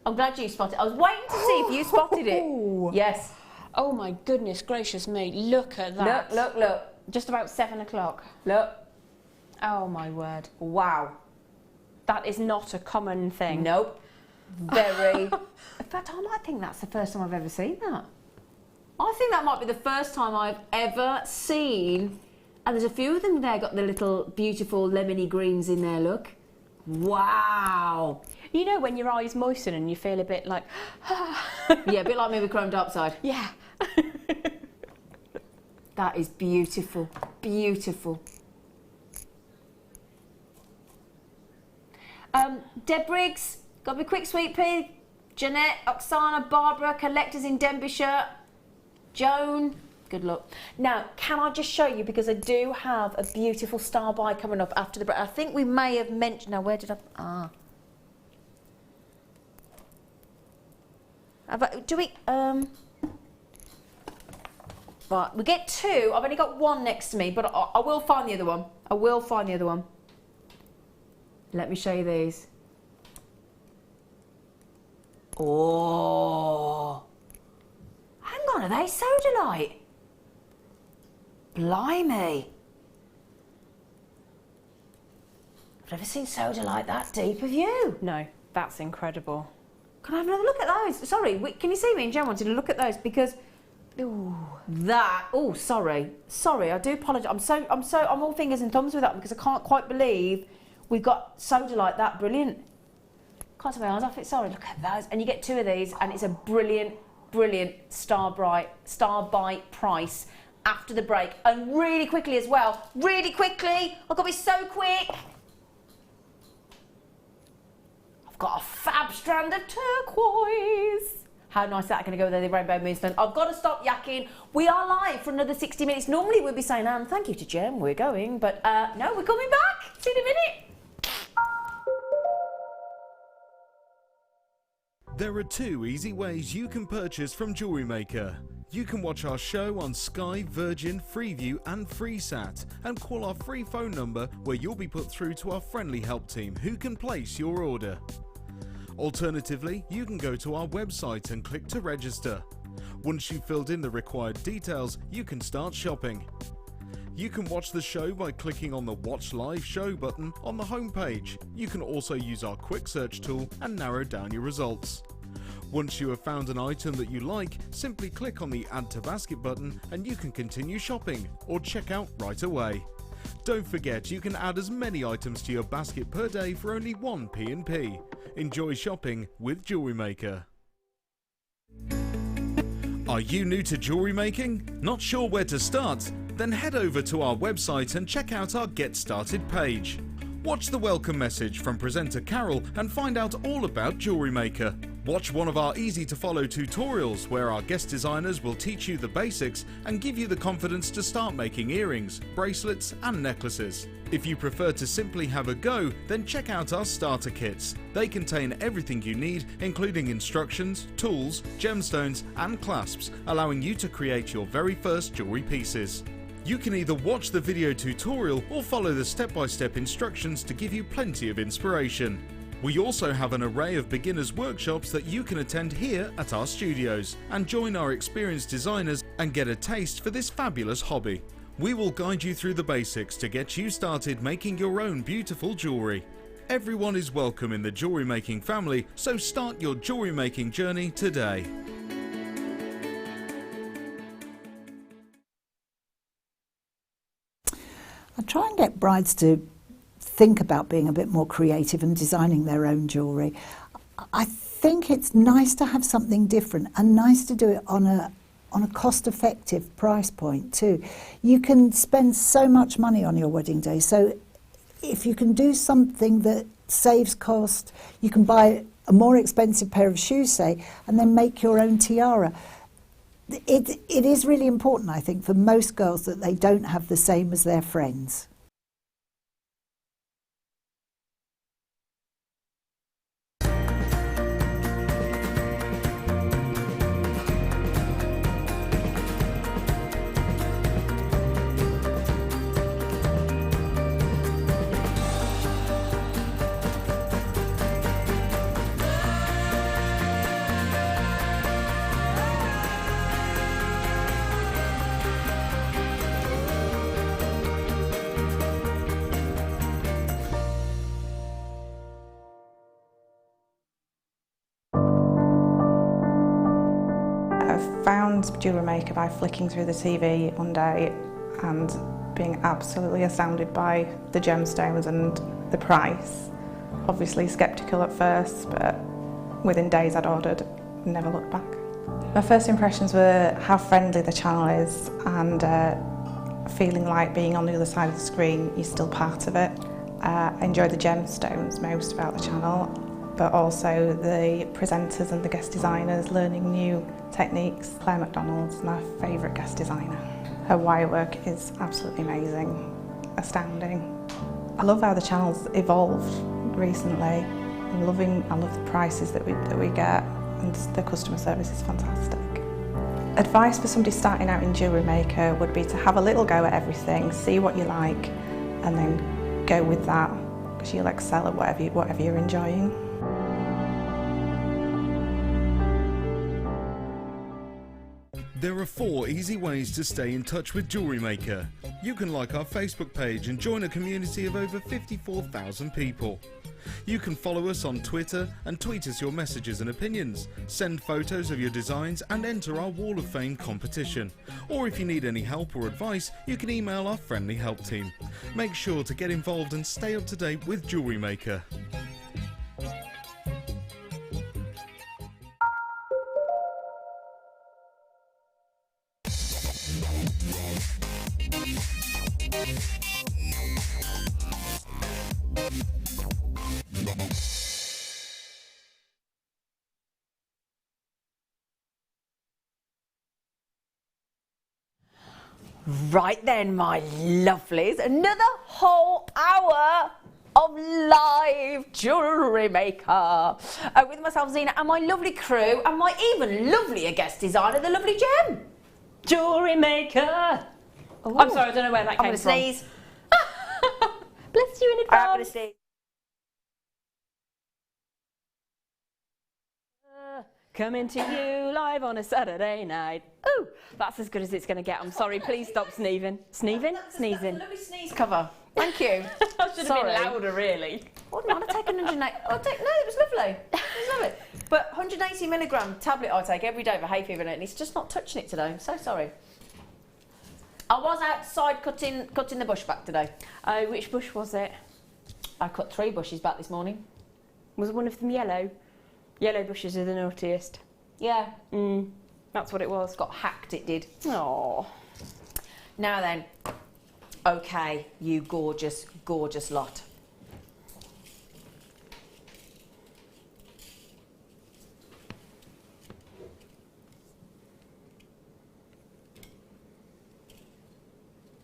I'm glad you spotted it. I was waiting to see if you spotted it. Yes. Oh my goodness gracious me, look at that. Look, look, look. Just about 7 o'clock. Look. Oh my word. Wow. That is not a common thing. Nope. Very. In fact, I might think that's the first time I've ever seen that. I think that might be the first time I've ever seen, and there's a few of them there got the little beautiful lemony greens in there, look. Wow. You know when your eyes moisten and you feel a bit like... Yeah, a bit like me with chrome dark side. Yeah. That is beautiful, beautiful. Deb Briggs, got to be quick, sweet pea. Jeanette, Oksana, Barbara, collectors in Denbighshire. Joan, good luck. Now, can I just show you, because I do have a beautiful star buy coming up after the break. I think we may have mentioned, now where did I, do we, right, we get two. I've only got one next to me, but I will find the other one. I will find the other one. Let me show you these. Oh. Hang on, are they sodalite? Blimey. I've never seen sodalite that deep, have you? No, that's incredible. Can I have another look at those? Sorry, can you see me? And Jen wanted to look at those because, ooh, that. Oh, sorry, I do apologise. I'm all fingers and thumbs with that because I can't quite believe we've got sodalite that brilliant. Can't take my eyes off it. Sorry, look at those. And you get two of these, and it's a brilliant, brilliant star buy price after the break, and really quickly as well. Really quickly. I've got to be so quick. Got a fab strand of turquoise. How nice is that going to go with the rainbow moonstone? I've got to stop yakking. We are live for another 60 minutes. Normally we'd be saying, thank you to Jem, we're going. But no, we're coming back. See you in a minute. There are two easy ways you can purchase from Jewellery Maker. You can watch our show on Sky, Virgin, Freeview and FreeSat, and call our free phone number where you'll be put through to our friendly help team who can place your order. Alternatively, you can go to our website and click to register. Once you've filled in the required details, you can start shopping. You can watch the show by clicking on the Watch Live Show button on the homepage. You can also use our quick search tool and narrow down your results. Once you have found an item that you like, simply click on the Add to Basket button and you can continue shopping or check out right away. Don't forget, you can add as many items to your basket per day for only 1 P&P. Enjoy shopping with Jewellery Maker. Are you new to jewellery making? Not sure where to start? Then head over to our website and check out our Get Started page. Watch the welcome message from presenter Carol and find out all about Jewellery Maker. Watch one of our easy-to-follow tutorials where our guest designers will teach you the basics and give you the confidence to start making earrings, bracelets and necklaces. If you prefer to simply have a go, then check out our starter kits. They contain everything you need, including instructions, tools, gemstones and clasps, allowing you to create your very first jewellery pieces. You can either watch the video tutorial or follow the step-by-step instructions to give you plenty of inspiration. We also have an array of beginners workshops that you can attend here at our studios and join our experienced designers and get a taste for this fabulous hobby. We will guide you through the basics to get you started making your own beautiful jewellery. Everyone is welcome in the jewellery making family, so start your jewellery making journey today. I try and get brides to think about being a bit more creative and designing their own jewellery. I think it's nice to have something different and nice to do it on a cost-effective price point too. You can spend so much money on your wedding day, so if you can do something that saves cost, you can buy a more expensive pair of shoes, say, and then make your own tiara. it is really important, I think, for most girls that they don't have the same as their friends. I found Jewellery Maker by flicking through the TV one day and being absolutely astounded by the gemstones and the price. Obviously sceptical at first, but within days I'd ordered, never looked back. My first impressions were how friendly the channel is and feeling like being on the other side of the screen, you're still part of it. I enjoy the gemstones most about the channel, but also the presenters and the guest designers learning new techniques. Claire McDonald's my favourite guest designer. Her wire work is absolutely amazing, astounding. I love how the channel's evolved recently. I love the prices that we get, and the customer service is fantastic. Advice for somebody starting out in Jewellery Maker would be to have a little go at everything, see what you like, and then go with that, because you'll excel at whatever you're enjoying. There are 4 easy ways to stay in touch with Jewellery Maker. You can like our Facebook page and join a community of over 54,000 people. You can follow us on Twitter and tweet us your messages and opinions, send photos of your designs and enter our Wall of Fame competition. Or if you need any help or advice, you can email our friendly help team. Make sure to get involved and stay up to date with Jewellery Maker. Right then, my lovelies, another whole hour of live Jewellery Maker with myself, Zena, and my lovely crew, and my even lovelier guest designer, the lovely Jem. Jewellery Maker. Ooh. I'm sorry, I don't know where that came from. I'm going to sneeze. Bless you in advance. I'm going to sneeze. Coming to you live on a Saturday night. Ooh, that's as good as it's going to get. I'm sorry, please stop sneezing. Sneezing? Sneezing. Lovely sneeze cover. Thank you. I should have been louder, really. Wouldn't mind taking 180. No, it was lovely. It was lovely. But 180 milligram tablet I take every day for hay fever, and it's just not touching it today. I'm so sorry. I was outside cutting the bush back today. Oh, which bush was it? I cut 3 bushes back this morning. Was one of them yellow? Yellow bushes are the naughtiest. Yeah. That's what it was. Got hacked, it did. Oh. Now then, okay, you gorgeous, gorgeous lot.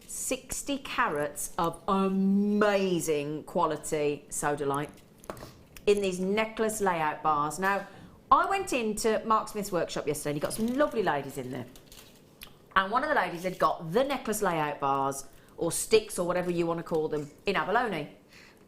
$60 carats of amazing quality sodalite in these necklace layout bars. Now, I went into Mark Smith's workshop yesterday and he got some lovely ladies in there. And one of the ladies had got the necklace layout bars, or sticks, or whatever you want to call them, in abalone.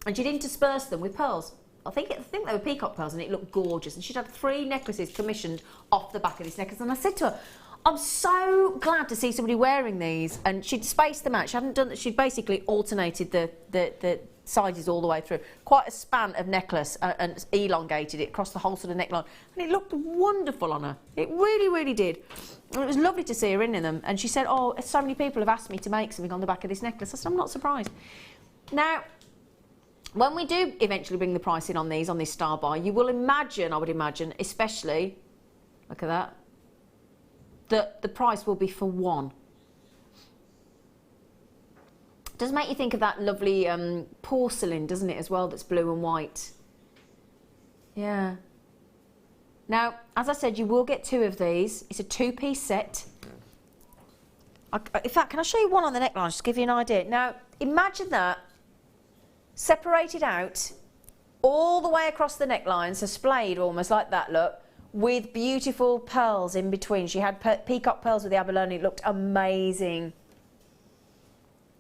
And she'd interspersed them with pearls. I think they were peacock pearls, and it looked gorgeous. And she'd had 3 necklaces commissioned off the back of this necklace. And I said to her, I'm so glad to see somebody wearing these. And she'd spaced them out. She hadn't done that. She'd basically alternated the sizes all the way through. Quite a span of necklace and elongated it across the whole sort of neckline. And it looked wonderful on her. It really, really did. And it was lovely to see her in them. And she said, oh, so many people have asked me to make something on the back of this necklace. I said, I'm not surprised. Now, when we do eventually bring the price in on this star buy, you will imagine, I would imagine, especially, look at that, that the price will be for 1. Does make you think of that lovely porcelain, doesn't it, as well, that's blue and white? Yeah. Now, as I said, you will get 2 of these. It's a 2-piece set. In fact, can I show you one on the neckline, just to give you an idea? Now, imagine that separated out all the way across the neckline, so splayed almost like that, look, with beautiful pearls in between. She had peacock pearls with the abalone. It looked amazing.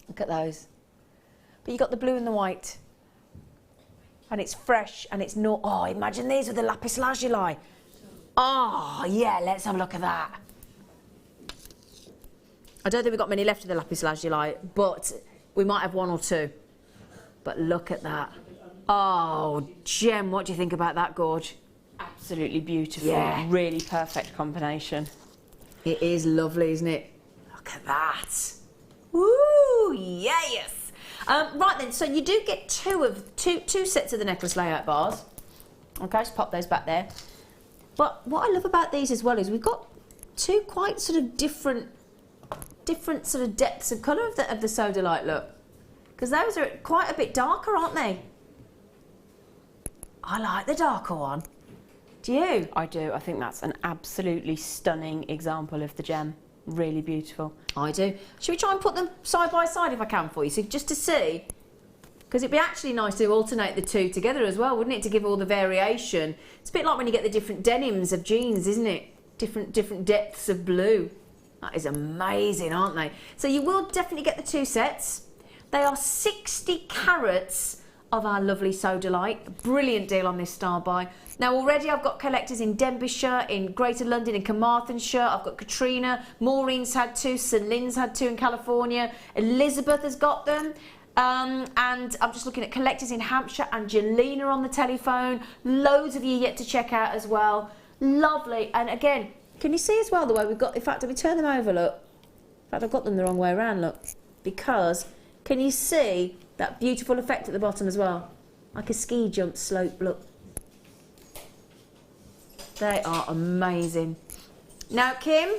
Look at those. But you got the blue and the white. And it's fresh and it's not... Oh, imagine these with the lapis lazuli. Oh, yeah, let's have a look at that. I don't think we've got many left of the lapis lazuli, but we might have 1 or 2. But look at that. Oh, Jem, what do you think about that, Gorge? Absolutely beautiful. Yeah. Really perfect combination. It is lovely, isn't it? Look at that. Woo, yes. Right then, so you do get two sets of the necklace layout bars. Okay, just pop those back there. But what I love about these as well is we've got 2 quite sort of different sort of depths of colour of the sodalite look. Because those are quite a bit darker, aren't they? I like the darker one. Do you? I do. I think that's an absolutely stunning example of the gem. Really beautiful. I do. Should we try and put them side by side if I can for you? So just to see. Because it'd be actually nice to alternate the 2 together as well, wouldn't it? To give all the variation. It's a bit like when you get the different denims of jeans, isn't it? Different depths of blue. That is amazing, aren't they? So you will definitely get the 2 sets. They are 60 carats of our lovely sodalite. Brilliant deal on this star buy. Now already I've got collectors in Denbighshire, in Greater London, in Carmarthenshire. I've got Katrina, Maureen's had 2, St Lynn's had 2 in California. Elizabeth has got them. And I'm just looking at collectors in Hampshire and Jelena on the telephone. Loads of you yet to check out as well. Lovely. And again, can you see as well the way we've got, in fact, if we turn them over, look. In fact, I've got them the wrong way around, look. Because, can you see that beautiful effect at the bottom as well? Like a ski jump slope, look. They are amazing. Now, Kim,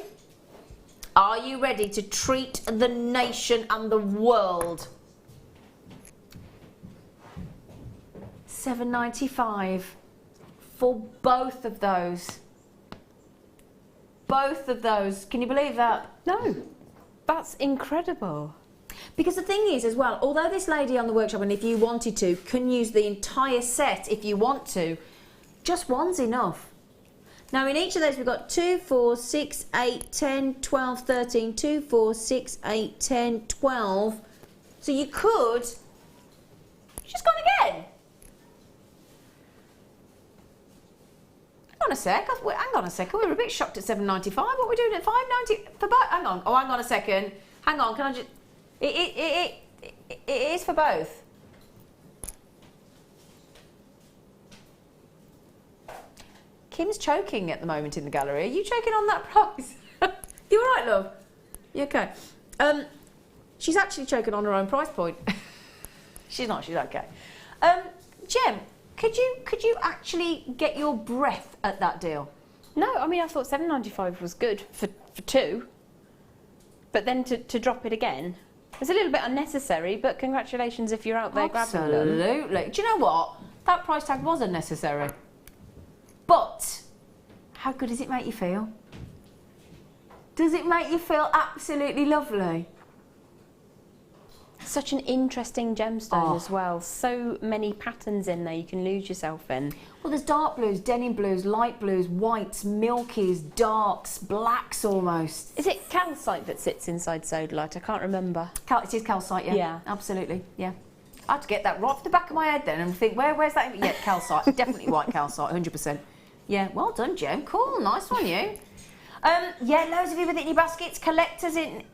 are you ready to treat the nation and the world? $7.95 for both of those. Both of those. Can you believe that? No. That's incredible. Because the thing is as well, although this lady on the workshop, and if you wanted to, can use the entire set if you want to, just one's enough. Now in each of those we've got 2, 4, 6, 8, 10, 12, 13, 2, 4, 6, 8, 10, 12. So you could, she's gone again. Hang on a sec, hang on a second, we were a bit shocked at $7.95. What are we doing at $5.90 for both? Hang on, oh hang on a second. Hang on, can I just, it is for both. Kim's choking at the moment in the gallery. Are you choking on that price? You all right, love? You okay? She's actually choking on her own price point. She's not, she's okay. Jem, could you actually get your breath at that deal? No, I mean, I thought $7.95 was good for 2. But then to drop it again, it's a little bit unnecessary, but congratulations if you're out there grabbing them. Absolutely. Do you know what? That price tag was unnecessary. But how good does it make you feel? Does it make you feel absolutely lovely? Such an interesting gemstone as well. So many patterns in there you can lose yourself in. Well, there's dark blues, denim blues, light blues, whites, milkies, darks, blacks almost. Is it calcite that sits inside sodalite? I can't remember. It is calcite, yeah. Yeah. Absolutely, yeah. I had to get that right off the back of my head then and think, where's that? Yeah, calcite. Definitely white calcite, 100%. Yeah, well done, Jem. Cool, nice one, you. Yeah, loads of you with it in your baskets. Collectors in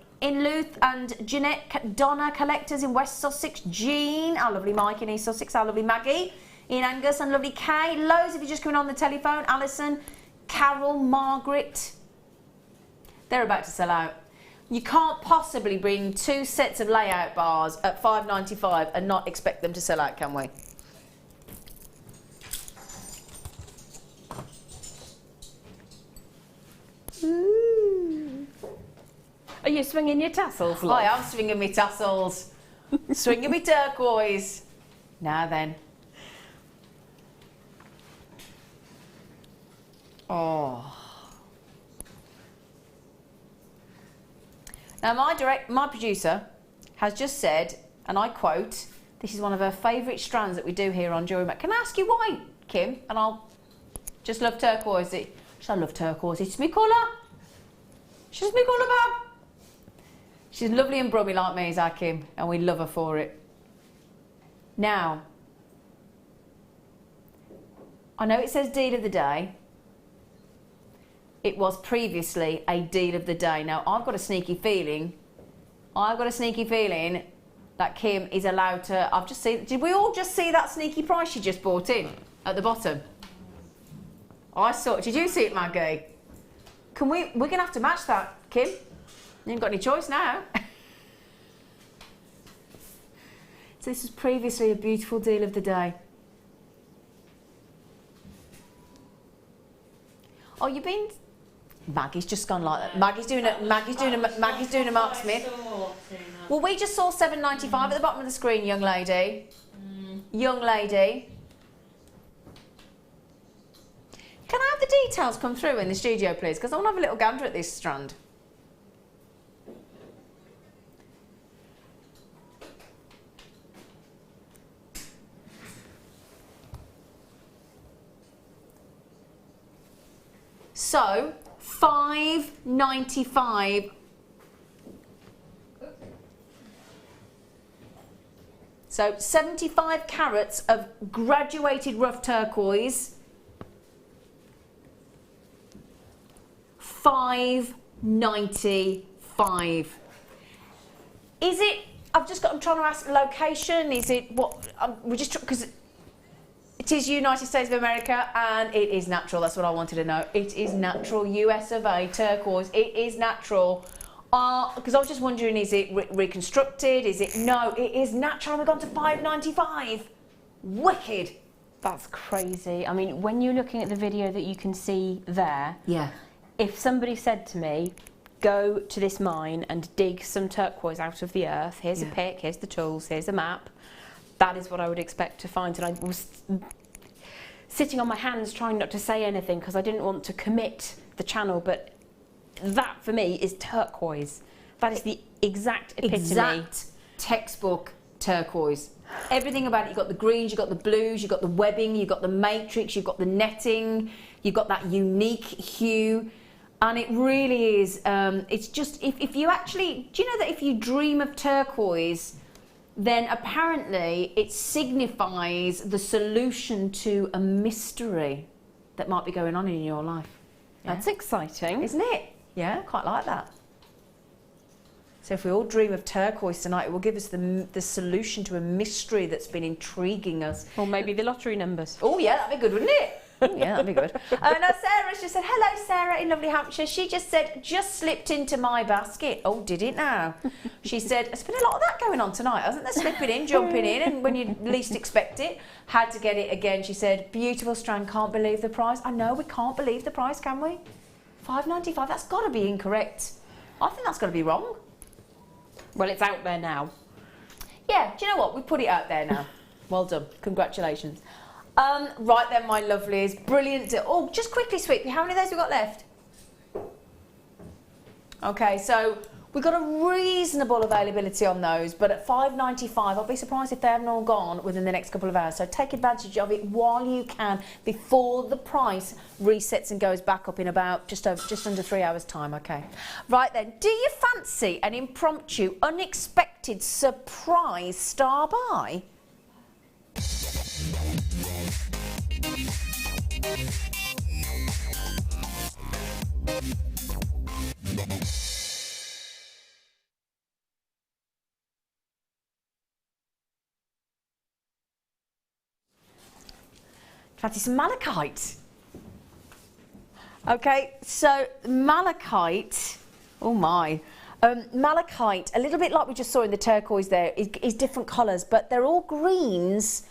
Louth and Jeanette, Donna, collectors in West Sussex, Jean, our lovely Mike in East Sussex, our lovely Maggie in Angus, and lovely Kay. Loads of you just coming on the telephone. Alison, Carol, Margaret. They're about to sell out. You can't possibly bring 2 sets of layout bars at $5.95 and not expect them to sell out, can we? Ooh. Are you swinging your tassels, love? I am swinging my tassels. Swinging my turquoise. Now then. Oh. Now my producer has just said, and I quote, this is one of her favourite strands that we do here on Jewellery Maker. Can I ask you why, Kim? And I'll just love turquoise. I love turquoise. It's my colour. She's my colour, Bob. She's lovely and brummy like me, is our Kim, and we love her for it. Now, I know it says deal of the day. It was previously a deal of the day. Now, I've got a sneaky feeling that Kim is allowed to, I've just seen, did we all just see that sneaky price she just bought in at the bottom? I saw it. Did you see it, Maggie? We're going to have to match that, Kim. You ain't got any choice now. So this was previously a beautiful deal of the day. Oh, you've been... Maggie's just gone like that. Maggie's doing a Mark Smith. Well, we just saw $7.95 at the bottom of the screen, young lady. Young lady. Can I have the details come through in the studio, please? Because I want to have a little gander at this strand. So, $5.95. So, 75 carats of graduated rough turquoise. $5.95. Is it? I'm trying to ask location. Is it what? We're just because it is United States of America and it is natural. That's what I wanted to know. It is natural. US of A turquoise. It is natural. Because I was just wondering, is it reconstructed? Is it? No, it is natural. We've gone to $5.95. Wicked. That's crazy. I mean, when you're looking at the video that you can see there. Yeah. If somebody said to me, go to this mine and dig some turquoise out of the earth, here's a pick, here's the tools, here's a map, that is what I would expect to find. And I was sitting on my hands trying not to say anything because I didn't want to commit the channel, but that for me is turquoise. That is the exact epitome. Exact textbook turquoise. Everything about it. You've got the greens, you've got the blues, you've got the webbing, you've got the matrix, you've got the netting, you've got that unique hue. And it really is, it's just, if you actually, do you know that if you dream of turquoise, then apparently it signifies the solution to a mystery that might be going on in your life. Yeah. That's exciting. Isn't it? Yeah, quite like that. So if we all dream of turquoise tonight, it will give us the solution to a mystery that's been intriguing us. Or maybe the lottery numbers. Oh yeah, that'd be good, wouldn't it? Yeah, that'd be good. Now Sarah's just said, hello Sarah in lovely Hampshire. She just said, just slipped into my basket. Oh, did it now? She said, there's been a lot of that going on tonight, hasn't there? Slipping in, jumping in, and when you least expect it. Had to get it again. She said, beautiful strand, can't believe the price. I know, we can't believe the price, can we? $5.95, that's got to be incorrect. I think that's got to be wrong. Well, it's out there now. Yeah, do you know what? We put it out there now. Well done. Congratulations. Right then, my lovelies. Brilliant. Oh, just quickly, Sweetie, how many of those have we got left? Okay, so we've got a reasonable availability on those, but at $5.95, I'll be surprised if they haven't all gone within the next couple of hours. So take advantage of it while you can before the price resets and goes back up in about just under 3 hours' time, okay? Right then, do you fancy an impromptu, unexpected surprise star buy? Fancy some malachite. Okay, so malachite, oh my. Malachite, a little bit like we just saw in the turquoise there, is different colours, but they're all greens,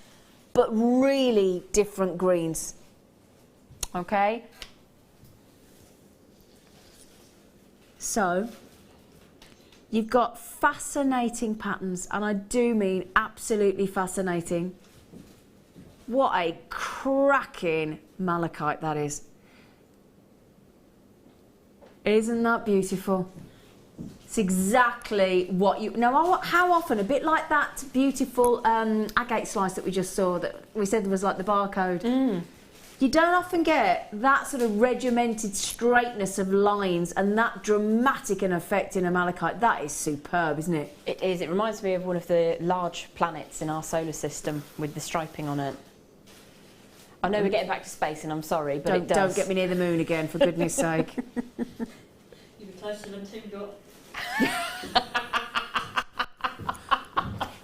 but really different greens. Okay? So, you've got fascinating patterns, and I do mean absolutely fascinating. What a cracking malachite that is. Isn't that beautiful? It's exactly what you... Now, how often, a bit like that beautiful agate slice that we just saw, that we said was like the barcode. You don't often get that sort of regimented straightness of lines and that dramatic an effect in a malachite. That is superb, isn't it? It is. It reminds me of one of the large planets in our solar system with the striping on it. I know we're getting back to space and I'm sorry, but it does. Don't get me near the moon again, for goodness sake. You've been closer than two got.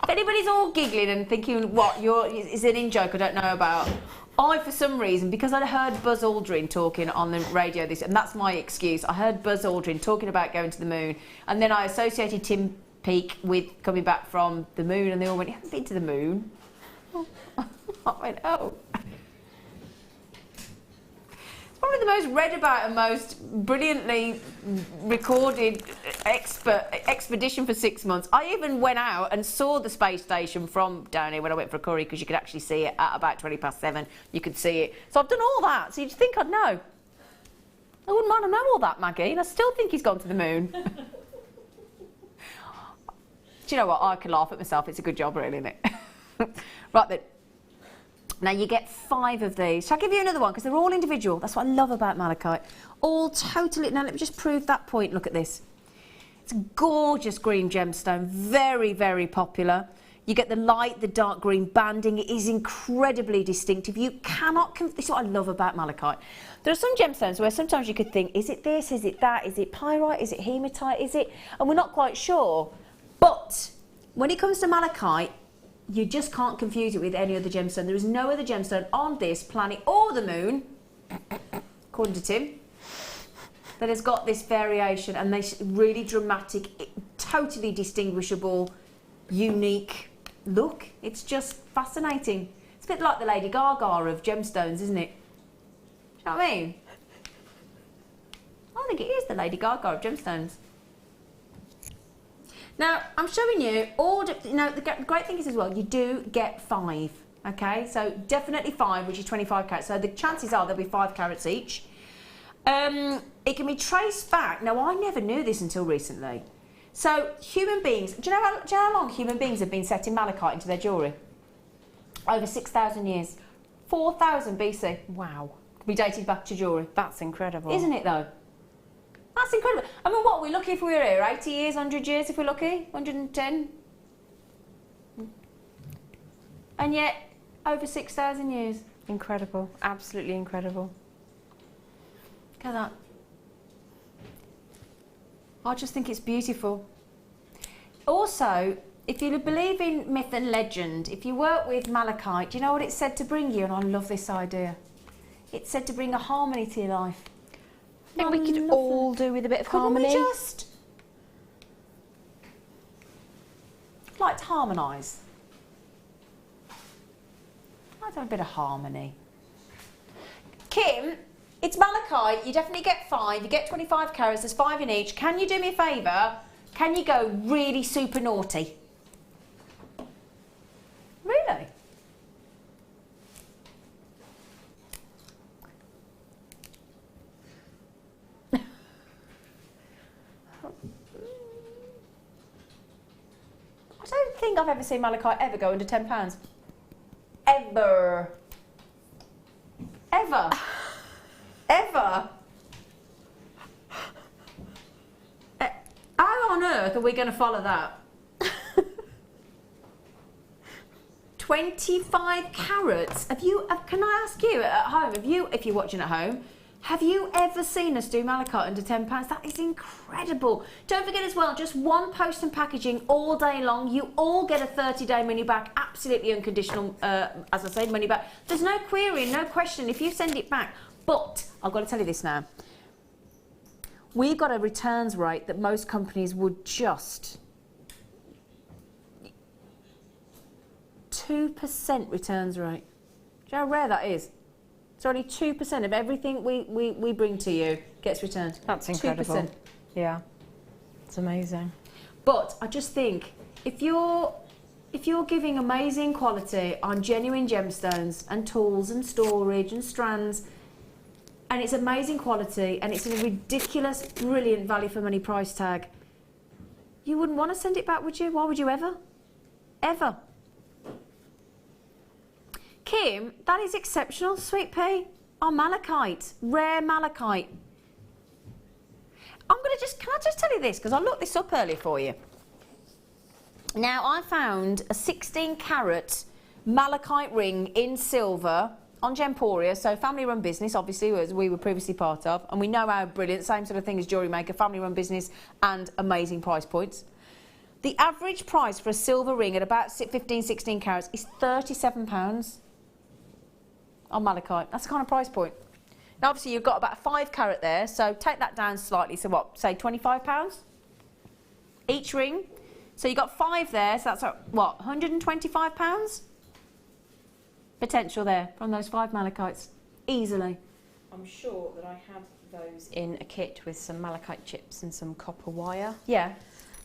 If anybody's all giggling and thinking, what, is it an in-joke I don't know about, I, for some reason, because I heard Buzz Aldrin talking on the radio this, and that's my excuse, I heard Buzz Aldrin talking about going to the moon, and then I associated Tim Peake with coming back from the moon, and they all went, you haven't been to the moon? I went, oh. Probably the most read about and most brilliantly recorded expedition for 6 months. I even went out and saw the space station from down here when I went for a curry, because you could actually see it at about 7:20. You could see it. So I've done all that. So you'd think I'd know. I wouldn't mind to know all that, Maggie, and I still think he's gone to the moon. Do you know what? I can laugh at myself. It's a good job, really, isn't it? Right then. Now you get 5 of these. Shall I give you another one? Because they're all individual. That's what I love about malachite. All totally... Now let me just prove that point. Look at this. It's a gorgeous green gemstone. Very, very popular. You get the light, the dark green banding. It is incredibly distinctive. You cannot... This is what I love about malachite. There are some gemstones where sometimes you could think, is it this? Is it that? Is it pyrite? Is it hematite? Is it... And we're not quite sure. But when it comes to malachite, you just can't confuse it with any other gemstone. There is no other gemstone on this planet or the moon, according to Tim, that has got this variation and this really dramatic, totally distinguishable, unique look. It's just fascinating. It's a bit like the Lady Gaga of gemstones, isn't it? Do you know what I mean? I think it is the Lady Gaga of gemstones. Now, I'm showing you all, the great thing is as well, you do get 5, okay? So definitely 5, which is 25 carats. So the chances are there'll be 5 carats each. It can be traced back. Now, I never knew this until recently. So human beings, do you know how long human beings have been setting malachite into their jewellery? Over 6,000 years. 4,000 BC. Wow. Can be dated back to jewellery. That's incredible. Isn't it, though? That's incredible. I mean, what, we're lucky if we were here? 80 years, 100 years if we're lucky? 110? And yet, over 6,000 years. Incredible. Absolutely incredible. Look at that. I just think it's beautiful. Also, if you believe in myth and legend, if you work with malachite, do you know what it's said to bring you? And I love this idea. It's said to bring a harmony to your life. I think we could all do with a bit of harmony. Couldn't we just like to harmonise? I'd have a bit of harmony. Kim, it's malachite. You definitely get 5. You get 25 carats. There's 5 in each. Can you do me a favour? Can you go really super naughty? Really? I don't think I've ever seen malachite ever go under £10. Ever. Ever. Ever. How on earth are we going to follow that? 25 carats. Can I ask you at home, if you're watching at home, have you ever seen us do malachite under £10? That is incredible. Don't forget as well, just 1 post and packaging all day long. You all get a 30-day money back, absolutely unconditional, as I said, money back. There's no query, no question if you send it back. But I've got to tell you this now. We've got a returns rate that most companies would just... 2% returns rate. Do you know how rare that is? So only 2% of everything we bring to you gets returned. That's incredible. 2%. Yeah, it's amazing. But I just think if you're giving amazing quality on genuine gemstones and tools and storage and strands, and it's amazing quality, and it's a ridiculous, brilliant value for money price tag. You wouldn't want to send it back, would you? Why would you ever? Ever. Kim, that is exceptional, sweet pea. Oh, malachite, rare malachite. Can I just tell you this, because I looked this up earlier for you. Now, I found a 16-carat malachite ring in silver on Gemporia, so family-run business, obviously, as we were previously part of, and we know how brilliant, same sort of thing as Jewellery Maker, family-run business and amazing price points. The average price for a silver ring at about 15, 16 carats is £37 on malachite. That's the kind of price point. Now, obviously, you've got about a 5 carat there, so take that down slightly. So what, say £25 each ring? So you've got 5 there, so that's what, £125 potential there from those 5 malachites, easily. I'm sure that I have those in a kit with some malachite chips and some copper wire. Yeah.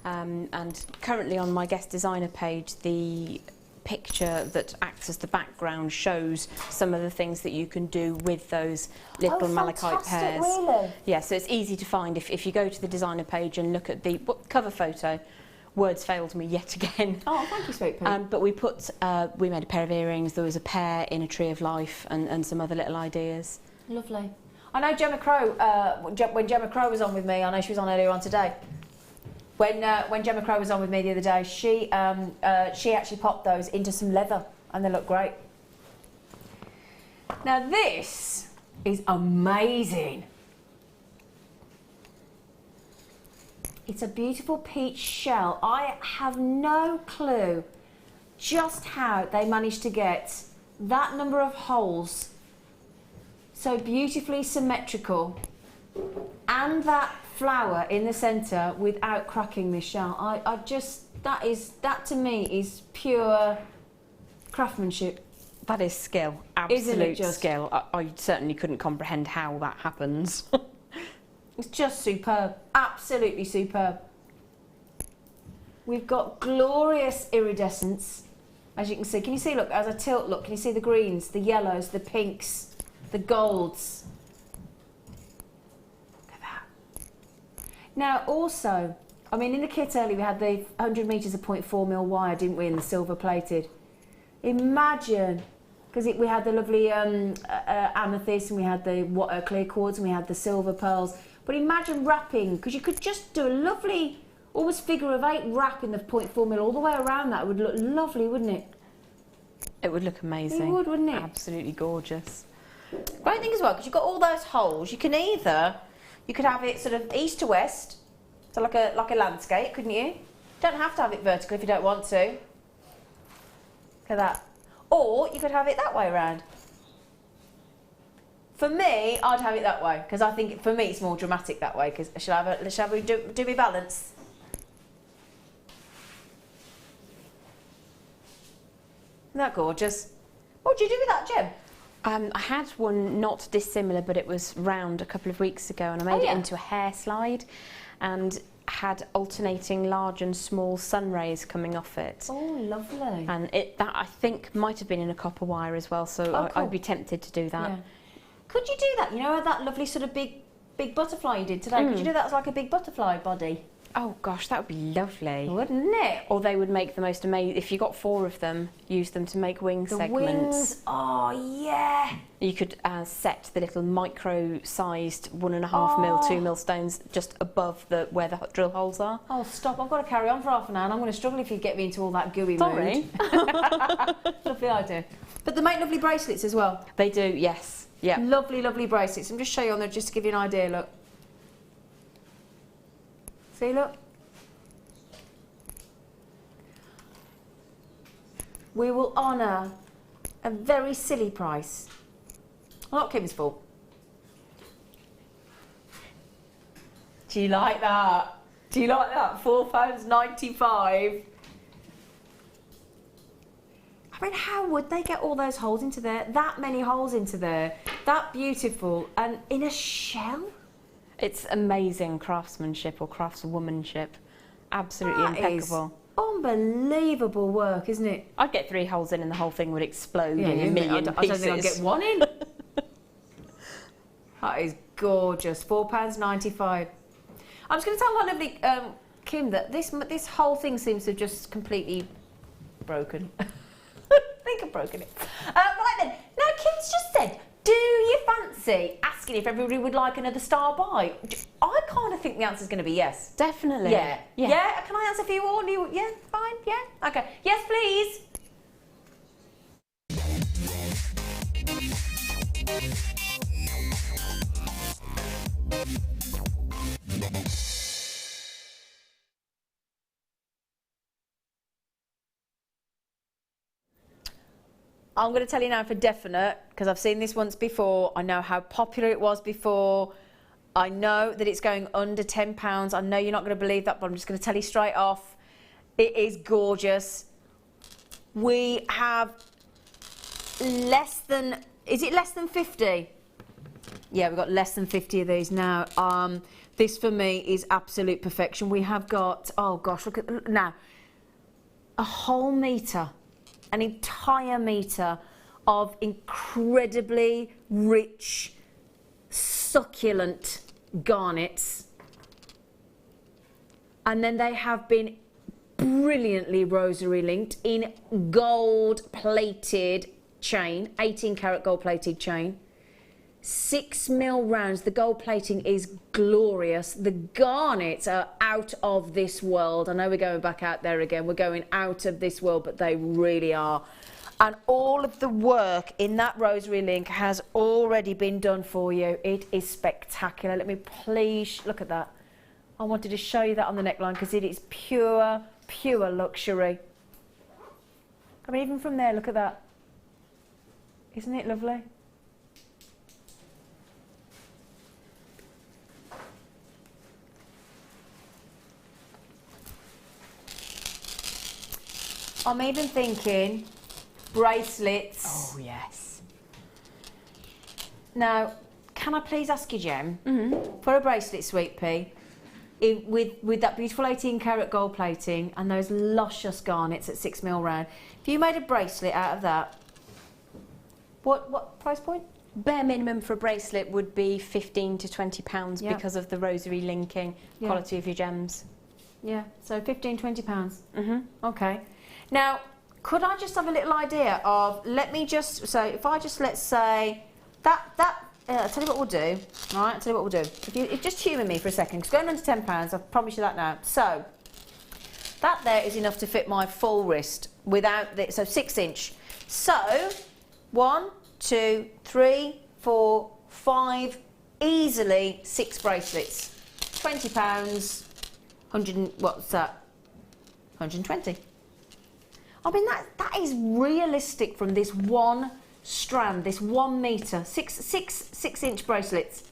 And currently on my guest designer page, the picture that acts as the background shows some of the things that you can do with those little malachite pairs. Really? Yeah, so it's easy to find if you go to the designer page and look at the cover photo. Words failed me yet again. Oh, thank you, sweet pea. But we made a pair of earrings. There was a pear in a tree of life, and some other little ideas. Lovely. I know Gemma Crow. When Gemma Crow was on with me, I know she was on earlier on today. When Gemma Crow was on with me the other day, she actually popped those into some leather, and they look great. Now this is amazing. It's a beautiful peach shell. I have no clue just how they managed to get that number of holes so beautifully symmetrical and that flower in the centre without cracking this shell. That to me is pure craftsmanship. That is skill, absolute skill. I certainly couldn't comprehend how that happens. It's just superb, absolutely superb. We've got glorious iridescence, as you can see. Can you see, look, as I tilt, look, can you see the greens, the yellows, the pinks, the golds? Look at that. Now, also, I mean, in the kit earlier, we had the 100 metres of 0.4mm wire, didn't we, in the silver plated. Imagine, because we had the lovely amethyst, and we had the clear quartz, and we had the silver pearls. But imagine wrapping, because you could just do a lovely, almost figure of 8 wrap in the 0.4mm all the way around that. It would look lovely, wouldn't it? It would look amazing. It would, wouldn't it? Absolutely gorgeous. Great thing as well, because you've got all those holes. You could have it sort of east to west, so like a landscape, couldn't you? Don't have to have it vertical if you don't want to. Look at that. Or you could have it that way around. For me, I'd have it that way, because I think for me it's more dramatic that way. Because shall we do we balance? Isn't that gorgeous? What did you do with that, Jem? I had one not dissimilar, but it was round a couple of weeks ago, and I made it into a hair slide, and had alternating large and small sun rays coming off it. Oh, lovely. And that I think might have been in a copper wire as well, so cool. I'd be tempted to do that. Yeah. Could you do that? You know that lovely sort of big butterfly you did today? Could you do that as like a big butterfly body? Oh gosh, that would be lovely. Wouldn't it? Or they would make the most amazing, if you got 4 of them, use them to make wing segments. Wings, oh yeah. You could set the little micro-sized 1.5mm, 2mm stones just above where the drill holes are. Oh stop, I've got to carry on for half an hour and I'm going to struggle if you get me into all that gooey Sorry. mood. Lovely idea. But they make lovely bracelets as well. They do, yes. Yeah. Lovely, lovely bracelets. I'm just show you on there just to give you an idea, look. See, look. We will honour a very silly price. Not Kim's fault. Do you like that? Do you like that? £4.95. I mean, how would they get all those holes into there? That many holes into there. That beautiful. And in a shell? It's amazing craftsmanship or craftswomanship. Absolutely impeccable. Unbelievable work, isn't it? I'd get 3 holes in and the whole thing would explode in a million pieces. I don't think I'd get one in. That is gorgeous. £4.95. I'm just going to tell my lovely Kim that this whole thing seems to have just completely broken. I think I've broken it. Right then. Now, Kim's just said, do you fancy asking if everybody would like another star buy? I kind of think the answer is going to be yes. Definitely. Yeah. Yeah. Yeah? Can I answer for you all? Yeah, fine, yeah? Okay. Yes, please. I'm going to tell you now for definite, because I've seen this once before. I know how popular it was before. I know that it's going under £10. I know you're not going to believe that, but I'm just going to tell you straight off. It is gorgeous. We have less than, is it less than 50? Yeah, we've got less than 50 of these now. This for me is absolute perfection. We have got, oh gosh, look at, now, a whole metre. An entire metre of incredibly rich, succulent garnets. And then they have been brilliantly rosary linked in gold plated chain, 18 karat gold plated chain. 6mm rounds. The gold plating is glorious. The garnets are out of this world. I know we're going back out there again. We're going out of this world, but they really are. And all of the work in that rosary link has already been done for you. It is spectacular. Let me please look at that. I wanted to show you that on the neckline because it is pure, pure luxury. I mean, even from there, look at that. Isn't it lovely? I'm even thinking bracelets. Oh, yes. Now, can I please ask you, Jem, for a bracelet, sweet pea, with that beautiful 18 karat gold plating and those luscious garnets at 6mm round, if you made a bracelet out of that, what price point? Bare minimum for a bracelet would be £15 to £20 because of the rosary linking quality of your gems. Yeah, so £15, £20. Okay. Now, could I just have a little idea of, let me just, so if I just, let's say, I'll tell you what we'll do, all right, I'll tell you what we'll do. If you just humour me for a second, because going under £10, I promise you that now. So, that there is enough to fit my full wrist without, so 6 inch. So, 1, 2, 3, 4, 5, easily 6 bracelets. £20, 100, what's that? 120. I mean, that is realistic from this one strand, this 1 metre, 6 inch bracelets.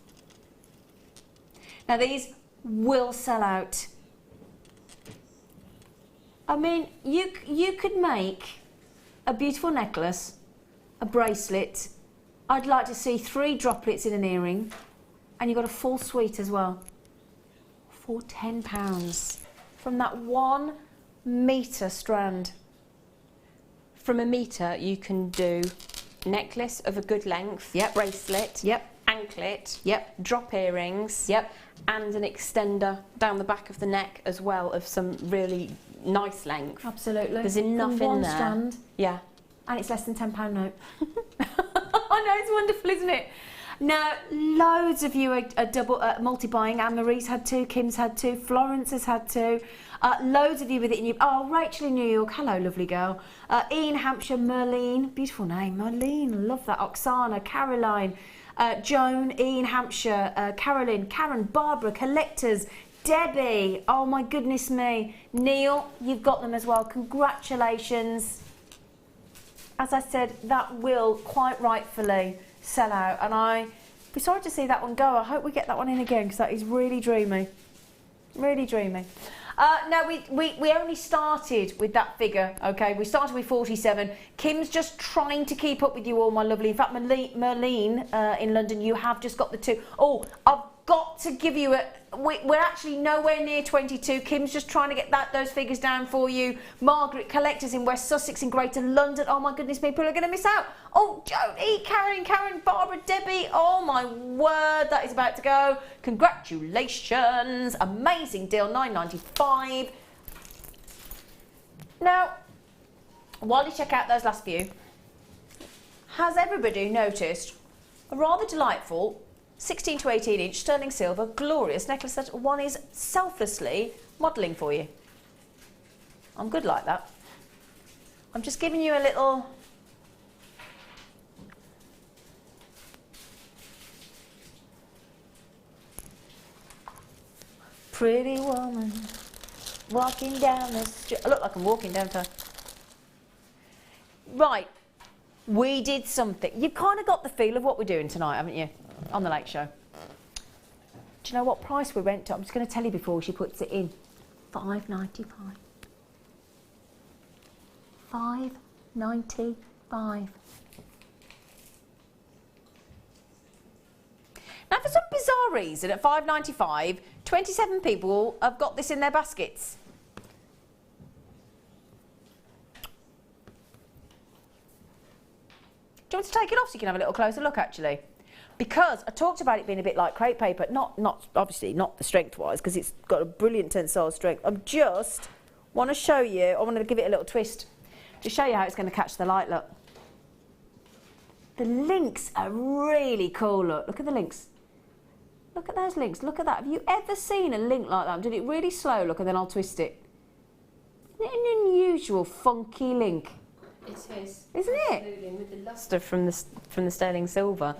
Now these will sell out. I mean, you could make a beautiful necklace, a bracelet. I'd like to see 3 droplets in an earring, and you've got a full suite as well for £10 from that 1 metre strand. From a metre, you can do necklace of a good length, bracelet, anklet, drop earrings, and an extender down the back of the neck as well of some really nice length. Absolutely. There's enough in one there. Strand. Yeah. And it's less than £10 note. I know, it's wonderful, isn't it? Now, loads of you are double multi-buying. Anne-Marie's had 2, Kim's had 2, Florence has had 2. Loads of you with it in you. Oh, Rachel in New York. Hello, lovely girl. Ian, Hampshire, Merlene. Beautiful name, Merlene. Love that. Oksana, Caroline, Joan, Ian, Hampshire, Carolyn, Karen, Barbara, Collectors, Debbie. Oh, my goodness me. Neil, you've got them as well. Congratulations. As I said, that will quite rightfully sell out, and I'd be sorry to see that one go. I hope we get that one in again because that is really dreamy. Really dreamy. Now, we only started with that figure, okay? We started with 47. Kim's just trying to keep up with you all, my lovely. In fact, Merlene in London, you have just got the 2. Oh, got to give you we're actually nowhere near 22. Kim's just trying to get those figures down for you. Margaret, collectors in West Sussex and Greater London. Oh my goodness me, people are going to miss out. Oh, Jodie, Karen, Barbara, Debbie. Oh my word, that is about to go. Congratulations. Amazing deal, £9.95. Now, while you check out those last few, has everybody noticed a rather delightful 16 to 18 inch sterling silver glorious necklace that one is selflessly modelling for you? I'm good like that. I'm just giving you a little pretty woman walking down the street. I look like I'm walking, don't I? Right, we did something. You've kind of got the feel of what we're doing tonight, haven't you? On the Lake Show. Do you know what price we went to? I'm just going to tell you before she puts it in. £5.95. £5.95. Now, for some bizarre reason, at £5.95, 27 people have got this in their baskets. Do you want to take it off so you can have a little closer look, actually? Because I talked about it being a bit like crepe paper, not obviously not the strength-wise, because it's got a brilliant tensile strength. I just want to show you, I want to give it a little twist to show you how it's going to catch the light, look. The links are really cool, look at the links. Look at those links, look at that. Have you ever seen a link like that? I'm doing it really slow, look, and then I'll twist it. Isn't it an unusual, funky link? It is. Isn't it? Absolutely, with the lustre from the sterling silver.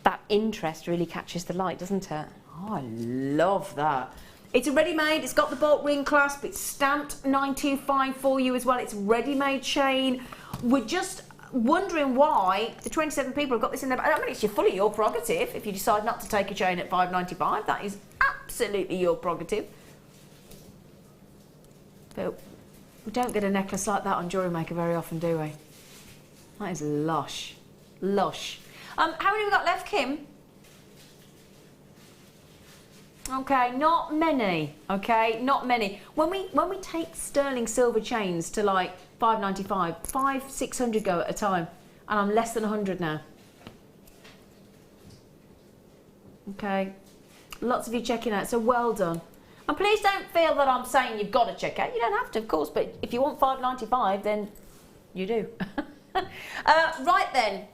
That interest really catches the light, doesn't it? Oh, I love that. It's a ready-made, it's got the bolt ring clasp, it's stamped 925 for you as well, it's ready-made chain. We're just wondering why the 27 people have got this in their... I mean, it's fully your prerogative if you decide not to take a chain at £5.95. That is absolutely your prerogative. But we don't get a necklace like that on Jewellery Maker very often, do we? That is lush. Lush. How many have we got left, Kim? Okay, not many. Okay, not many. When we take sterling silver chains to like £5.95, 500-600 go at a time, and I'm less than 100 now. Okay, lots of you checking out, so well done. And please don't feel that I'm saying you've got to check out. You don't have to, of course, but if you want £5.95, then you do. Right then.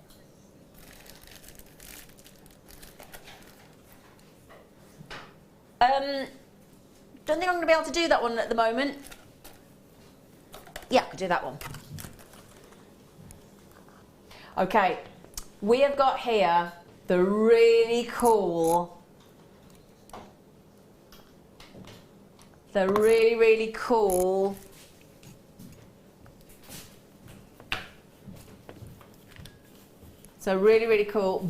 Don't think I'm going to be able to do that one at the moment. Yeah, I could do that one. Okay, we have got here the really cool, really cool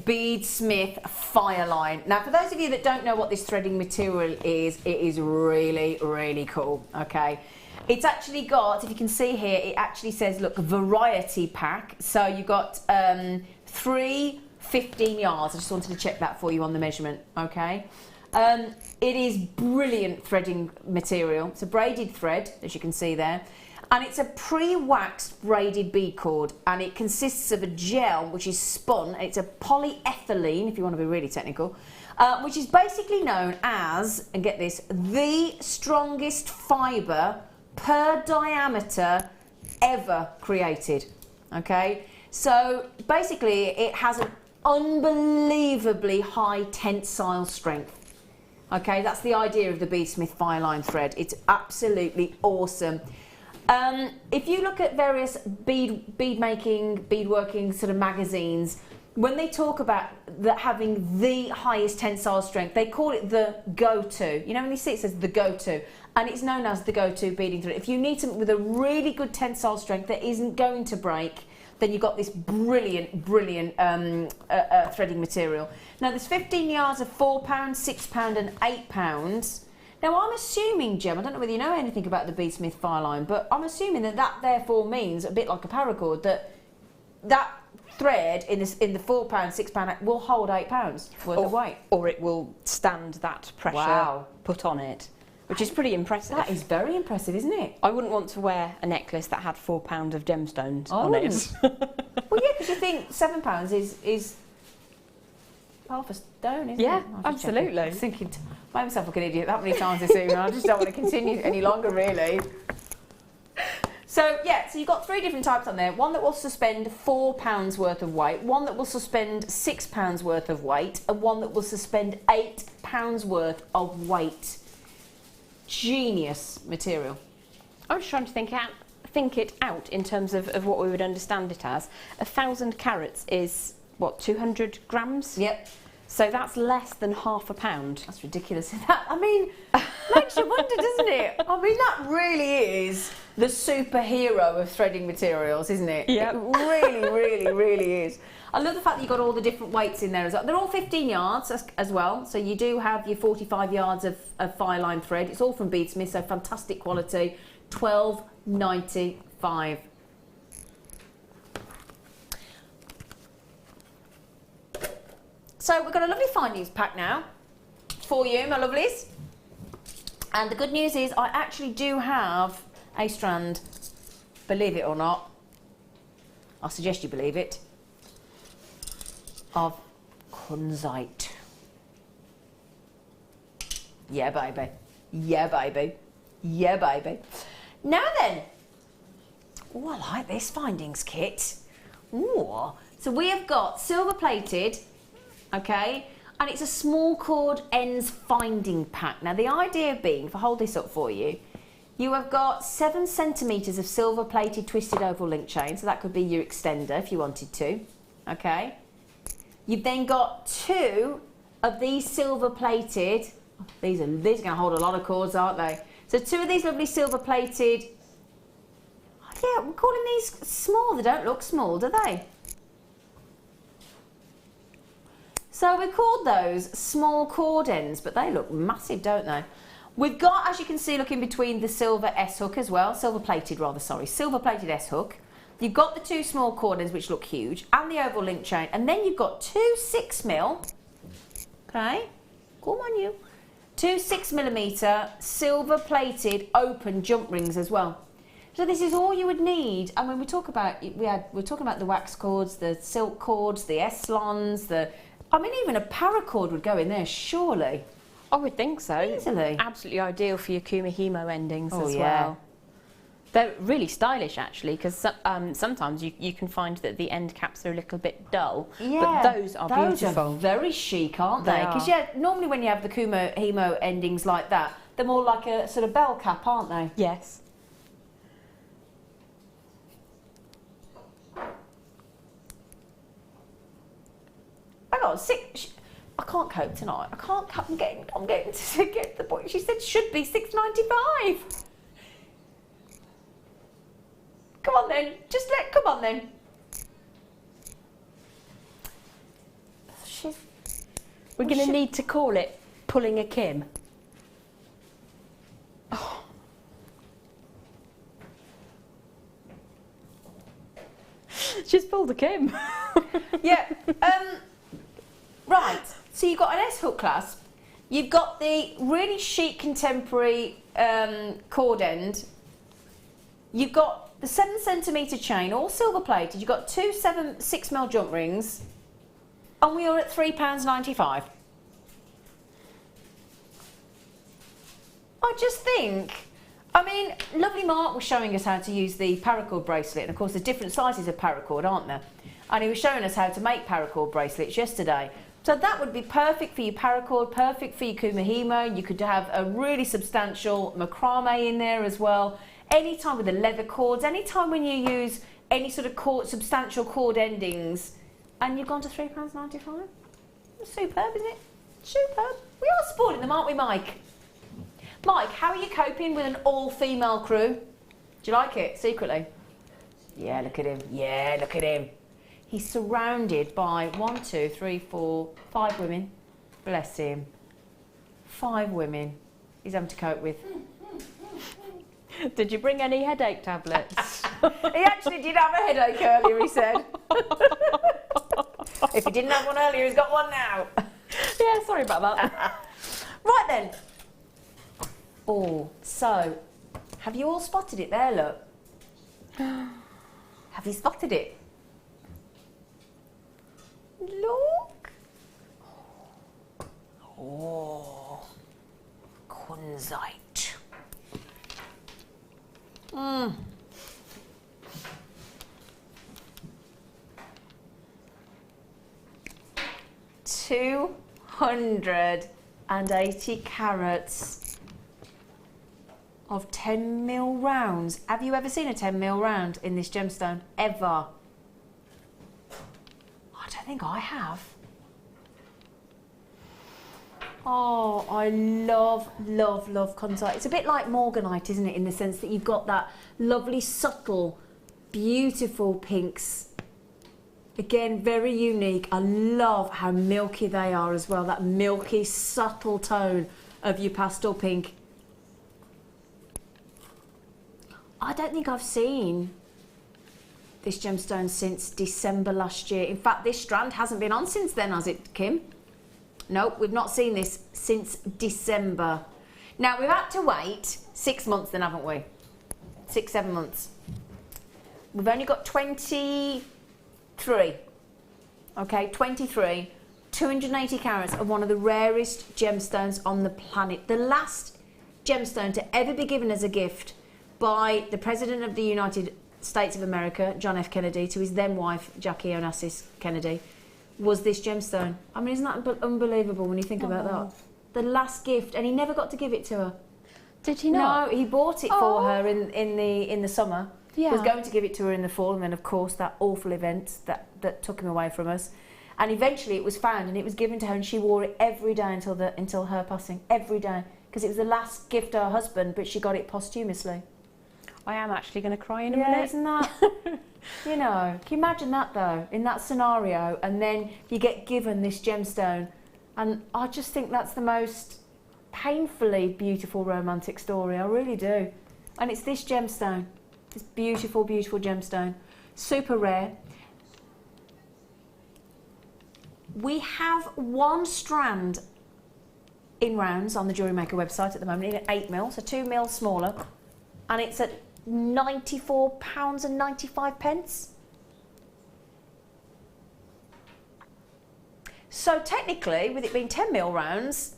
Beadsmith Fireline. Now, for those of you that don't know what this threading material is, it is really, really cool, okay? It's actually got, if you can see here, it actually says, look, variety pack. So you've got 3 15 yards. I just wanted to check that for you on the measurement, okay? It is brilliant threading material. It's a braided thread, as you can see there. And it's a pre-waxed braided bead cord, and it consists of a gel which is spun. It's a polyethylene, if you want to be really technical, which is basically known as, and get this, the strongest fibre per diameter ever created. Okay, so basically it has an unbelievably high tensile strength. Okay, that's the idea of the Beadsmith Fireline thread. It's absolutely awesome. If you look at various bead making, beadworking sort of magazines, when they talk about having the highest tensile strength, they call it the go-to. You know, when you see it says the go-to, and it's known as the go-to beading thread. If you need something with a really good tensile strength that isn't going to break, then you've got this brilliant threading material. Now, there's 15 yards of £4, £6 and £8. Now, I'm assuming, Jem, I don't know whether you know anything about the Beadsmith Fireline, but I'm assuming that therefore means, a bit like a paracord, that thread in the £4, £6 will hold £8 worth of weight. Or it will stand that pressure put on it, which is pretty impressive. That is very impressive, isn't it? I wouldn't want to wear a necklace that had £4 of gemstones on it. Well, yeah, because you think £7 is half a stone, isn't it? Yeah, I was absolutely. checking. I was thinking, I made myself look an idiot that many times this evening. I just don't want to continue any longer, really. So, yeah, so you've got 3 different types on there. One that will suspend £4 worth of weight, one that will suspend £6 worth of weight, and one that will suspend £8 worth of weight. Genius material. I was trying to think it out in terms of what we would understand it as. 1,000 carats is, what, 200 grams? Yep. So that's less than half a pound. That's ridiculous. I mean, makes you wonder, doesn't it? I mean, that really is the superhero of threading materials, isn't it? Yeah. It really, really, really is. I love the fact that you've got all the different weights in there as well. They're all 15 yards as well, so you do have your 45 yards of fire line thread. It's all from Beadsmith, so fantastic quality. $12.95. So we've got a lovely findings pack now for you, my lovelies. And the good news is I actually do have a strand, believe it or not, I suggest you believe it, of kunzite. Yeah, baby. Yeah, baby. Yeah, baby. Now then. Oh, I like this findings kit. Ooh. So we have got silver plated, okay, and it's a small cord ends finding pack. Now the idea being, if I hold this up for you, you have got 7 centimetres of silver plated twisted oval link chain, so that could be your extender if you wanted to, okay. You've then got 2 of these silver plated, these are going to hold a lot of cords, aren't they? So 2 of these lovely silver plated, yeah, we're calling these small, they don't look small, do they? So we called those small cord ends, but they look massive, don't they? We've got, as you can see, looking between the silver S-hook as well, silver plated S-hook. You've got the 2 small cord ends, which look huge, and the oval link chain, and then you've got 2 6mm, okay, come on you, 2 6mm silver plated open jump rings as well. So this is all you would need. And when we talk about, we're talking about the wax cords, the silk cords, the S-lons, I mean, even a paracord would go in there, surely. I would think so. Easily. Absolutely ideal for your kumihimo endings as yeah. well. They're really stylish, actually, because sometimes you can find that the end caps are a little bit dull, but those are beautiful. Those are very chic, aren't they? Because normally when you have the kumihimo endings like that, they're more like a sort of bell cap, aren't they? Yes. I got 6. I can't cope tonight. I can't. I'm getting to get the point. She said should be $6.95. Come on then. Come on then. We're going to need to call it pulling a Kim. Oh. She's pulled a Kim. Yeah. Right. So you've got an S-hook clasp. You've got the really chic contemporary cord end. You've got the 7 centimetre chain, all silver plated. You've got 2 6mm jump rings, and we are at £3.95. I just think, I mean, lovely Mark was showing us how to use the paracord bracelet, and of course there's different sizes of paracord, aren't there? And he was showing us how to make paracord bracelets yesterday. So that would be perfect for your paracord, perfect for your kumihimo. You could have a really substantial macrame in there as well. Anytime with the leather cords, anytime when you use any sort of substantial cord endings, and you've gone to £3.95. Superb, isn't it? Superb. We are spoiling them, aren't we, Mike? Mike, how are you coping with an all-female crew? Do you like it, secretly? Yeah, look at him. Yeah, look at him. He's surrounded by 1, 2, 3, 4, 5 women. Bless him. 5 women he's having to cope with. Did you bring any headache tablets? He actually did have a headache earlier, he said. If he didn't have one earlier, he's got one now. Yeah, sorry about that. Right then. Oh, so, have you all spotted it there, look? Have you spotted it? Look. Oh, kunzite. Mm. $280 carats of 10mm rounds. Have you ever seen a 10mm round in this gemstone? Ever? I don't think I have. Oh, I love, love, love kunzite. It's a bit like morganite, isn't it, in the sense that you've got that lovely, subtle, beautiful pinks. Again, very unique. I love how milky they are as well, that milky, subtle tone of your pastel pink. I don't think I've seen this gemstone since December last year. In fact, this strand hasn't been on since then, has it, Kim? Nope, we've not seen this since December. Now, we've had to wait 6 months then, haven't we? 6, 7 months. We've only got 23. Okay, 23. 280 carats of one of the rarest gemstones on the planet. The last gemstone to ever be given as a gift by the President of the United States of America, John F. Kennedy, to his then wife, Jackie Onassis Kennedy, was this gemstone. I mean, isn't that unbelievable when you think about that? The last gift, and he never got to give it to her. Did he not? No, he bought it for her in the summer. Yeah. He was going to give it to her in the fall, and then of course that awful event that took him away from us. And eventually it was found and it was given to her, and she wore it every day until her passing. Every day, because it was the last gift to her husband, but she got it posthumously. I am actually going to cry in a Yeah, minute. isn't that? You know, can you imagine that though, in that scenario, and then you get given this gemstone, and I just think that's the most painfully beautiful romantic story. I really do. And it's this gemstone, this beautiful, beautiful gemstone, super rare. We have one strand in rounds on the Jewellery Maker website at the moment, in at 8mm, so 2mm smaller, and it's at £94.95. So technically, with it being 10mm rounds,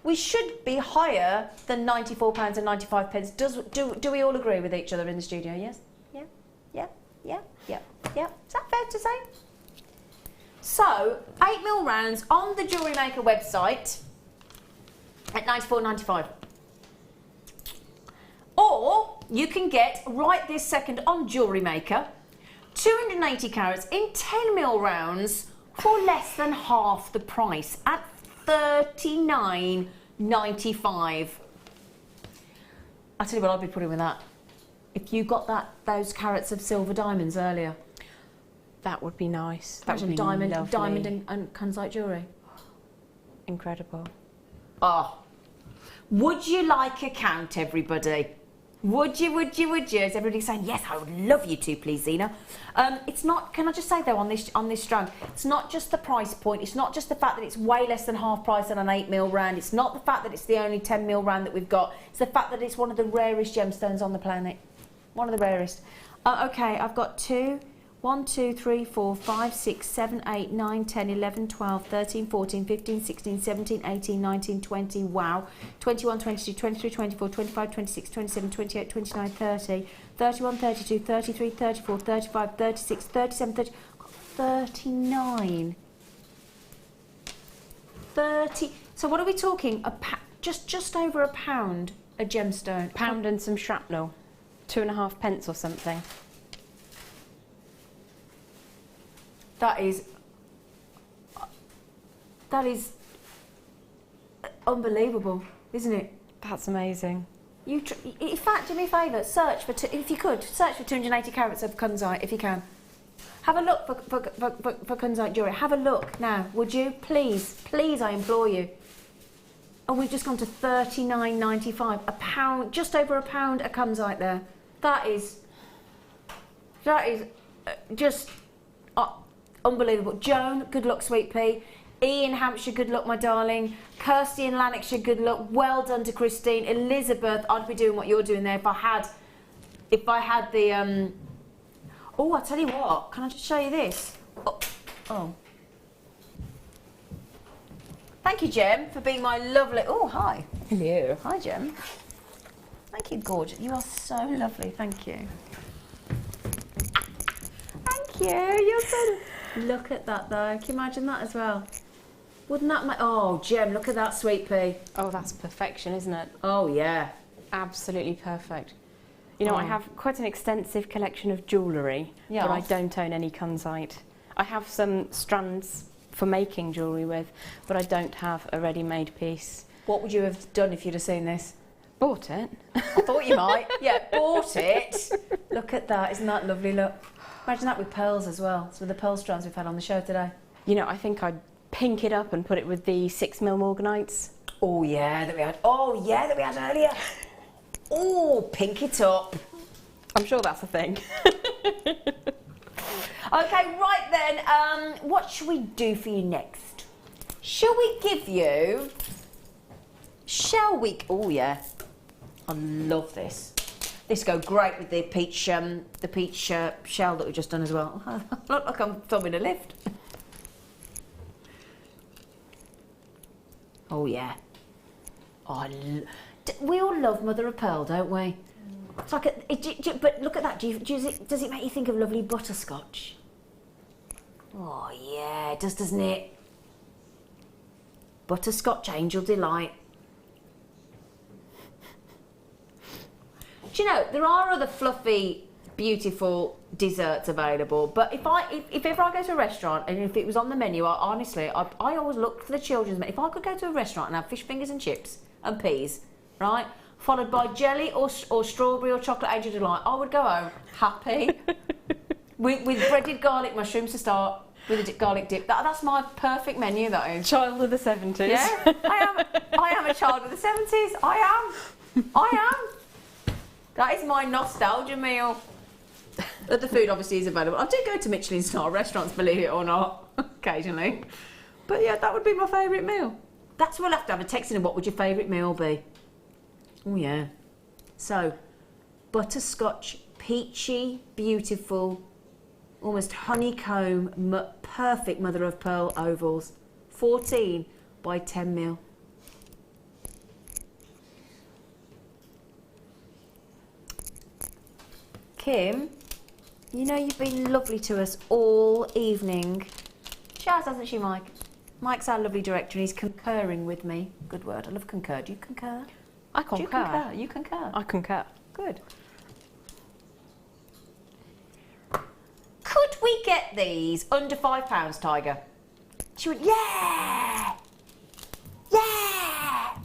we should be higher than £94.95. Do we all agree with each other in the studio? Yes? Yeah? Yeah? Yeah? Yeah? Yeah? Is that fair to say? So, 8mm rounds on the Jewellery Maker website at £94.95. Or you can get, right this second on Jewellery Maker, 280 carats in 10mm rounds for less than half the price at $39.95. I'll tell you what I'd be putting with that. If you got those carats of silver diamonds earlier. That would be nice. That Imagine would be diamond and kunzite jewellery. Incredible. Oh. Would you like a count, everybody? Would you? Is everybody saying, yes, I would love you to, please, Zena? It's not, can I just say though, on this strand, it's not just the price point, it's not just the fact that it's way less than half price on an 8mm round, it's not the fact that it's the only 10mm round that we've got, it's the fact that it's one of the rarest gemstones on the planet. One of the rarest. Okay, I've got 1, 2, 3, 4, 5, 6, 7, 8, 9, 10, 11, 12, 13, 14, 15, 16, 17, 18, 19, 20, wow. 21, 22, 23, 24, 25, 26, 27, 28, 29, 30, 31, 32, 33, 34, 35, 36, 37, 30, 39. 30. So what are we talking? Just over a pound a gemstone. Pound and some shrapnel. 2.5 pence or something. That is unbelievable, isn't it? That's amazing. In fact, do me a favour, search for, if you could, search for 280 carats of kunzite, if you can. Have a look for kunzite jewellery. Have a look now, would you? Please, please, I implore you. And we've just gone to £39.95, a pound, just over a pound a kunzite there. That is just Oh, unbelievable. Joan, good luck, sweet pea. Ian Hampshire, good luck, my darling. Kirsty in Lanarkshire, good luck. Well done to Christine. Elizabeth, I'd be doing what you're doing there if I had the oh, I'll tell you what, can I just show you this? Oh. Thank you, Jem, for being my lovely... Oh, hi. Hello. Hi, Jem. Thank you, gorgeous. You are so lovely. Thank you. Thank you. You're so... Look at that, though. Can you imagine that as well? Wouldn't that make... Oh, Jem, look at that, sweet pea. Oh, that's perfection, isn't it? Oh, yeah. Absolutely perfect. You know, I have quite an extensive collection of jewellery, but I don't own any kunzite. I have some strands for making jewellery with, but I don't have a ready-made piece. What would you have done if you'd have seen this? Bought it. I thought you might. Yeah, bought it. Look at that. Isn't that lovely? Look. Imagine that with pearls as well. It's with the pearl strands we've had on the show today. You know, I think I'd pink it up and put it with the 6mm morganites. Oh, yeah, that we had. Oh, yeah, that we had earlier. Oh, pink it up. I'm sure that's a thing. Okay, right then, what should we do for you next? Shall we give you... Shall we... Oh, yeah. I love this. This go great with the peach shell that we've just done as well. I look like I'm filming a lift. Oh, yeah. Oh, we all love mother of pearl, don't we? It's like but look at that. Does it make you think of lovely butterscotch? Oh yeah, it does, doesn't it? Butterscotch Angel Delight. Do you know there are other fluffy, beautiful desserts available? But if ever I go to a restaurant and if it was on the menu, honestly, I always look for the children's menu. If I could go to a restaurant and have fish fingers and chips and peas, right? Followed by jelly or strawberry or chocolate Angel Delight, I would go home happy with breaded garlic mushrooms to start with a garlic dip. That's my perfect menu. That is. Child of the 70s. Yeah, I am a child of the 70s. I am. That is my nostalgia meal. But the food obviously is available. I do go to Michelin star restaurants, believe it or not, occasionally. But yeah, that would be my favourite meal. That's what we'll have to have a text in. What would your favourite meal be? Oh yeah. So, butterscotch, peachy, beautiful, almost honeycomb, perfect mother of pearl ovals. 14 by 10mm. Kim, you know you've been lovely to us all evening. She has, hasn't she, Mike? Mike's our lovely director and he's concurring with me. Good word, I love concur. Do you concur? I concur. Do you concur? You concur? I concur. Good. Could we get these under £5, Tiger? She went, yeah! Yeah!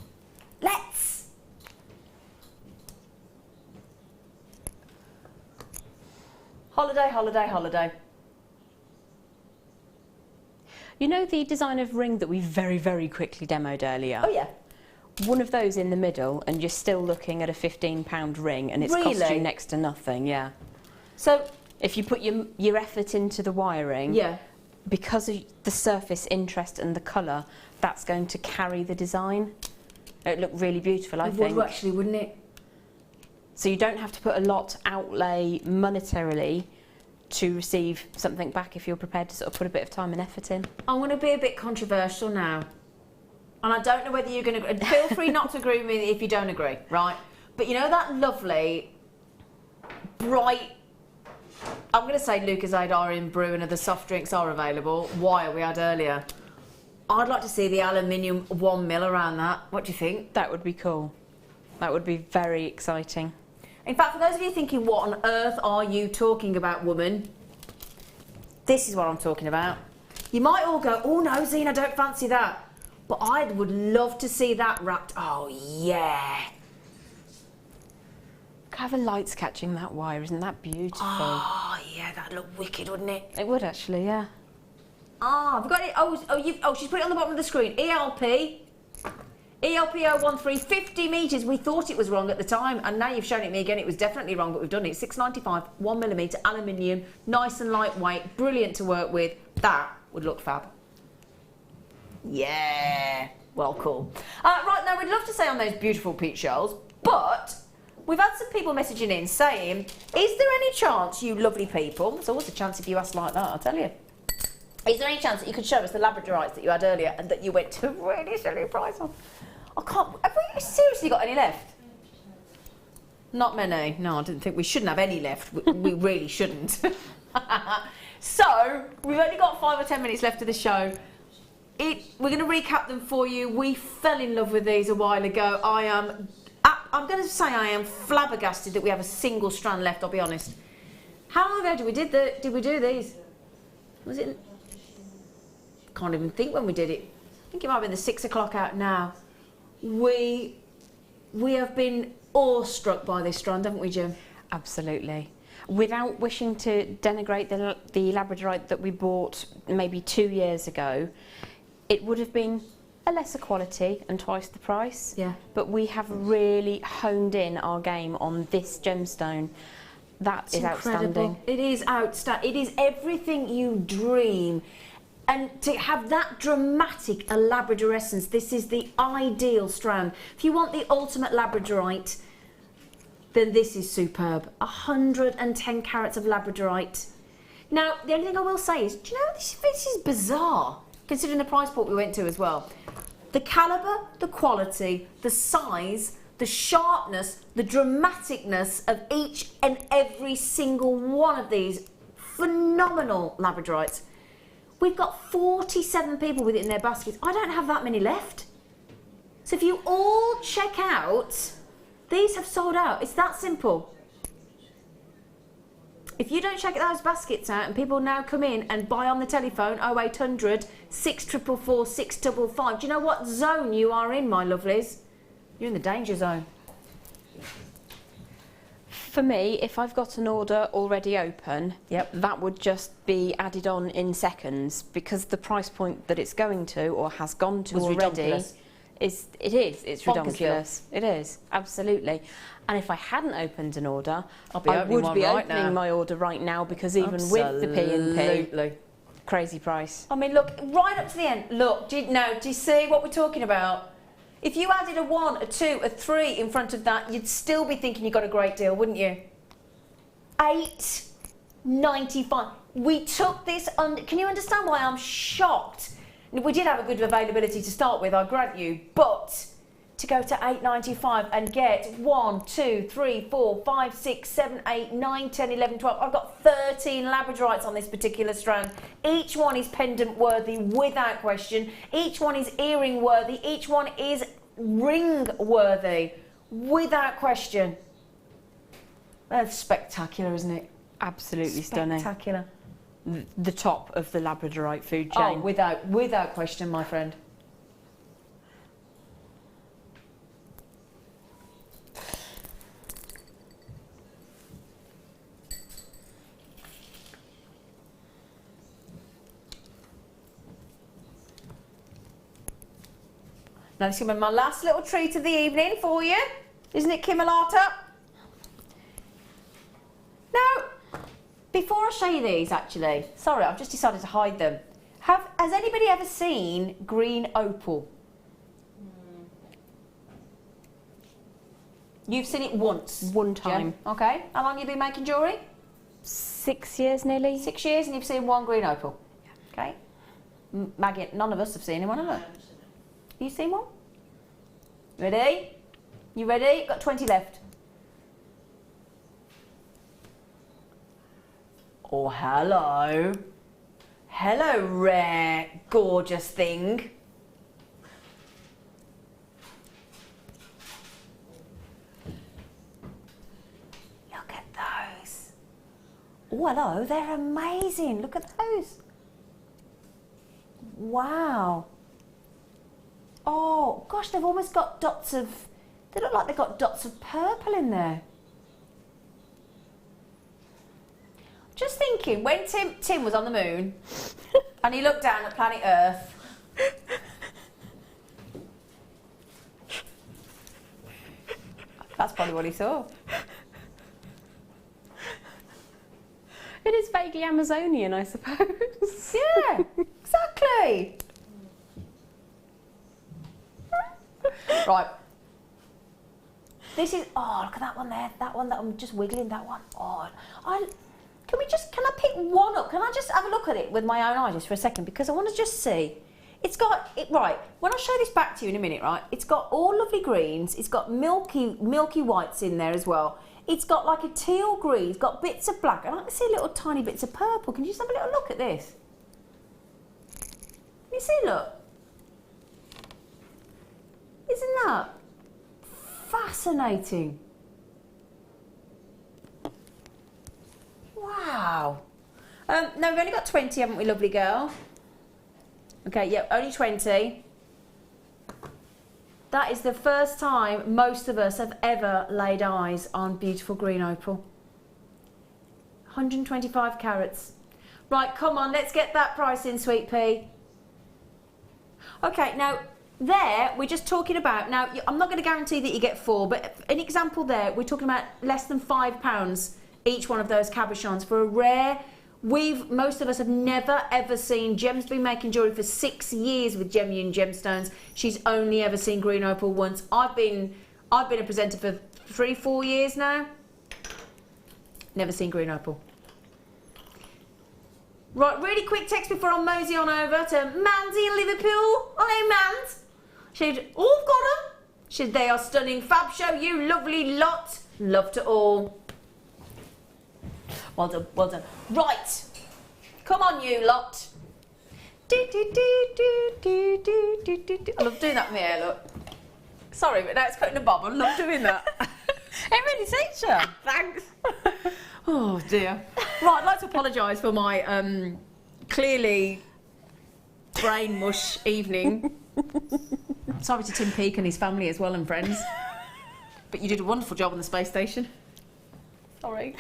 Let's! Holiday, holiday, holiday. You know the design of ring that we very, very quickly demoed earlier? Oh, yeah. One of those in the middle and you're still looking at a £15 ring and it's cost you next to nothing, yeah. So if you put your effort into the wiring, yeah, because of the surface interest and the colour, that's going to carry the design. It looked really beautiful, I think. It would actually, wouldn't it? So you don't have to put a lot outlay monetarily to receive something back if you're prepared to sort of put a bit of time and effort in. I'm going to be a bit controversial now. And I don't know whether you're going to... Feel free not to agree with me if you don't agree, right? But you know that lovely, bright... I'm going to say Lucozade Orange Brew and other soft drinks are available. Wire we had earlier. I'd like to see the aluminium 1mm around that. What do you think? That would be cool. That would be very exciting. In fact, for those of you thinking, what on earth are you talking about, woman? This is what I'm talking about. You might all go, oh no, Zena, I don't fancy that. But I would love to see that wrapped. Oh, yeah. Have the lights catching that wire, isn't that beautiful? Oh, yeah, that'd look wicked, wouldn't it? It would actually, yeah. Ah, I've got it. Oh, she's put it on the bottom of the screen. ELP. ELPO13, 50 metres. We thought it was wrong at the time, and now you've shown it me again. It was definitely wrong, but we've done it. 695, 1mm aluminium, nice and lightweight, brilliant to work with. That would look fab. Yeah, well, cool. Right, now we'd love to say on those beautiful peach shells, but we've had some people messaging in saying, is there any chance, you lovely people, there's always a chance if you ask like that, I'll tell you. Is there any chance that you could show us the Labradorites that you had earlier and that you went to a really silly price on? I can't, have we seriously got any left? Not many. No, I didn't think we shouldn't have any left. We really shouldn't. So, we've only got 5 or 10 minutes left of the show. We're going to recap them for you. We fell in love with these a while ago. I'm going to say I am flabbergasted that we have a single strand left, I'll be honest. How long ago did we do these? Was it? Can't even think when we did it. I think it might have been the 6 o'clock out now. We have been awestruck by this strand, haven't we, Jim? Absolutely. Without wishing to denigrate the Labradorite that we bought maybe 2 years ago, it would have been a lesser quality and twice the price. Yeah. But we have really honed in our game on this gemstone. That is outstanding. It is outstanding. It is everything you dream. And to have that dramatic a Labrador essence, this is the ideal strand. If you want the ultimate Labradorite, then this is superb. 110 carats of Labradorite. Now, the only thing I will say is, do you know, this is bizarre, considering the price point we went to as well. The calibre, the quality, the size, the sharpness, the dramaticness of each and every single one of these phenomenal Labradorites. We've got 47 people with it in their baskets. I don't have that many left. So if you all check out, these have sold out. It's that simple. If you don't check those baskets out and people now come in and buy on the telephone 0800 644 655, do you know what zone you are in, my lovelies? You're in the danger zone. For me, if I've got an order already open, that would just be added on in seconds, because the price point that it's going to or has gone to already it's ridiculous. It is, absolutely. And if I hadn't opened an order, I would be opening my order right now, because even with the P&P, crazy price. I mean, look, right up to the end. Look, do you see what we're talking about? If you added a 1, a 2, a 3 in front of that, you'd still be thinking you got a great deal, wouldn't you? $8.95. We took this under. Can you understand why I'm shocked? We did have a good availability to start with, I grant you, but to go to $8.95 and get 1, 2, 3, 4, 5, 6, 7, 8, 9, 10, 11, 12. I've got 13 Labradorites on this particular strand. Each one is pendant worthy without question. Each one is earring worthy. Each one is ring worthy without question. That's spectacular, isn't it? Absolutely stunning. Spectacular. The top of the Labradorite food chain. Oh, without question, my friend. Now this is going to be my last little treat of the evening for you. Isn't it, Kimalata? Now, before I show you these, actually, sorry, I've just decided to hide them. Has anybody ever seen green opal? You've seen it once? One time. Yeah. Okay. How long have you been making jewellery? 6 years nearly. 6 years, and you've seen one green opal? Okay. Maggie, none of us have seen one, have we? You seen one? Ready? You ready? Got 20 left. Oh, hello. Hello, rare, gorgeous thing. Look at those. Oh, hello, they're amazing. Look at those. Wow. Oh, gosh, they've almost got dots of... They look like they've got dots of purple in there. Just thinking, when Tim was on the moon and he looked down at planet Earth, That's probably what he saw. It is vaguely Amazonian, I suppose. Yeah, exactly. Right. This is, oh, look at that one there. That one that I'm just wiggling, that one. Oh, can I pick one up? Can I just have a look at it with my own eyes just for a second? Because I want to just see. It's got, right, when I show this back to you in a minute, right, it's got all lovely greens. It's got milky whites in there as well. It's got like a teal green. It's got bits of black. And I can see little tiny bits of purple. Can you just have a little look at this? Can you see, look? Isn't that fascinating? Wow. No, we've only got 20, haven't we, lovely girl? Okay, yeah, only 20. That is the first time most of us have ever laid eyes on beautiful green opal. 125 carats. Right, come on, let's get that price in, sweet pea. Okay, now, there, we're just talking about, now, I'm not going to guarantee that you get 4, but an example there, we're talking about less than £5 each one of those cabochons for a rare. Most of us have never ever seen. Jem's been making jewellery for 6 years with genuine gemstones. She's only ever seen green opal once. I've been a presenter for 3-4 years now. Never seen green opal. Right, really quick text before I mosey on over to Mandy in Liverpool. Hello, Mand. She'd, oh, I've got them. She'd, they are stunning. Fab show, you lovely lot. Love to all. Well done, well done. Right, come on, you lot. I love doing that with my hair, look. Sorry, but now it's putting a bob. I love doing that. It really suits you. Thanks. Oh, dear. Right, I'd like to apologise for my clearly brain mush evening. Sorry to Tim Peake and his family as well and friends. But you did a wonderful job on the space station. Sorry.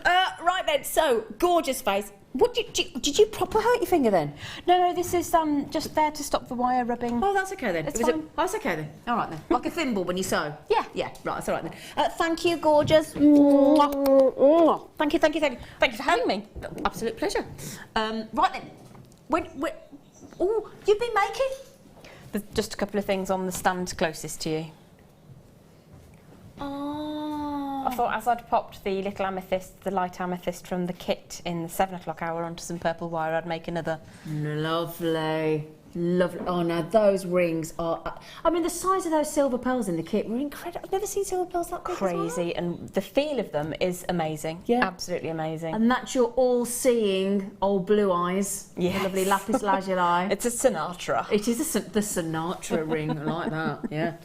Right then, so, gorgeous face. What did you proper hurt your finger then? No, this is just there to stop the wire rubbing. Oh, that's okay then. It's fine. Oh, that's okay then. All right then. Like a thimble when you sew. Yeah. Yeah, right, that's all right then. Thank you, gorgeous. Thank you. Thank you for having me. Absolute pleasure. Right then. Oh, you've been making? There's just a couple of things on the stand closest to you. I thought as I'd popped the little amethyst, the light amethyst from the kit in the 7 o'clock hour onto some purple wire, I'd make another. Lovely. Lovely. Oh, now those rings are... I mean, the size of those silver pearls in the kit were incredible. I've never seen silver pearls that big. Crazy, and the feel of them is amazing. Yeah. Absolutely amazing. And that's your all-seeing old blue eyes. Yes. The lovely lapis lazuli. It's a Sinatra. It is the Sinatra ring. I like that, yeah.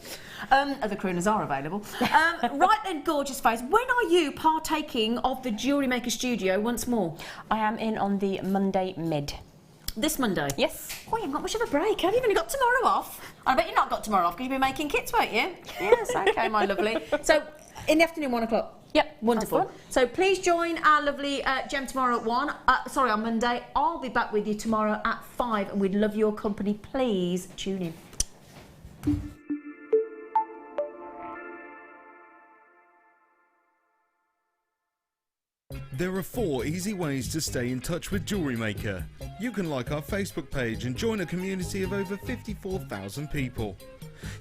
Other crooners are available. Right then, gorgeous face. When are you partaking of the Jewellery Maker studio once more? I am in on the Monday mid. This Monday? Yes. Oh, you haven't got much of a break, have you? You've only got tomorrow off. I bet you've not got tomorrow off because you've been making kits, won't you? Yes, okay, my lovely. So, in the afternoon, 1 o'clock? Yep. Wonderful. So please join our lovely Jem tomorrow at 1. On Monday. I'll be back with you tomorrow at 5 and we'd love your company. Please tune in. There are 4 easy ways to stay in touch with Jewellery Maker. You can like our Facebook page and join a community of over 54,000 people.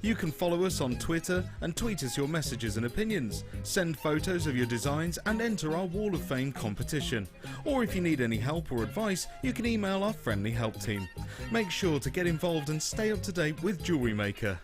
You can follow us on Twitter and tweet us your messages and opinions, send photos of your designs and enter our Wall of Fame competition. Or if you need any help or advice, you can email our friendly help team. Make sure to get involved and stay up to date with Jewellery Maker.